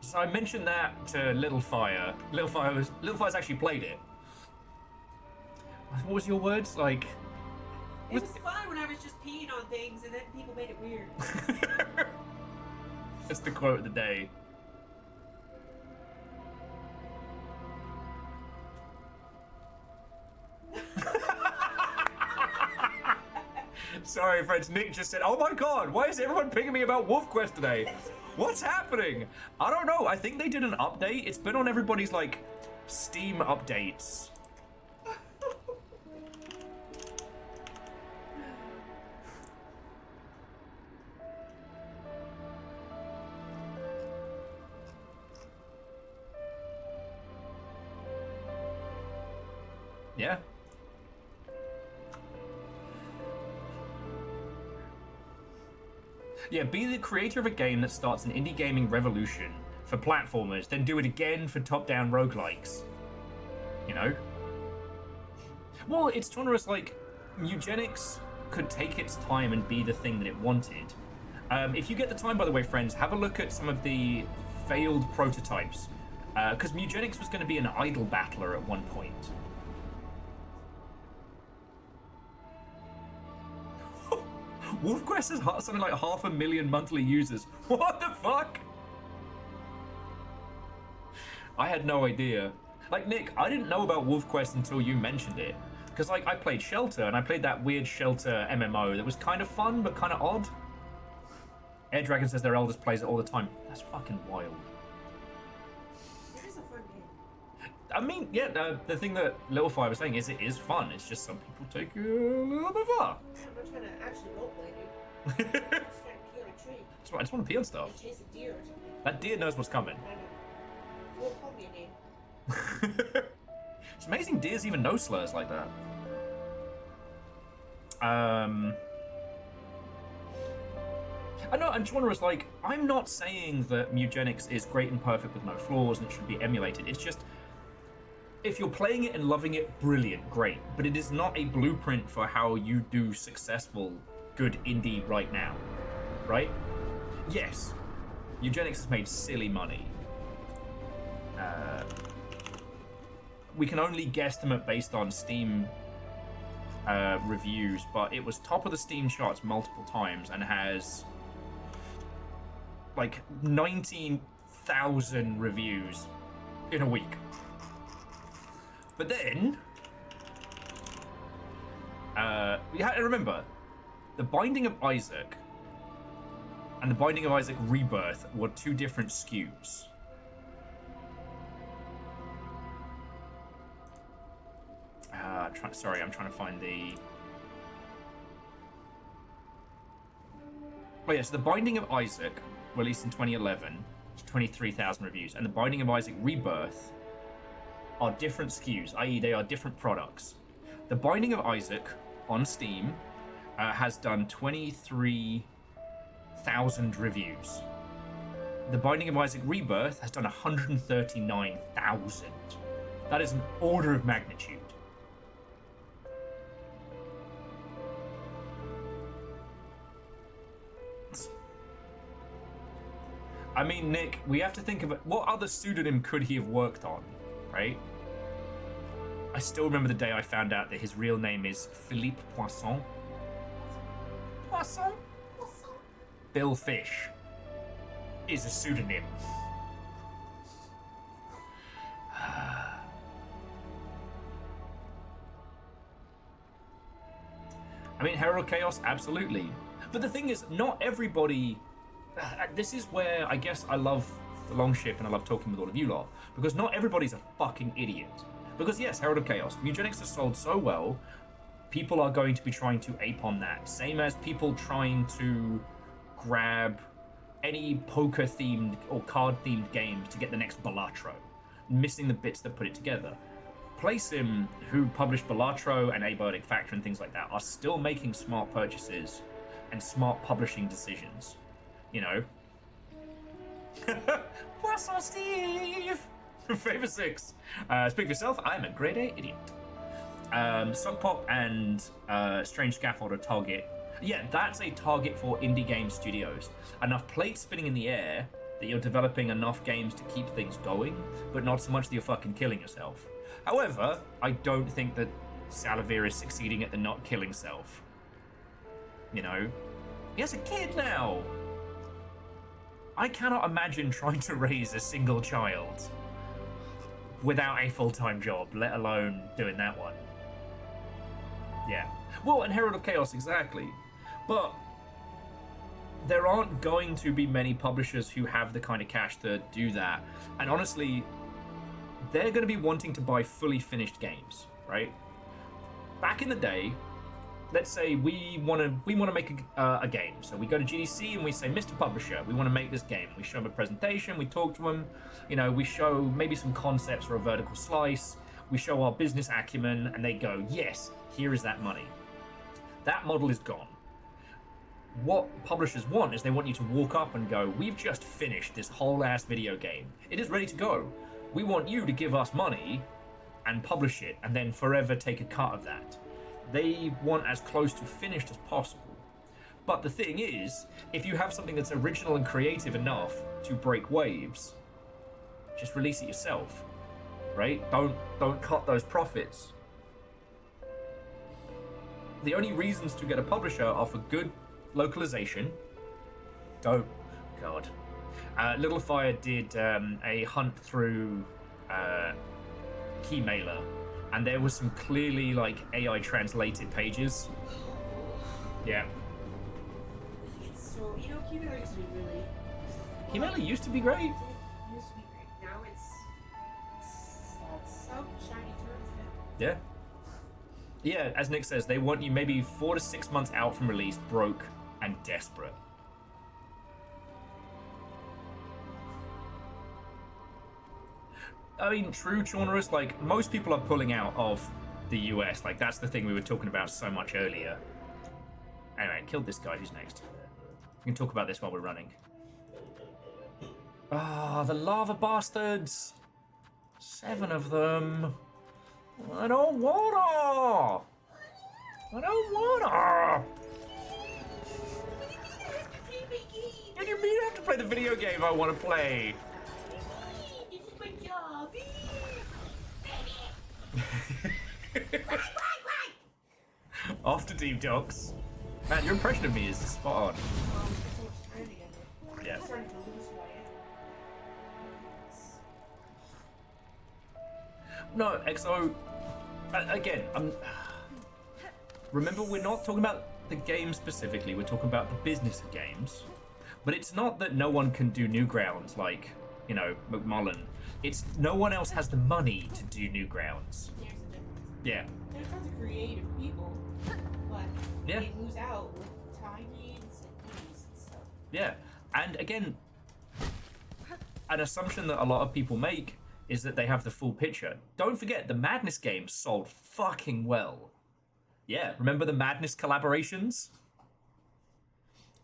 Speaker 1: So I mentioned that to Little Fire. Little Fire's actually played it. What was your words? Like,
Speaker 3: It was fun when I was just peeing on things and then people made it weird.
Speaker 1: that's the quote of the day. Sorry, friends. Nick just said, "Oh my God, why is everyone pinging me about Wolf Quest today? What's happening?" I don't know. I think they did an update. It's been on everybody's like Steam updates. Yeah. Yeah, be the creator of a game that starts an indie gaming revolution for platformers, then do it again for top-down roguelikes. You know? Well, it's genres like Eugenics could take its time and be the thing that it wanted. If you get the time, by the way, friends, have a look at some of the failed prototypes. Because Eugenics was going to be an idle battler at one point. WolfQuest has something like 500,000 monthly users. What the fuck? I had no idea. Like, Nick, I didn't know about WolfQuest until you mentioned it. Because, like, I played Shelter, and I played that weird Shelter MMO that was kind of fun, but kind of odd. Air Dragon says their eldest plays it all the time. That's fucking wild.
Speaker 3: It is a fun game.
Speaker 1: I mean, yeah, the thing that Little Fire was saying is it is fun. It's just some people take it a little bit far.
Speaker 3: I'm not trying to actually roleplay, dude. I'm just trying to peel a tree.
Speaker 1: I just want to peel stuff.
Speaker 3: And chase a deer or something.
Speaker 1: That deer knows what's coming.
Speaker 3: I know. Well, call me a name.
Speaker 1: It's amazing deers even know slurs like that. I know, and genre is like, I'm not saying that Eugenics is great and perfect with no flaws and it should be emulated. It's just, if you're playing it and loving it, brilliant, great. But it is not a blueprint for how you do successful, good indie right now. Right? Yes, Eugenics has made silly money. We can only guesstimate based on Steam reviews, but it was top of the Steam charts multiple times and has like 19,000 reviews in a week. But then, you have to remember, The Binding of Isaac and The Binding of Isaac Rebirth were two different SKUs. I'm trying to find the... Oh yes, The Binding of Isaac, released in 2011, 23,000 reviews, and The Binding of Isaac Rebirth are different SKUs, i.e. they are different products. The Binding of Isaac on Steam has done 23,000 reviews. The Binding of Isaac Rebirth has done 139,000. That is an order of magnitude. I mean, Nick, we have to think of it. What other pseudonym could he have worked on, right? I still remember the day I found out that his real name is Philippe Poisson. Poisson? Bill Fish is a pseudonym. I mean, Herald Chaos, absolutely. But the thing is, not everybody... This is where I guess I love the long ship and I love talking with all of you lot, because not everybody's a fucking idiot. Because yes, Herald of Chaos, Eugenics has sold so well, people are going to be trying to ape on that. Same as people trying to grab any poker-themed or card-themed games to get the next Balatro. missing the bits that put it together. PlaySim, who published Balatro and Abiotic Factor and things like that, are still making smart purchases and smart publishing decisions. You know? What's up, Steve? Favor 6. Speak for yourself, I'm a grade A idiot. Sugpop and Strange Scaffold are target. Yeah, that's a target for indie game studios. Enough plates spinning in the air that you're developing enough games to keep things going, but not so much that you're fucking killing yourself. However, I don't think that Salavir is succeeding at the not killing self. You know? He has a kid now! I cannot imagine trying to raise a single child without a full-time job, let alone doing that one. Yeah. Well, and Herald of Chaos, exactly. But there aren't going to be many publishers who have the kind of cash to do that. And honestly, they're going to be wanting to buy fully finished games, right? Back in the day, let's say we want to make a game. So we go to GDC and we say, Mr. Publisher, we want to make this game. We show them a presentation, we talk to them, you know, we show maybe some concepts or a vertical slice, we show our business acumen, and they go, yes, here is that money. That model is gone. What publishers want is they want you to walk up and go, we've just finished this whole ass video game. It is ready to go. We want you to give us money and publish it and then forever take a cut of that. They want as close to finished as possible. But the thing is, if you have something that's original and creative enough to break waves, just release it yourself, right? Don't cut those profits. The only reasons to get a publisher are for good localization. God. Little Fire did a hunt through Keymailer, and there was some clearly like AI translated pages. Yeah.
Speaker 3: So, you know, Keymailer used to be really...
Speaker 1: Keymailer used to be great.
Speaker 3: It used to be great. Now it's so shiny turns.
Speaker 1: Yeah. Yeah, as Nick says, they want you maybe 4 to 6 months out from release, broke and desperate. I mean, true, Chaunerus, like, most people are pulling out of the US. Like, that's the thing we were talking about so much earlier. Anyway, killed this guy. Who's next? We can talk about this while we're running. Ah, the lava bastards! 7 of them. I don't wanna! I don't wanna! What do you mean I have to play the video game I want to play?
Speaker 3: This is my job.
Speaker 1: Off to Deep Dogs. Man, your impression of me is spot on. Yeah. No, XO. Again, remember, we're not talking about the game specifically. We're talking about the business of games. But it's not that no one can do Newgrounds like, you know, McMullen. It's no one else has the money to do Newgrounds.
Speaker 3: There's a difference.
Speaker 1: Yeah.
Speaker 3: There's tons of creative people, but
Speaker 1: Yeah.
Speaker 3: they lose out with time needs and needs and stuff.
Speaker 1: Yeah, and again, an assumption that a lot of people make is that they have the full picture. Don't forget, the Madness games sold fucking well. Yeah, remember the Madness collaborations?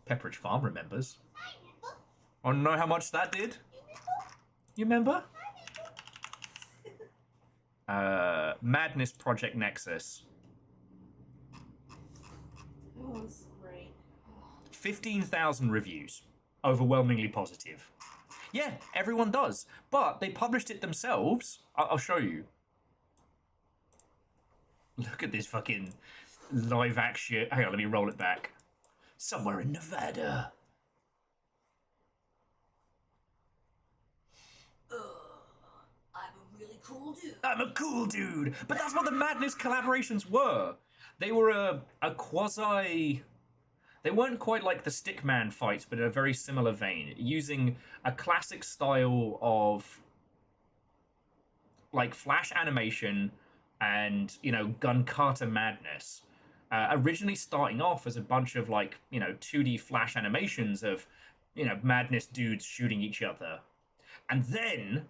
Speaker 1: Pepperidge Farm remembers. Want to know how much that did? You remember? Madness Project Nexus.
Speaker 3: Oh, it's great.
Speaker 1: 15,000 reviews. Overwhelmingly positive. Yeah, everyone does. But they published it themselves. I'll show you. Look at this fucking live action. Hang on, let me roll it back. Somewhere in Nevada.
Speaker 3: I'm a really cool dude.
Speaker 1: I'm a cool dude. But that's what the Madness collaborations were. They were a quasi... They weren't quite like the Stickman fights, but in a very similar vein, using a classic style of like flash animation and, you know, gun kata madness. Originally starting off as a bunch of like, you know, 2D flash animations of, you know, madness dudes shooting each other. And then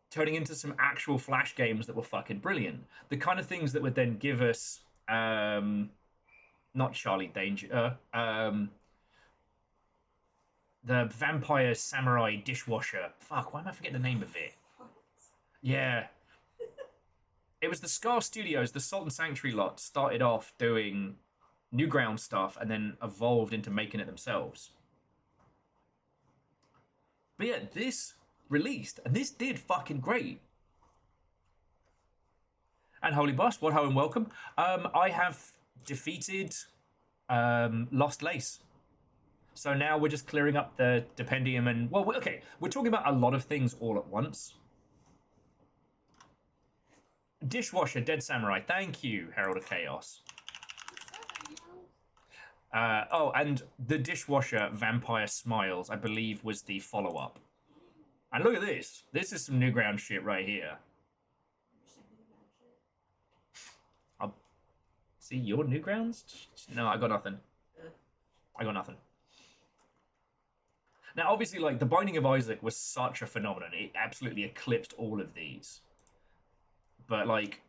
Speaker 1: turning into some actual Flash games that were fucking brilliant. The kind of things that would then give us, not Charlie Danger, the vampire samurai dishwasher. Fuck, why am I forgetting the name of it? Yeah. It was the Scar Studios, the Salt and Sanctuary lot, started off doing Newgrounds stuff and then evolved into making it themselves. But yeah, this released, and this did fucking great. And Holy Boss, what ho and welcome. I have defeated Lost Lace. So now we're just clearing up the Dependium and... Well, okay, we're talking about a lot of things all at once. Dishwasher, Dead Samurai. Thank you, Herald of Chaos. Oh, and the Dishwasher, Vampire Smiles, I believe was the follow-up. And look at this. This is some Newgrounds shit right here. I'll see your Newgrounds? No, I got nothing. I got nothing. Now, obviously, like, The Binding of Isaac was such a phenomenon. It absolutely eclipsed all of these. But, like,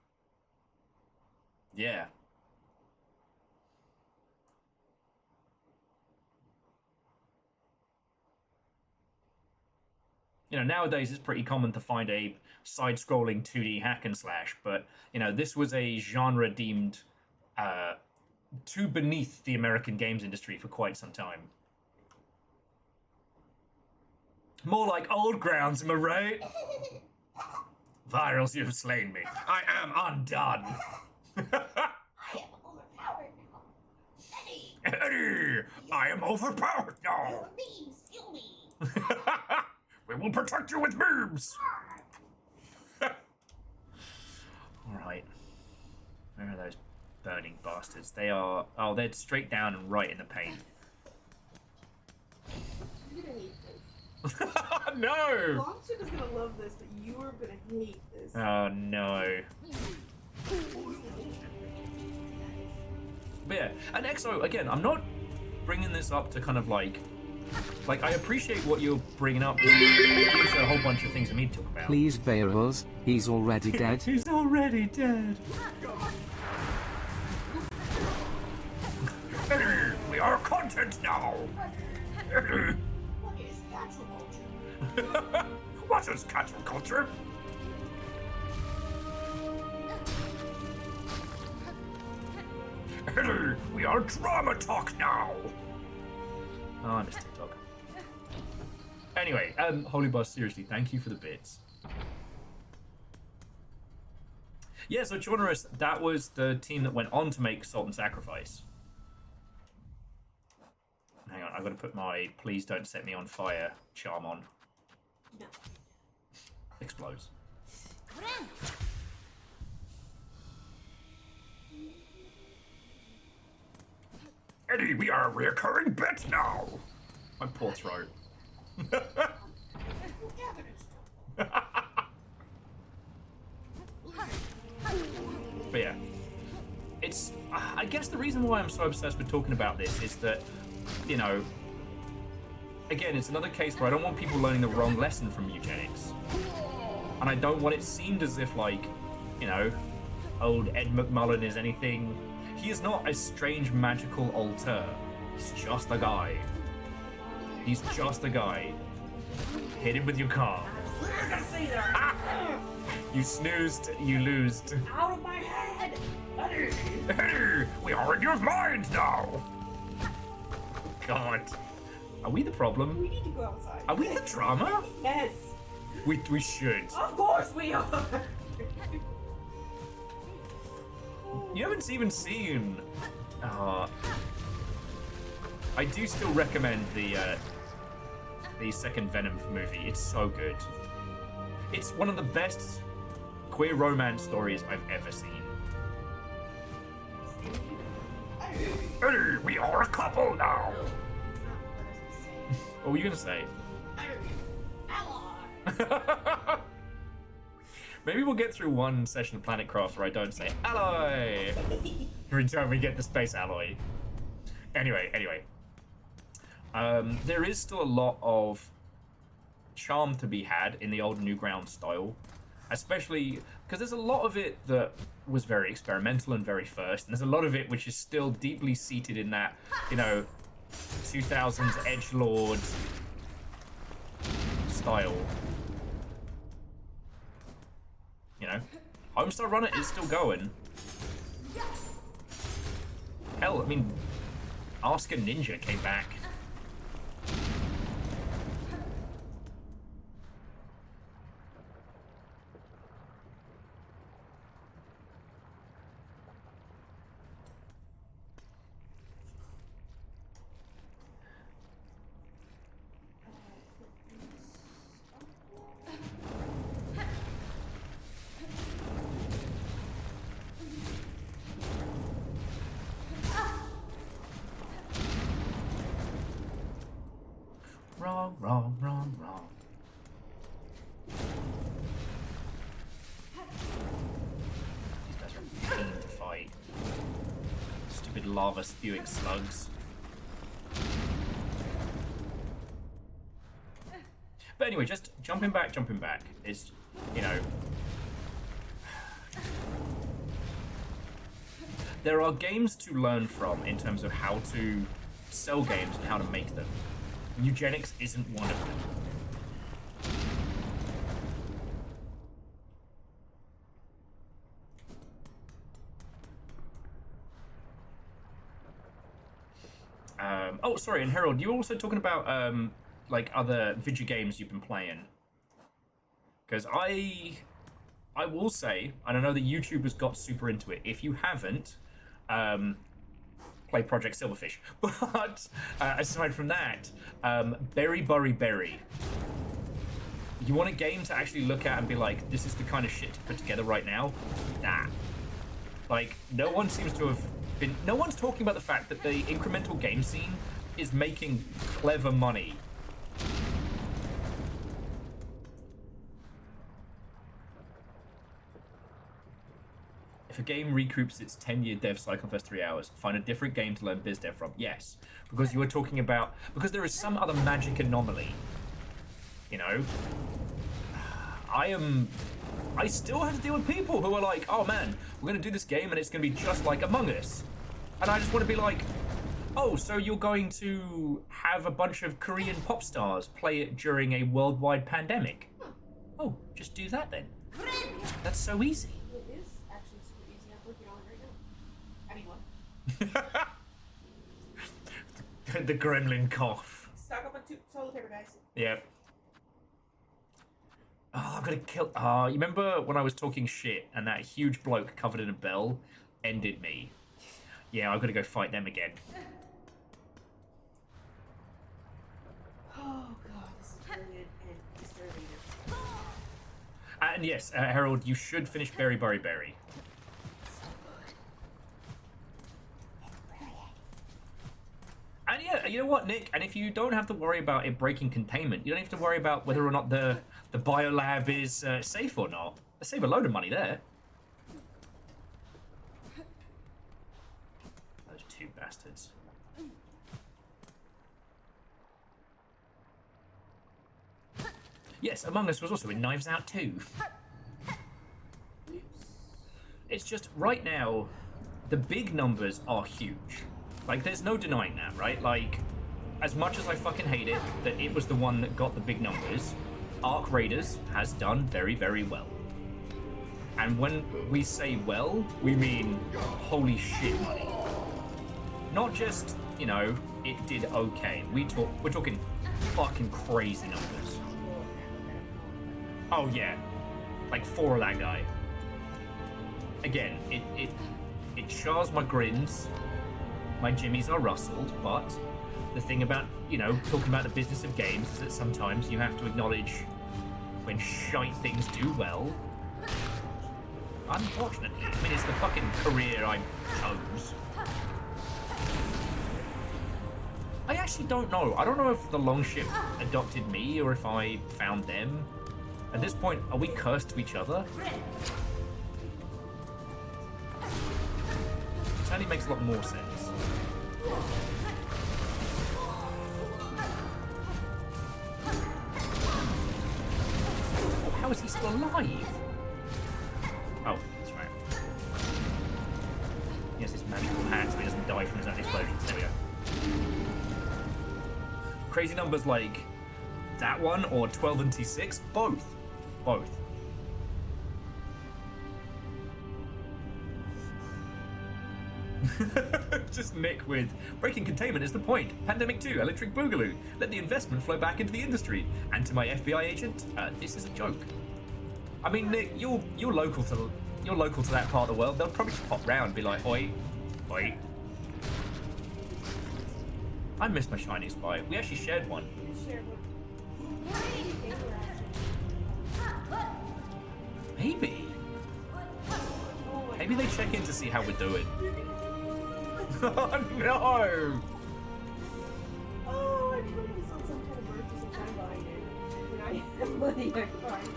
Speaker 1: yeah. You know, nowadays it's pretty common to find a side-scrolling 2D hack and slash, but, you know, this was a genre deemed too beneath the American games industry for quite some time. More like old grounds, am I right? Virals, you have slain me. I am undone.
Speaker 6: I am overpowered now. Eddie!
Speaker 1: Eddie, I am overpowered now.
Speaker 6: Your beams fuel me.
Speaker 1: We will protect you with boobs. Alright. Where are those burning bastards? They are... Oh, they're straight down and right in the paint.
Speaker 3: You're gonna hate this.
Speaker 1: No!
Speaker 3: Longship is gonna love this, but you are gonna hate this.
Speaker 1: Oh, no. But yeah, and EXO, again, I'm not bringing this up to kind of like, I appreciate what you're bringing up. It gives a whole bunch of things for me to talk about.
Speaker 2: Please, Variables, he's already dead.
Speaker 1: He's already dead. Eddie, we are content now. Eddie.
Speaker 6: What is cancel culture?
Speaker 1: What is cancel culture? Eddie, we are drama talk now. Oh, I missed TikTok. Anyway, Holy Boss, seriously, thank you for the bits. Yeah, so Chaunerus, that was the team that went on to make Salt and Sacrifice. Hang on, I've got to put my please don't set me on fire charm on.
Speaker 3: No.
Speaker 1: Explodes. Eddie, we are a reoccurring bit now. My poor throat. But yeah, it's, I guess the reason why I'm so obsessed with talking about this is that, you know, again, it's another case where I don't want people learning the wrong lesson from eugenics. And I don't want it seemed as if, like, you know, old Ed McMullen is anything. He is not a strange magical alter. He's just a guy. He's just a guy. Hit him with your car.
Speaker 3: We're gonna see there.
Speaker 1: Ah! You snoozed, you losed.
Speaker 3: Out of my head!
Speaker 1: Eddie! Eddie! We are in your mind now! God. Are we the problem?
Speaker 3: We need to go outside.
Speaker 1: Are we the drama?
Speaker 3: Yes.
Speaker 1: We should.
Speaker 3: Of course we are.
Speaker 1: You haven't even seen... I do still recommend the second Venom movie. It's so good. It's one of the best queer romance stories I've ever seen. Eddie, we are a couple now! What were you gonna say? Maybe we'll get through one session of Planet Craft where I don't say alloy every time we get the space alloy. Anyway. There is still a lot of charm to be had in the old Newground style, especially because there's a lot of it that was very experimental and very first, and there's a lot of it which is still deeply seated in that, you know, 2000s edgelord style. You know, Homestar Runner is still going. Hell, I mean, Ask a Ninja came back. Wrong, wrong, wrong, wrong. These guys are a pain to fight. Stupid lava spewing slugs. But anyway, just jumping back. It's, you know... There are games to learn from in terms of how to sell games and how to make them. Eugenics isn't one of them. Oh, sorry, and Harold, you were also talking about like other video games you've been playing. Because I will say, and I know that YouTubers got super into it. If you haven't, play Project Silverfish. But aside from that, Berry. You want a game to actually look at and be like, this is the kind of shit to put together right now? Nah. Like, no one seems to have been... No one's talking about the fact that the incremental game scene is making clever money. If a game recoups its 10-year dev cycle in the first 3 hours, find a different game to learn biz dev from. Yes, because you were talking about... Because there is some other magic anomaly. You know? I still have to deal with people who are like, oh man, we're going to do this game and it's going to be just like Among Us. And I just want to be like, oh, so you're going to have a bunch of Korean pop stars play it during a worldwide pandemic? Oh, just do that then. That's so easy.
Speaker 3: It is actually super easy. I'm working on it right now. I mean, what?
Speaker 1: The gremlin cough.
Speaker 3: Stock up on toilet paper, guys.
Speaker 1: Yep. Oh, I'm gonna kill... Oh, you remember when I was talking shit and that huge bloke covered in a bell ended me? Yeah, I've got to go fight them again.
Speaker 3: Oh god, this is brilliant and disturbing.
Speaker 1: And yes, Harold, you should finish Berry.
Speaker 3: So good.
Speaker 1: And yeah, you know what, Nick? And if you don't have to worry about it breaking containment, you don't have to worry about whether or not the biolab is safe or not. I save a load of money there. Those two bastards. Yes, Among Us was also in Knives Out 2. It's just, right now, the big numbers are huge. Like, there's no denying that, right? Like, as much as I fucking hate it, that it was the one that got the big numbers, Ark Raiders has done very, very well. And when we say well, we mean holy shit money. Not just, you know, it did okay. We're talking fucking crazy numbers. Oh yeah, like 4 of that guy. Again, it shars my grins, my jimmies are rustled, but the thing about, you know, talking about the business of games is that sometimes you have to acknowledge when shite things do well. Unfortunately, I mean, it's the fucking career I chose. I actually don't know. I don't know if the Longship adopted me or if I found them. At this point, are we cursed to each other? It certainly makes a lot more sense. How is he still alive? Oh, that's right. He has this magical hat so he doesn't die from his own explosions. There we go. Crazy numbers like that one or 12 and T6? Both. Both. Just Nick with breaking containment is the point. Pandemic 2, electric boogaloo. Let the investment flow back into the industry. And to my FBI agent, this is a joke. I mean, Nick, you're local to that part of the world. They'll probably just pop round and be like, oi, oi. I miss my shiny spy. We actually shared one. Maybe. Maybe they check in to see how we're doing. Oh no!
Speaker 3: Oh, I put this on some kind of bird or some kind of binder. And I have money I find it.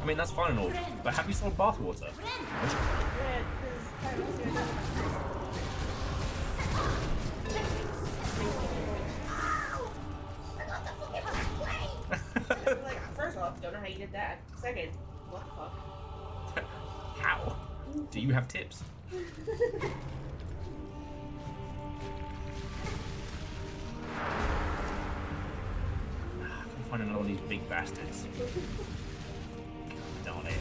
Speaker 1: I mean, that's fine and all, but have you sold bathwater?
Speaker 3: Red, because I was gonna like, first off, don't know how you did that. Second, what the fuck?
Speaker 1: How? Do you have tips? I'm finding another one of these big bastards. Darn it.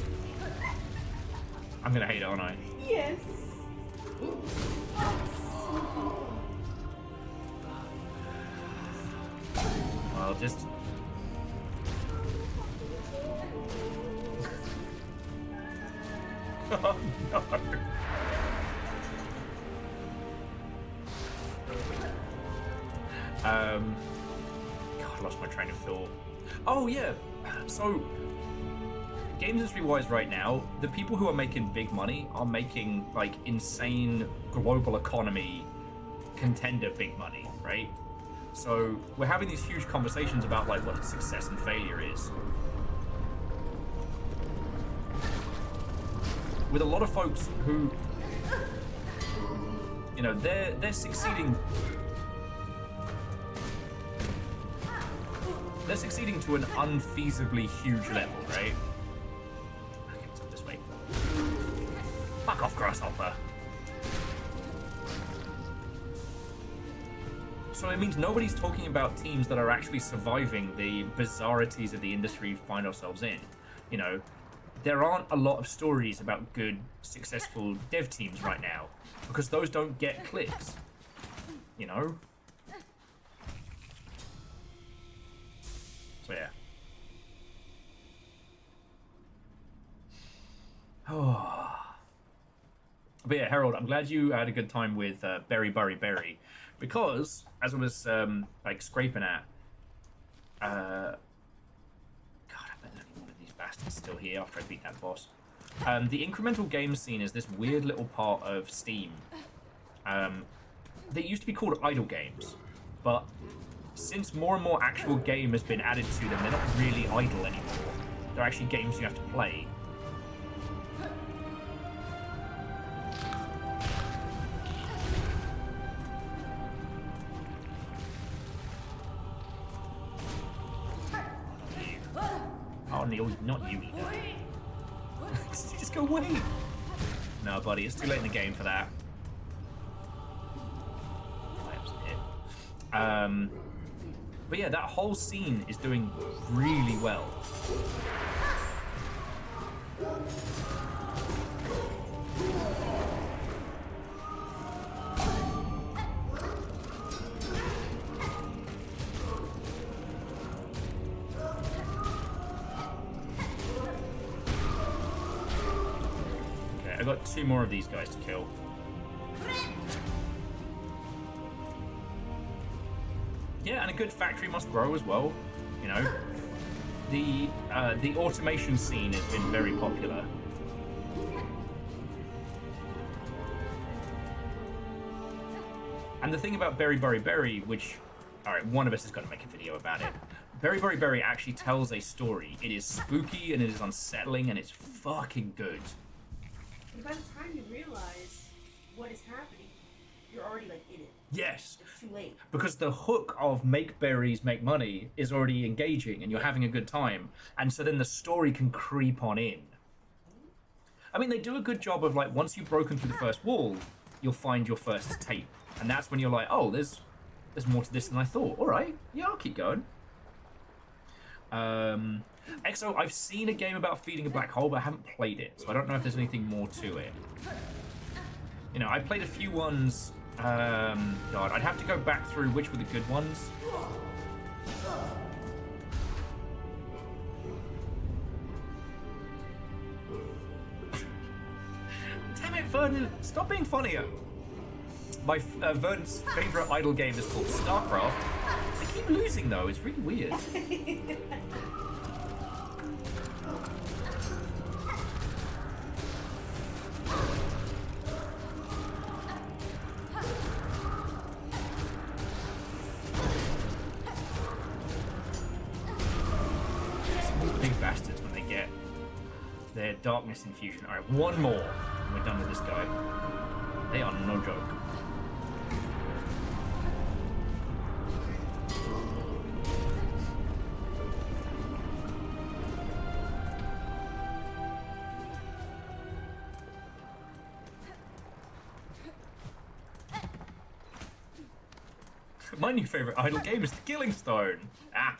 Speaker 1: I'm gonna hate it, aren't I?
Speaker 3: Yes.
Speaker 1: Well, just... Oh no! God, I lost my train of thought. Oh yeah, so games industry wise right now, the people who are making big money are making like insane global economy contender big money, right? So we're having these huge conversations about like what success and failure is. With a lot of folks who, you know, they're succeeding. They're succeeding to an unfeasibly huge level, right? Okay, let's go this way. Fuck off, grasshopper. So it means nobody's talking about teams that are actually surviving the bizarrities of the industry we find ourselves in. You know, there aren't a lot of stories about good, successful dev teams right now because those don't get clicks. You know? So yeah. Oh. But yeah, Harold, I'm glad you had a good time with Berry because as I was like scraping at, God, I bet there's only one of these bastards still here after I beat that boss. The incremental game scene is this weird little part of Steam. They used to be called idle games, but since more and more actual game has been added to them, they're not really idle anymore. They're actually games you have to play. Oh, Neil, not you either. Did you just go away? No, buddy, it's too late in the game for that. But yeah, that whole scene is doing really well. Okay, I got 2 more of these guys to kill. Yeah, and a good factory must grow as well. You know, the automation scene has been very popular. And the thing about Berry, which, all right, one of us is going to make a video about it. Berry actually tells a story. It is spooky and it is unsettling and it's fucking good.
Speaker 3: And by the time you realize what is happening, you're already like in it.
Speaker 1: Yes.
Speaker 3: It's too late.
Speaker 1: Because the hook of make berries make money is already engaging and you're having a good time. And so then the story can creep on in. I mean, they do a good job of like, once you've broken through the first wall, you'll find your first tape. And that's when you're like, oh, there's more to this than I thought. All right, yeah, I'll keep going. EXO, I've seen a game about feeding a black hole, but I haven't played it. So I don't know if there's anything more to it. You know, I played a few ones. God, I'd have to go back through which were the good ones. Damn it, Vernon, stop being funnier. My Vernon's favorite idle game is called StarCraft. I keep losing though, it's really weird. Big bastards when they get their darkness infusion. Alright, one more and we're done with this guy. They are no joke. My new favorite idle game is the Killing Stone. Ah.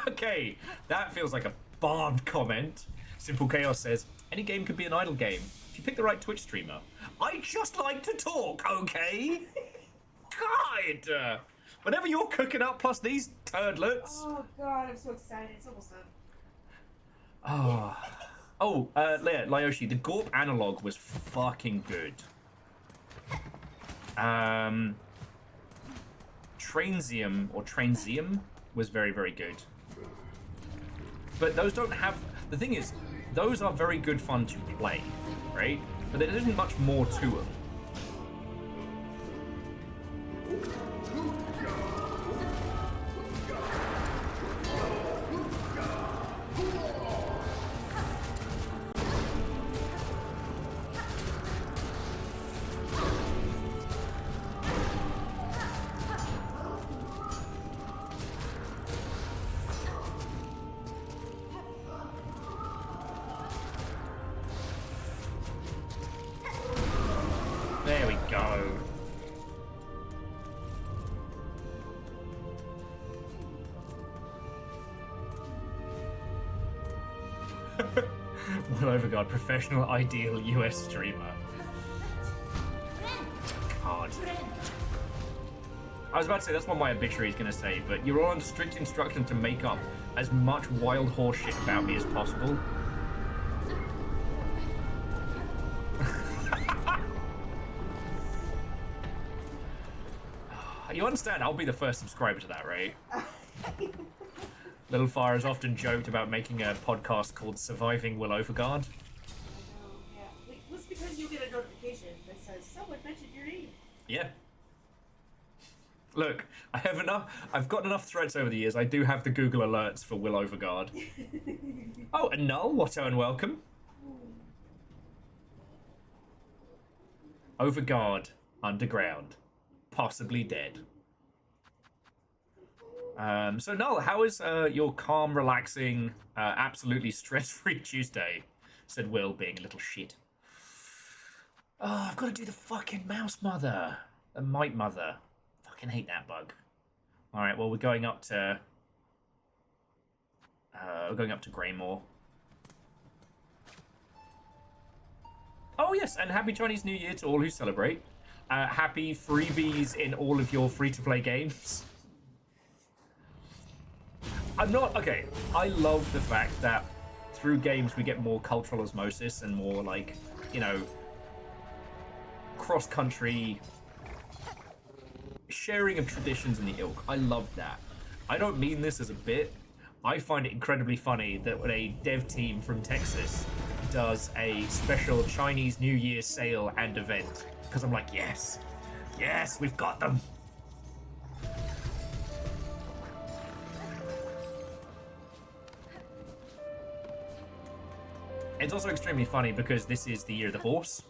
Speaker 1: Okay, that feels like a barbed comment. Simple Chaos says, any game could be an idle game if you pick the right Twitch streamer. I just like to talk, okay? God! Whatever you're cooking up plus these turdlets.
Speaker 3: Oh god, I'm so excited. It's almost done.
Speaker 1: Lyoshi, the Gorp analog was fucking good. Transium was very, very good. But those don't have... The thing is, those are very good fun to play, right? But there isn't much more to them. There we go. Well, Overguard, professional, ideal US streamer. God. I was about to say, that's what my obituary is going to say, but you're all under strict instruction to make up as much wild horse shit about me as possible. You understand, I'll be the first subscriber to that, right? Little Fire has often joked about making a podcast called Surviving Will Overguard.
Speaker 3: Yeah. Wait, what's because you get a notification that says someone mentioned your name?
Speaker 1: Yeah. Look, I've gotten enough threats over the years. I do have the Google alerts for Will Overguard. Oh, and Null, Watto and welcome. Overguard, underground, possibly dead. So Null, how is your calm, relaxing, absolutely stress-free Tuesday? Said Will, being a little shit. Oh, I've got to do the fucking mouse mother. The mite mother. Fucking hate that bug. Alright, well, we're going up to Greymore. Oh yes, and happy Chinese New Year to all who celebrate. Happy freebies in all of your free-to-play games. Okay, I love the fact that through games we get more cultural osmosis and more, like, you know, cross-country sharing of traditions in the ilk. I love that. I don't mean this as a bit. I find it incredibly funny that when a dev team from Texas does a special Chinese New Year sale and event, because I'm like, yes, we've got them. It's also extremely funny because this is the year of the horse.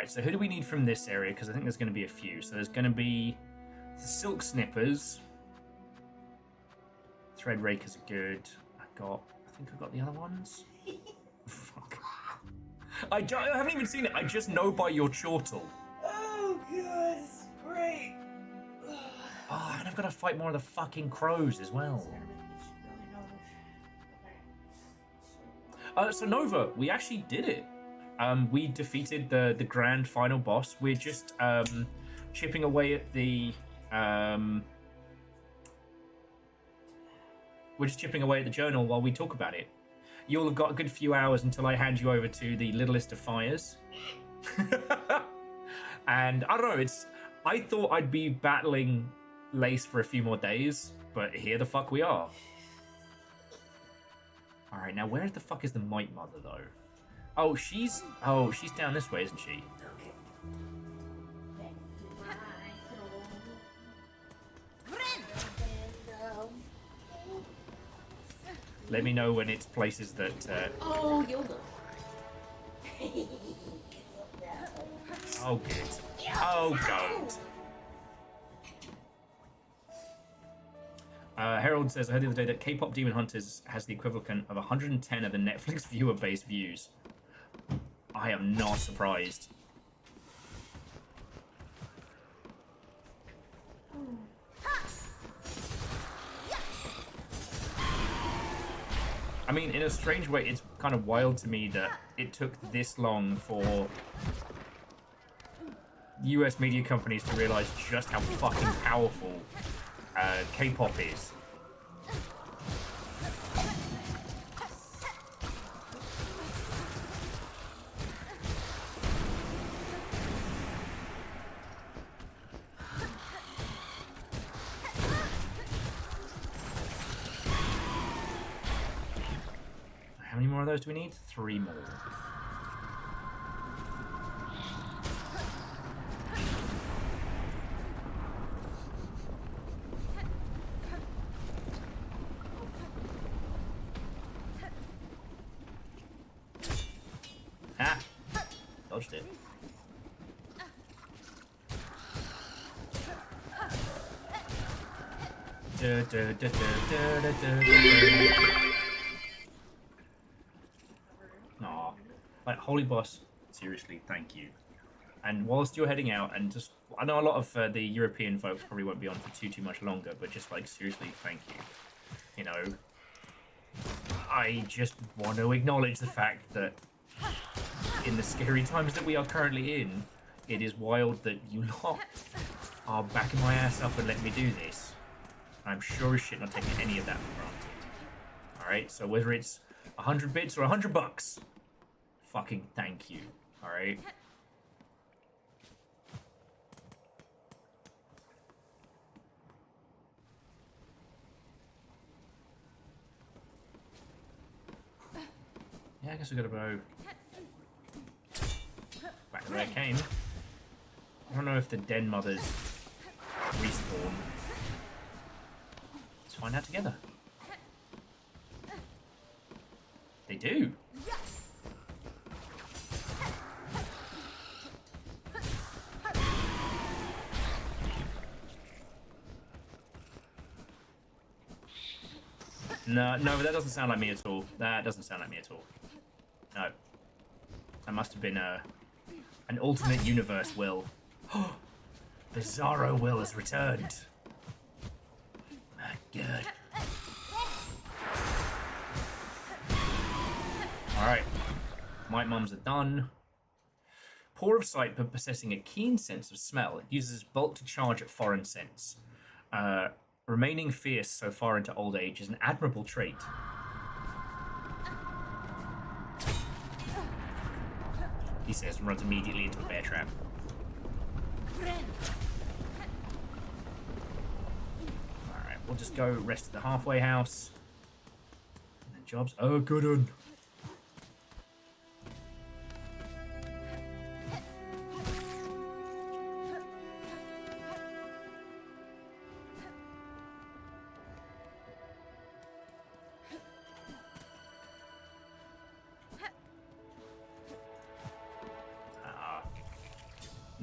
Speaker 1: Alright, so who do we need from this area? Because I think there's going to be a few. So there's going to be the Silk Snippers. Thread Rakers are good. I think I got the other ones. Fuck. I haven't even seen it. I just know by your chortle.
Speaker 3: Oh, God. This is great.
Speaker 1: Oh, and I've got to fight more of the fucking crows as well. So Nova, we actually did it. We defeated the grand final boss. We're just chipping away at the journal while we talk about it. You'll have got a good few hours until I hand you over to the littlest of fires. And I don't know, I thought I'd be battling Lace for a few more days, but here the fuck we are. Alright, now where the fuck is the Might Mother though? Oh, she's down this way, isn't she? Let me know when it's places that.
Speaker 6: Oh, you'll know.
Speaker 1: Oh, good. Oh, God. Harold says, I heard the other day that K-pop Demon Hunters has the equivalent of 110 of the Netflix viewer-based views. I am not surprised. I mean, in a strange way, it's kind of wild to me that it took this long for US media companies to realize just how fucking powerful K-pop is. How many more of those do we need? 3 more. Ah! Dodged it. Aw. Like, Holy Boss, seriously, thank you. And whilst you're heading out, and just, I know a lot of the European folks probably won't be on for too much longer, but just, like, seriously, thank you. You know, I just want to acknowledge the fact that in the scary times that we are currently in, it is wild that you lot are backing my ass up and letting me do this. I'm sure as shit not taking any of that for granted. Alright, so whether it's 100 bits or $100, fucking thank you. Alright? Yeah, I guess we gotta go back where I came. I don't know if the Den Mothers respawn. Let's find out together. They do. No, that doesn't sound like me at all. That doesn't sound like me at all. No. That must have been an alternate universe will. Bizarro Will has returned. My God. Alright. Might Mums are done. Poor of sight but possessing a keen sense of smell, it uses bulk to charge at foreign scents. Remaining fierce so far into old age is an admirable trait. He says and runs immediately into a bear trap. Alright, we'll just go rest at the halfway house. And the job's a good one.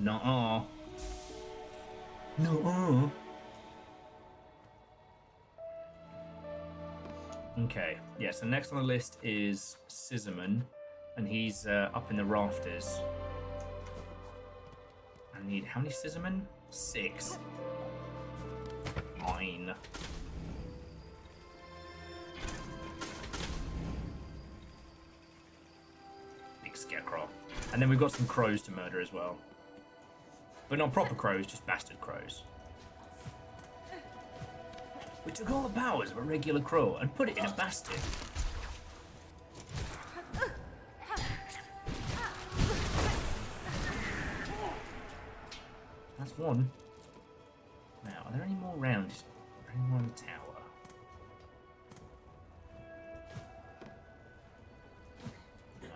Speaker 1: Nuh-uh. Nuh-uh. Okay, yeah, so next on the list is Scissorman, and he's up in the rafters. I need, how many Scissormen? 6. Mine. Big scarecrow. And then we've got some crows to murder as well. But not proper crows, just bastard crows. We took all the powers of a regular crow and put it in a bastard. That's one. Now, are there any more around? Any more in the tower? No.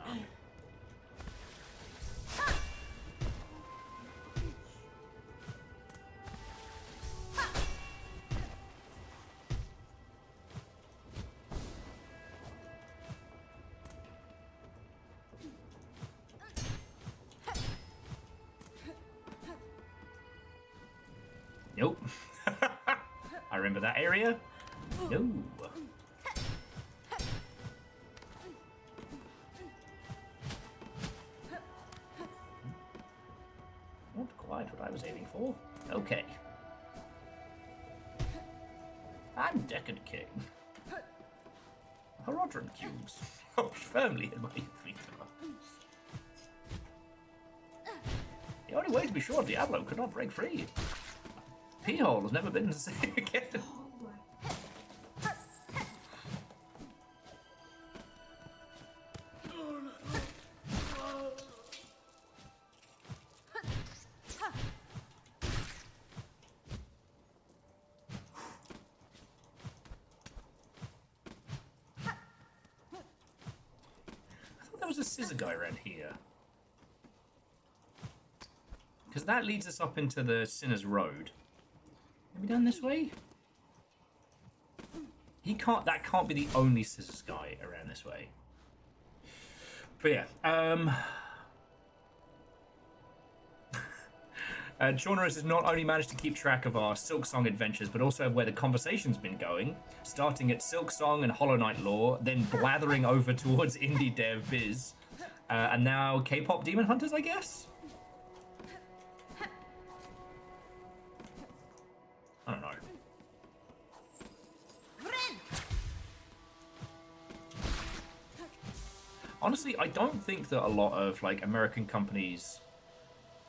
Speaker 1: Nope. I remember that area. No. Not quite what I was aiming for. Okay. I'm Decad King. Horodron cubes. Firmly in my feet. The only way to be sure Diablo could not break free. P-hole has never been the same again. I thought there was a scissor guy around here. Because that leads us up into the Sinner's Road. Have we done this way? That can't be the only scissors guy around this way. But yeah, Chaunerus has not only managed to keep track of our Silksong adventures, but also of where the conversation's been going, starting at Silksong and Hollow Knight lore, then blathering over towards indie dev biz, and now K-pop Demon Hunters, I guess? I don't know. Honestly, I don't think that a lot of like American companies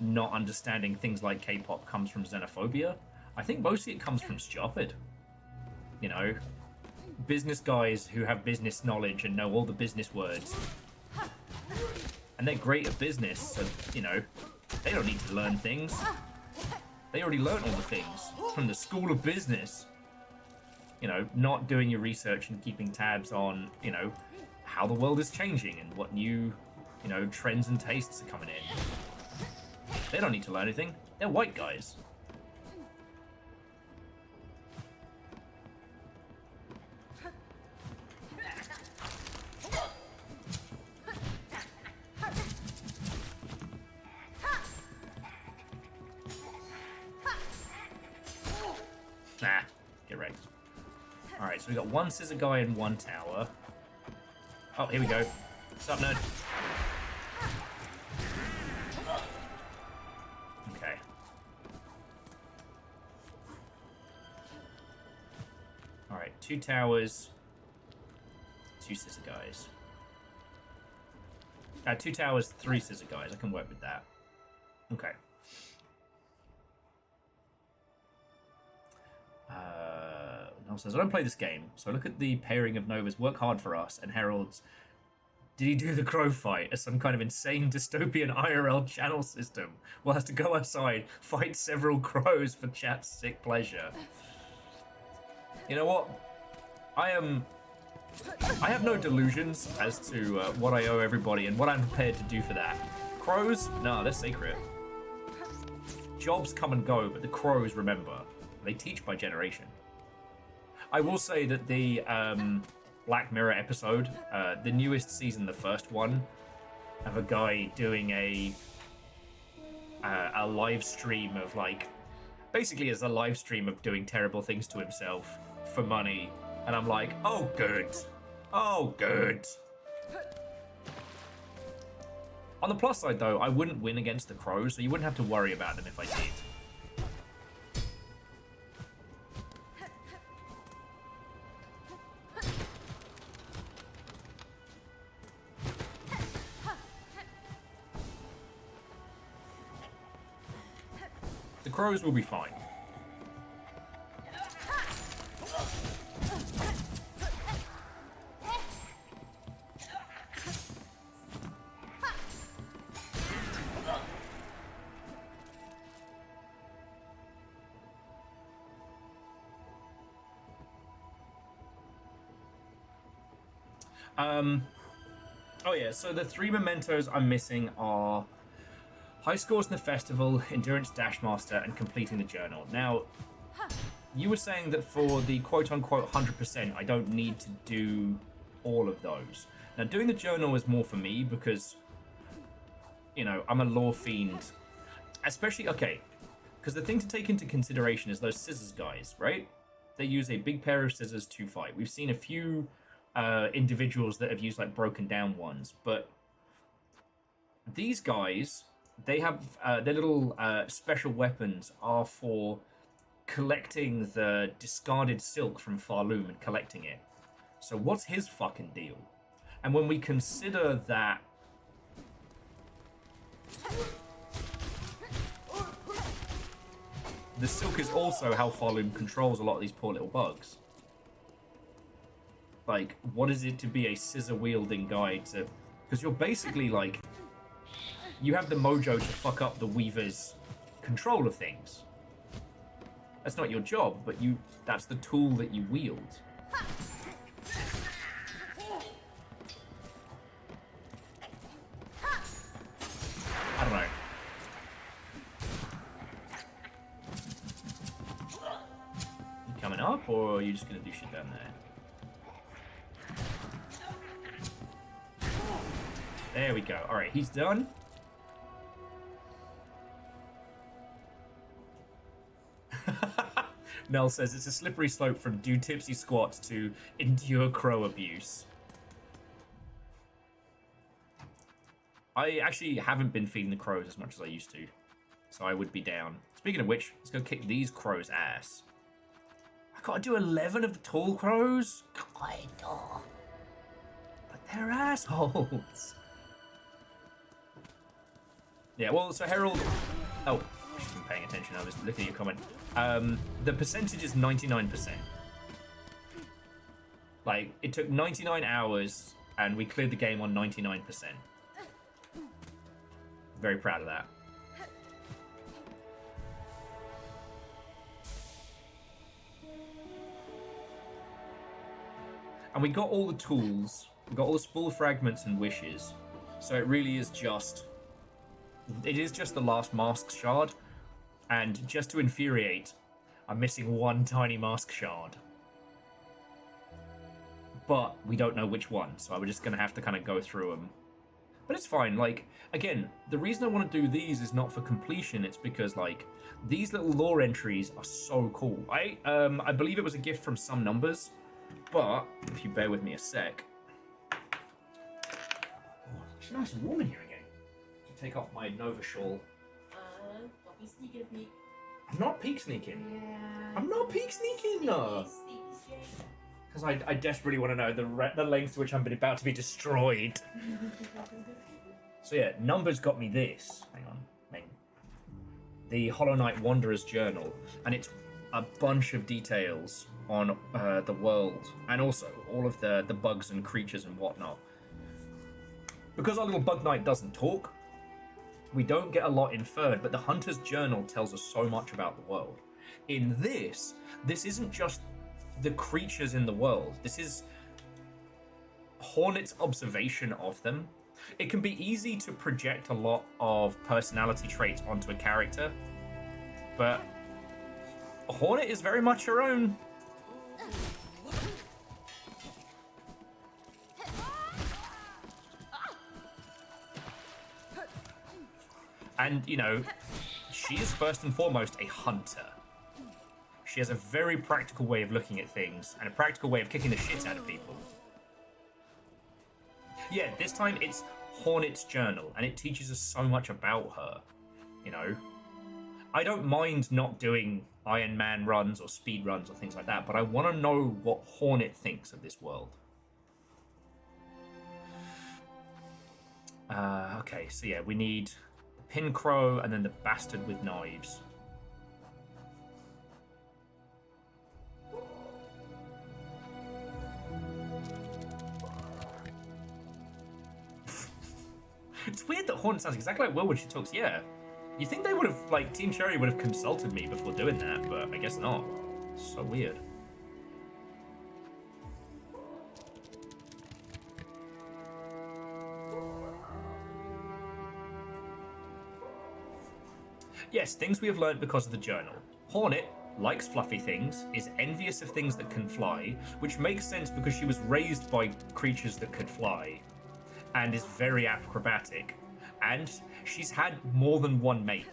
Speaker 1: not understanding things like K-pop comes from xenophobia. I think mostly it comes from stupid. You know, business guys who have business knowledge and know all the business words. And they're great at business, so, you know, they don't need to learn things. They already learned all the things from the School of Business. You know, not doing your research and keeping tabs on, you know, how the world is changing and what new, you know, trends and tastes are coming in. They don't need to learn anything. They're white guys. Nah, get ready. Alright, so we got one scissor guy in one tower. Oh, here we go. What's up, nerd? Okay. Alright, 2 towers, 2 scissor guys. 2 towers, 3 scissor guys. I can work with that. Okay. Noel says, I don't play this game, so look at the pairing of Nova's Work Hard for Us and Herald's Did he do the crow fight as some kind of insane dystopian IRL channel system? We'll have to go outside, fight several crows for chat's sick pleasure. You know what? I have no delusions as to what I owe everybody and what I'm prepared to do for that. Crows? No, they're sacred. Jobs come and go, but the crows remember. They teach by generation. I will say that the Black Mirror episode, the newest season, the first one, of a guy doing a a live stream of like, basically as a live stream of doing terrible things to himself for money, and I'm like, oh good, oh good. On the plus side though, I wouldn't win against the crows, so you wouldn't have to worry about them if I did. The crows will be fine. Oh yeah, so the 3 mementos I'm missing are high scores in the festival, endurance dash master, and completing the journal. Now, you were saying that for the quote-unquote 100%, I don't need to do all of those. Now, doing the journal is more for me because, you know, I'm a lore fiend. Especially, okay, because the thing to take into consideration is those scissors guys, right? They use a big pair of scissors to fight. We've seen a few individuals that have used, like, broken down ones, but these guys, they have their little special weapons are for collecting the discarded silk from Farloom and collecting it. So what's his fucking deal? And when we consider that the silk is also how Farloom controls a lot of these poor little bugs. Like, what is it to be a scissor-wielding guy to... Because you're basically, like... You have the mojo to fuck up the Weaver's control of things. That's not your job, but that's the tool that you wield. I don't know. You coming up, or are you just gonna do shit down there? There we go. Alright, he's done. Nell says it's a slippery slope from do tipsy squats to endure crow abuse. I actually haven't been feeding the crows as much as I used to, so I would be down. Speaking of which, let's go kick these crows' ass. I gotta do 11 of the tall crows? God. But they're assholes. Yeah, well, so Herald... Oh, I should have been paying attention. I was looking at your comment. The percentage is 99%. Like, it took 99 hours, and we cleared the game on 99%. Very proud of that. And we got all the tools. We got all the spool fragments and wishes. So it really is just... It is just the last mask shard. And just to infuriate, I'm missing one tiny mask shard. But we don't know which one, so we're just going to have to kind of go through them. But it's fine, like, again, the reason I want to do these is not for completion, it's because, like, these little lore entries are so cool. I believe it was a gift from Some Numbers, but, if you bear with me a sec... Oh, it's nice and warm in here again. Take off my Nova shawl.
Speaker 6: Don't be sneaking a peek.
Speaker 1: I'm not peek sneaking.
Speaker 6: Yeah.
Speaker 1: I'm not peek sneaking, no. Because I desperately want to know the length to which I'm about to be destroyed. So yeah, Numbers got me this. Hang on. The Hollow Knight Wanderer's Journal. And it's a bunch of details on the world. And also all of the bugs and creatures and whatnot. Because our little Bug Knight doesn't talk, we don't get a lot inferred, but the Hunter's Journal tells us so much about the world. In this isn't just the creatures in the world. This is Hornet's observation of them. It can be easy to project a lot of personality traits onto a character, but Hornet is very much her own. And, you know, she is first and foremost a hunter. She has a very practical way of looking at things and a practical way of kicking the shit out of people. Yeah, this time it's Hornet's journal, and it teaches us so much about her, you know. I don't mind not doing Iron Man runs or speed runs or things like that, but I want to know what Hornet thinks of this world. Okay, so yeah, we need the Pin Crow and then the Bastard with Knives. It's weird that Hornet sounds exactly like Will when she talks. Yeah. You think they would have, like, Team Cherry would have consulted me before doing that, but I guess not. It's so weird. Yes, things we have learned because of the journal. Hornet likes fluffy things, is envious of things that can fly, which makes sense because she was raised by creatures that could fly, and is very acrobatic, and she's had more than one mate.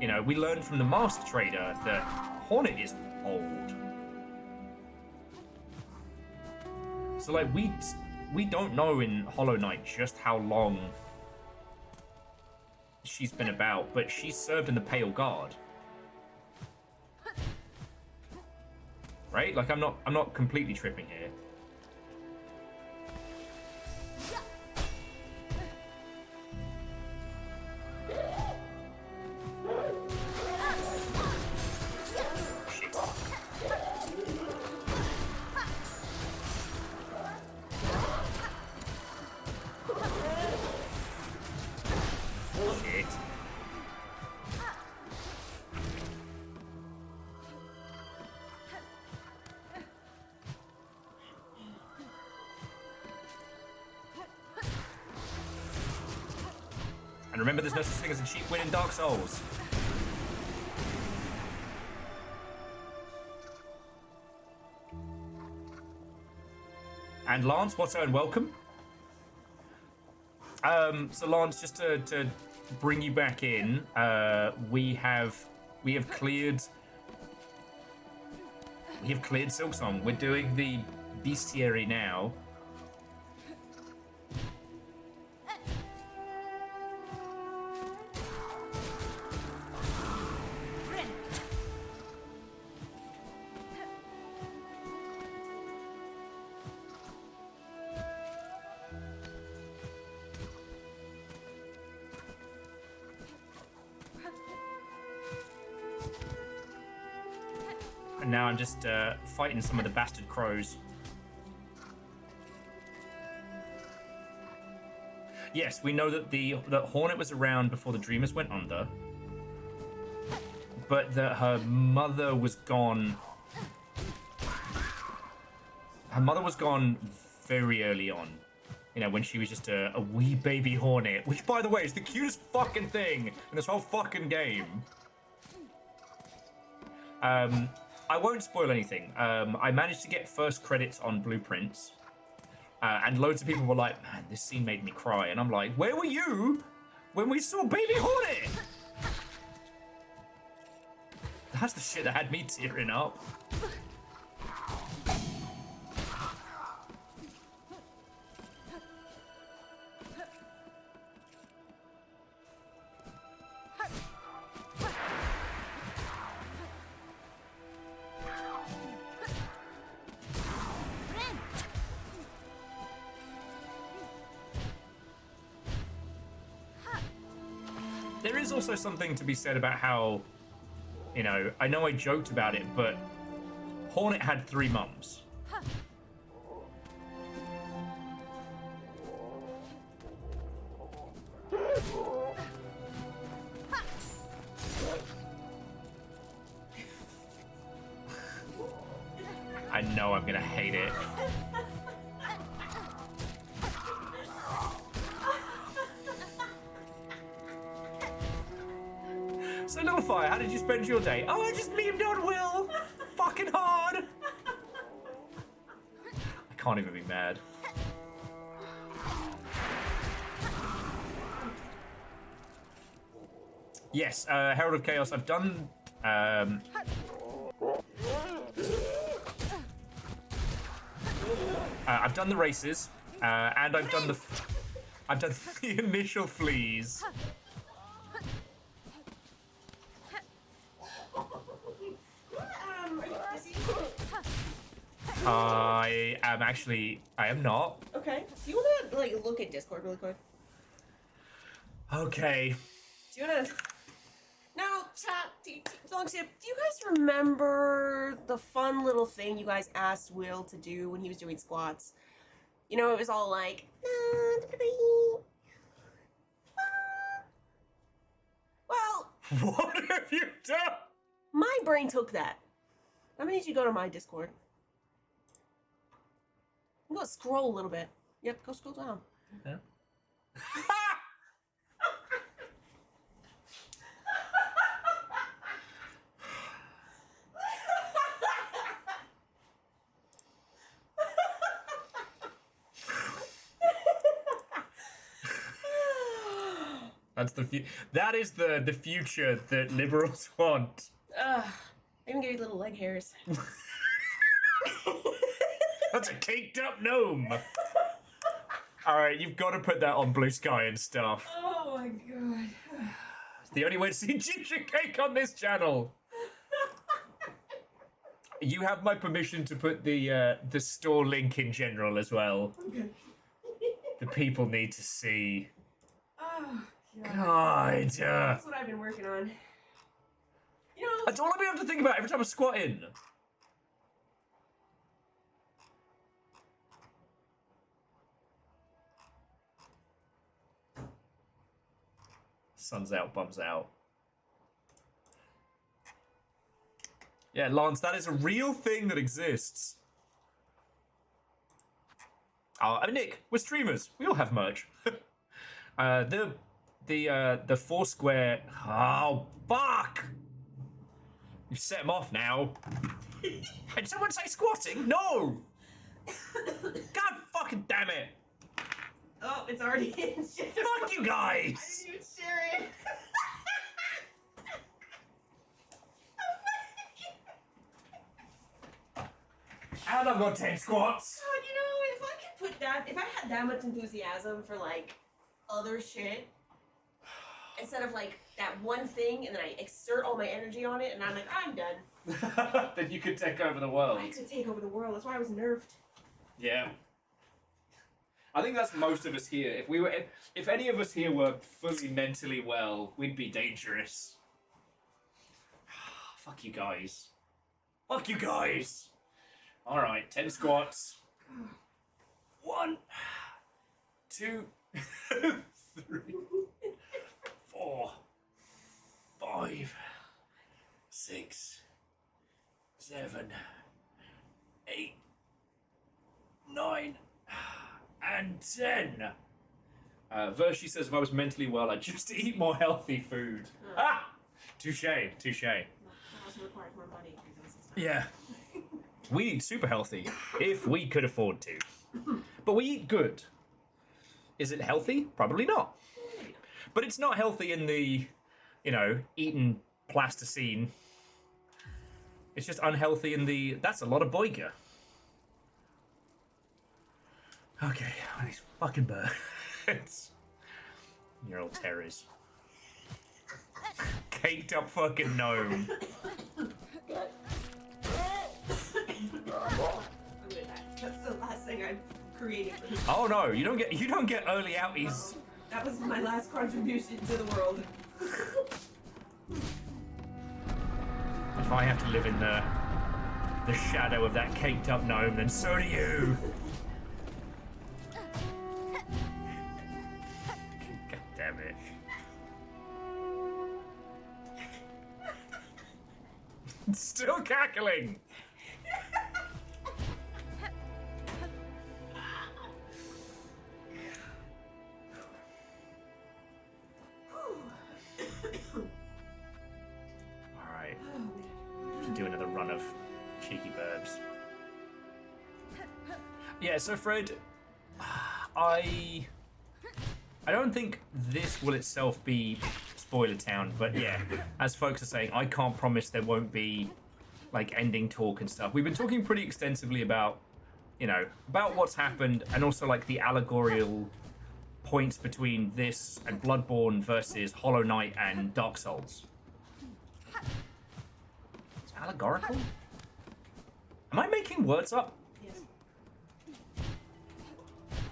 Speaker 1: You know, we learned from the Master Trader that Hornet is old. So, like, we don't know in Hollow Knight just how long she's been about, but she's served in the Pale Guard. Right? Like, I'm not completely tripping here. And remember, there's no such thing as a cheap win in Dark Souls. And Lance, what's up and welcome. So Lance, just to bring you back in, we have cleared Silksong. We're doing the bestiary now. And now I'm just fighting some of the bastard crows. Yes, we know that that Hornet was around before the Dreamers went under, but that her mother was gone. Her mother was gone very early on. You know, when she was just a wee baby Hornet, which, by the way, is the cutest fucking thing in this whole fucking game. I won't spoil anything. I managed to get first credits on Blueprints, and loads of people were like, man, this scene made me cry. And I'm like, where were you when we saw Baby Hornet? That's the shit that had me tearing up. There is also something to be said about how, you know I joked about it, but Hornet had 3 mums. I know I'm gonna hate it. So, Little Fire, how did you spend your day? Oh, I just memed on Will! Fucking hard! I can't even be mad. Yes, Herald of Chaos. I've done. I've done the races, and I've done the initial fleas.
Speaker 3: Are you busy?
Speaker 1: I am not.
Speaker 3: Okay. Do you want to like look at Discord really quick?
Speaker 1: Okay.
Speaker 3: Do you want to? Now, chat. Do you guys remember the fun little thing you guys asked Will to do when he was doing squats? You know, it was all like. Well,
Speaker 1: What have you done?
Speaker 3: my brain took that. I'm gonna need you to go to my Discord. I'm gonna scroll a little bit. Yep, go scroll down.
Speaker 1: Yeah. That is the future that liberals want.
Speaker 3: I even gave you little leg hairs.
Speaker 1: That's a caked up gnome. All right, you've got to put that on Blue Sky and stuff.
Speaker 3: Oh my god.
Speaker 1: It's the only way to see ginger cake on this channel. You have my permission to put the store link in general as well.
Speaker 3: Okay.
Speaker 1: The people need to see.
Speaker 3: Oh god.
Speaker 1: God.
Speaker 3: That's what I've been working on. You know.
Speaker 1: That's all I've been able to think about every time I squat in. Sun's out, bums out. Yeah, Lance, that is a real thing that exists. I mean, Nick, we're streamers. We all have merch. The Foursquare. Oh, fuck! You set him off now. Did someone say squatting? No! God fucking damn it!
Speaker 3: Oh, it's already in. Shit.
Speaker 1: Fuck you guys!
Speaker 3: I didn't even share it.
Speaker 1: And I've got 10 squats.
Speaker 3: God, you know, if I could put that, if I had that much enthusiasm for like other shit, instead of like that one thing, and then I exert all my energy on it, and I'm like, I'm done.
Speaker 1: Then you could take over the world.
Speaker 3: I could take over the world. That's why I was nerfed.
Speaker 1: Yeah. I think that's most of us here. If any of us here were fully mentally well, we'd be dangerous. Fuck you guys. Fuck you guys. All right, 10 squats. 1, 2, 3, 4, 5, 6, 7, 8, 9, and 10. Vershi says if I was mentally well, I'd just eat more healthy food. Ah! Touche, touche.
Speaker 3: That also requires more money.
Speaker 1: Yeah. We eat super healthy, if we could afford to. But we eat good. Is it healthy? Probably not. But it's not healthy in the, eating plasticine. It's just unhealthy in the, that's a lot of boiga. Okay, these fucking birds. You're all terrors. Caked up fucking gnome.
Speaker 3: That's the last thing I've created for this.
Speaker 1: Oh no, you don't get early outies.
Speaker 3: That was my last contribution to the world.
Speaker 1: If I have to live in the shadow of that caked up gnome, then so do you. God damn it. It's still cackling. Alright. To do another run of cheeky burbs. Yeah, so Fred, I don't think this will itself be spoiler town. But yeah, as folks are saying, I can't promise there won't be like ending talk and stuff. We've been talking pretty extensively about, you know, about what's happened and also like the allegorical points between this and Bloodborne versus Hollow Knight and Dark Souls. It's allegorical? Am I making words up?
Speaker 3: Yes.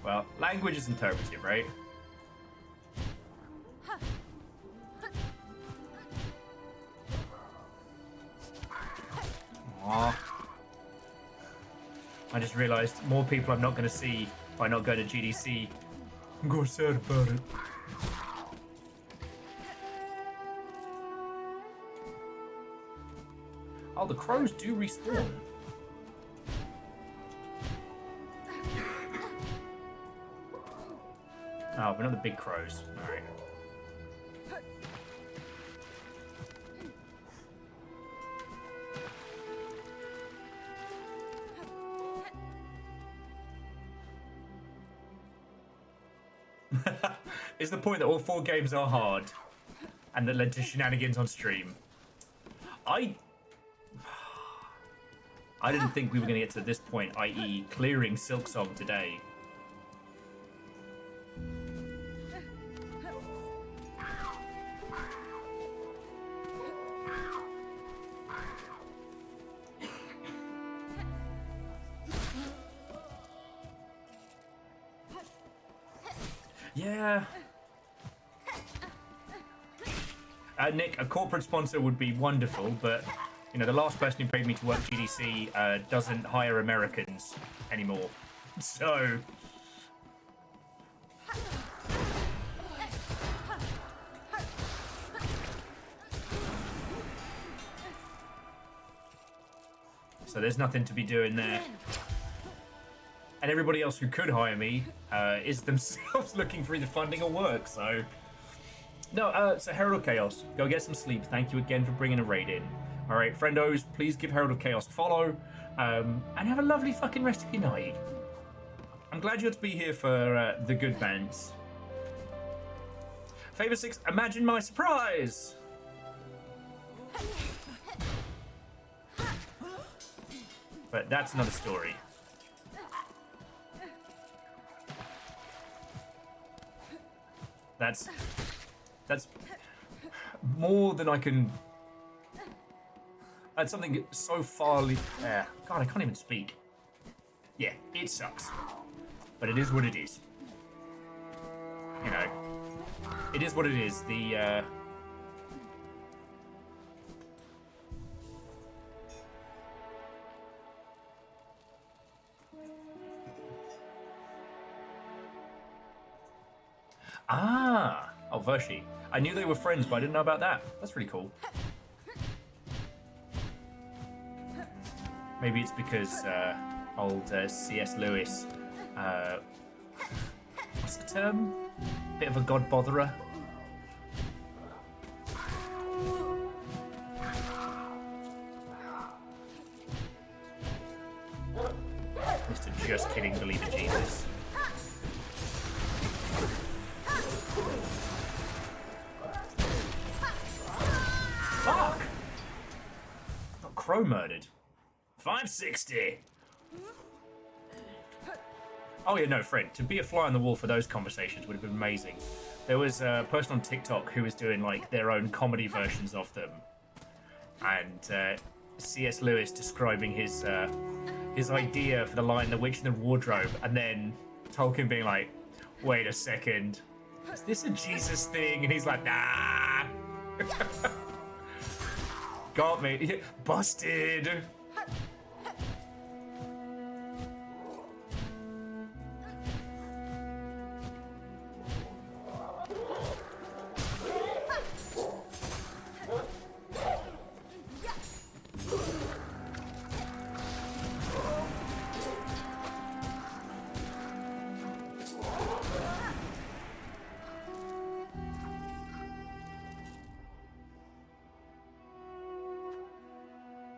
Speaker 1: Well, language is interpretive, right? Aww. I just realised more people I'm not going to see by not going to GDC. I'm going sad about it. Oh, the crows do respawn. Oh, but not the big crows. Alright. Is the point that all 4 games are hard and that led to shenanigans on stream? I didn't think we were going to get to this point, i.e. clearing Silksong today. Yeah. Nick, a corporate sponsor would be wonderful, but you know, the last person who paid me to work GDC doesn't hire Americans anymore. So there's nothing to be doing there. And everybody else who could hire me is themselves looking for either funding or work, so... No, so Herald of Chaos, go get some sleep. Thank you again for bringing a raid in. Alright, friendos, please give Herald of Chaos a follow, and have a lovely fucking rest of your night. I'm glad you got to be here for the good bands. Favor 6, imagine my surprise! But that's another story. That's more than I can. That's something so far. God, I can't even speak. Yeah, it sucks, but it is what it is. You know, it is what it is. The oh, Vershi. I knew they were friends, but I didn't know about that. That's really cool. Maybe it's because old C.S. Lewis, what's the term? Bit of a god botherer. Mr. Just Kidding Believer Jesus. Fuck! Got Crow murdered. 560! Oh yeah, no, Fred, to be a fly on the wall for those conversations would have been amazing. There was a person on TikTok who was doing like their own comedy versions of them. And C.S. Lewis describing his idea for the line The Witch in the Wardrobe, and then Tolkien being like, wait a second, is this a Jesus thing? And he's like, nah! Got me. Busted!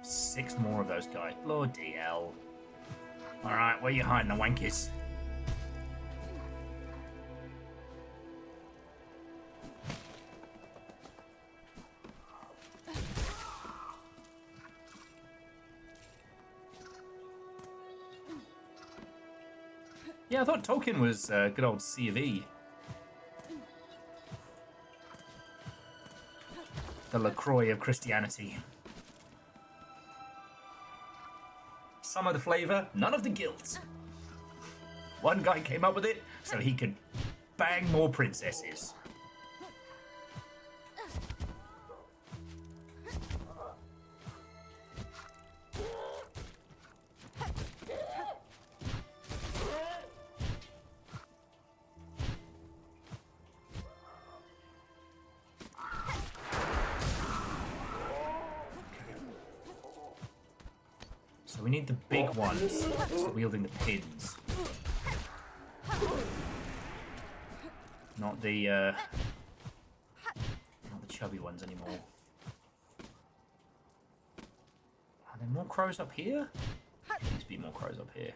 Speaker 1: Six more of those guys. Bloody hell. Alright, where you hiding, the wankies? Yeah, I thought Tolkien was good old C of E. The LaCroix of Christianity. Some of the flavour, none of the guilt. One guy came up with it so he could bang more princesses. So we need the big ones wielding the pins. Not the chubby ones anymore. Are there more crows up here? There needs to be more crows up here.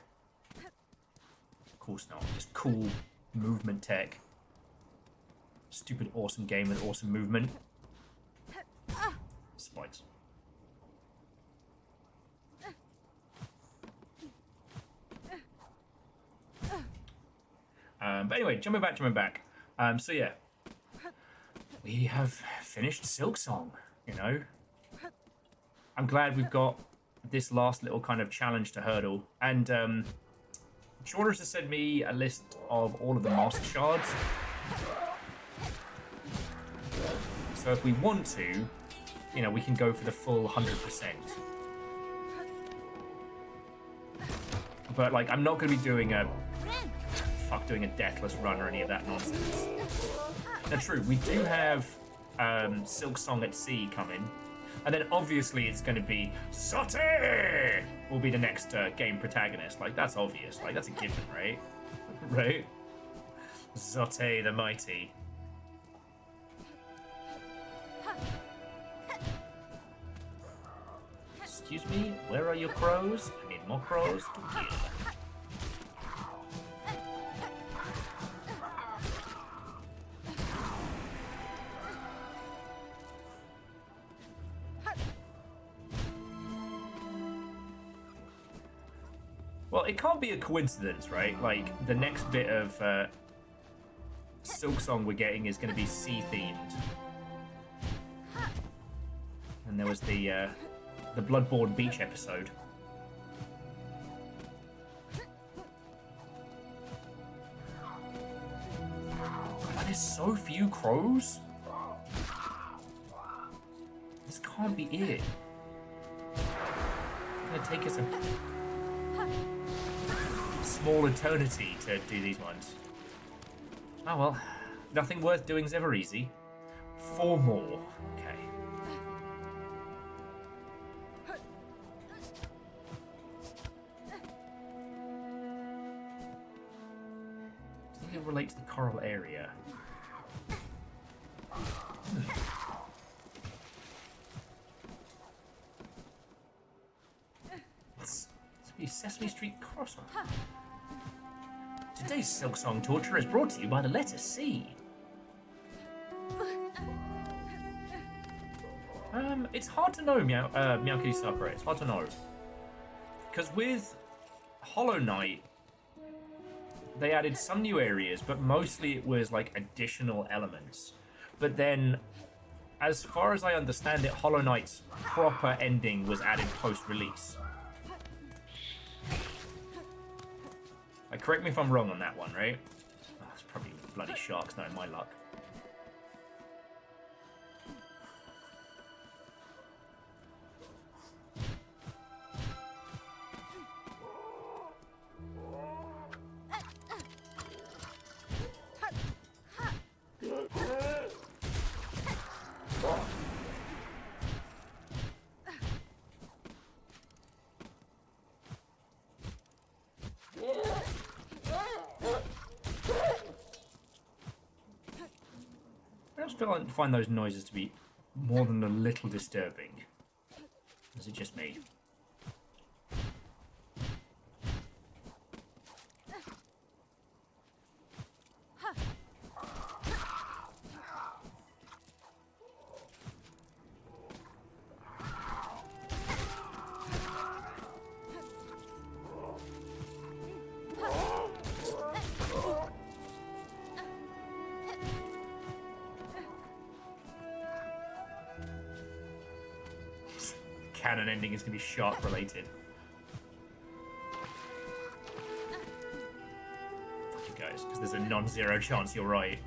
Speaker 1: Of course not. Just cool movement tech. Stupid awesome game with awesome movement. Spikes. But anyway, jumping back. So yeah, we have finished Silksong, you know. I'm glad we've got this last little kind of challenge to hurdle. And Jordan has sent me a list of all of the master shards. So if we want to, you know, we can go for the full 100%. But like, I'm not going to be doing a deathless run or any of that nonsense. Now, true, we do have Silksong at Sea coming, and then obviously it's going to be Zote will be the next game protagonist. Like, that's obvious. Like, that's a given, right? Right? Zote the Mighty. Excuse me, where are your crows? I need more crows to kill. Well, it can't be a coincidence, right? Like, the next bit of Silksong we're getting is going to be sea-themed. And there was the Bloodborne Beach episode. God, there's so few crows. This can't be it. It's going to take us a small eternity to do these ones. Oh well, nothing worth doing is ever easy. 4 more. Okay. I think it relates to the coral area. It's a Sesame Street crossover. Today's Silksong torture is brought to you by the letter C. It's hard to know, Meowkitty Sakura. It's hard to know. Because with Hollow Knight, they added some new areas, but mostly it was like additional elements. But then, as far as I understand it, Hollow Knight's proper ending was added post-release. Correct me if I'm wrong on that one, right? Oh, it's probably bloody sharks, knowing my luck. I find those noises to be more than a little disturbing. Is it just me? canon ending is going to be shark related. Fuck you guys, because there's a non-zero chance you're right.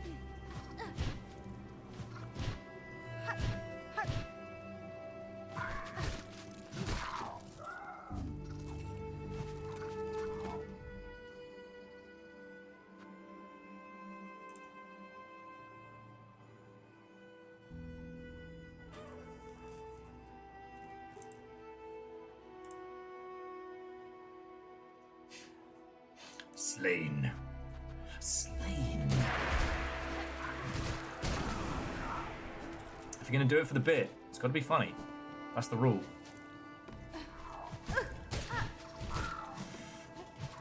Speaker 1: Slain. Slain. If you're gonna do it for the bit, it's gotta be funny. That's the rule.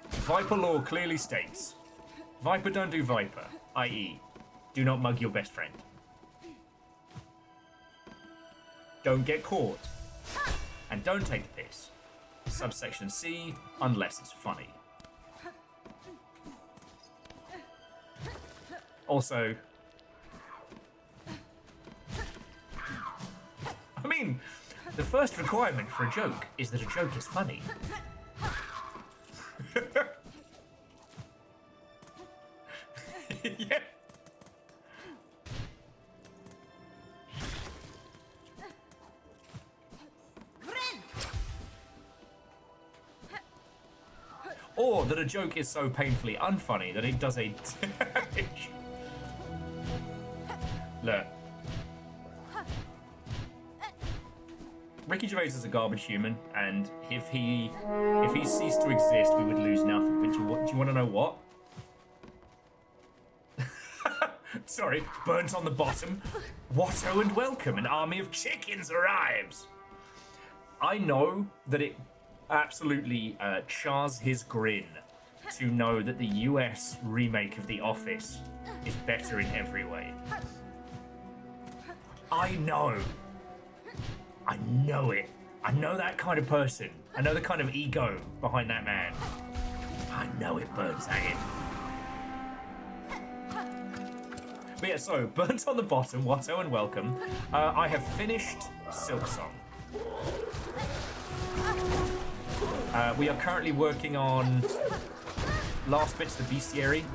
Speaker 1: Viper law clearly states, Viper don't do Viper, i.e., do not mug your best friend. Don't get caught. And don't take the piss. Subsection C, unless it's funny. Also, I mean, the first requirement for a joke is that a joke is funny. Yeah. Or that a joke is so painfully unfunny that it does a damage. Look. Ricky Gervais is a garbage human, and if he ceased to exist, we would lose nothing. But do you want to know what? Sorry, burnt on the bottom. Watto and welcome, an army of chickens arrives. I know that it absolutely chars his grin to know that the US remake of The Office is better in every way. I know. I know it. I know that kind of person. I know the kind of ego behind that man. I know it burns at him. But yeah, so, burnt on the bottom, Watto and welcome. I have finished Silksong. We are currently working on last bits of the bestiary.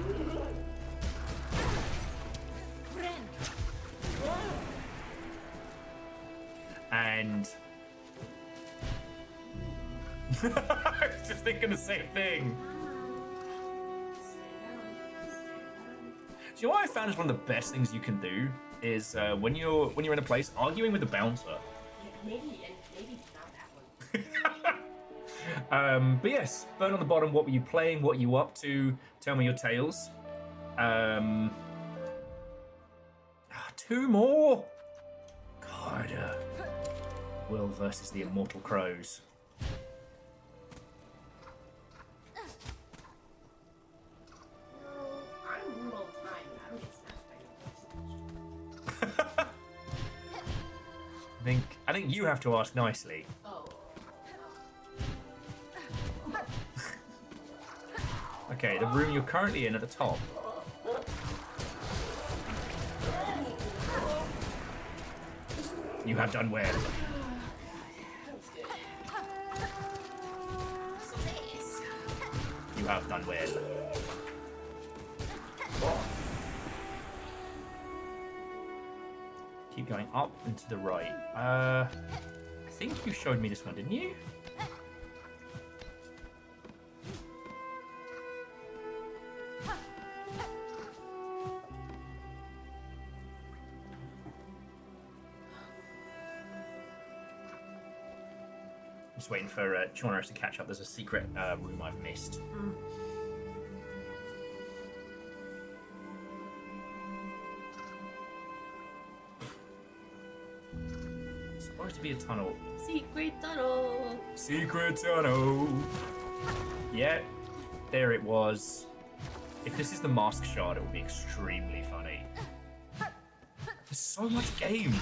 Speaker 1: And I was just thinking the same thing. Do you know what I found is one of the best things you can do is when you're in a place arguing with the bouncer.
Speaker 6: Maybe not that one.
Speaker 1: But yes, burn on the bottom. What were you playing? What are you up to? Tell me your tales. 2 more. God. Will versus the Immortal Crows.
Speaker 6: I'm rude all the time. I don't get snatched by your
Speaker 1: I think you have to ask nicely.
Speaker 6: Oh.
Speaker 1: Okay, the room you're currently in at the top. You have done well. You have done well. Keep going up and to the right. I think you showed me this one, didn't you? Just waiting for Jonas to catch up. There's a secret room I've missed. It's supposed to be a tunnel.
Speaker 6: Secret tunnel.
Speaker 1: Secret tunnel. Yeah, there it was. If this is the mask shard, it will be extremely funny. There's so much game.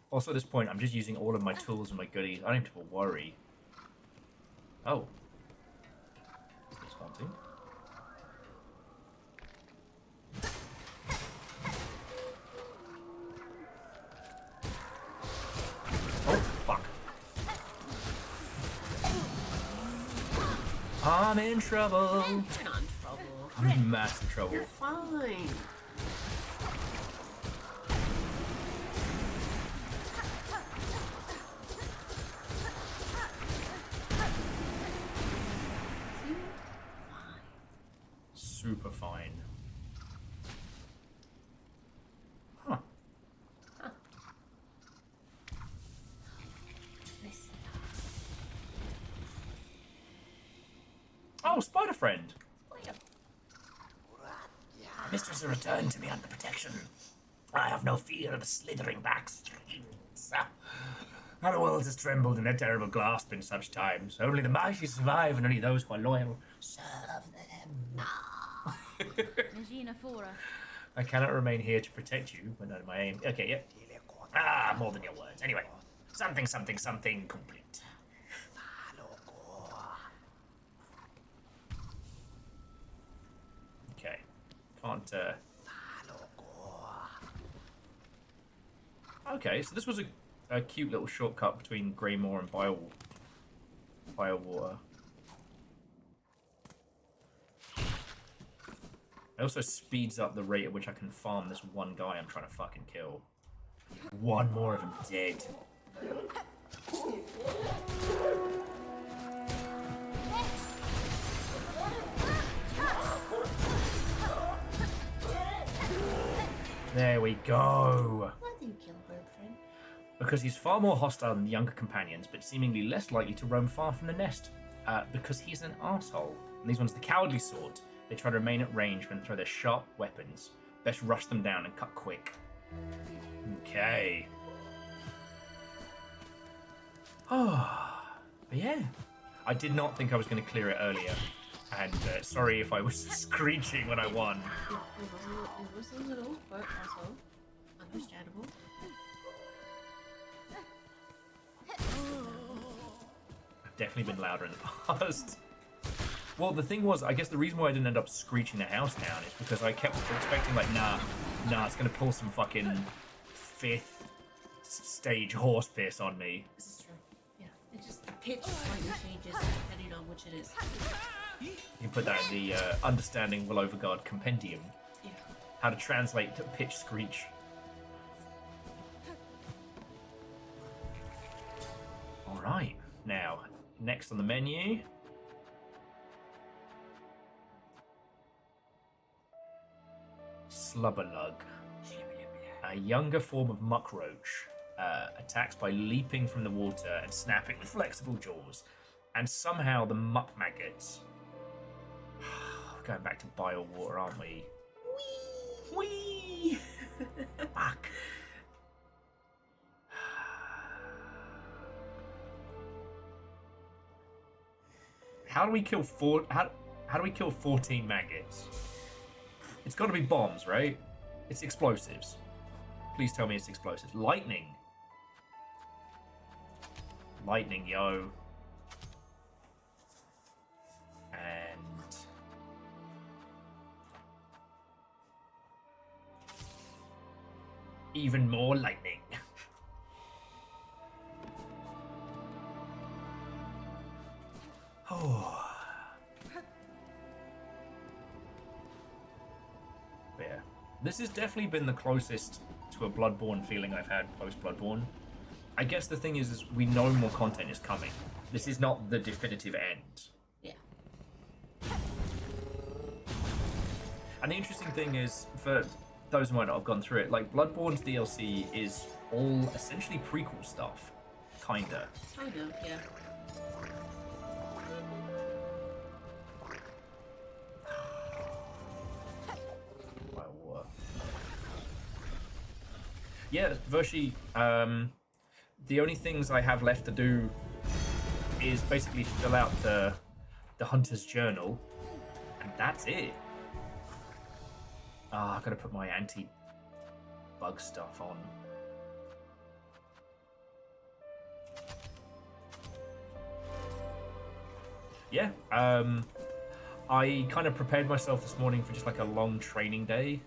Speaker 1: Also, at this point, I'm just using all of my tools and my goodies. I don't have to worry. Oh. Is this haunting? Oh. I'm in trouble.
Speaker 6: You're not in trouble.
Speaker 1: I'm in massive trouble.
Speaker 6: You're fine.
Speaker 1: Super fine. Huh. Oh, spider friend. My mistress has returned to me under protection. I have no fear of the slithering back streets. Our world has trembled in their terrible grasp in such times. Only the mighty survive, and only those who are loyal serve them. I cannot remain here to protect you, but not my aim. Okay, yep. Ah, more than your words. Anyway, something, something, something complete. Okay, can't. Okay, so this was a cute little shortcut between Greymoor and Biowater. It also speeds up the rate at which I can farm this one guy I'm trying to fucking kill. One more of them dead. There we go.
Speaker 6: Why do you kill bird friend?
Speaker 1: Because he's far more hostile than the younger companions, but seemingly less likely to roam far from the nest. Because he's an asshole. And these ones, the cowardly sort. They try to remain at range when they throw their sharp weapons. Best rush them down and cut quick. Okay. Oh, but yeah. I did not think I was going to clear it earlier. And sorry if I was screeching when I won.
Speaker 6: It was a little, but also understandable.
Speaker 1: I've definitely been louder in the past. Well, the thing was, I guess the reason why I didn't end up screeching the house down is because I kept expecting, like, nah, it's gonna pull some fucking 5th stage horse piss on me.
Speaker 6: This is true. Yeah, it just the pitch slightly changes depending on which it is.
Speaker 1: You can put that in the Understanding Will Overguard Compendium.
Speaker 6: Yeah.
Speaker 1: How to translate to pitch screech. Alright, now, next on the menu. Slubberlug. A younger form of muckroach. Attacks by leaping from the water and snapping with flexible jaws. And somehow the muck maggots. Going back to Biowater, aren't we? Whee! Fuck. How do we kill how do we kill 14 maggots? It's got to be bombs, right? It's explosives. Please tell me it's explosives. Lightning. Lightning, yo. And even more lightning. Oh. Yeah. This has definitely been the closest to a Bloodborne feeling I've had post-Bloodborne. I guess the thing is we know more content is coming. This is not the definitive end.
Speaker 6: Yeah.
Speaker 1: And the interesting thing is, for those who might not have gone through it, like, Bloodborne's DLC is all essentially prequel stuff. Kinda.
Speaker 6: Kind of, yeah.
Speaker 1: Yeah, Vershi, the only things I have left to do is basically fill out the Hunter's Journal, and that's it. I've got to put my anti-bug stuff on. Yeah, I kind of prepared myself this morning for just like a long training day.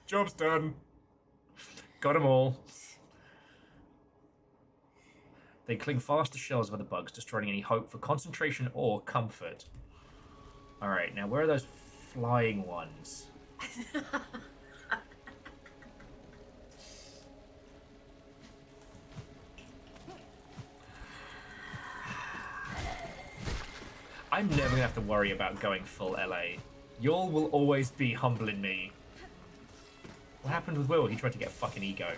Speaker 1: Job's done. Got them all. They cling fast to shells of other bugs, destroying any hope for concentration or comfort. Alright, now where are those flying ones? I'm never gonna have to worry about going full LA. Y'all will always be humbling me. What happened with Will? He tried to get fucking ego.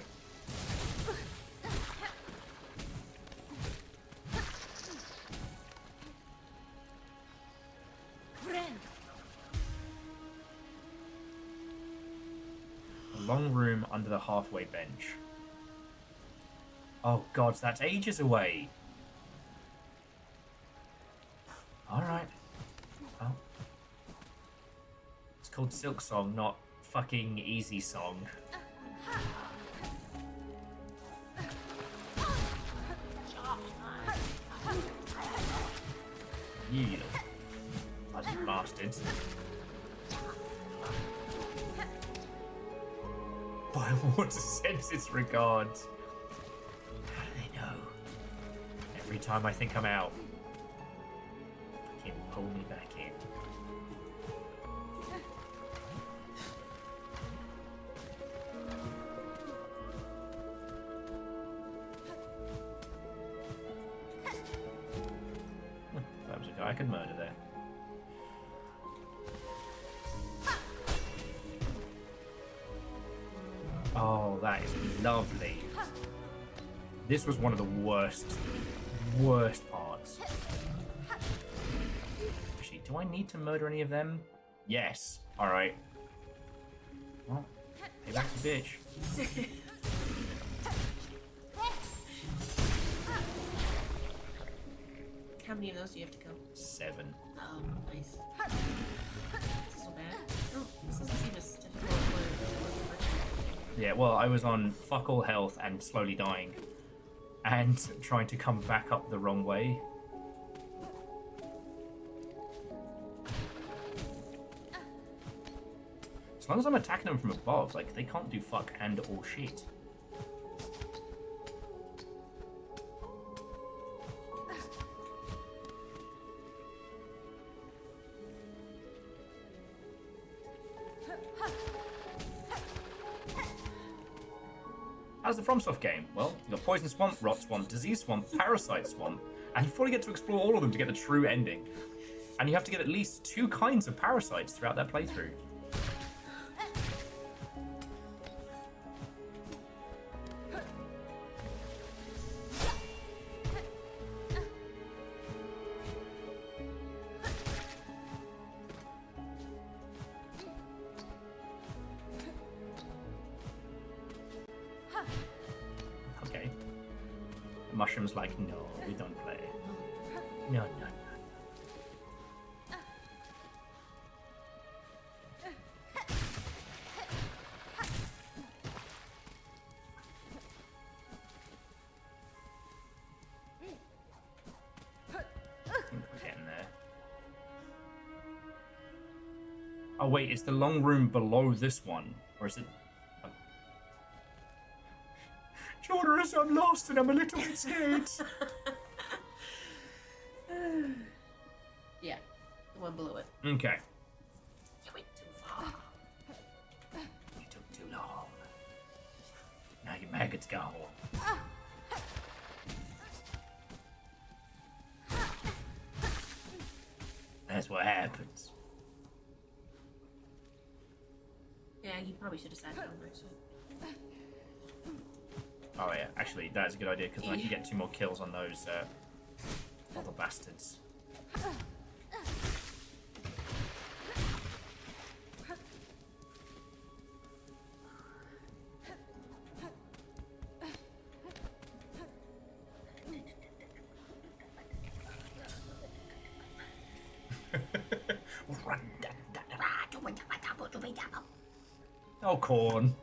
Speaker 1: A long room under the halfway bench. Oh god, that's ages away. Alright. Well. It's called Silksong, not fucking Easy Song. You little fuzzy bastards. Why want to sends its regards? How do they know? Every time I think I'm out, fucking pull me back in. That was a guy I could murder there. Oh, that is lovely. This was one of the worst parts. Actually, do I need to murder any of them? Yes. Alright. Well, pay back the bitch.
Speaker 3: How many of those do you have to kill?
Speaker 1: 7.
Speaker 3: Oh, nice. So bad. Oh, this doesn't seem as difficult as it was the first time.
Speaker 1: Yeah, well, I was on fuck all health and slowly dying. And trying to come back up the wrong way. As long as I'm attacking them from above, like, they can't do fuck and or shit. How's the FromSoft game? Well, you've got Poison Swamp, Rot Swamp, Disease Swamp, Parasite Swamp, and you fully get to explore all of them to get the true ending. And you have to get at least 2 kinds of parasites throughout that playthrough. Okay. Mushroom's like, no, we don't play. No, no, no. I think we're getting there. Oh wait, is the long room below this one? Or is it... Jordarus, I'm lost and I'm a little bit scared.
Speaker 3: Yeah, the one below it.
Speaker 1: Okay.
Speaker 3: You went too far.
Speaker 1: You took too long. Now your maggots go. That's what happens.
Speaker 3: Yeah, you probably should have sat down actually.
Speaker 1: Oh yeah, actually, that's a good idea because then I can get 2 more kills on those other bastards. Oh, corn.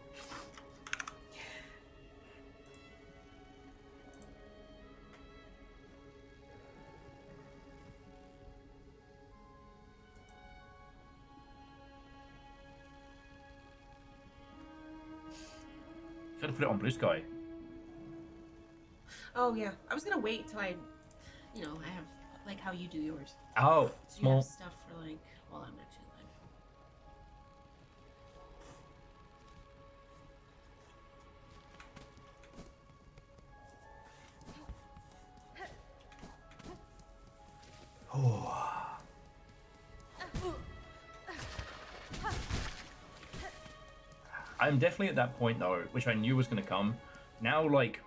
Speaker 1: Gotta put it on Blue Sky.
Speaker 3: Oh yeah, I was gonna wait till I, you know, I have like how you do yours.
Speaker 1: Oh,
Speaker 3: You
Speaker 1: small.
Speaker 3: have stuff for like while I'm actually live.
Speaker 1: I'm definitely at that point though, which I knew was going to come. Now, like,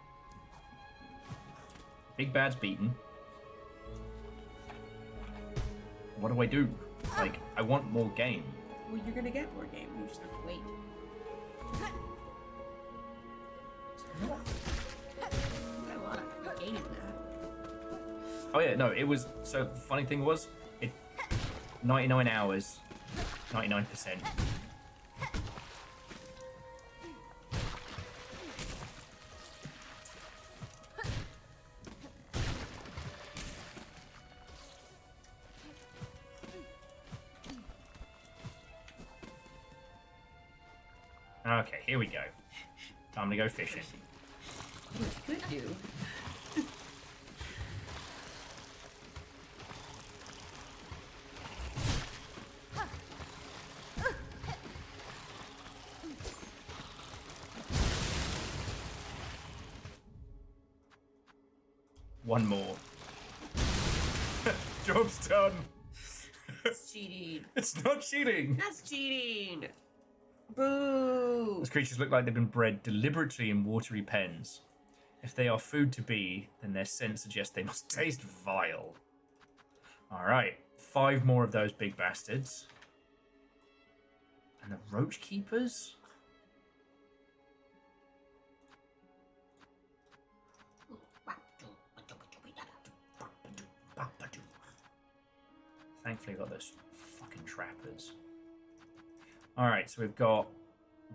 Speaker 1: Big Bad's beaten. What do I do? Like, I want more game.
Speaker 3: Well, you're gonna get more game. You just have to wait. You got a lot of game in that.
Speaker 1: Oh yeah, no, it was. So the funny thing was, it 99 hours, 99%. Okay, here we go. Time to go fishing.
Speaker 3: What you could do.
Speaker 1: One more. Job's done.
Speaker 3: It's cheating.
Speaker 1: It's not cheating.
Speaker 3: That's cheating. Boo.
Speaker 1: Those creatures look like they've been bred deliberately in watery pens. If they are food to be, then their scent suggests they must taste vile. Alright, 5 more of those big bastards. And the roach keepers? Thankfully, I got those fucking trappers. Alright, so we've got,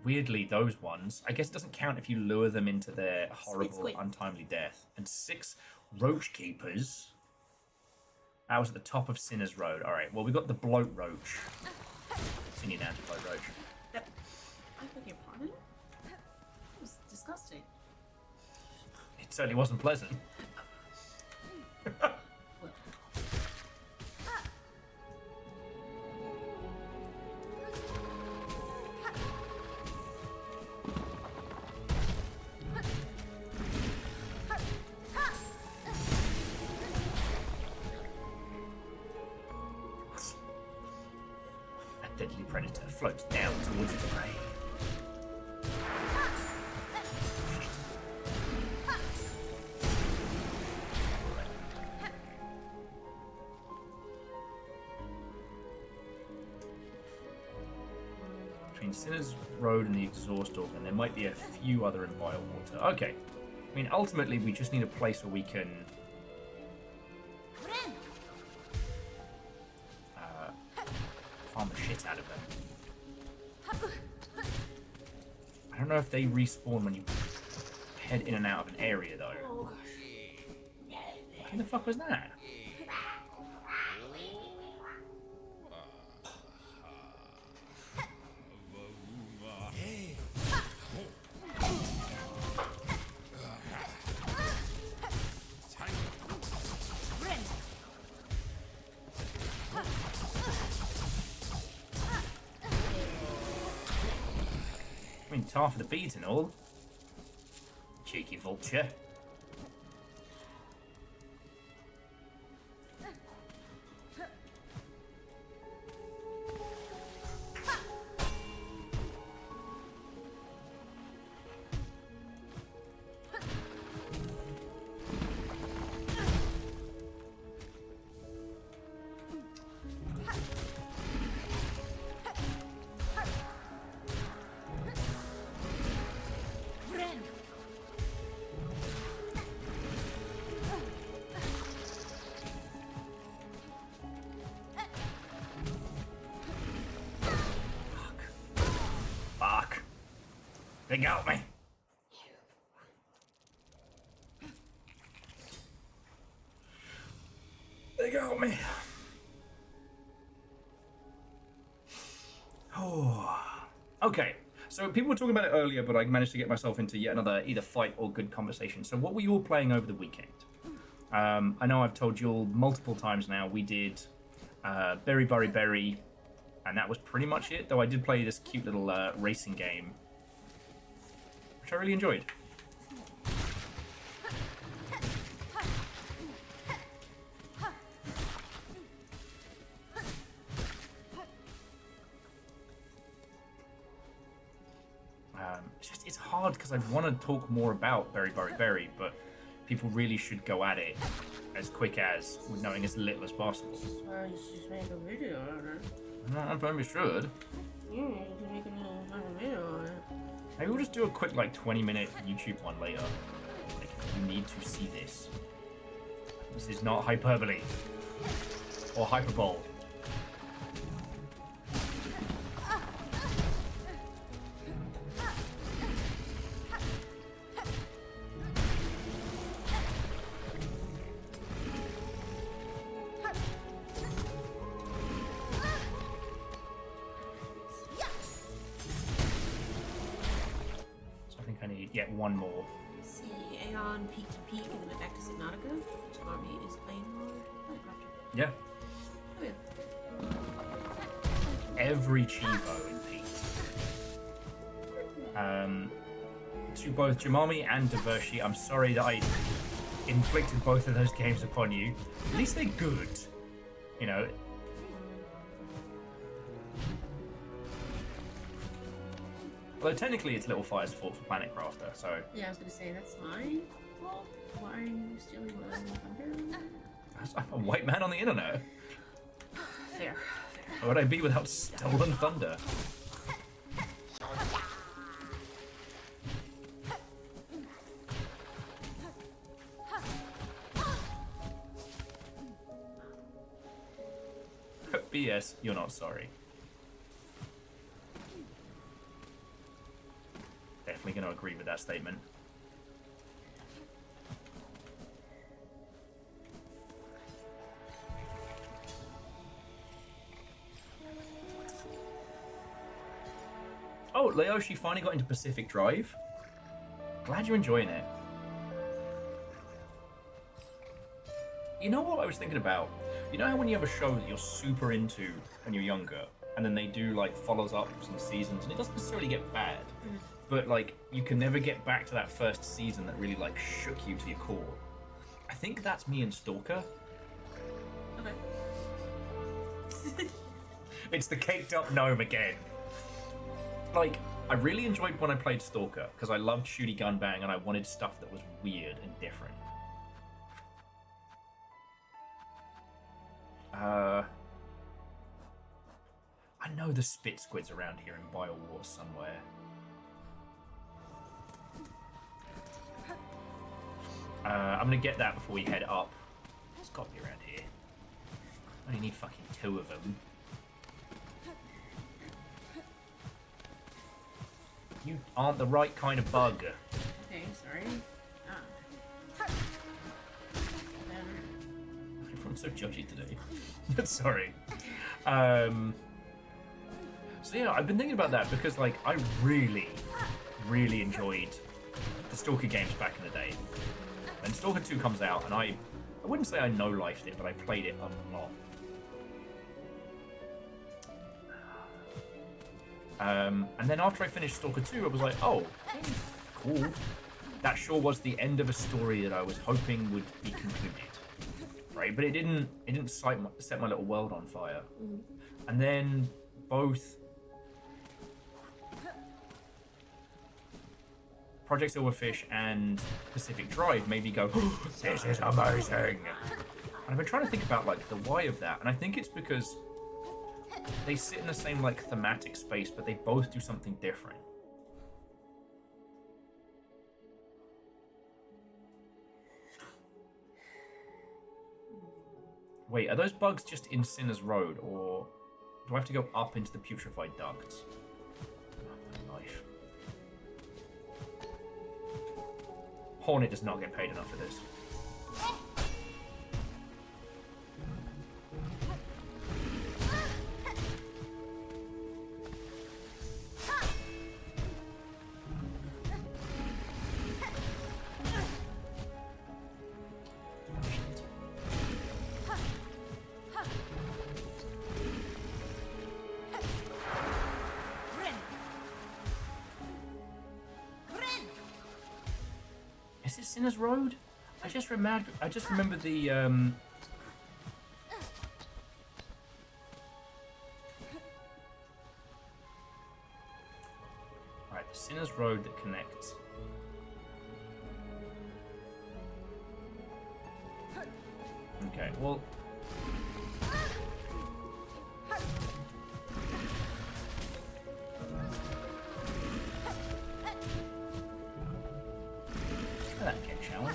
Speaker 1: weirdly, those ones. I guess it doesn't count if you lure them into their horrible,
Speaker 3: Squid.
Speaker 1: untimely death. And 6 roach keepers. That was at the top of Sinner's Road. Alright, well, we got the bloat roach. Senior down to bloat roach.
Speaker 3: I beg your pardon? That was disgusting.
Speaker 1: It certainly wasn't pleasant.
Speaker 3: Well,
Speaker 1: A deadly predator floats down towards its prey. Between Sinner's Road and the exhaust organ, there might be a few other in Water. Okay. I mean, ultimately, we just need a place where we can farm the shit out of them. I don't know if they respawn when you head in and out of an area, though.
Speaker 3: oh gosh.
Speaker 1: What the fuck was that? I mean, tar for the beads and all. Cheeky vulture. Fuck. They got me. They got me. Oh. Okay. So people were talking about it earlier, but I managed to get myself into yet another either fight or good conversation. So what were you all playing over the weekend? I know I've told you all multiple times now. We did Berry Berry Berry, and that was pretty much it. Though I did play this cute little racing game, which I really enjoyed. It's hard because I want to talk more about Berry Berry Berry, but people really should go at it as quick as, with knowing as little as possible.
Speaker 6: Sorry, you should make a video on it.
Speaker 1: No, I probably should.
Speaker 6: Yeah, you can make a video on it.
Speaker 1: Maybe we'll just do a quick, like, 20-minute YouTube one later. Like, you need to see this. This is not hyperbole. Or hyperbole. Get one more.
Speaker 6: Let's see, Aeon, Peak to Peak, and then back to Subnautica, which Army is playing more.
Speaker 1: Yeah.
Speaker 6: Oh yeah.
Speaker 1: Every Chivo in Peak. To both Jamami and Divershi, I'm sorry that I inflicted both of those games upon you. At least they're good. You know. Although technically it's Little Fire's fault for Planet Crafter, so...
Speaker 6: Yeah, I was gonna say, that's my fault. Why are you stealing my thunder?
Speaker 1: I'm a white man on the internet.
Speaker 6: Fair.
Speaker 1: How would I be without stolen thunder? BS, you're not sorry. Definitely going to agree with that statement. Oh, Leoshi finally got into Pacific Drive. Glad you're enjoying it. You know what I was thinking about? You know how when you have a show that you're super into when you're younger, and then they do like follows ups and seasons, and it doesn't necessarily get bad, but like you can never get back to that first season that really like shook you to your core. I think that's me and Stalker.
Speaker 6: Okay.
Speaker 1: It's the caked up gnome again. Like, I really enjoyed when I played Stalker because I loved shooty gun bang and I wanted stuff that was weird and different. I know the spit squid's around here in Biowar somewhere. I'm gonna get that before we head up. It's got to be around here. I only need fucking 2 of them. You aren't the right kind of bug.
Speaker 6: Okay, sorry.
Speaker 1: Everyone's so judgy today. Sorry. So yeah, I've been thinking about that because like I really enjoyed the Stalker games back in the day. And Stalker 2 comes out and I wouldn't say I no-lifed it, but I played it a lot. And then after I finished Stalker 2, I was like, oh, cool. That sure was the end of a story that I was hoping would be concluded. Right? But it didn't set my little world on fire. And then both Project Silverfish and Pacific Drive made me go, oh, this is amazing. And I've been trying to think about like the why of that, and I think it's because they sit in the same like thematic space, but they both do something different. Wait, are those bugs just in Sinner's Road, or do I have to go up into the putrefied ducts? Oh, life. Hornet does not get paid enough for this. Is this Sinner's Road? I just remember the Alright, the Sinner's Road that connects. Okay, well. Try that again, shall we?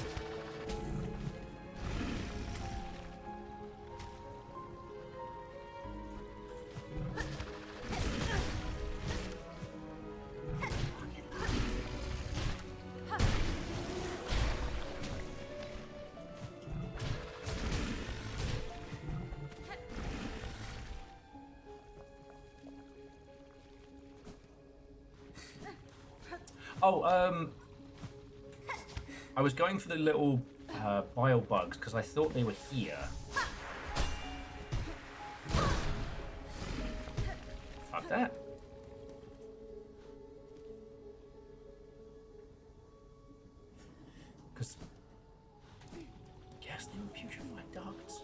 Speaker 1: Oh, I was going for the little bile bugs because I thought they were here. Fuck that. Because, yes, they were putrefied ducts.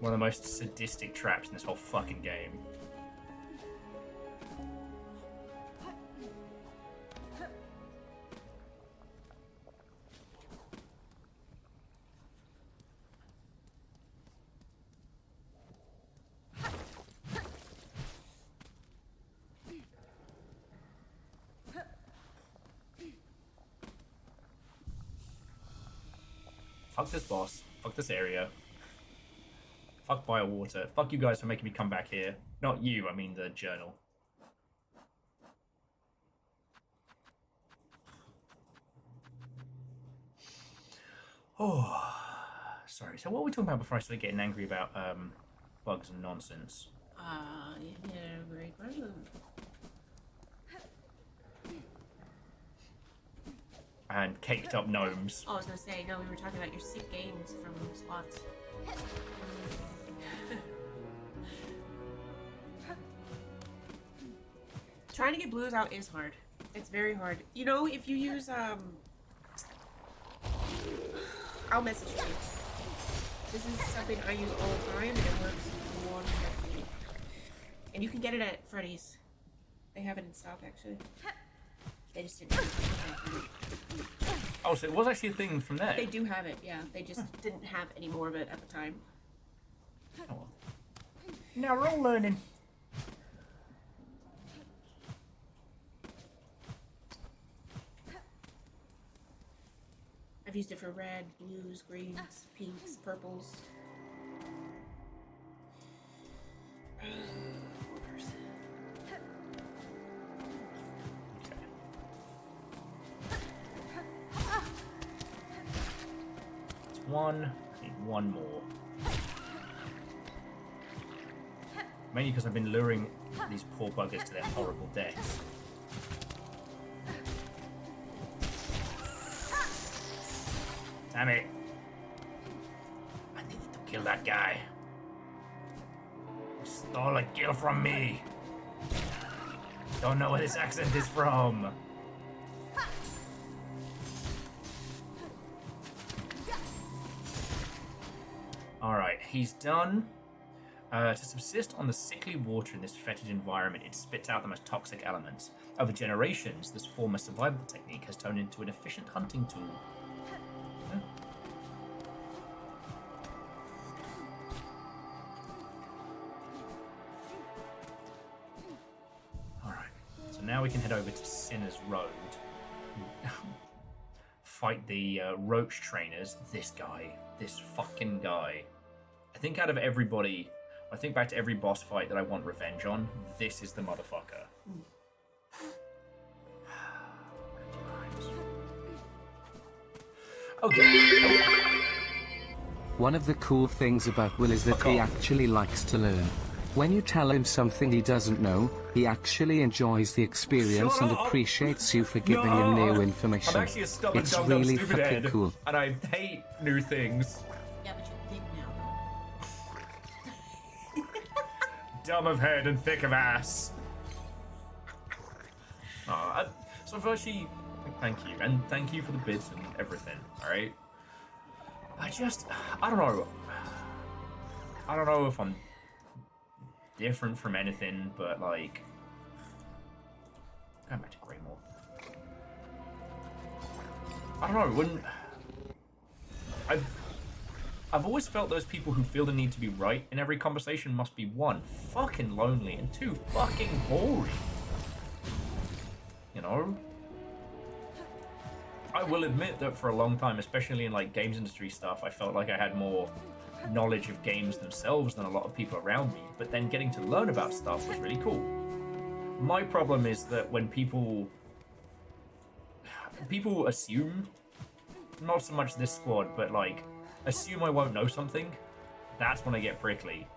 Speaker 1: One of the most sadistic traps in this whole fucking game. Fuck this boss. Fuck this area. Fuck Biowater. Fuck you guys for making me come back here. Not you, I mean the journal. Oh, sorry. So what were we talking about before I started getting angry about bugs and nonsense?
Speaker 6: Yeah, great question.
Speaker 1: And caked up gnomes.
Speaker 6: Oh, I was gonna say, no, we were talking about your sick games from slots. Trying to get blues out is hard. It's very hard. You know, if you use, I'll message you. This is something I use all the time, and it works wonderfully. And you can get it at Freddy's. They have it in stock, actually. They just didn't.
Speaker 1: Oh, so it was actually a thing from there?
Speaker 6: They do have it, yeah. They just didn't have any more of it at the time.
Speaker 1: Oh well. Now we're all learning.
Speaker 6: I've used it for red, blues, greens, pinks, purples.
Speaker 1: It's one. I need one more. Mainly because I've been luring these poor buggers to their horrible deaths. Damn it. I needed to kill that guy. He stole a kill from me. Don't know where this accent is from. Alright, he's done. To subsist on the sickly water in this fetid environment, it spits out the most toxic elements. Over generations, this former survival technique has turned into an efficient hunting tool. Alright, so now we can head over to Sinner's Road. Fight the roach trainers. This guy. This fucking guy. I think out of everybody, I think back to every boss fight that I want revenge on, this is the motherfucker. Okay.
Speaker 2: One of the cool things about Will is that
Speaker 1: Fuck
Speaker 2: he
Speaker 1: off.
Speaker 2: actually likes to learn. When you tell him something he doesn't know, he actually enjoys the experience
Speaker 1: Shut
Speaker 2: and
Speaker 1: up!
Speaker 2: appreciates you for giving him new information.
Speaker 1: I'm actually a stubborn,
Speaker 2: It's
Speaker 1: dumb,
Speaker 2: really
Speaker 1: stupid
Speaker 2: fucking
Speaker 1: head,
Speaker 2: cool.
Speaker 1: and I hate new things.
Speaker 3: Yeah, but you're big now, though.
Speaker 1: Dumb of head and thick of ass. So firstly, thank you, and thank you for the bits and everything, alright? I don't know. I don't know if I'm different from anything, but like... Going back to Greymore. I don't know, I've always felt those people who feel the need to be right in every conversation must be one, fucking lonely, and two, fucking boring. You know? I will admit that for a long time, especially in like games industry stuff, I felt like I had more knowledge of games themselves than a lot of people around me, but then getting to learn about stuff was really cool. My problem is that when people assume, not so much this squad, but like assume I won't know something, that's when I get prickly.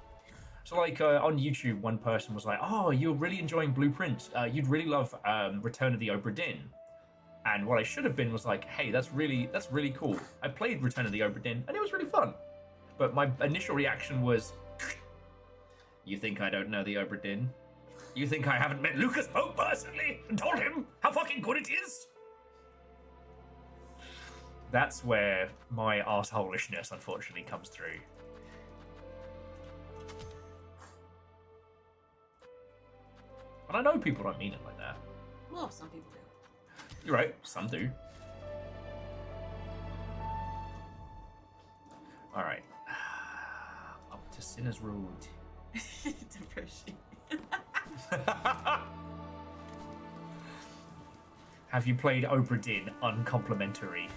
Speaker 1: So like on YouTube, one person was like, "Oh, you're really enjoying Blueprints. You'd really love Return of the Obra Dinn." And what I should have been was like, "Hey, that's really cool. I played Return of the Obra Dinn, and it was really fun." But my initial reaction was, "You think I don't know the Obra Dinn? You think I haven't met Lucas Pope personally and told him how fucking good it is?" That's where my arseholishness unfortunately comes through. And I know people don't mean it like that.
Speaker 3: Well, some people do.
Speaker 1: You're right, some do. Alright. Up to Sinner's Road.
Speaker 3: Depression.
Speaker 1: Have you played Obra Dinn uncomplimentary?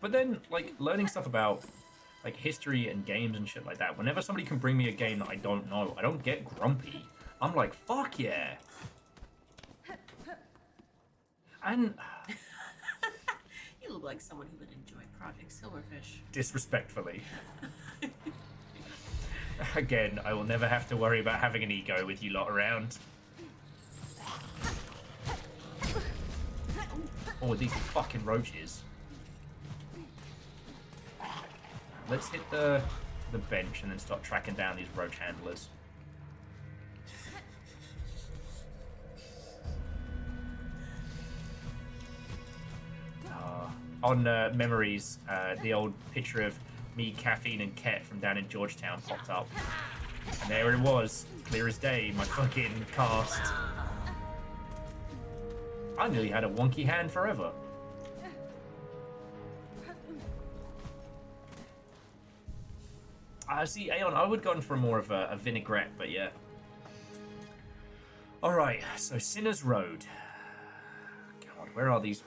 Speaker 1: But then, like, learning stuff about, like, history and games and shit like that, whenever somebody can bring me a game that I don't know, I don't get grumpy. I'm like, fuck yeah. And...
Speaker 3: You look like someone who would enjoy Project Silverfish.
Speaker 1: disrespectfully. Again, I will never have to worry about having an ego with you lot around. Oh, these fucking roaches. Let's hit the bench and then start tracking down these roach handlers. On memories, the old picture of me, Caffeine, and Ket from down in Georgetown popped up. And there it was, clear as day, my fucking cast. I nearly had a wonky hand forever. See, Aeon, I would have gone for more of a vinaigrette, but yeah. Alright, so Sinner's Road. God, where are these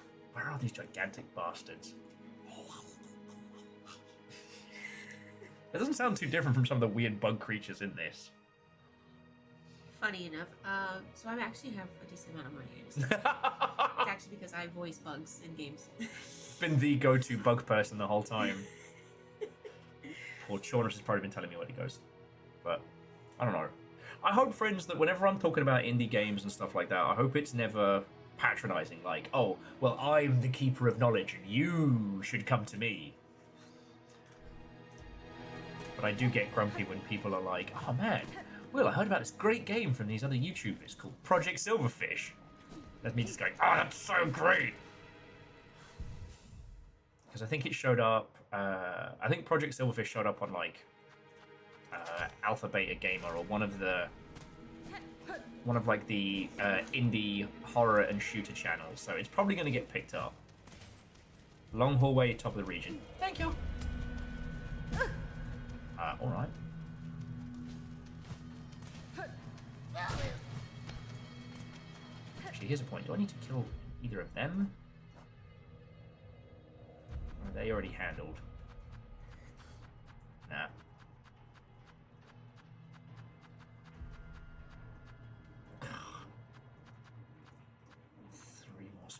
Speaker 1: gigantic bastards? It doesn't sound too different from some of the weird bug creatures in this.
Speaker 3: Funny enough, so I actually have a decent amount of money in this. It's actually because I voice bugs in games.
Speaker 1: Been the go-to bug person the whole time. Poor Shaunus has probably been telling me what he goes. But, I don't know. I hope, friends, that whenever I'm talking about indie games and stuff like that, I hope it's never patronizing, like, "Oh, well, I'm the keeper of knowledge and you should come to me." But I do get grumpy when people are like, "Oh man, Will, I heard about this great game from these other YouTubers called Project Silverfish." That's me just going, "Oh, that's so great!" Because I think it showed up, I think Project Silverfish showed up on like Alpha Beta Gamer or one of like the indie horror and shooter channels, so it's probably going to get picked up. Long hallway, top of the region. Thank you. All right. Actually, here's a point. Do I need to kill either of them? Or are they already handled?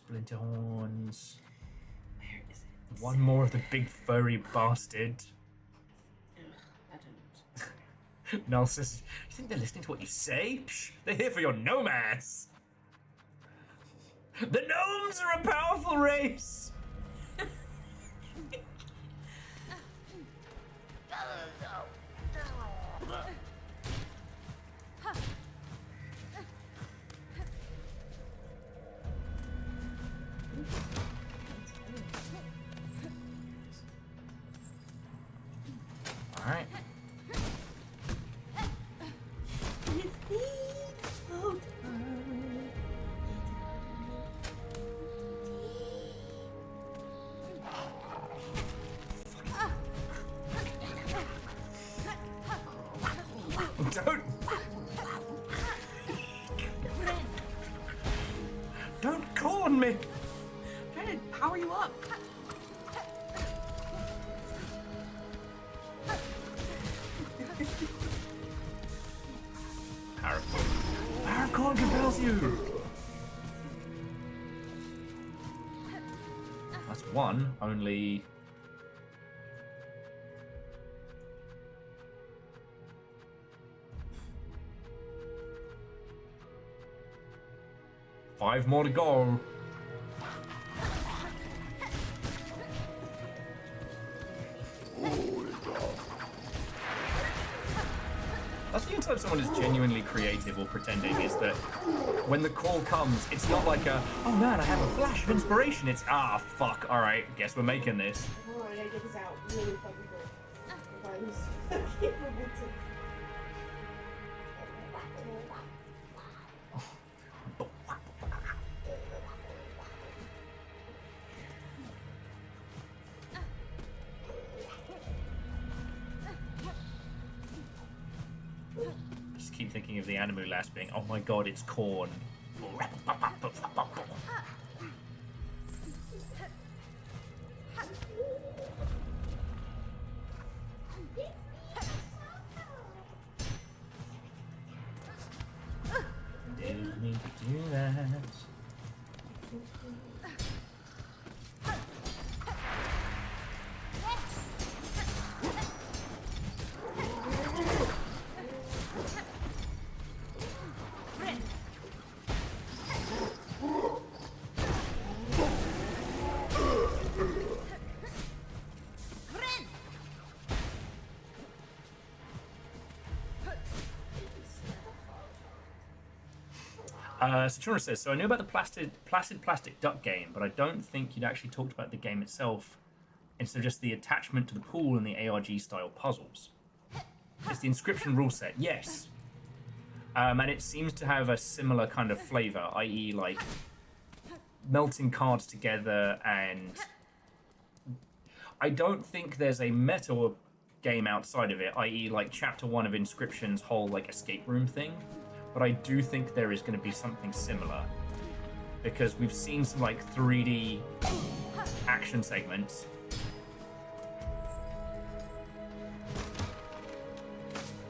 Speaker 1: Splinter horns.
Speaker 6: Where is it?
Speaker 1: One more of the big furry bastard.
Speaker 6: Ugh, I don't.
Speaker 1: Null says, you think they're listening to what you say? Psh, they're here for your nomads. The gnomes are a powerful race. All right. Don't. Don't call on me.
Speaker 6: I'm trying to power you up.
Speaker 1: Paracord compels you. That's one. Only. Five more to go. That's the only time someone is genuinely creative or pretending is that when the call comes, it's not like a, oh man, I have a flash of inspiration. It's, ah, fuck, all right, guess we're making this.
Speaker 6: Hold on, I gotta get this out really fucking quick. If I was capable to.
Speaker 1: Just keep thinking of the Animu last being, oh my god, it's corn. Didn't mean to do that. Satura says, so I knew about the placid plastic duck game, but I don't think you'd actually talked about the game itself instead of just the attachment to the pool and the ARG style puzzles. It's the inscription rule set, yes. And it seems to have a similar kind of flavor, i.e. like melting cards together, and I don't think there's a meta game outside of it, i.e. like chapter 1 of Inscription's whole like escape room thing. But I do think there is going to be something similar, because we've seen some like 3D action segments,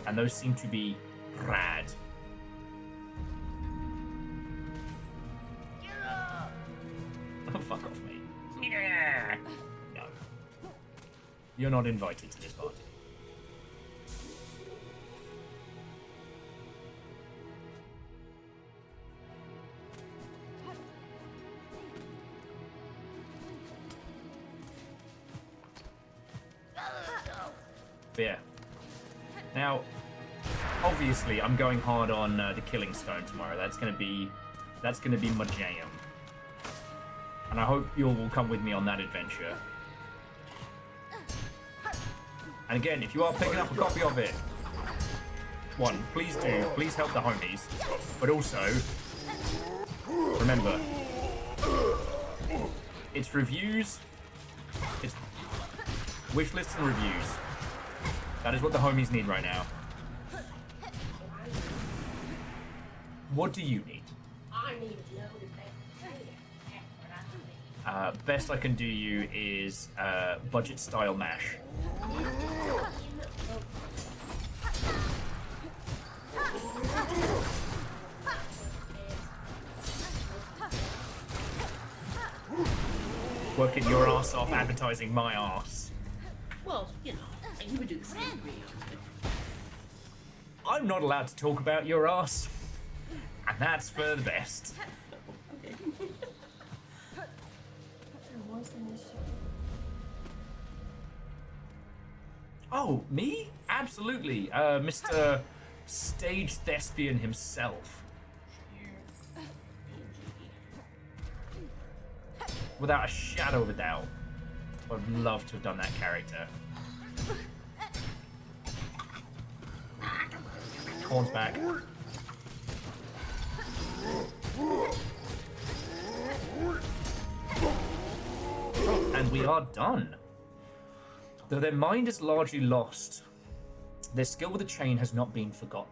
Speaker 1: and those seem to be rad. Oh, fuck off, mate. No. You're not invited to this party. But yeah. Now, obviously, I'm going hard on the Killing Stone tomorrow. That's gonna be my jam, and I hope you all will come with me on that adventure. And again, if you are picking up a copy of it, one, please do. Please help the homies. But also, remember, it's reviews. It's wish lists and reviews. That is what the homies need right now. What do you need?
Speaker 6: I need to know that.
Speaker 1: Best I can do you is budget style mash. working your ass off advertising my ass.
Speaker 6: Well, you know, and you would do the same to me, honestly.
Speaker 1: I'm not allowed to talk about your ass, and that's for the best.
Speaker 6: Okay. There was an issue.
Speaker 1: Oh, me? Absolutely. Mr. Stage Thespian himself. Without a shadow of a doubt. I'd love to have done that character. Horns back. And we are done. Though their mind is largely lost, their skill with the chain has not been forgotten.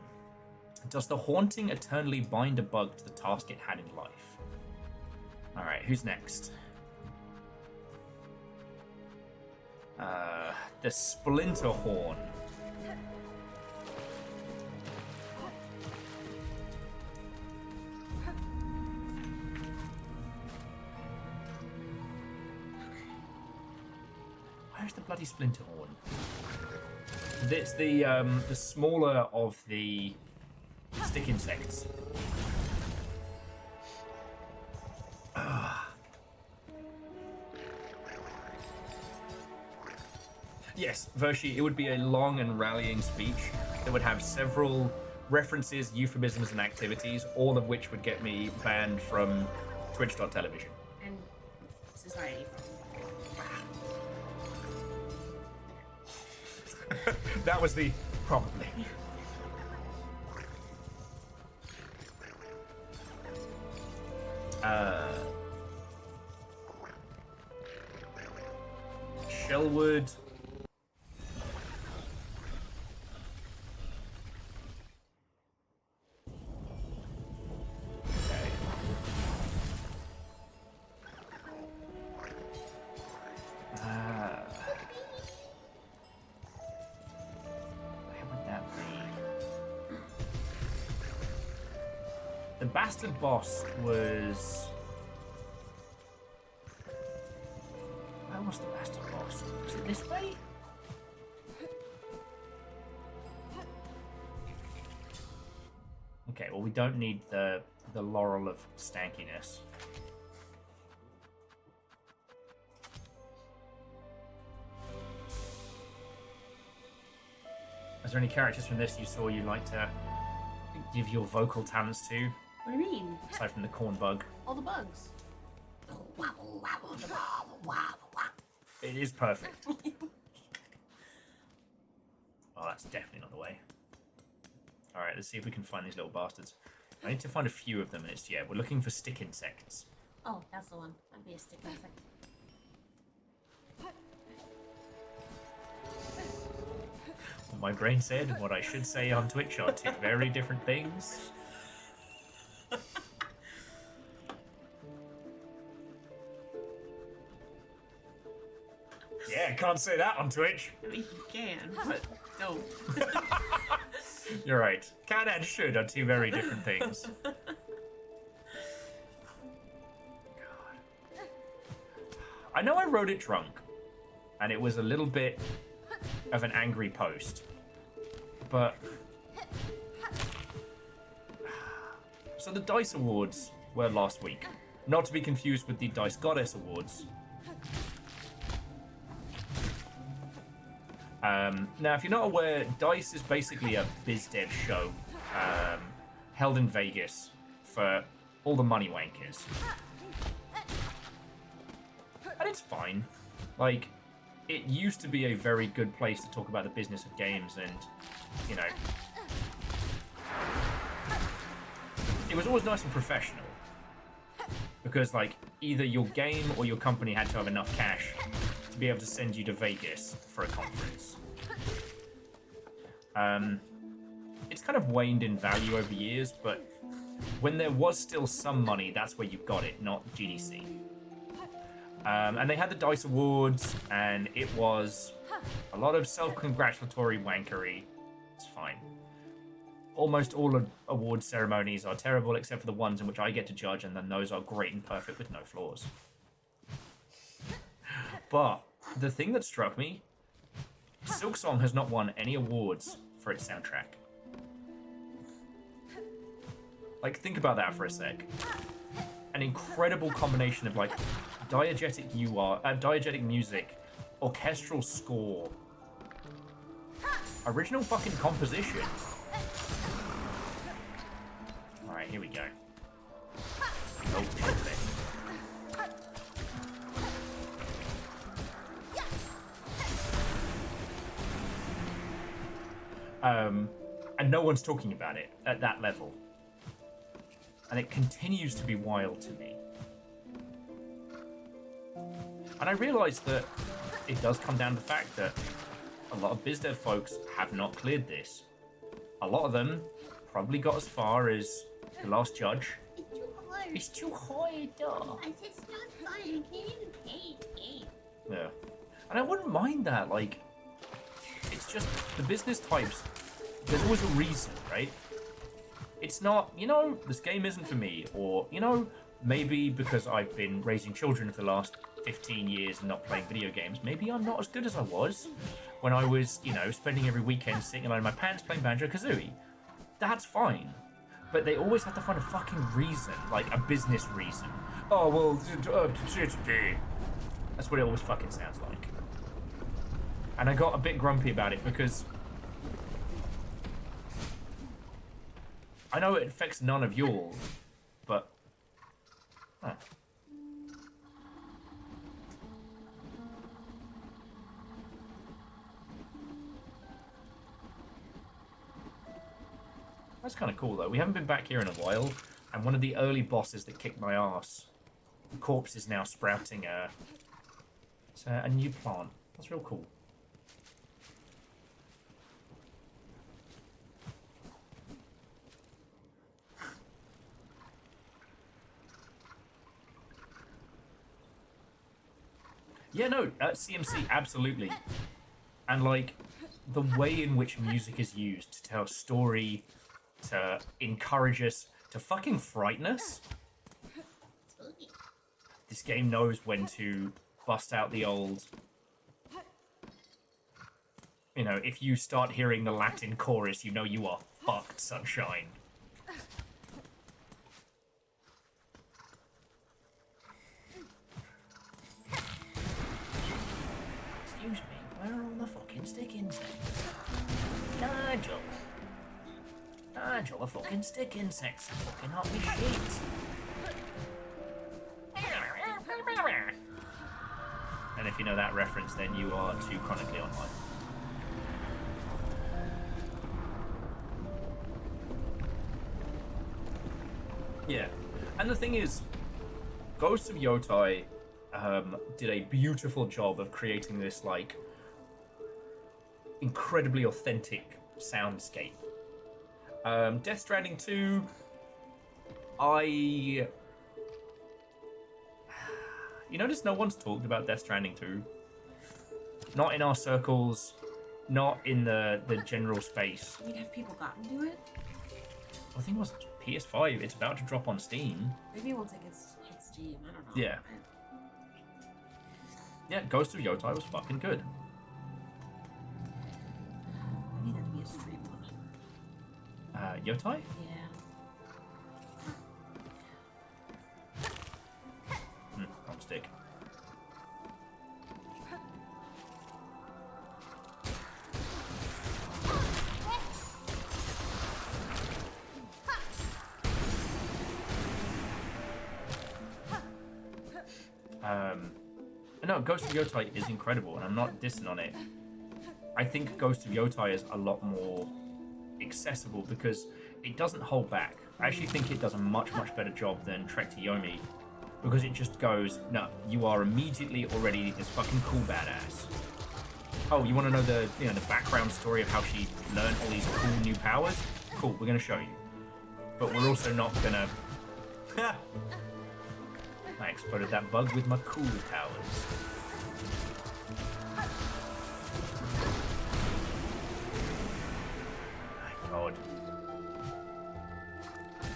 Speaker 1: Does the haunting eternally bind a bug to the task it had in life? Alright, who's next? The Splinter Horn. Where's the bloody Splinter Horn? It's the smaller of the stick insects. Yes, Vershi, it would be a long and rallying speech that would have several references, euphemisms, and activities, all of which would get me banned from Twitch.television.
Speaker 6: And society.
Speaker 1: That was the probably. Shellwood. Okay. Where would that be? The bastard boss was. Where was the bastard boss? Was it this way? Okay, well we don't need the laurel of stankiness. Is there any characters from this you saw you'd like to give your vocal talents to,
Speaker 6: What do you mean?
Speaker 1: aside from the corn bug?
Speaker 6: All the bugs.
Speaker 1: It is perfect. Oh, that's definitely not the way. Alright, let's see if we can find these little bastards. I need to find a few of them, and it's, yeah, we're looking for stick insects.
Speaker 6: Oh, that's the one. That'd be a stick insect.
Speaker 1: What my brain said and what I should say on Twitch are two very different things. Yeah, can't say that on Twitch.
Speaker 6: I mean, you can, but don't.
Speaker 1: You're right. Can and should are two very different things. God. I know I wrote it drunk, and it was a little bit of an angry post, but... So the DICE Awards were last week. Not to be confused with the DICE Goddess Awards. Now, if you're not aware, DICE is basically a biz dev show held in Vegas for all the money wankers. And it's fine. Like, it used to be a very good place to talk about the business of games and, you know... It was always nice and professional. Because, like, either your game or your company had to have enough cash to be able to send you to Vegas for a conference. It's kind of waned in value over years, but when there was still some money, that's where you got it, not GDC. And they had the DICE Awards, and it was a lot of self-congratulatory wankery. It's fine. Almost all award ceremonies are terrible, except for the ones in which I get to judge, and then those are great and perfect with no flaws. But the thing that struck me, Silksong has not won any awards for its soundtrack. Like, think about that for a sec. An incredible combination of, like, diegetic music, orchestral score, original fucking composition. Alright, here we go. Oh, shit. And no one's talking about it at that level. And it continues to be wild to me. And I realise that it does come down to the fact that a lot of BizDev folks have not cleared this. A lot of them probably got as far as The Last Judge.
Speaker 3: It's too hard.
Speaker 1: It's too hard, though.
Speaker 3: It's not fun. I can't even play the game.
Speaker 1: Yeah. And I wouldn't mind that, like, it's just the business types, there's always a reason, right? It's not, you know, this game isn't for me, or, you know, maybe because I've been raising children for the last 15 years and not playing video games, maybe I'm not as good as I was when I was, you know, spending every weekend sitting alone in my pants playing Banjo-Kazooie. That's fine. But they always have to find a fucking reason, like a business reason. Oh, well, that's what it always fucking sounds like. And I got a bit grumpy about it because I know it affects none of y'all, but that's kind of cool though. We haven't been back here in a while, and one of the early bosses that kicked my ass, the corpse is now sprouting a new plant. That's real cool. Yeah, no, CMC, absolutely. And, like, the way in which music is used to tell a story, to encourage us, to fucking frighten us. This game knows when to bust out the old... You know, if you start hearing the Latin chorus, you know you are fucked, sunshine. Excuse me, where are all the fucking stick insects? Nigel! Nigel, the fucking stick insects are fucking up me shit. And if you know that reference, then you are too chronically online. Yeah, and the thing is, Ghosts of Yotai did a beautiful job of creating this, like, incredibly authentic soundscape. Death Stranding 2, you notice no one's talked about Death Stranding 2? Not in our circles, not in the general space.
Speaker 3: I mean, have people gotten to it?
Speaker 1: I think it was PS5, it's about to drop on Steam.
Speaker 3: Maybe once it gets hit Steam, I don't know.
Speaker 1: Yeah. Yeah, Ghost of Yotai was fucking good.
Speaker 3: I need that to be a stream one.
Speaker 1: Yotai?
Speaker 3: Yeah.
Speaker 1: Wrong stick. No, Ghost of Yotai is incredible, and I'm not dissing on it. I think Ghost of Yotai is a lot more accessible because it doesn't hold back. I actually think it does a much, much better job than Trek to Yomi, because it just goes, no, you are immediately already this fucking cool badass. Oh, you want to know the background story of how she learned all these cool new powers? Cool, we're gonna show you. But we're also not gonna... I exploded that bug with my cool powers. My god.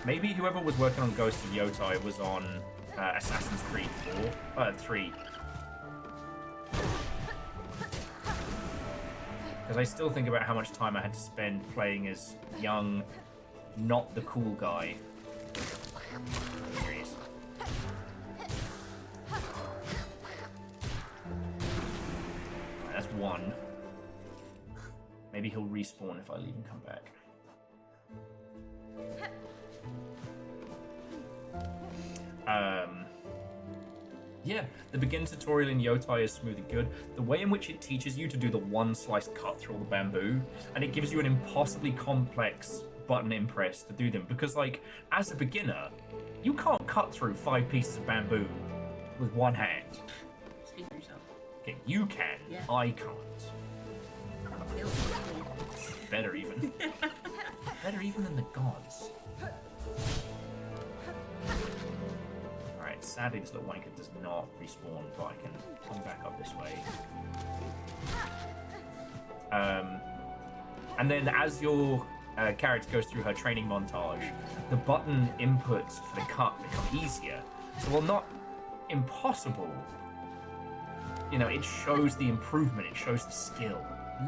Speaker 1: Maybe whoever was working on Ghost of Yotai was on Assassin's Creed 3. Because I still think about how much time I had to spend playing as young, not the cool guy. Here he is. Right, that's one. Maybe he'll respawn if I leave and come back. Yeah, the beginner tutorial in Yotai is smooth and good. The way in which it teaches you to do the one slice cut through all the bamboo, and it gives you an impossibly complex button impress to do them, because like, as a beginner, you can't cut through 5 pieces of bamboo with one hand.
Speaker 3: Speak for yourself.
Speaker 1: Okay, you can,
Speaker 3: Yeah.
Speaker 1: I can't. Better even. Better even than the gods. Alright, sadly this little wanker does not respawn, but I can come back up this way. And then as your character goes through her training montage, the button inputs for the cut become easier. So while not impossible, you know, it shows the improvement, it shows the skill.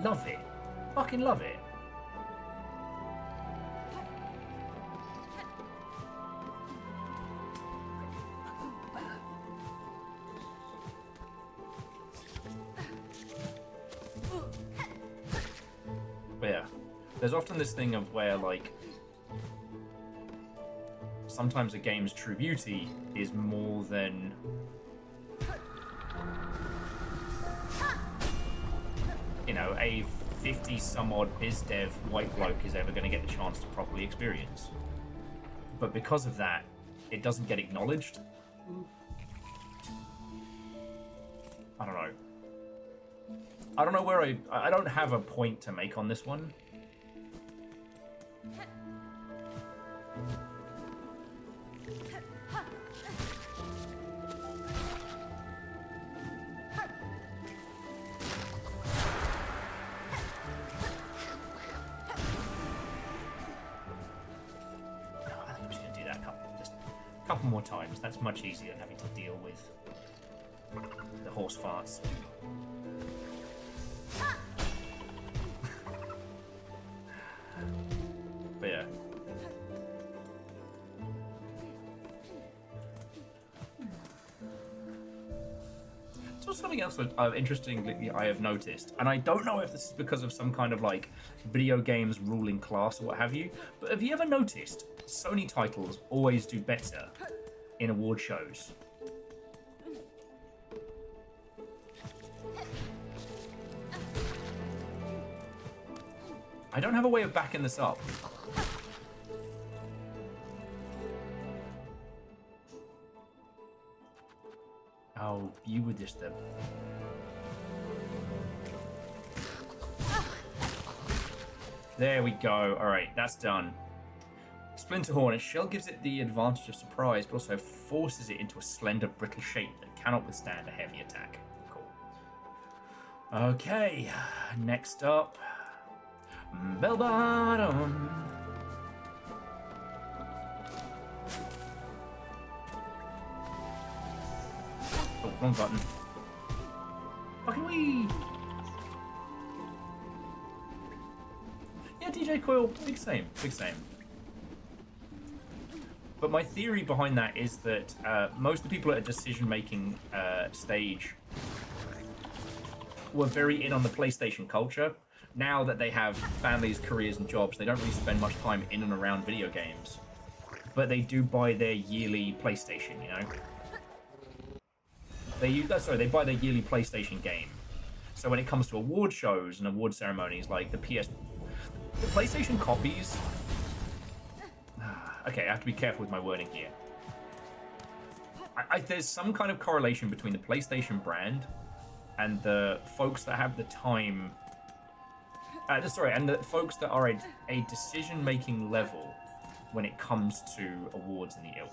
Speaker 1: Love it. Fucking love it. But yeah, there's often this thing of where, like, sometimes a game's true beauty is more than you know, a 50-some-odd biz dev white bloke is ever going to get the chance to properly experience. But because of that, it doesn't get acknowledged. I don't know. I don't know where I don't have a point to make on this one. Couple more times. That's much easier than having to deal with the horse farts. But yeah. So something else that interestingly I have noticed, and I don't know if this is because of some kind of like video games ruling class or what have you, but have you ever noticed Sony titles always do better in award shows? I don't have a way of backing this up. Oh, you were just the... There we go. Alright, that's done. Splinter Horn. Its shell gives it the advantage of surprise, but also forces it into a slender, brittle shape that cannot withstand a heavy attack. Cool. Okay, next up... Bell Bottom. Oh, wrong button. Fucking wee! Yeah, DJ Coil, big same, big same. But my theory behind that is that most of the people at a decision-making stage were very in on the PlayStation culture. Now that they have families, careers, and jobs, they don't really spend much time in and around video games. But they do buy their yearly PlayStation, you know? They buy their yearly PlayStation game. So when it comes to award shows and award ceremonies, like the PlayStation copies... Okay, I have to be careful with my wording here. There's some kind of correlation between the PlayStation brand and the folks that have the time... and the folks that are a decision-making level when it comes to awards in the ilk.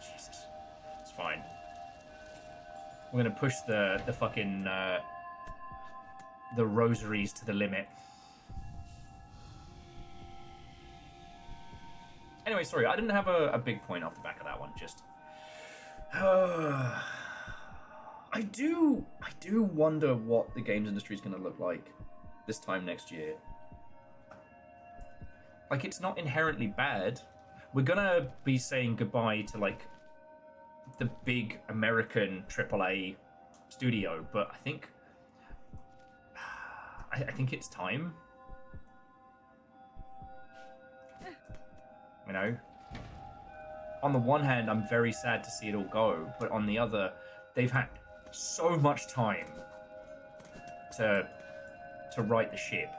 Speaker 1: Jesus. It's fine. We're gonna push the fucking... the rosaries to the limit. Anyway, sorry, I didn't have a big point off the back of that one. Just, I do wonder what the games industry is going to look like this time next year. Like, it's not inherently bad. We're gonna be saying goodbye to like the big American AAA studio, but I think it's time. You know, on the one hand, I'm very sad to see it all go, but on the other, they've had so much time to right the ship.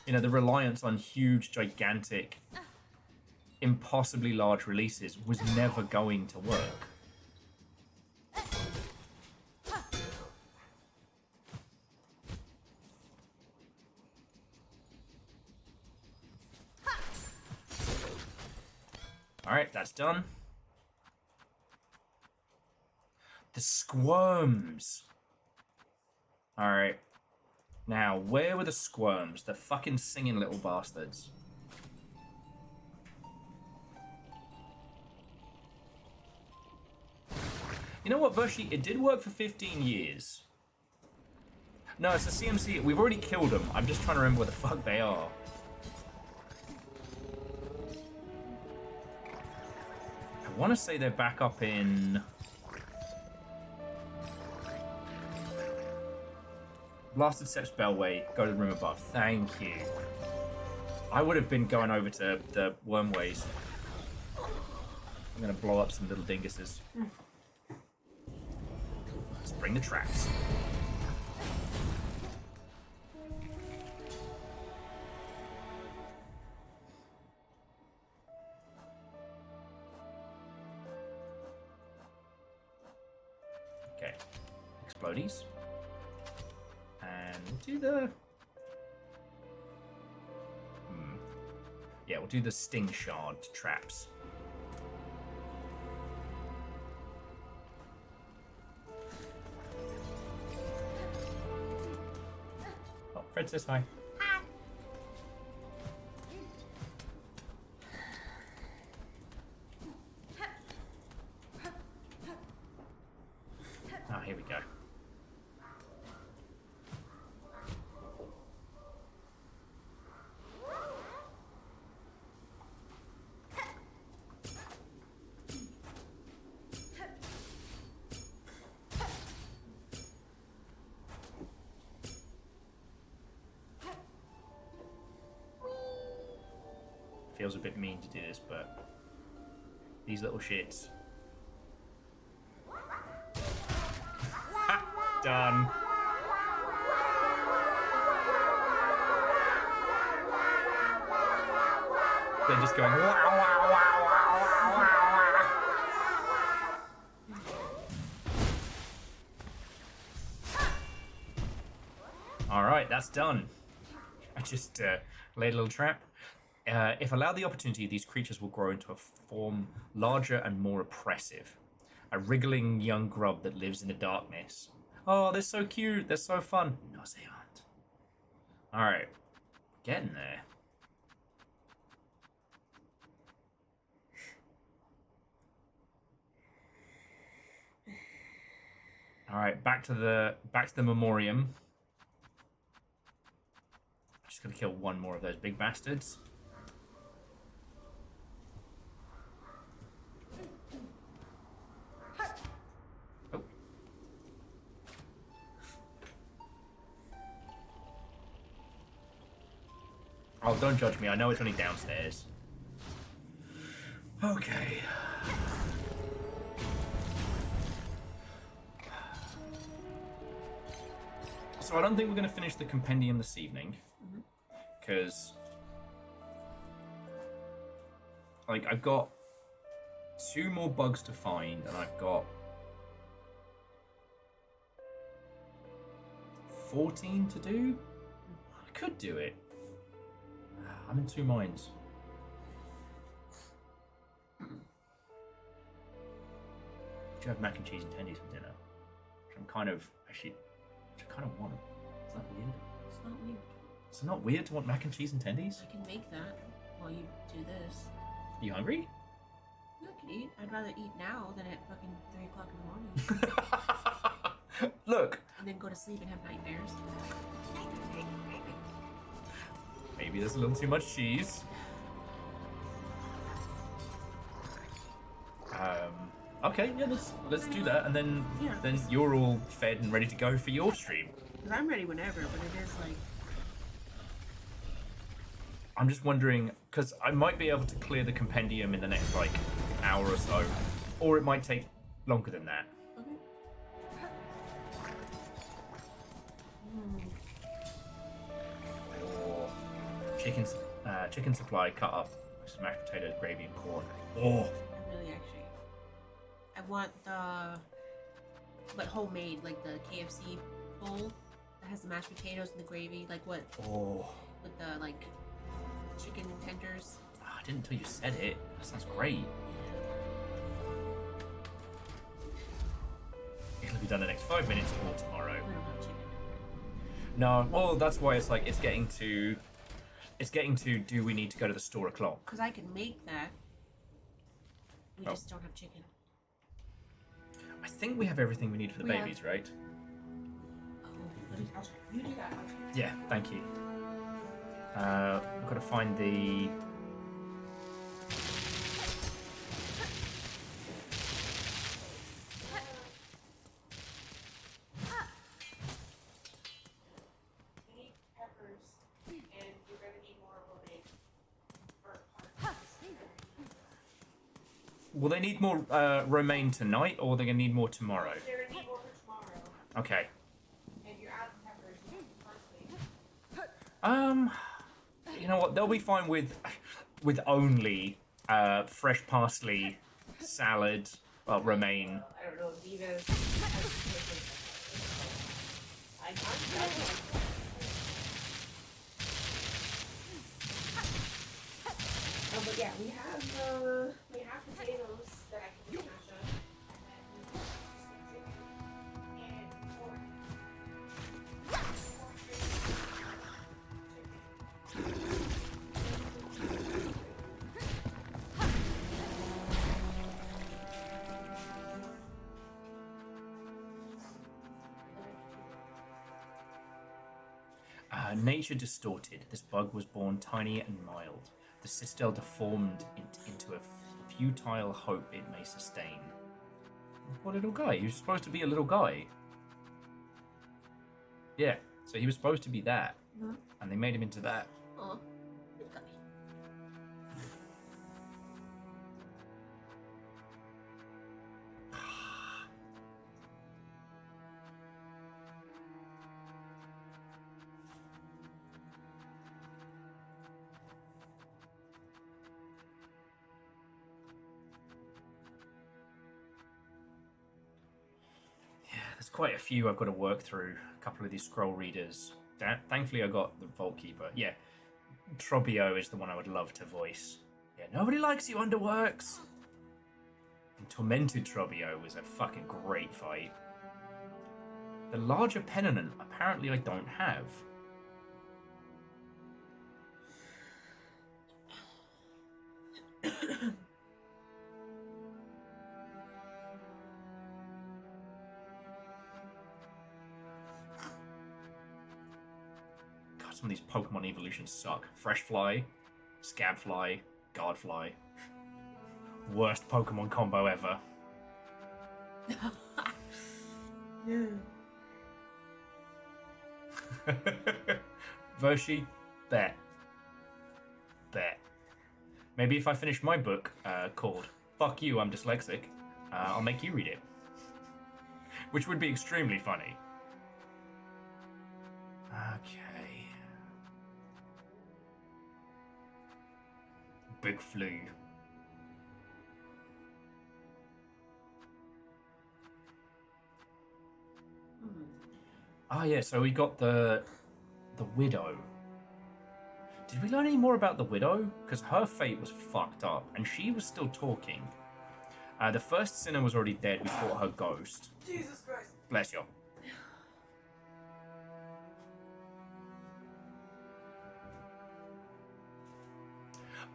Speaker 1: You know, the reliance on huge, gigantic, impossibly large releases was never going to work. Alright, that's done. The squirms. Alright. Now, where were the squirms? The fucking singing little bastards. You know what, Vershi? It did work for 15 years. No, it's a CMC. We've already killed them. I'm just trying to remember where the fuck they are. I want to say they're back up in... Blasted Steps Bellway, go to the room above. Thank you. I would have been going over to the Wormways. I'm going to blow up some little dinguses. Let's bring the traps. Okay. Explodies. And we'll do the... Yeah, we'll do the Sting Shard traps. Oh, Fred says hi.
Speaker 3: Hi.
Speaker 1: Oh, here we go. Feels a bit mean to do this, but these little shits. Ha! Done. They're just going wow, wow, wow, wow, wow, wow. Alright, that's done. I just laid a little trap. If allowed the opportunity, these creatures will grow into a form larger and more oppressive. A wriggling young grub that lives in the darkness. Oh, they're so cute. They're so fun. No, they aren't. Alright. Getting there. Alright, back to the memoriam. Just gonna kill one more of those big bastards. Oh, don't judge me. I know it's only downstairs. Okay. So I don't think we're going to finish the compendium this evening. Because... like, I've got 2 more bugs to find, and I've got 14 to do? I could do it. I'm in two minds. Do you have mac and cheese and tendies for dinner? Which I'm kind of actually, which I kind of want. Is that weird?
Speaker 6: It's not weird.
Speaker 1: It's not weird to want mac and cheese and tendies.
Speaker 6: I can make that while you do this.
Speaker 1: You hungry?
Speaker 6: Yeah, I can eat. I'd rather eat now than at fucking 3 o'clock in the morning.
Speaker 1: Look.
Speaker 6: And then go to sleep and have nightmares.
Speaker 1: Maybe there's a little too much cheese. Okay, yeah, let's do that, and then you're all fed and ready to go for your stream.
Speaker 6: Because I'm ready whenever, but it is like...
Speaker 1: I'm just wondering, because I might be able to clear the compendium in the next, like, hour or so, or it might take longer than that. Or chicken supply cut up with some mashed potatoes, gravy, and corn. Oh!
Speaker 6: I really actually... I want the... But homemade, like the KFC bowl that has the mashed potatoes and the gravy, like what?
Speaker 1: Oh!
Speaker 6: With the, like, chicken tenders.
Speaker 1: I didn't until you said it. That sounds great. It'll be done in the next 5 minutes or tomorrow.
Speaker 6: We don't have chicken.
Speaker 1: No, well, that's why it's like it's getting to. Do we need to go to the store o'clock?
Speaker 6: Because I can make that. We just don't have chicken.
Speaker 1: I think we have everything we need for the babies, right?
Speaker 6: Oh, I'll check. You do that. I'll check.
Speaker 1: Yeah, thank you. I've got to find the. Will they need more romaine tonight, or are they going to need more tomorrow?
Speaker 6: They're gonna need more for tomorrow.
Speaker 1: Okay.
Speaker 6: And you're out of peppers.
Speaker 1: You know what? They'll be fine with only fresh parsley, salad, romaine.
Speaker 6: I don't know. Viva's. I but yeah, we have potatoes that I can mash up, and then and corn.
Speaker 1: Nature distorted. This bug was born tiny and mild. The citadel deformed into a futile hope it may sustain. What little guy? He was supposed to be a little guy. Yeah, so he was supposed to be that. And they made him into that.
Speaker 6: Oh, good guy.
Speaker 1: There's quite a few I've got to work through. A couple of these scroll readers. Thankfully, I got the Vault Keeper. Yeah, Trobio is the one I would love to voice. Yeah, nobody likes you, Underworks. And Tormented Trobio was a fucking great fight. The larger pennant, apparently, I don't have. Some of these Pokemon evolutions suck. Fresh Fly, Scab Fly, Guard Fly. Worst Pokemon combo ever. Vershi, bet. Maybe if I finish my book called Fuck You, I'm Dyslexic, I'll make you read it. Which would be extremely funny. Okay. Big Flu. Ah, yeah. So we got the widow. Did we learn any more about the widow? Because her fate was fucked up, and she was still talking. The first sinner was already dead. We fought her ghost.
Speaker 6: Jesus Christ.
Speaker 1: Bless you.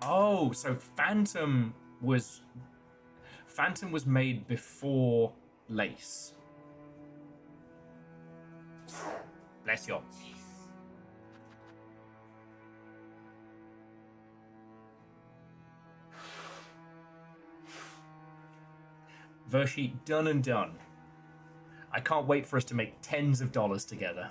Speaker 1: Oh, so Phantom was made before Lace. Bless you. Vershi, done and done. I can't wait for us to make tens of dollars together.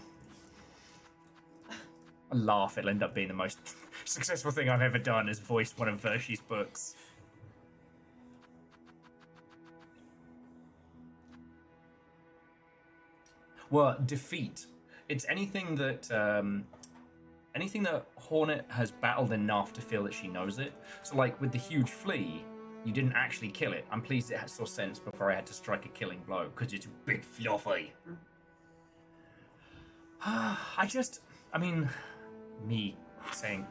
Speaker 1: I laugh, it'll end up being the most successful thing I've ever done is voice one of Vershi's books. Well, defeat. It's anything that Hornet has battled enough to feel that she knows it. So like with the huge flea, you didn't actually kill it. I'm pleased it saw sense before I had to strike a killing blow, because it's big fluffy. Me saying...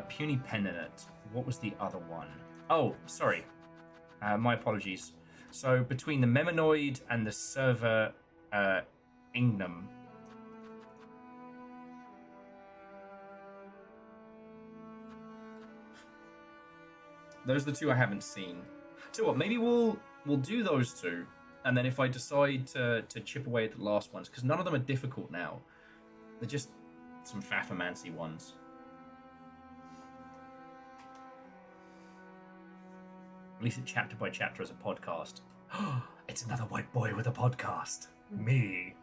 Speaker 1: Puny Penitent. What was the other one? Oh, sorry. My apologies. So between the Memanoid and the server Ingnum. Those are the two I haven't seen. So what, maybe we'll do those two, and then if I decide to chip away at the last ones, because none of them are difficult now. They're just some Faffermancy ones. Release it chapter by chapter as a podcast. It's another white boy with a podcast. Me.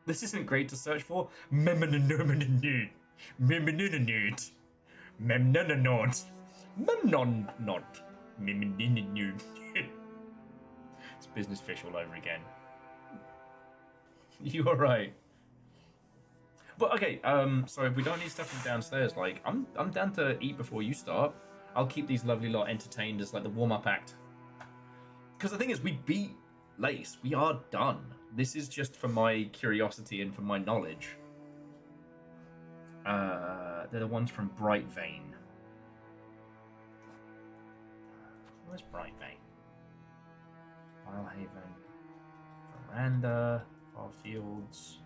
Speaker 1: This isn't great to search for. Memnononod. Memnononod. Memnononod. Memnononod. Memnononod. It's business fish all over again. You are right. But okay, so if we don't need stuff from downstairs, like I'm down to eat before you start. I'll keep these lovely lot entertained as like the warm-up act. Because the thing is, we beat Lace. We are done. This is just for my curiosity and for my knowledge. They're the ones from Bright Vein. Where's Bright Vein? Vilehaven, Veranda, Far Fields.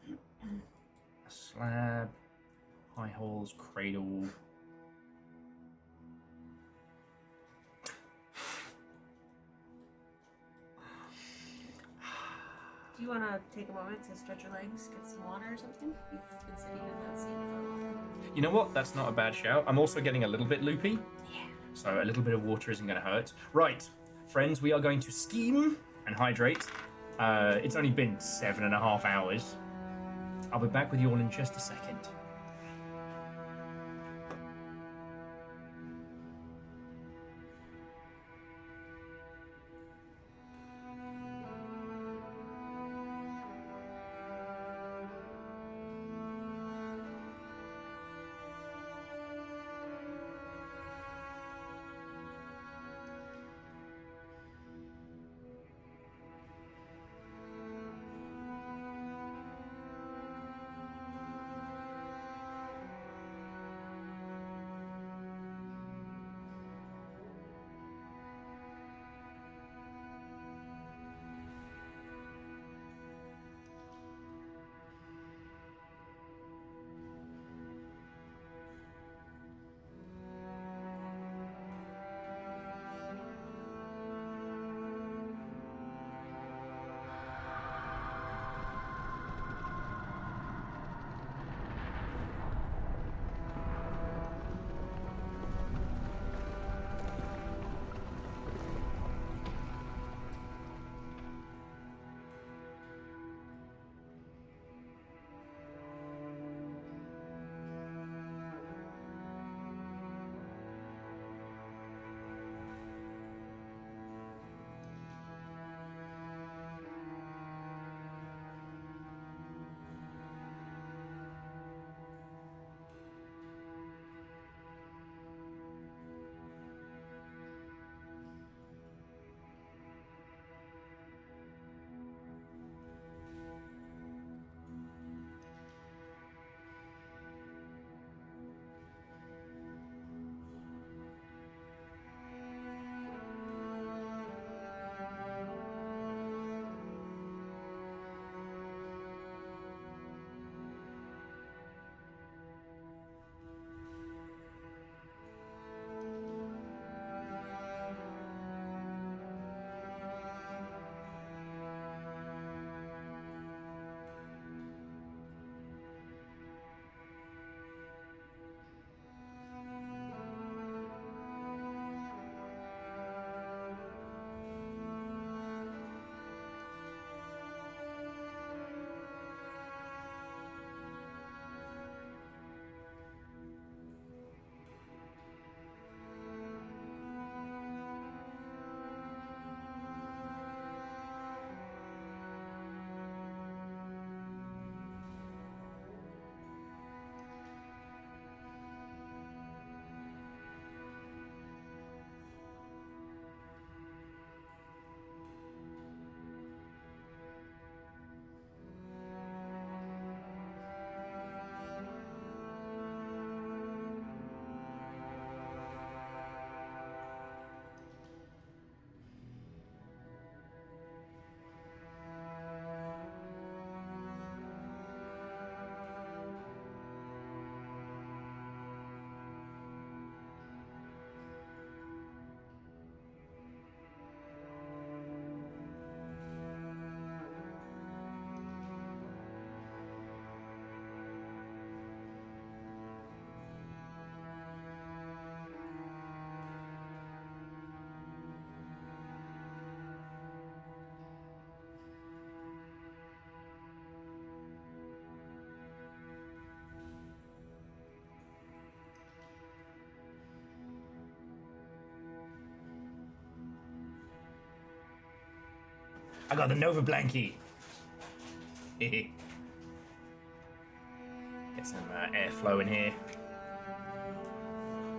Speaker 1: A slab, high halls, cradle.
Speaker 6: Do you want to take a moment to stretch your legs, get some water or something? You've been sitting in that seat for a while.
Speaker 1: You know what? That's not a bad shout. I'm also getting a little bit loopy.
Speaker 6: Yeah.
Speaker 1: So a little bit of water isn't going to hurt. Right, friends, we are going to scheme and hydrate. It's only been 7.5 hours. I'll be back with you all in just a second. I got the Nova Blankie. Get some airflow in here.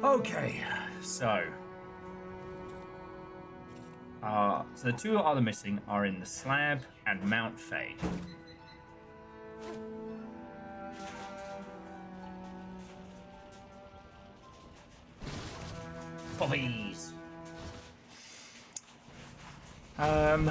Speaker 1: Okay, so the two other missing are in the slab and Mount Faye. Poppies. And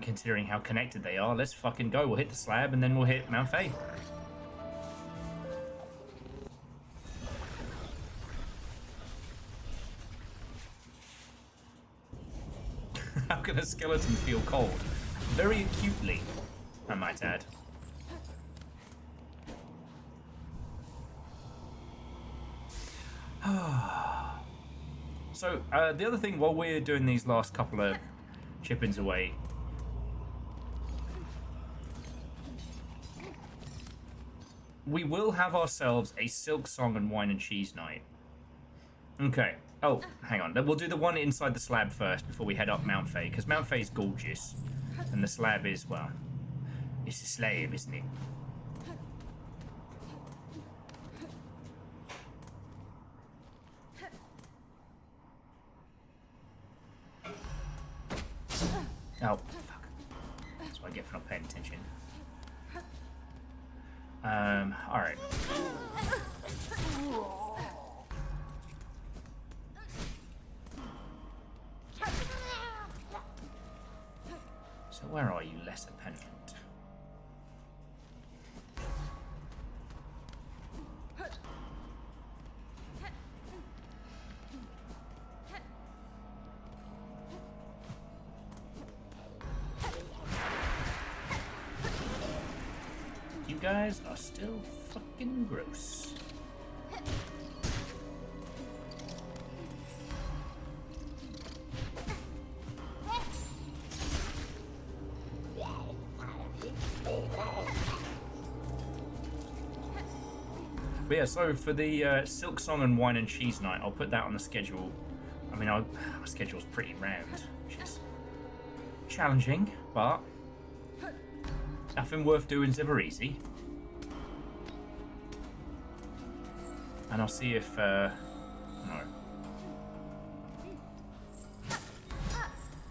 Speaker 1: considering how connected they are, let's fucking go. We'll hit the slab and then we'll hit Mount Faye. How can a skeleton feel cold? Very acutely, I might add. So, the other thing, while we're doing these last couple of chip-ins away, we will have ourselves a Silksong and wine and cheese night. Okay. Oh, hang on. We'll do the one inside the slab first before we head up Mount Faye, because Mount Faye's gorgeous. And the slab is, well, it's a slab, isn't it? Oh, fuck. That's what I get for not paying attention. Alright. So where are you, lesser penitent? You guys are still fucking gross. But yeah, so for the Silksong and wine and cheese night, I'll put that on the schedule. I mean, our schedule's pretty round, which is challenging, but nothing worth doing is ever easy. And I'll see if, no.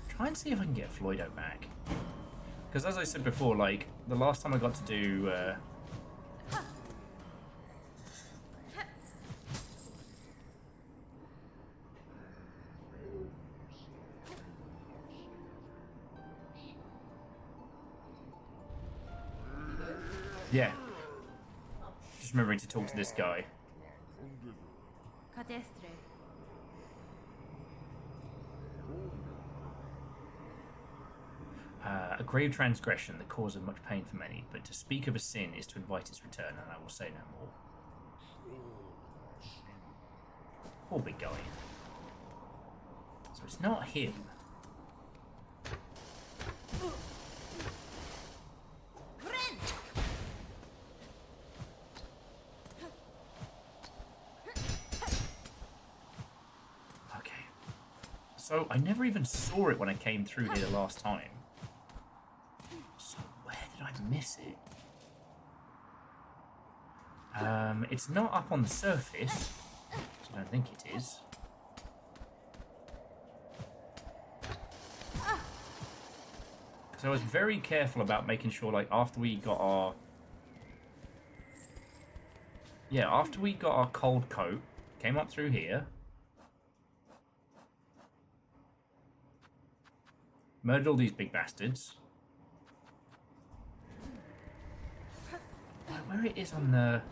Speaker 1: Try and see if I can get Floydo back. Because as I said before, like, the last time I got to do, yeah. Just remembering to talk to this guy. A grave transgression, the cause of much pain for many, but to speak of a sin is to invite its return, and I will say no more. Poor big guy. So it's not him. So I never even saw it when I came through here the last time. So where did I miss it? It's not up on the surface. I don't think it is. So I was very careful about making sure, like, after we got our... Yeah, after we got our cold coat, came up through here. Murdered all these big bastards. Where it is on the...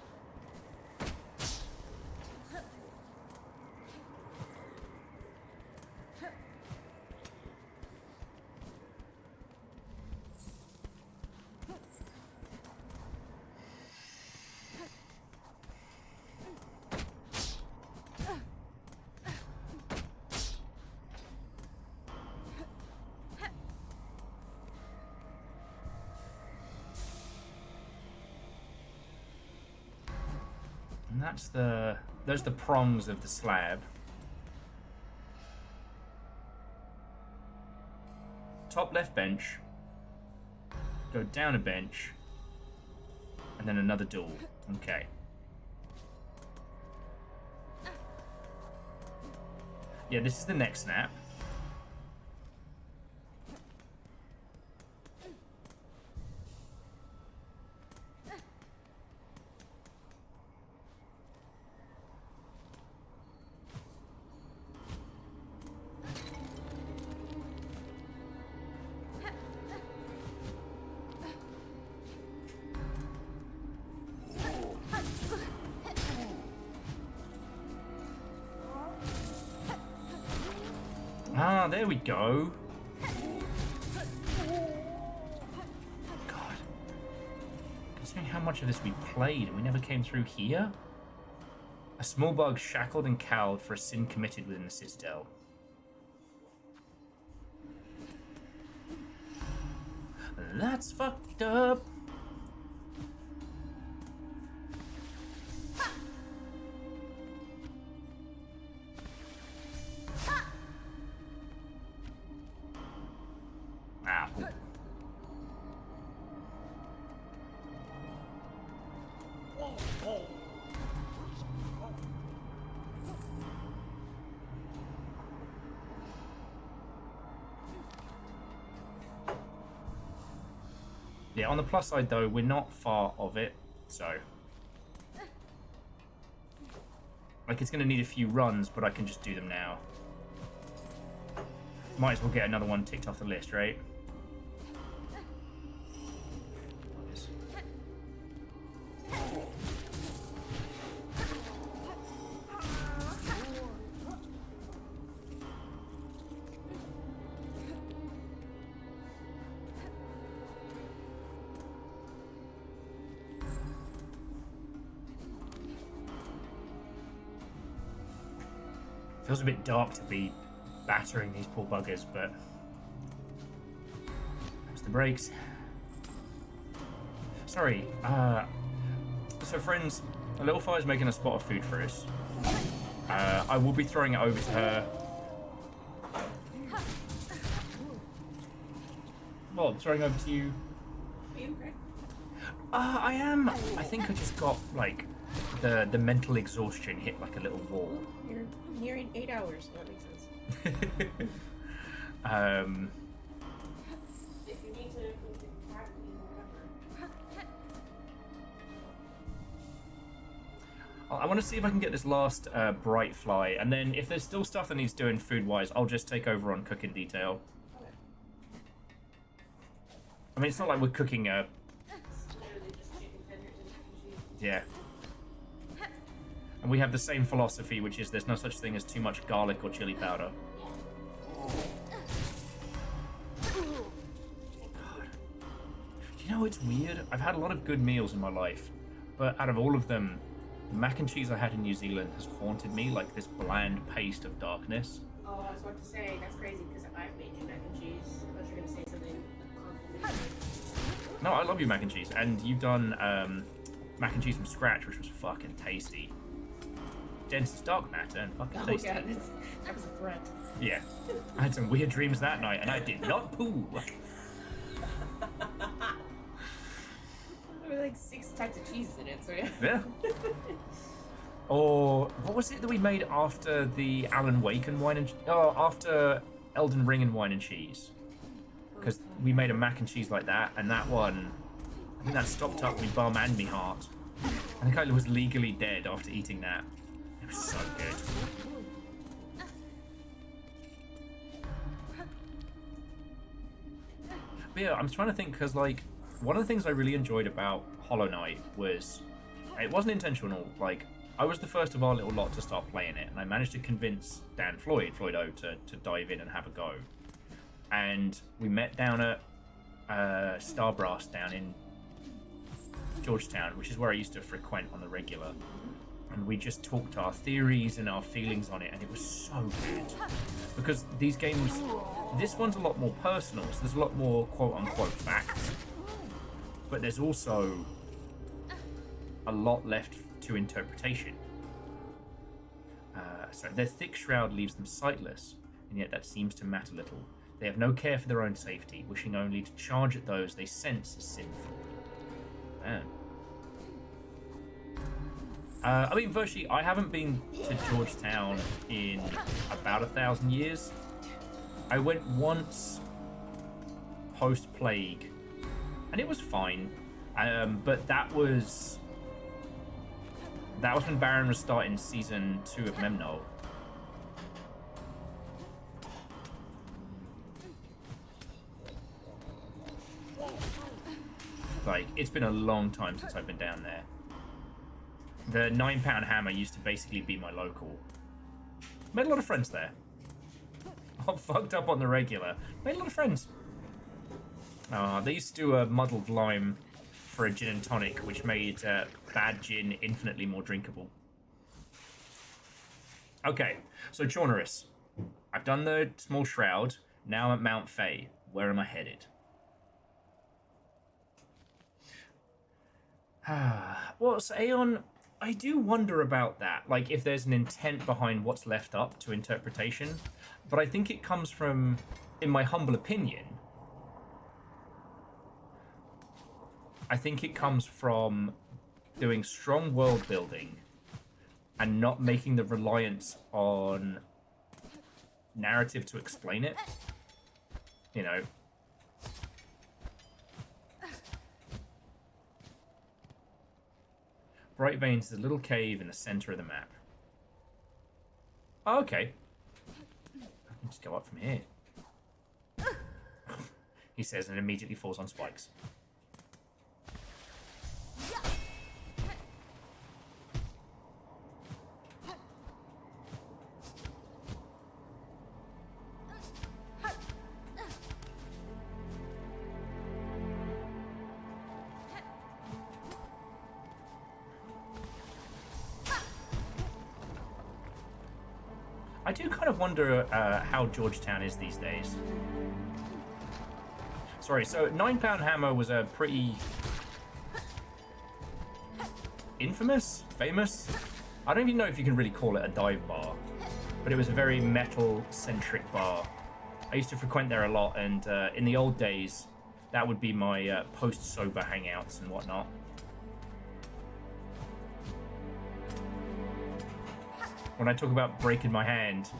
Speaker 1: And that's the... There's the prongs of the slab. Top left bench. Go down a bench. And then another door. Okay. Yeah, this is the next snap. Ah, there we go. God. Considering how much of this we played and we never came through here? A small bug shackled and cowed for a sin committed within the citadel. That's fucked up. Yeah, on the plus side though, we're not far of it, so... Like, it's going to need a few runs, but I can just do them now. Might as well get another one ticked off the list, right? Feels a bit dark to be battering these poor buggers, but that's the brakes. Sorry, so friends, a little fire's making a spot of food for us. I will be throwing it over to her. Bob, throwing over to you.
Speaker 6: Are you okay?
Speaker 1: I am. I think I just got, like, the mental exhaustion hit like a little wall.
Speaker 6: You're nearing 8 hours, so that makes sense. If you need to
Speaker 1: I want to see if I can get this last bright fly, and then if there's still stuff that needs doing food-wise, I'll just take over on cooking detail.
Speaker 6: Okay.
Speaker 1: I mean, it's not like we're cooking a...
Speaker 6: It's literally just chicken tenders and cheese.
Speaker 1: Yeah. And we have the same philosophy, which is there's no such thing as too much garlic or chili powder. God. You know, it's weird. I've had a lot of good meals in my life, but out of all of them, the mac and cheese I had in New Zealand has haunted me like this bland paste of darkness.
Speaker 6: Oh, I was about to say, that's crazy because I've made you mac and cheese. I thought you were going to say something complimentary.
Speaker 1: No, I love you mac and cheese, and you've done mac and cheese from scratch, which was fucking tasty. Dense as dark matter and fucking
Speaker 6: Oh,
Speaker 1: tasty.
Speaker 6: yeah, that was a threat.
Speaker 1: Yeah. I had some weird dreams that night, and I did not poo.
Speaker 6: There were like 6 types of cheeses in it, so yeah.
Speaker 1: Yeah. Or what was it that we made after the Alan Wake and wine and after Elden Ring and wine and cheese? Because we made a mac and cheese like that, and that one, I think that stopped up me bum and me heart. I think I was legally dead after eating that. It was so good. But yeah, I'm trying to think because like one of the things I really enjoyed about Hollow Knight was it wasn't intentional. Like I was the first of our little lot to start playing it, and I managed to convince Dan Floyd-O, to dive in and have a go. And we met down at Starbrass down in Georgetown, which is where I used to frequent on the regular. And we just talked our theories and our feelings on it, and it was so good. Because these games, this one's a lot more personal, so there's a lot more quote-unquote facts. But there's also a lot left to interpretation. So their thick shroud leaves them sightless, and yet that seems to matter little. They have no care for their own safety, wishing only to charge at those they sense as sinful. Man. I mean, virtually, I haven't been to Georgetown in about 1,000 years. I went once post-plague, and it was fine. But that was when Baron was starting season 2 of Memnol. Like, it's been a long time since I've been down there. The £9 hammer used to basically be my local. Made a lot of friends there. I'm fucked up on the regular. Made a lot of friends. They used to do a muddled lime for a gin and tonic, which made bad gin infinitely more drinkable. Okay, so Chaunerus. I've done the small shroud. Now I'm at Mount Fae. Where am I headed? Well, so Aeon, I do wonder about that. Like, if there's an intent behind what's left up to interpretation. But I think it comes from, in my humble opinion, I think it comes from doing strong world building and not making the reliance on narrative to explain it. You know. Bright Veins is a little cave in the center of the map. Oh, okay. I can just go up from here. He says and immediately falls on spikes. I do kind of wonder how Georgetown is these days. Sorry, so £9 hammer was a pretty famous? I don't even know if you can really call it a dive bar, but it was a very metal-centric bar. I used to frequent there a lot, and in the old days, that would be my post-sober hangouts and whatnot. When I talk about breaking my hand,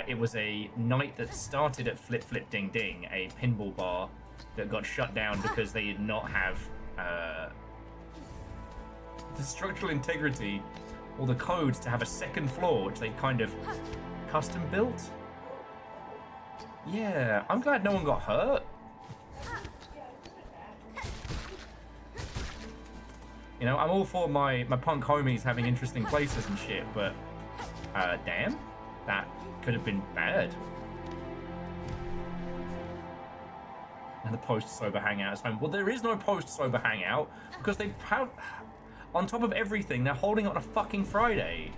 Speaker 1: it was a night that started at Flip Flip Ding Ding, a pinball bar that got shut down because they did not have the structural integrity or the codes to have a second floor, which they kind of custom built. Yeah, I'm glad no one got hurt. You know, I'm all for my punk homies having interesting places and shit, but damn, that could have been bad. And the post-sober hangout is home. Well, there is no post-sober hangout because they have, on top of everything, they're holding it on a fucking Friday.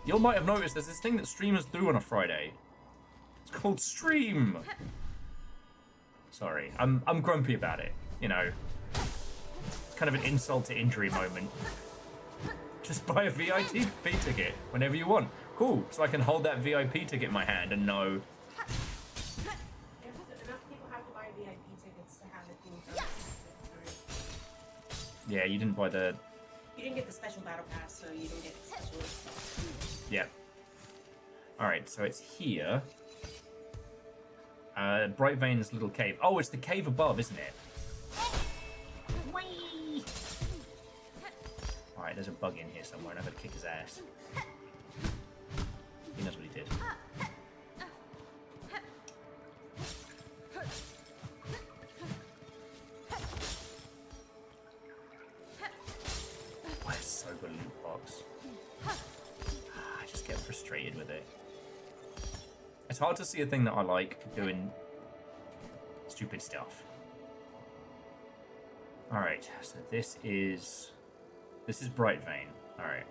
Speaker 1: You might have noticed there's this thing that streamers do on a Friday. It's called Stream. Sorry, I'm grumpy about it, you know. It's kind of an insult to injury moment. Just buy a VIP ticket whenever you want. Cool, so I can hold that VIP ticket in my hand and know.
Speaker 6: Enough people have to buy VIP tickets to have it being done.
Speaker 1: Yeah, you didn't buy the...
Speaker 6: You didn't get the special battle pass, so you didn't get the special stuff.
Speaker 1: Yeah. Alright, so it's here. Bright Veins little cave. Oh, it's the cave above, isn't it? Whee! Alright, there's a bug in here somewhere, and I'm gonna kick his ass. He knows what he did. Where's Sober Loot Box? I just get frustrated with it. It's hard to see a thing that I like doing stupid stuff. Alright, so this is Bright Vein. Alright.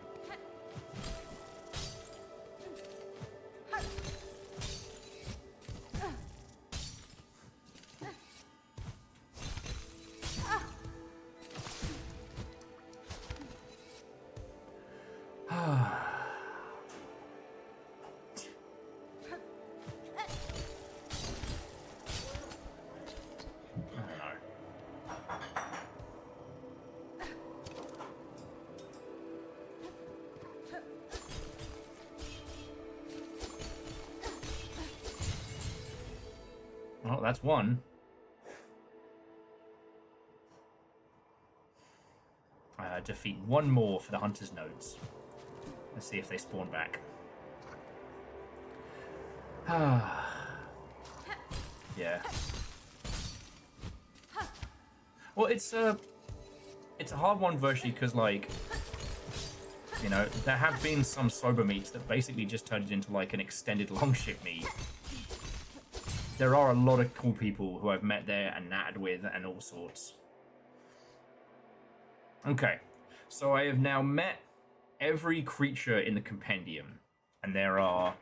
Speaker 1: Well, that's one. Defeat one more for the Hunter's Nodes. Let's see if they spawn back. Yeah. Well, it's a hard one, virtually, because, like, you know, there have been some sober meats that basically just turned it into, like, an extended longship meat. There are a lot of cool people who I've met there and natted with and all sorts. Okay, so I have now met every creature in the compendium, and there are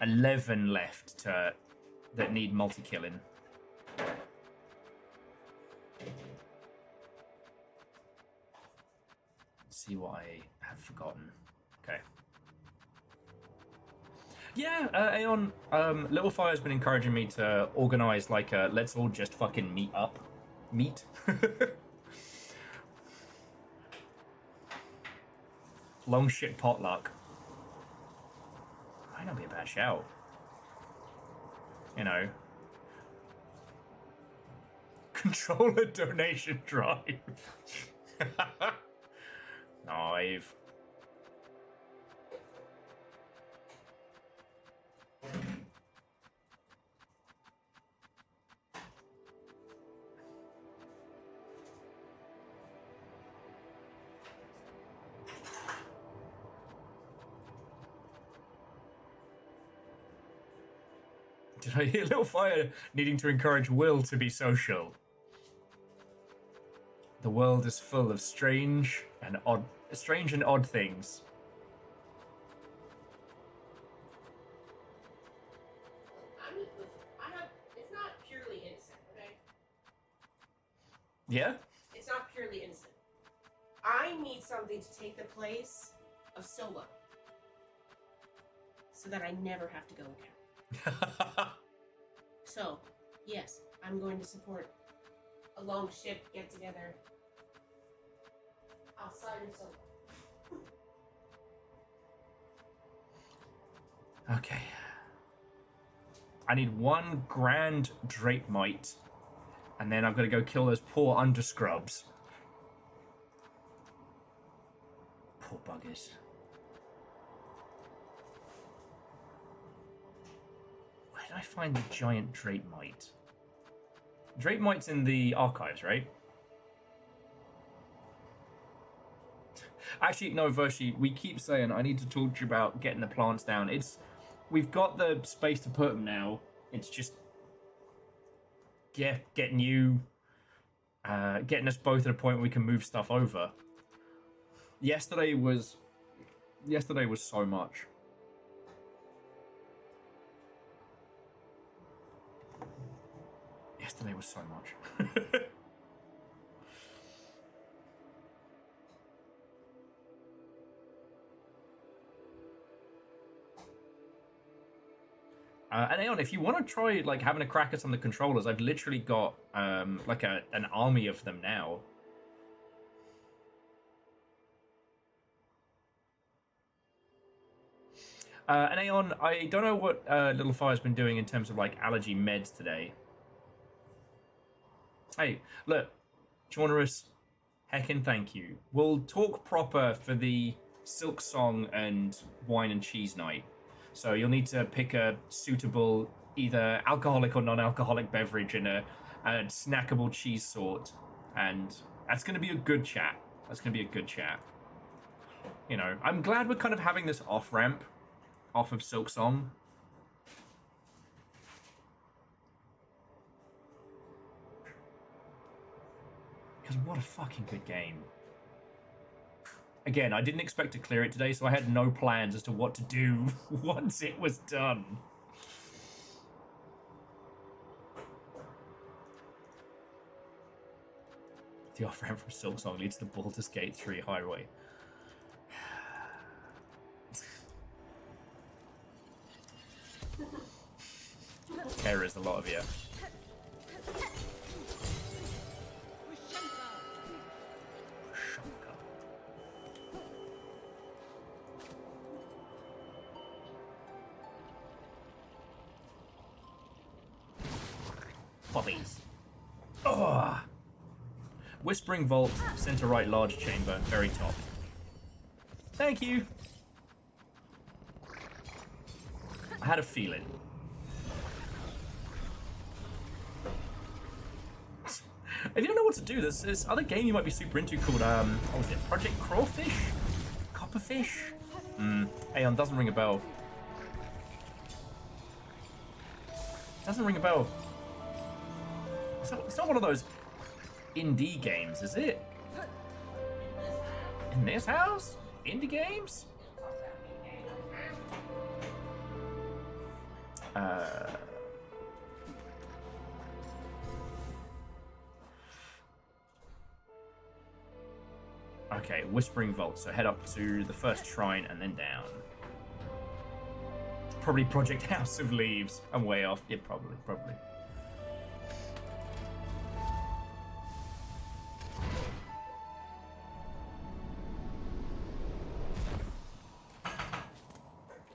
Speaker 1: 11 left that need multi-killing. Let's see what I have forgotten. Okay. Yeah, Aeon, Little Fire's been encouraging me to organize, like, a let's all just fucking meet up. Meet? Long shit potluck. Might not be a bad shout. You know. Controller donation drive. I've... Did I hear Little Fire needing to encourage Will to be social? The world is full of strange and odd things.
Speaker 6: It's not purely innocent, okay?
Speaker 1: Yeah?
Speaker 6: It's not purely innocent. I need something to take the place of Solo, so that I never have to go again. So, yes, I'm going to support a long ship get together outside of Solo.
Speaker 1: Okay. I need one grand drape mite, and then I've got to go kill those poor underscrubs. Poor buggers. Where did I find the giant drape mite? Drape mite's in the archives, right? Actually, no, Vershi, we keep saying I need to talk to you about getting the plants down. We've got the space to put them now. It's just, yeah, getting us both at a point where we can move stuff over. Yesterday was so much. Yesterday was so much. And Aeon, if you want to try like having a crack at some of the controllers, I've literally got like an army of them now. And Aeon, I don't know what Little Fire's been doing in terms of like allergy meds today. Hey, look, Journalist, heckin' thank you. We'll talk proper for the Silksong and wine and cheese night. So you'll need to pick a suitable either alcoholic or non-alcoholic beverage and a snackable cheese sort. And that's going to be a good chat. That's going to be a good chat. You know, I'm glad we're kind of having this off-ramp off of Silksong. Because what a fucking good game. Again, I didn't expect to clear it today, so I had no plans as to what to do once it was done. The off-ramp from Silksong leads to the Baldur's Gate 3 highway. There is a lot of you. puppies. Oh. Whispering Vault, center right large chamber, very top. Thank you. I had a feeling. If you don't know what to do, there's this other game you might be super into called, what was it? Project Crawfish? Copperfish? Aeon, doesn't ring a bell. Doesn't ring a bell. It's not one of those indie games, is it? In this house? Indie games? Okay, Whispering Vault, so head up to the first shrine and then down. Probably Project House of Leaves. I'm way off. Yeah, probably.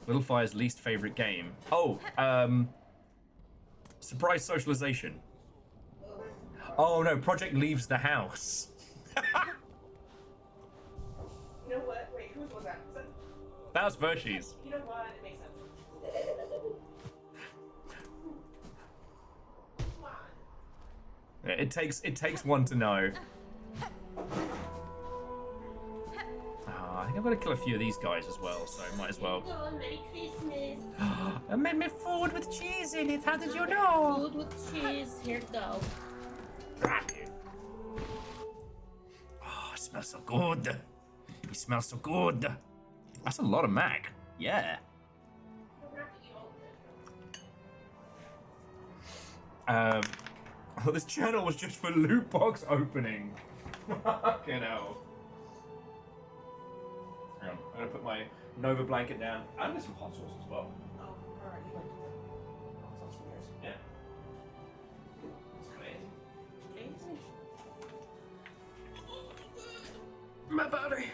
Speaker 1: Little Fire's least favorite game. Oh, Surprise Socialization. Oh no, Project Leaves the House.
Speaker 6: You know what? Wait, whose was that?
Speaker 1: That was Virtue's.
Speaker 6: You know what? It makes sense. Come on.
Speaker 1: Yeah, it takes one to know. I think I'm gonna kill a few of these guys as well, so I might as well.
Speaker 6: Oh, Merry Christmas.
Speaker 1: I made me food with cheese in it. How did you know?
Speaker 6: Food with cheese. Here it go.
Speaker 1: Oh, it smells so good. It smells so good. That's a lot of mac. Yeah. Oh, this channel was just for loot box opening. Fucking hell. Hang on, I'm gonna put my Nova blanket down. I'm gonna get some hot sauce as well.
Speaker 6: Oh, alright. You like hot sauce from yours?
Speaker 1: Yeah. It's crazy. My body.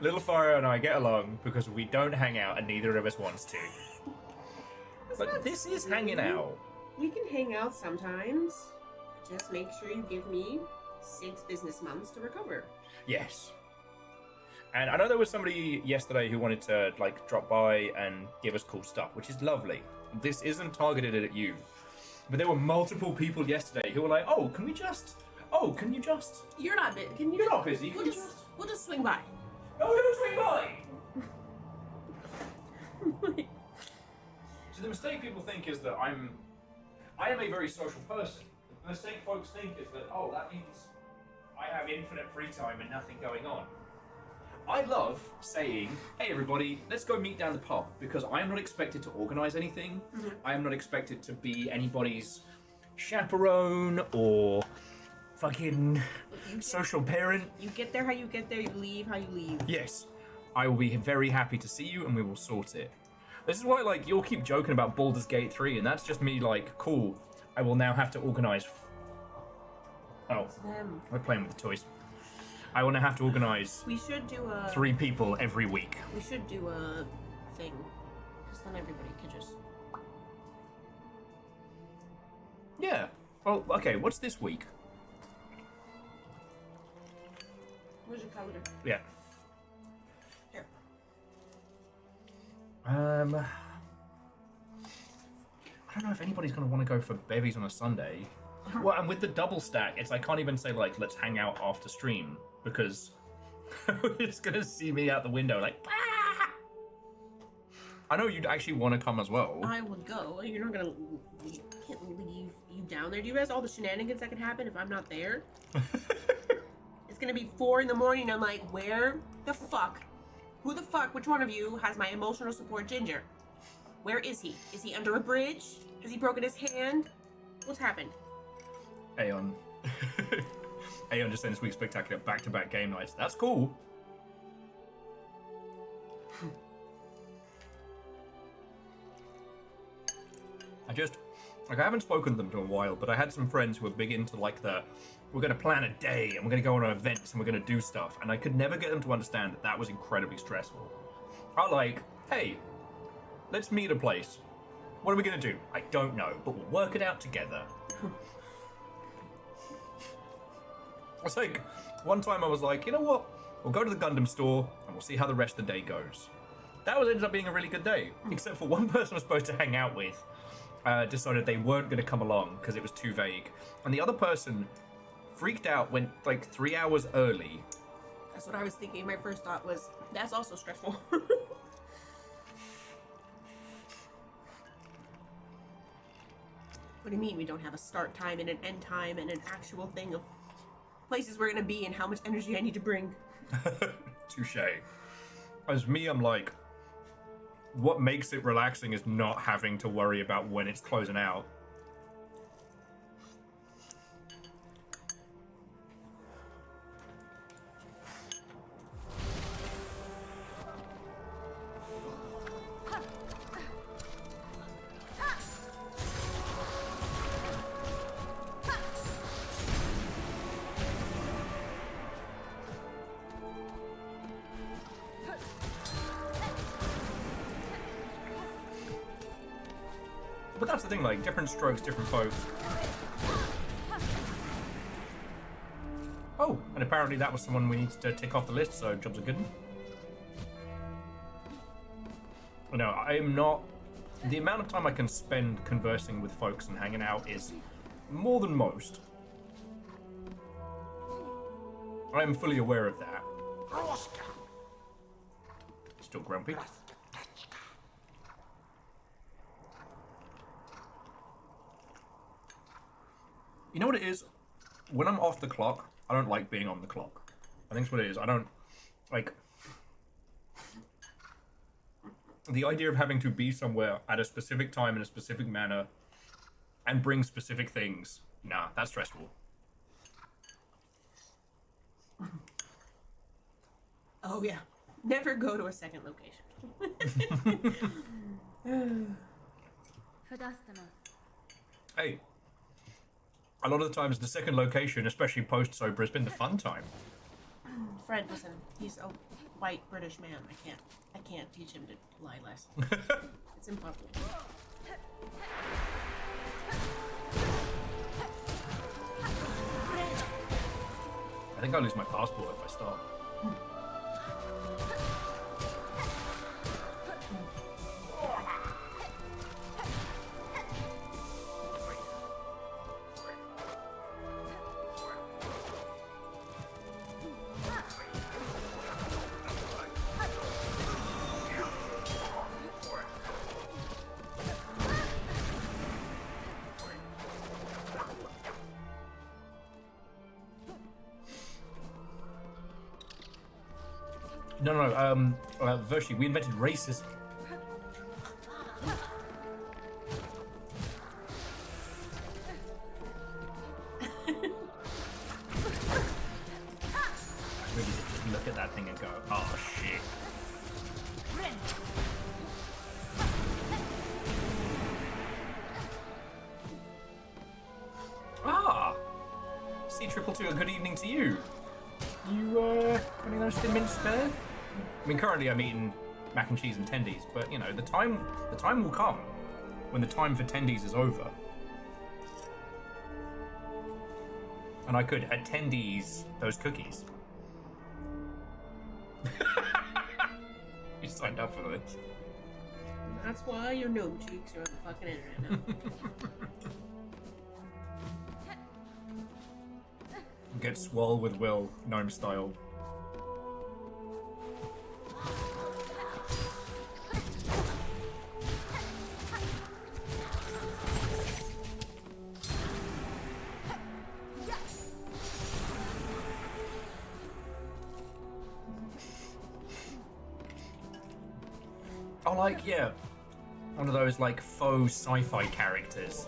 Speaker 1: Little Fire and I get along because we don't hang out and neither of us wants to. But this is hanging out.
Speaker 6: We can hang out sometimes. Just make sure you give me 6 business months to recover.
Speaker 1: Yes. And I know there was somebody yesterday who wanted to like drop by and give us cool stuff, which is lovely. This isn't targeted at you. But there were multiple people yesterday who were like, "Oh, can you just
Speaker 6: You're not busy. Can you?
Speaker 1: You're not busy.
Speaker 6: We'll just swing by.
Speaker 1: No, don't swing by." So the mistake people think is that I am a very social person. The mistake folks think is that, oh, that means I have infinite free time and nothing going on. I love saying, hey everybody, let's go meet down the pub, because I am not expected to organise anything. I am not expected to be anybody's chaperone or fucking social parent.
Speaker 6: You get there how you get there, you leave how you leave.
Speaker 1: Yes, I will be very happy to see you and we will sort it. This is why, like, you'll keep joking about Baldur's Gate 3, and that's just me, like, cool, I will now have to organise... Oh, we're playing with the toys. I will now have to organise...
Speaker 6: We should do a...
Speaker 1: 3 people every week.
Speaker 6: We should do a thing, because then everybody could just...
Speaker 1: Yeah. Well, okay, what's this week?
Speaker 6: Where's your calendar?
Speaker 1: Yeah.
Speaker 6: Here.
Speaker 1: I don't know if anybody's going to want to go for bevies on a Sunday. Well, and with the double stack, I can't even say, like, let's hang out after stream, because it's going to see me out the window, like, ah! I know you'd actually want to come as well.
Speaker 6: I would go. You're not gonna... You can't leave you down there. Do you realize all the shenanigans that can happen if I'm not there? It's gonna be 4 in the morning. I'm like, where the fuck? Who the fuck? Which one of you has my emotional support Ginger? Where is he? Is he under a bridge? Has he broken his hand? What's happened?
Speaker 1: Aeon. Aeon just saying this week's spectacular back-to-back game nights. That's cool. I haven't spoken to them in a while, but I had some friends who were big into, like, we're going to plan a day, and we're going to go on events, and we're going to do stuff, and I could never get them to understand that that was incredibly stressful. are like, hey, let's meet a place. What are we gonna do? I don't know, but we'll work it out together. It's like, one time I was like, you know what? We'll go to the Gundam store and we'll see how the rest of the day goes. That ended up being a really good day, except for one person I was supposed to hang out with decided they weren't going to come along because it was too vague. And the other person freaked out, went like 3 hours early.
Speaker 6: That's what I was thinking. My first thought was, that's also stressful. What do you mean we don't have a start time and an end time and an actual thing of places we're going to be and how much energy I need to bring?
Speaker 1: Touche. As me, I'm like, what makes it relaxing is not having to worry about when it's closing out. But that's the thing, like, different strokes, different folks. Oh, and apparently that was someone we need to tick off the list, so jobs are good. No, I'm not... The amount of time I can spend conversing with folks and hanging out is more than most. I am fully aware of that. Still grumpy. You know what it is? When I'm off the clock, I don't like being on the clock. I think that's what it is. I don't like the idea of having to be somewhere at a specific time in a specific manner and bring specific things. Nah, that's stressful.
Speaker 6: Oh yeah. Never go to a second location.
Speaker 1: Hey, a lot of the times the second location, especially post-sober, has been the fun time.
Speaker 6: Fred, listen, he's a white British man. I can't teach him to lie less. It's impossible.
Speaker 1: I think I'll lose my passport if I stop. No, Virtue, we invented racism. Really just look at that thing and go, oh shit. Ah! C222, a good evening to you. You, any of those thin mints spare? I mean, currently I'm eating mac and cheese and tendies, but, you know, the time will come when the time for tendies is over. And I could attendees those cookies. You signed up for this.
Speaker 6: That's why your noob cheeks are on the fucking internet now.
Speaker 1: Get swole with Will, gnome style. Oh, like, yeah, one of those, like, faux sci-fi characters.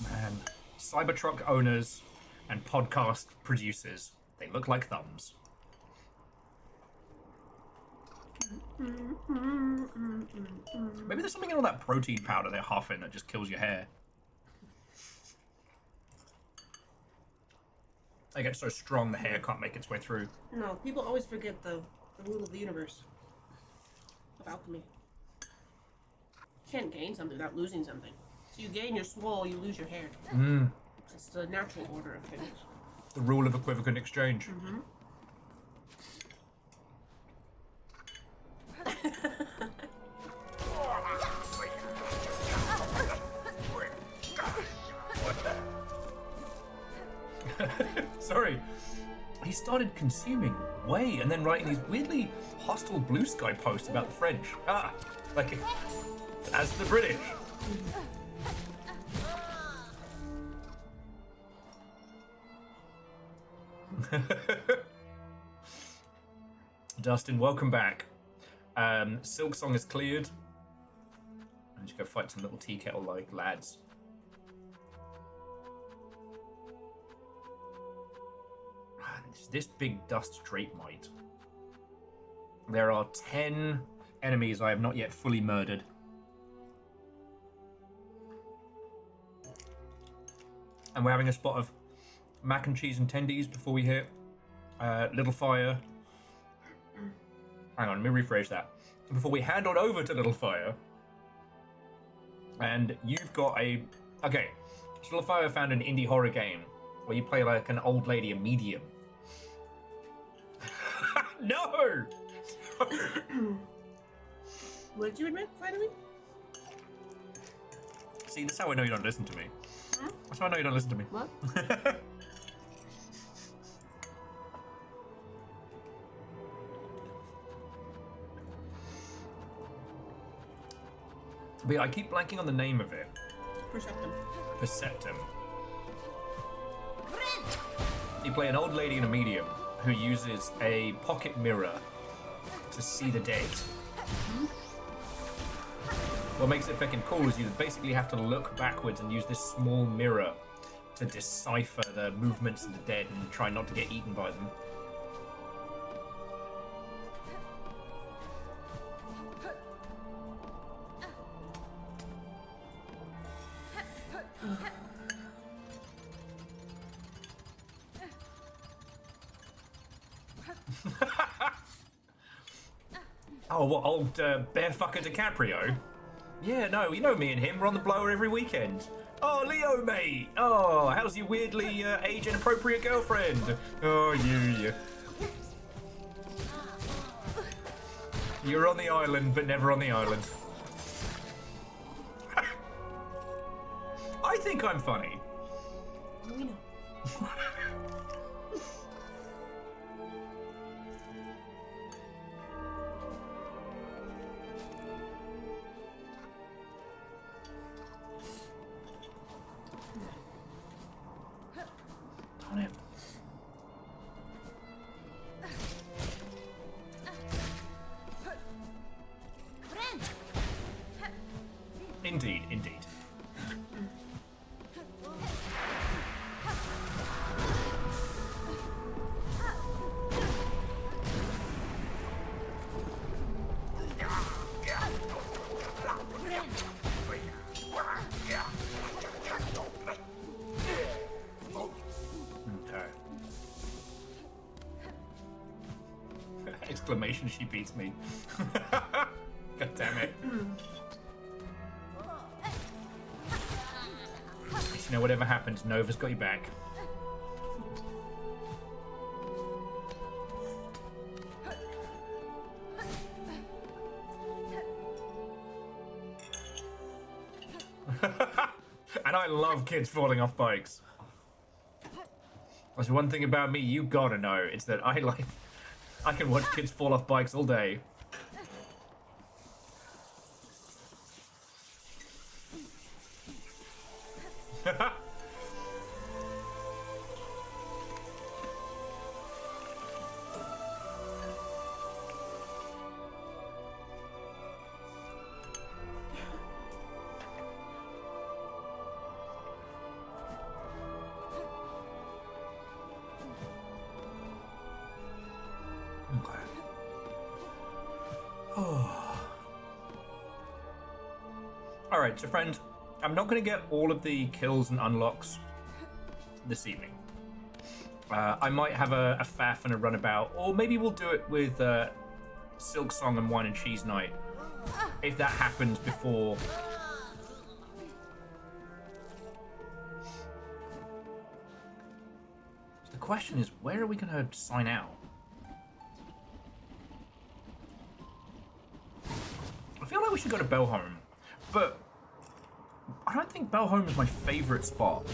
Speaker 1: Man, Cybertruck owners and podcast producers, they look like thumbs. Maybe there's something in all that protein powder they're huffing that just kills your hair. They get so strong the hair can't make its way through.
Speaker 6: No, people always forget the rule of the universe. Of alchemy. You can't gain something without losing something. So you gain your swole, you lose your hair. It's the natural order of things.
Speaker 1: The rule of equivalent exchange. Sorry. He started consuming whey and then writing these weirdly hostile blue sky posts about the French. Ah, like as the British. Dustin, welcome back. Silksong is cleared. I'm just go fight some little tea kettle like lads. This big dust drape mite. There are 10 enemies I have not yet fully murdered. And we're having a spot of mac and cheese and tendies before we hit Little Fire. Hang on, let me rephrase that. Before we hand on over to Little Fire. And you've got a... Okay, so Little Fire found an indie horror game where you play like an old lady, a medium. No!
Speaker 6: What did you admit, finally?
Speaker 1: See, that's how I know you don't listen to me. That's how I know you don't listen to me.
Speaker 6: What?
Speaker 1: But yeah, I keep blanking on the name of it.
Speaker 6: Perceptum.
Speaker 1: Perceptum. You play an old lady and a medium who uses a pocket mirror to see the dead. What makes it fucking cool is you basically have to look backwards and use this small mirror to decipher the movements of the dead and try not to get eaten by them. Oh, what, old bearfucker DiCaprio? Yeah, no, you know me and him. We're on the blower every weekend. Oh, Leo, mate. Oh, how's your weirdly age-inappropriate girlfriend? Oh, you. You're on the island, but never on the island. I think I'm funny.
Speaker 6: We know.
Speaker 1: On it. Indeed, indeed. Okay. Exclamation, she beats me. God damn it. You know, whatever happens, Nova's got you back. And I love kids falling off bikes. There's one thing about me you gotta know. It's that I can watch kids fall off bikes all day. Okay. Oh. Alright, so friend, I'm not going to get all of the kills and unlocks this evening. I might have a faff and a runabout, or maybe we'll do it with Silksong and Wine and Cheese Night, if that happens before. The question is, where are we going to sign out? I feel like we should go to Belholm, but I don't think Belholm is my favorite spot.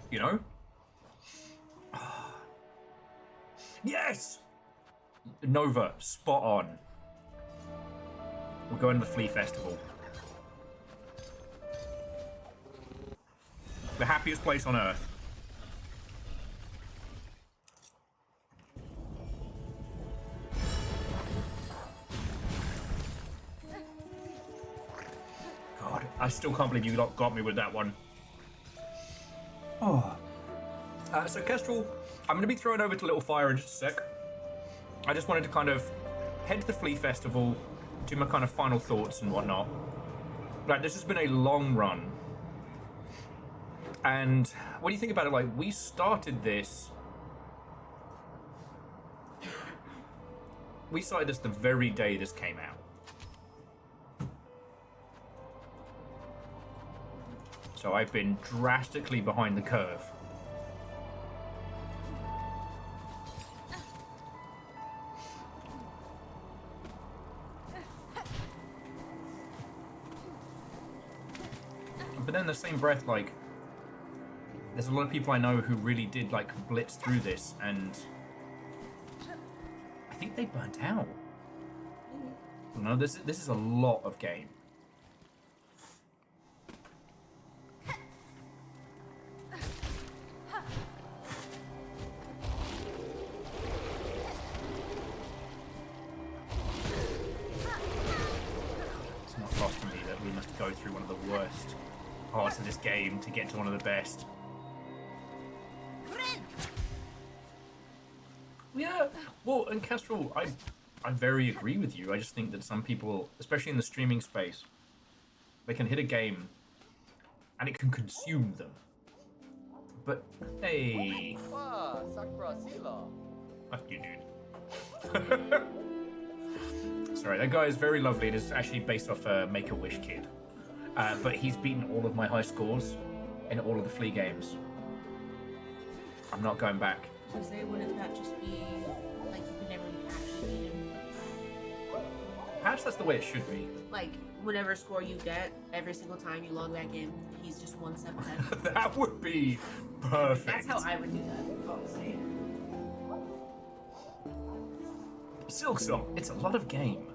Speaker 1: You know? Yes! Nova, spot on. We're going to the Flea Festival. The happiest place on earth. God, I still can't believe you got me with that one. Oh. So Kestrel, I'm going to be throwing over to Little Fire in just a sec. I just wanted to kind of head to the Flea Festival, do my kind of final thoughts and whatnot. Like, this has been a long run. And when you think about it, like, we started this... We started this the very day this came out. So I've been drastically behind the curve. But then in the same breath, like, there's a lot of people I know who really did, like, blitz through this, and I think they burnt out. No, this is a lot of game. It's not lost to me that we must go through one of the worst parts of this game to get to one of the best. Yeah, well, and Kestrel, I very agree with you. I just think that some people, especially in the streaming space, they can hit a game and it can consume them. But, hey. Fuck you, dude. Sorry, that guy is very lovely. It is actually based off a Make-A-Wish kid. But he's beaten all of my high scores in all of the Flea games. I'm not going back.
Speaker 6: So say, wouldn't that just be like you could never actually beat him?
Speaker 1: Perhaps that's the way it should be.
Speaker 6: Like, whatever score you get, every single time you log back in, he's just 1 step ahead.
Speaker 1: That would be perfect.
Speaker 6: That's how I would do that, honestly.
Speaker 1: Silksong, it's a lot of game.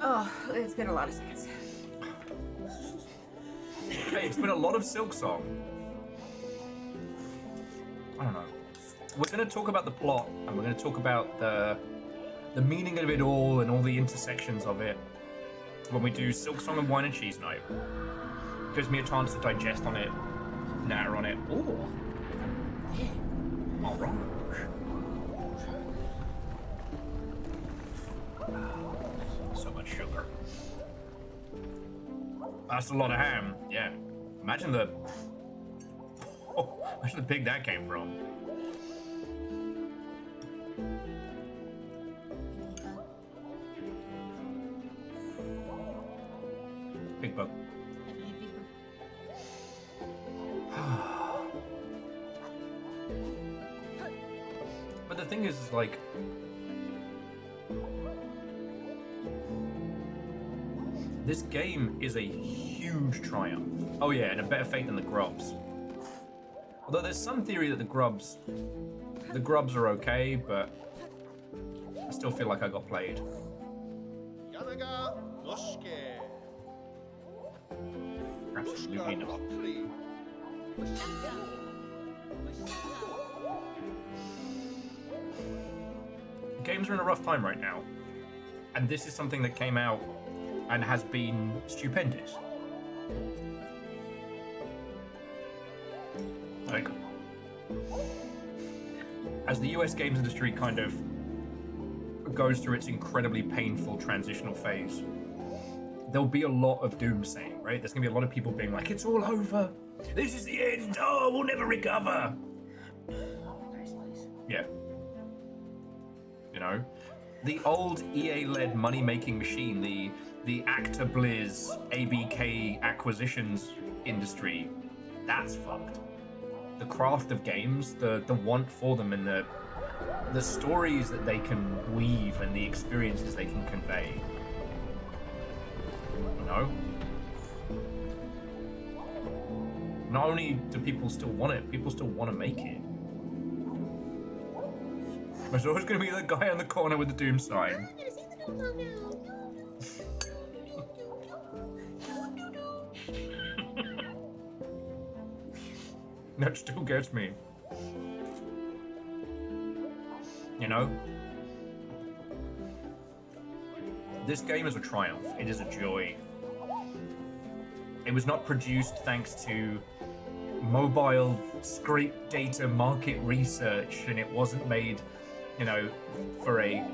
Speaker 6: Oh, it's been a lot of seconds.
Speaker 1: Hey, it's been a lot of Silksong. I don't know. We're going to talk about the plot, and we're going to talk about the meaning of it all and all the intersections of it when we do Silksong and Wine and Cheese Night. Gives me a chance to digest on it, natter on it. Ooh. All right. So much sugar. That's a lot of ham. Yeah. Imagine the pig that came from. Big bug. But the thing is like, this game is a huge triumph. Oh yeah, and a better fate than the Grubs. Although there's some theory that the Grubs are okay, but I still feel like I got played. Absolutely not. Games are in a rough time right now, and this is something that came out and has been stupendous. Like, as the US games industry kind of goes through its incredibly painful transitional phase, there'll be a lot of doomsaying, right? There's gonna be a lot of people being like, it's all over. This is the end. Oh, we'll never recover.
Speaker 6: Nice place.
Speaker 1: Yeah. You know? The old EA-led money-making machine, the Acta Blizz ABK acquisitions industry, that's fucked. The craft of games, the want for them, and the stories that they can weave and the experiences they can convey. You know? Not only do people still want it, people still want to make it. There's always going to be the guy on the corner with the doom sign.
Speaker 6: I'm gonna sing the doom song now.
Speaker 1: That still gets me. You know? This game is a triumph. It is a joy. It was not produced thanks to mobile scrape data market research, and it wasn't made, you know, for a...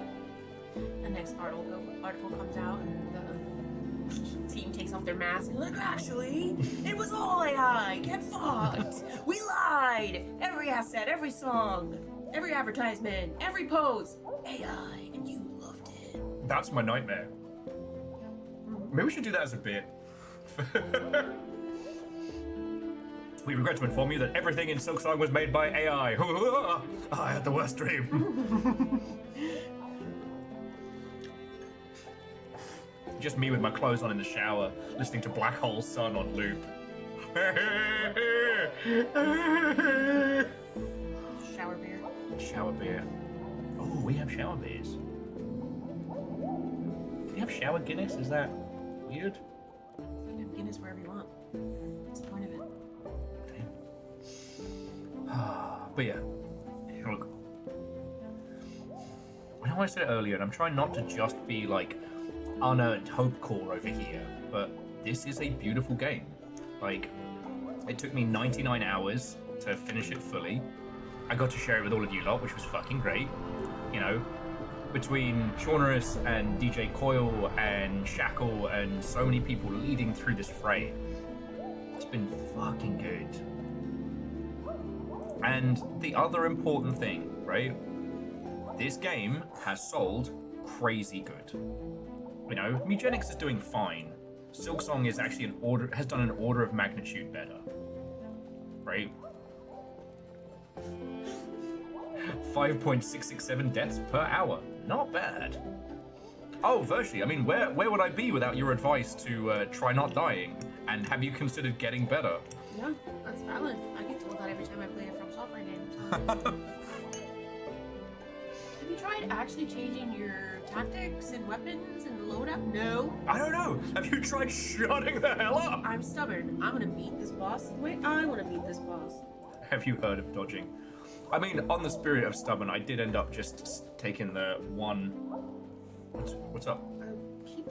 Speaker 6: The next article comes out, and the team takes off their mask, and like, actually, it was all AI. Get fucked. We lied. Every asset, every song, every advertisement, every pose, AI, and you loved it.
Speaker 1: That's my nightmare. Maybe we should do that as a bit. We regret to inform you that everything in Silksong was made by AI. I had the worst dream. Just me with my clothes on in the shower, listening to Black Hole Sun on loop.
Speaker 6: Shower beer.
Speaker 1: Shower beer. Oh, we have shower beers. Do we have shower Guinness? Is that weird?
Speaker 6: You can have Guinness wherever you want. What's the point of it?
Speaker 1: But yeah, look. I know I said it earlier, and I'm trying not to just be like unearned hopecore over here, but this is a beautiful game. Like, it took me 99 hours to finish it fully. I got to share it with all of you lot, which was fucking great. You know, between Shaunerus and DJ Coil and Shackle and so many people leading through this fray, it's been fucking good. And the other important thing, right? This game has sold crazy good. You know, Mugenics is doing fine. Silksong is actually has done an order of magnitude better. Right? 5.667 deaths per hour. Not bad. Oh, Virtually, I mean, where would I be without your advice to try not dying? And have you considered getting better?
Speaker 6: Yeah, that's valid. I get told that every time I play a From Software game. So. Have you tried actually changing your tactics and weapons and loadout? No.
Speaker 1: I don't know. Have you tried shutting the hell up?
Speaker 6: I'm stubborn. I'm gonna beat this boss the way I want to beat this boss.
Speaker 1: Have you heard of dodging? I mean, on the spirit of stubborn, I did end up just taking the one... What's up?
Speaker 6: I keep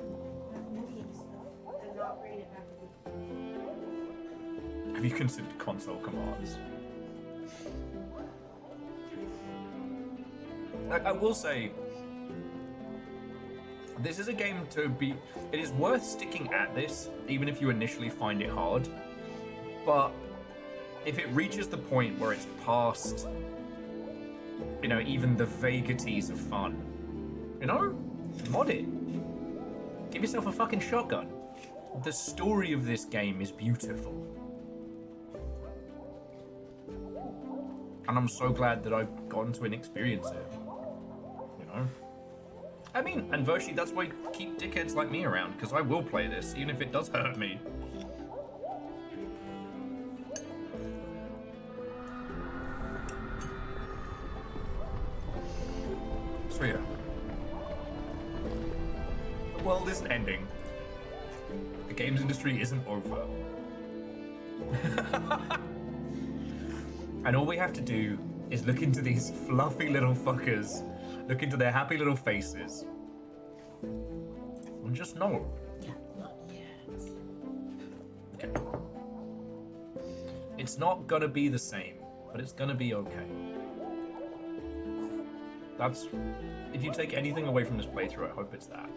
Speaker 6: moving stuff and not bringing it back with me.
Speaker 1: Have you considered console commands? Like, I will say, this is a game to be... It is worth sticking at this, even if you initially find it hard. But if it reaches the point where it's past, you know, even the vagaries of fun, you know, mod it. Give yourself a fucking shotgun. The story of this game is beautiful. And I'm so glad that I've gotten to experience it. You know? I mean, and Virtually, that's why you keep dickheads like me around, because I will play this, even if it does hurt me. So yeah. The world isn't ending. The games industry isn't over. And all we have to do is look into these fluffy little fuckers, look into their happy little faces, and just know.
Speaker 6: Yeah,
Speaker 1: okay. It's not gonna be the same, but it's gonna be okay. That's... If you take anything away from this playthrough, I hope it's that.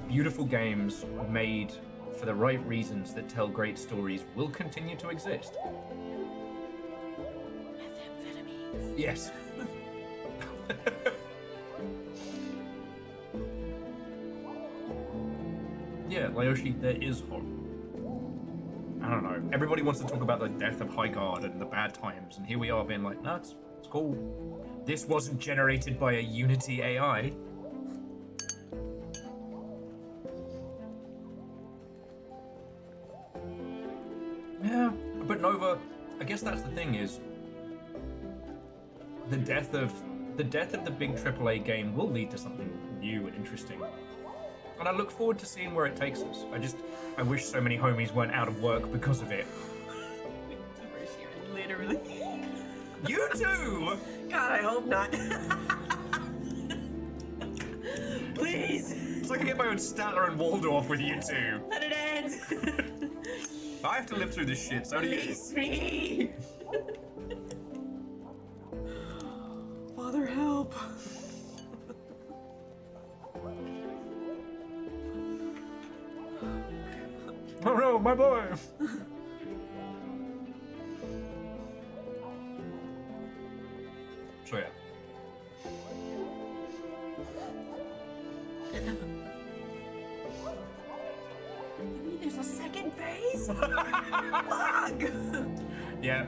Speaker 1: Beautiful games made for the right reasons that tell great stories will continue to exist.
Speaker 3: Methamphetamines.
Speaker 1: Yes. Yeah, Laoshi, there is hope. I don't know. Everybody wants to talk about the death of Highguard and the bad times, and here we are being like, no, it's cool. This wasn't generated by a Unity AI. Yeah, but Nova, I guess that's the thing is, the death of the big AAA game will lead to something new and interesting. And I look forward to seeing where it takes us. I wish so many homies weren't out of work because of it.
Speaker 3: Literally.
Speaker 1: You too!
Speaker 3: God, I hope not. Please.
Speaker 1: So I can get my own Statler and Waldorf with you two.
Speaker 3: Let it end.
Speaker 1: I have to live through this shit, so do you.
Speaker 3: Release me. Father, help.
Speaker 1: Oh no, my boy! So yeah.
Speaker 3: You mean there's a second phase? Fuck!
Speaker 1: Yeah.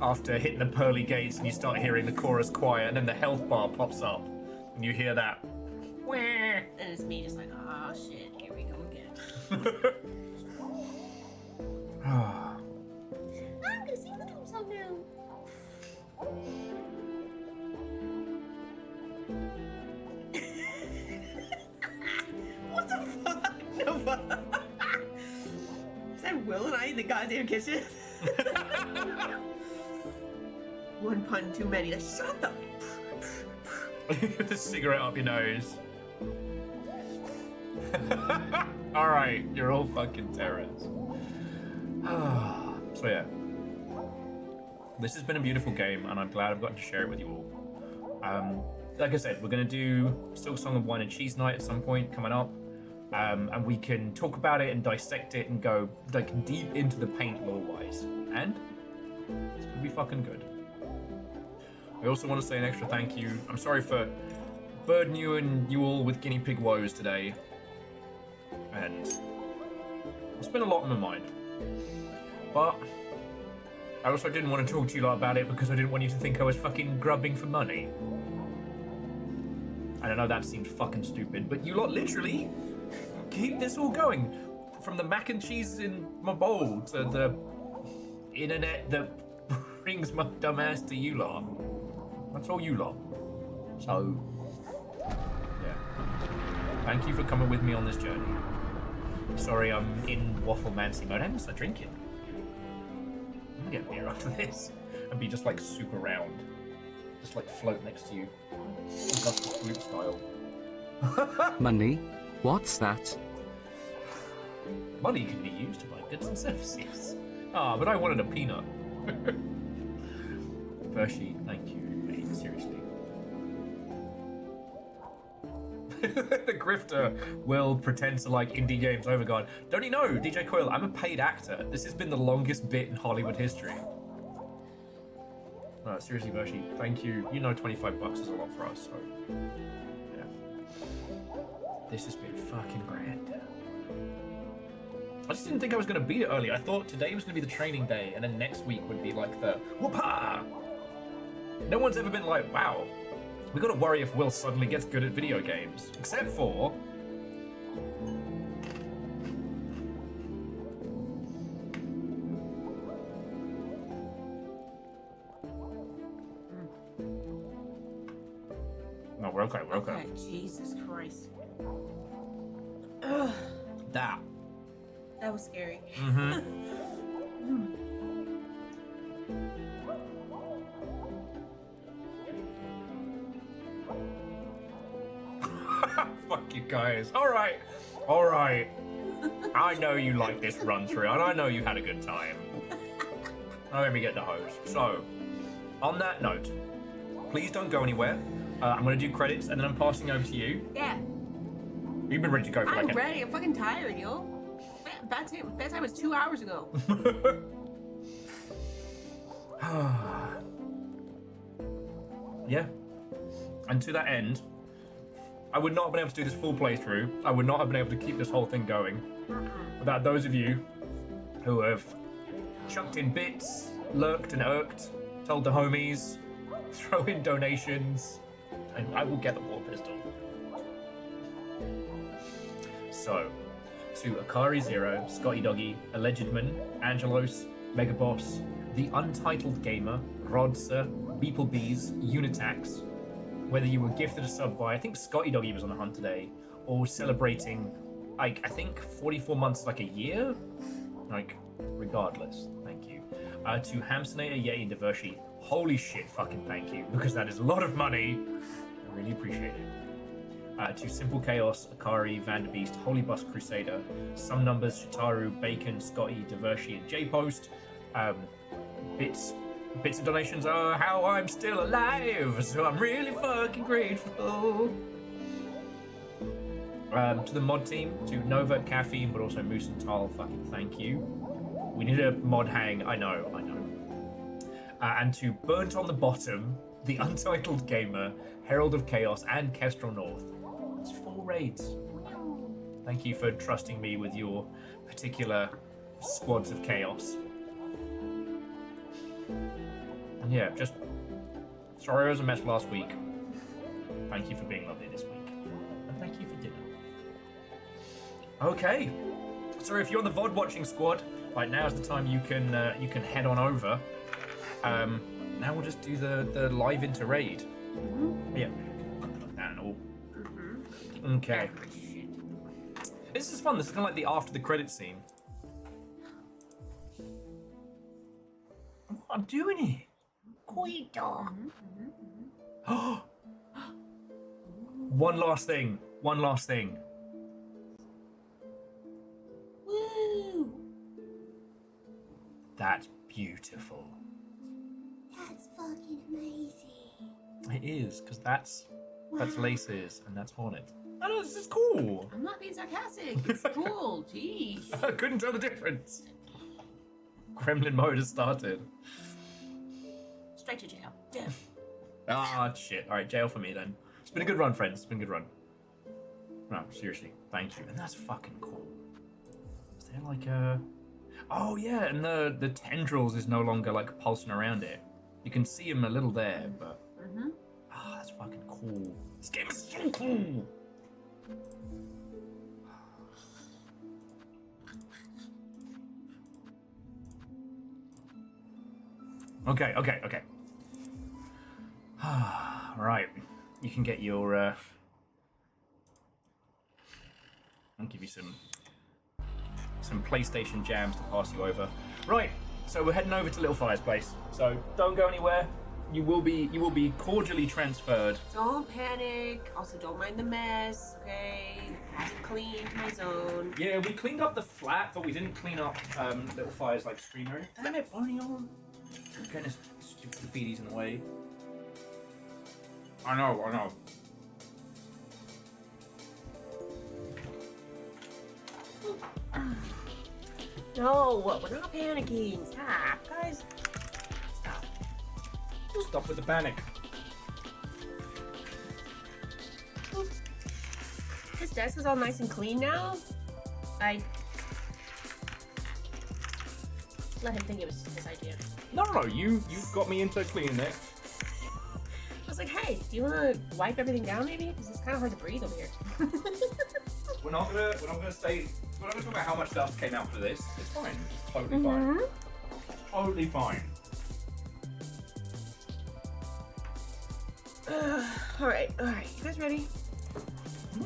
Speaker 1: After hitting the pearly gates and you start hearing the chorus choir and then the health bar pops up and you hear that.
Speaker 3: Wah! And it's me just like, oh shit, here we go again. I'm gonna sing the theme song now. What the fuck? No fuck. Is that Will and I in the goddamn kitchen? One pun too many. Like, shut the.
Speaker 1: The cigarette up your nose. Alright, you're all fucking terrorists. So yeah. This has been a beautiful game and I'm glad I've gotten to share it with you all. Like I said, we're gonna do Silksong and Wine and Cheese Night at some point coming up. And we can talk about it and dissect it and go like deep into the paint lore-wise. And it's gonna be fucking good. I also want to say an extra thank you. I'm sorry for burdening you all with guinea pig woes today. And it's been a lot on my mind. But I also didn't want to talk to you lot about it because I didn't want you to think I was fucking grubbing for money. And I know that seems fucking stupid, but you lot literally keep this all going. From the mac and cheese in my bowl to the internet that brings my dumb ass to you lot. That's all you lot. So, yeah. Thank you for coming with me on this journey. Sorry, I'm in waffle mancy mode. I haven't started drinking. I'm gonna get beer after this and be just like super round. Just like float next to you. Augustus Gloop style.
Speaker 2: Money? What's that?
Speaker 1: Money can be used to buy goods and services. Ah, but I wanted a peanut. Percy, thank you, mate. Seriously. The grifter will pretend to like indie games overguard. Don't you know, DJ Coil, I'm a paid actor. This has been the longest bit in Hollywood history. No, seriously, Percy, thank you. You know $25 is a lot for us, so yeah. This has been fucking grand. I just didn't think I was going to beat it early. I thought today was going to be the training day, and then next week would be like the whoop-ha! No one's ever been like, wow, we got to worry if Will suddenly gets good at video games. Except for... No, we're okay, we're okay.
Speaker 3: Okay, Jesus Christ.
Speaker 1: That.
Speaker 3: That was scary.
Speaker 1: Fuck you guys. Alright. Alright. I know you like this run through, and I know you had a good time. Now let me get the hose. So, on that note, please don't go anywhere. I'm gonna do credits, and then I'm passing over to you.
Speaker 6: Yeah.
Speaker 1: You've been ready to go for
Speaker 6: I'm
Speaker 1: like
Speaker 6: ready. I'm fucking tired, yo. Bedtime was 2 hours ago.
Speaker 1: Yeah. And to that end, I would not have been able to do this full playthrough. I would not have been able to keep this whole thing going without those of you who have chucked in bits, lurked and irked, told the homies, throw in donations, and I will get the war pistol. So, to Akari Zero, Scotty Doggy, Allegedman, Angelos, Megaboss, The Untitled Gamer, Rodser, Beeplebees, Unitax, whether you were gifted a sub by, I think Scotty Doggy was on the hunt today, or celebrating, like, I think 44 months, like a year? Like, regardless, thank you. To Hamsonator, Yeti, and Divershi, holy shit, fucking thank you, because that is a lot of money. I really appreciate it. To Simple Chaos, Akari, Vanderbeast, Holy Bus Crusader, Some Numbers, Shitaru, Bacon, Scotty, Divershi, and J-Post. Bits and donations are how I'm still alive, so I'm really fucking grateful. To the mod team, to Nova, Caffeine, but also Moose and Tal, fucking thank you. We need a mod hang, I know. And to Burnt on the Bottom, The Untitled Gamer, Herald of Chaos, and Kestrel North. It's 4 raids. Thank you for trusting me with your particular squads of chaos. And yeah, just sorry I was a mess last week. Thank you for being lovely this week. And thank you for dinner. Okay. So if you're on the VOD watching squad, right now is the time you can head on over. Now we'll just do the live into raid. Yeah. Like that and all. Okay. This is fun. This is kind of like the after the credits scene. I'm doing it. Quito. One last thing.
Speaker 6: Woo!
Speaker 1: That's beautiful.
Speaker 6: That's fucking amazing.
Speaker 1: It is, because that's Laces and that's Hornet. I know, this is cool.
Speaker 6: I'm not being sarcastic. It's cool. Jeez.
Speaker 1: I couldn't tell the difference. Gremlin mode has started.
Speaker 6: Straight to jail. Damn.
Speaker 1: Ah, shit. All right, jail for me then. It's been a good run, friends. It's been a good run. No, seriously, thank you. And that's fucking cool. Is there like a... Oh, yeah, and the tendrils is no longer like pulsing around it. You can see him a little there, but... Ah, that's fucking cool. This game is so cool. Okay. Right. You can get your, I'll give you some PlayStation jams to pass you over. Right, so we're heading over to Little Fire's place. So don't go anywhere. You will be cordially transferred.
Speaker 6: Don't panic. Also, don't mind the mess, okay? Hasn't cleaned my zone.
Speaker 1: Yeah, we cleaned up the flat, but we didn't clean up Little Fire's like stream area. Damn it, Barney on. Goodness, stupid graffiti's in the way. I know.
Speaker 6: No, we're not panicking. Stop, guys. Stop.
Speaker 1: Stop with the panic.
Speaker 6: This desk is all nice and clean now. I let him think it was his idea.
Speaker 1: No, you got me into cleaning it.
Speaker 6: I was like, hey, do you want to wipe everything down maybe? Because it's kind of hard to breathe over here.
Speaker 1: We're not gonna talk about how much dust came out for this. It's fine. It's totally fine. Totally fine.
Speaker 6: All right. You guys ready?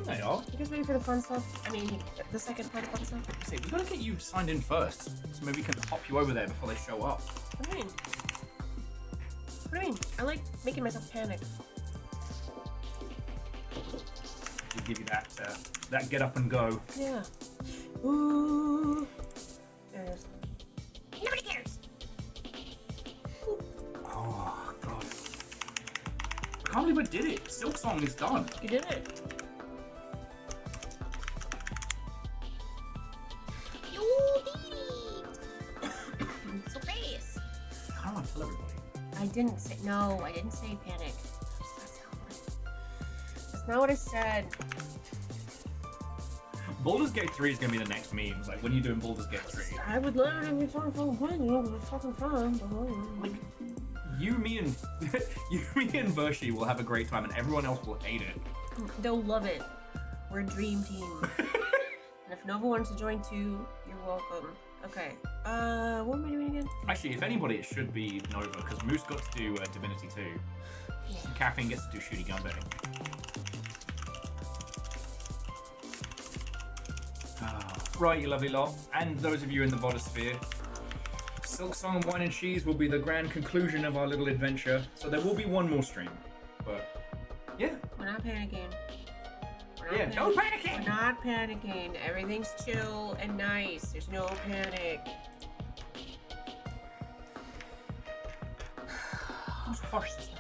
Speaker 1: They are.
Speaker 6: You guys ready for the fun stuff? I mean, the second part of fun stuff?
Speaker 1: See, we gotta get you signed in first, so maybe we can hop you over there before they show up.
Speaker 6: What do you mean? I like making myself panic.
Speaker 1: To give you that get up and go.
Speaker 6: Yeah. Ooh. There it is. Nobody cares.
Speaker 7: Oh, God. I can't believe I did it. Silksong is done.
Speaker 6: You did it. You did it. So fast.
Speaker 7: How do I tell everybody?
Speaker 6: I didn't say panic. That's not what I said.
Speaker 7: Baldur's Gate 3 is going to be the next meme. It's like, when are you doing Baldur's Gate 3?
Speaker 6: I would love to be fucking playing it. It was fucking fun.
Speaker 7: Like, you, me, and Vershi will have a great time, and everyone else will hate it.
Speaker 6: They'll love it. We're a dream team. And if Nova wants to join too, you're welcome. Okay. What am I doing again?
Speaker 7: Actually, if anybody, it should be Nova, because Moose got to do Divinity 2.
Speaker 6: Yeah.
Speaker 7: Caffeine gets to do shooty gunbang. Right, you lovely lot. And those of you in the Vodosphere, Silksong and Wine and Cheese will be the grand conclusion of our little adventure. So there will be one more stream. But, yeah.
Speaker 6: We're not panicking.
Speaker 7: No panicking!
Speaker 6: We're not panicking. Everything's chill and nice. There's no panic.
Speaker 7: Who's first?